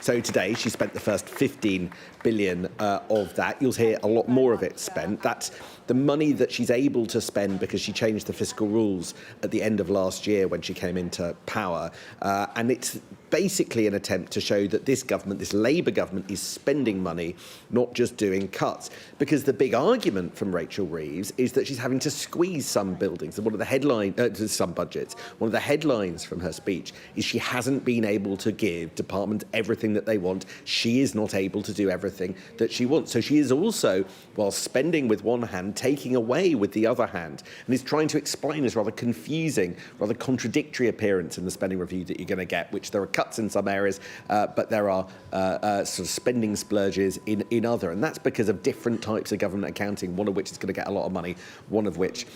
So today she spent the first 15 billion of that. You'll hear a lot more of it spent. That's the money that she's able to spend because she changed the fiscal rules at the end of last year when she came into power. And it's basically an attempt to show that this government, this Labour government, is spending money, not just doing cuts. Because the big argument from Rachel Reeves is that she's having to squeeze some buildings. One of the headlines, some budgets, one of the headlines from her speech is she hasn't been able to give departments everything that they want. She is not able to do everything that she wants. So she is also, while spending with one hand, taking away with the other hand, and is trying to explain this rather confusing, rather contradictory appearance in the spending review that you're going to get, which there are cuts in some areas, but there are sort of spending splurges in other. And that's because of different types of government accounting, one of which is going to get a lot of money, one of which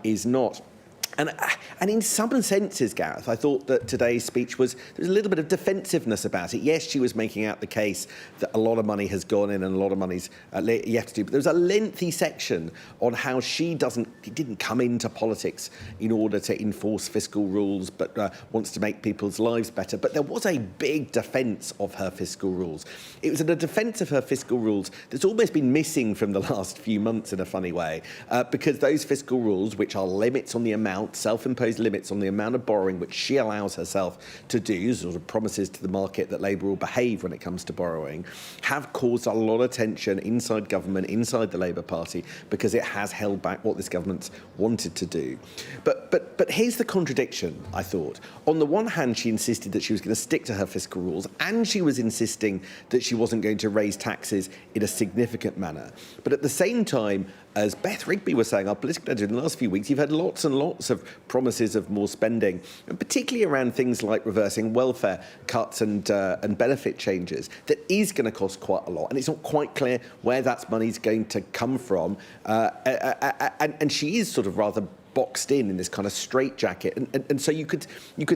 is not. And in some senses, Gareth, I thought that today's speech there was a little bit of defensiveness about it. Yes, she was making out the case that a lot of money has gone in and a lot of money's yet to do. But there was a lengthy section on how she didn't come into politics in order to enforce fiscal rules, but wants to make people's lives better. But there was a big defence of her fiscal rules. It was a defence of her fiscal rules that's almost been missing from the last few months in a funny way, because those fiscal rules, which are limits on the amount, self-imposed limits on the amount of borrowing which she allows herself to do, sort of promises to the market that Labour will behave when it comes to borrowing, have caused a lot of tension inside government, inside the Labour Party, because it has held back what this government's wanted to do. But here's the contradiction, I thought. On the one hand, she insisted that she was going to stick to her fiscal rules, and she was insisting that she wasn't going to raise taxes in a significant manner. But at the same time, as Beth Rigby was saying, our political editor, in the last few weeks, you've had lots and lots of promises of more spending, and particularly around things like reversing welfare cuts and benefit changes. That is going to cost quite a lot, and it's not quite clear where that money's going to come from. And she is sort of rather boxed in this kind of straitjacket, and so you could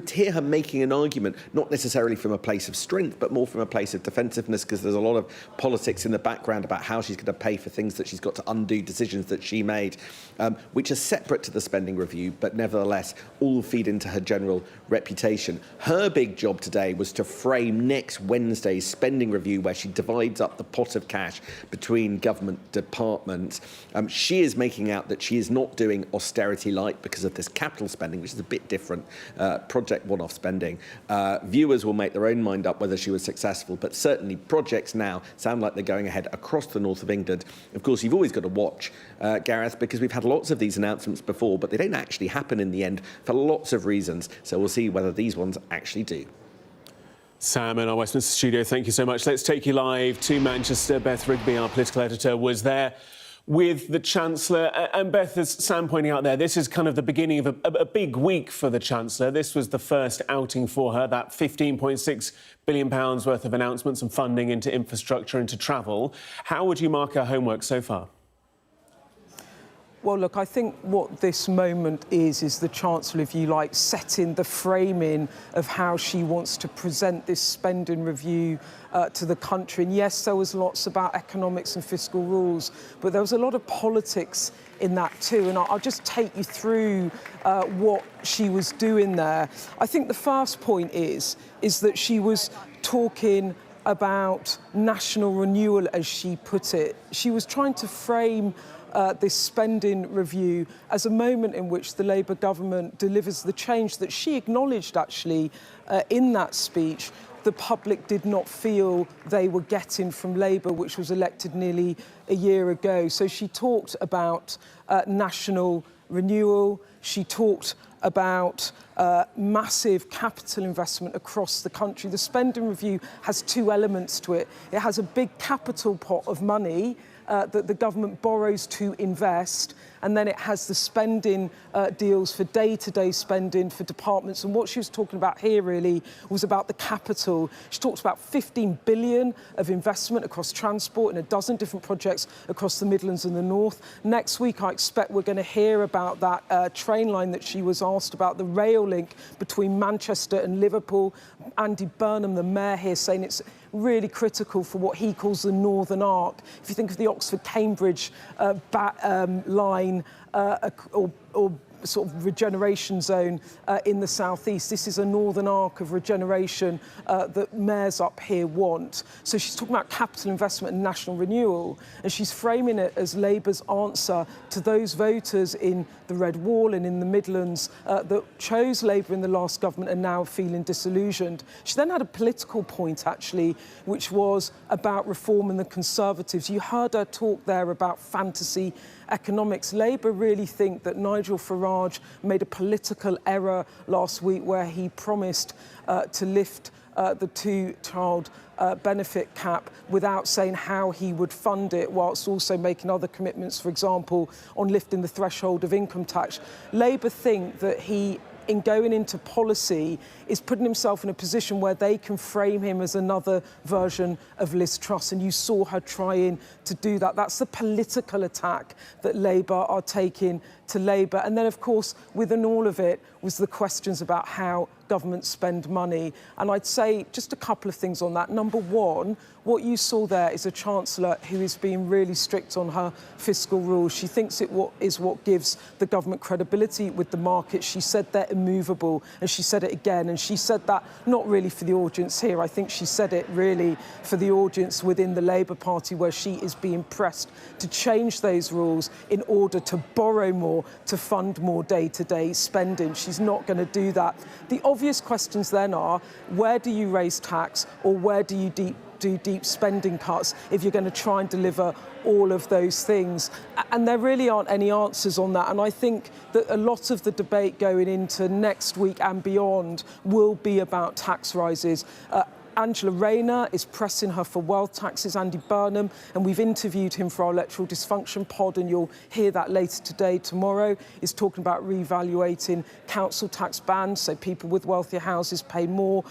hear her making an argument, not necessarily from a place of strength, but more from a place of defensiveness, because there's a lot of politics in the background about how she's going to pay for things that she's got to undo, decisions that she made, which are separate to the spending review, but nevertheless all feed into her general reputation. Her big job today was to frame next Wednesday's spending review, where she divides up the pot of cash between government departments. She is making out that she is not doing austerity actually like, because of this capital spending, which is a bit different, project one-off spending. Viewers will make their own mind up whether she was successful, but certainly projects now sound like they're going ahead across the north of England. Of course, you've always got to watch, Gareth, because we've had lots of these announcements before, but they don't actually happen in the end for lots of reasons. So we'll see whether these ones actually do. Sam in our Westminster studio, thank you so much. Let's take you live to Manchester. Beth Rigby, our political editor, was there with the Chancellor. And Beth, as Sam pointing out there, this is kind of the beginning of a big week for the Chancellor. This was the first outing for her, that £15.6 billion worth of announcements and funding into infrastructure, into travel. How would you mark her homework so far? Well, look, I think what this moment is the Chancellor, if you like, setting the framing of how she wants to present this spending review to the country. And yes, there was lots about economics and fiscal rules, but there was a lot of politics in that too. And I'll just take you through what she was doing there. I think the first point is that she was talking about national renewal, as she put it. She was trying to frame this spending review as a moment in which the Labour government delivers the change that she acknowledged, actually, in that speech, the public did not feel they were getting from Labour, which was elected nearly a year ago. So she talked about national renewal. She talked about massive capital investment across the country. The spending review has two elements to it. It has a big capital pot of money that the government borrows to invest, and then it has the spending deals for day-to-day spending for departments. And what she was talking about here really was about the capital. She talked about 15 billion of investment across transport in a dozen different projects across the Midlands and the North. Next week, I expect we're going to hear about that train line that she was asked about, the rail link between Manchester and Liverpool. Andy Burnham, the mayor here, saying it's really critical for what he calls the Northern Arc. If you think of the Oxford-Cambridge line or sort of regeneration zone in the southeast, this is a northern arc of regeneration that mayors up here want. So she's talking about capital investment and national renewal, and she's framing it as Labour's answer to those voters in the Red Wall and in the Midlands that chose Labour in the last government and now feeling disillusioned. She then had a political point, actually, which was about reform and the Conservatives. You heard her talk there about fantasy economics. Labour really think that Nigel Farage made a political error last week where he promised to lift the two-child benefit cap without saying how he would fund it, whilst also making other commitments, for example, on lifting the threshold of income tax. Labour think that he, in going into policy, is putting himself in a position where they can frame him as another version of Liz Truss, and you saw her trying to do that. That's the political attack that Labour are taking to Labour. And then, of course, within all of it was the questions about how governments spend money. And I'd say just a couple of things on that. Number one, what you saw there is a Chancellor who is being really strict on her fiscal rules. She thinks it is what gives the government credibility with the market. She said they're immovable, and she said it again. And she said that not really for the audience here. I think she said it really for the audience within the Labour Party, where she is being pressed to change those rules in order to borrow more, to fund more day-to-day spending. She's not going to do that. The obvious questions then are, where do you raise tax, or where do you do deep spending cuts if you're going to try and deliver all of those things? And there really aren't any answers on that. And I think that a lot of the debate going into next week and beyond will be about tax rises. Angela Rayner is pressing her for wealth taxes, Andy Burnham, and we've interviewed him for our electoral dysfunction pod, and you'll hear that later today. Tomorrow is talking about reevaluating council tax bans, so people with wealthier houses pay more.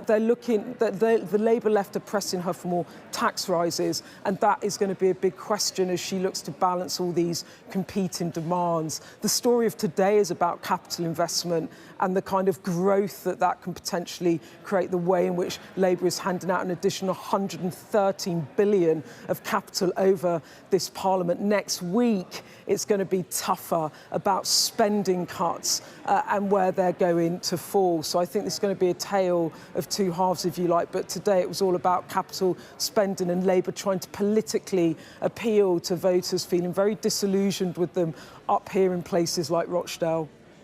They're looking, the Labour left are pressing her for more tax rises, and that is going to be a big question as she looks to balance all these competing demands. The story of today is about capital investment and the kind of growth that can potentially create, the way in which Labour Labour is handing out an additional 113 billion of capital over this Parliament. Next week, it's going to be tougher about spending cuts and where they're going to fall. So I think this is going to be a tale of two halves, if you like. But today it was all about capital spending and Labour trying to politically appeal to voters feeling very disillusioned with them up here in places like Rochdale.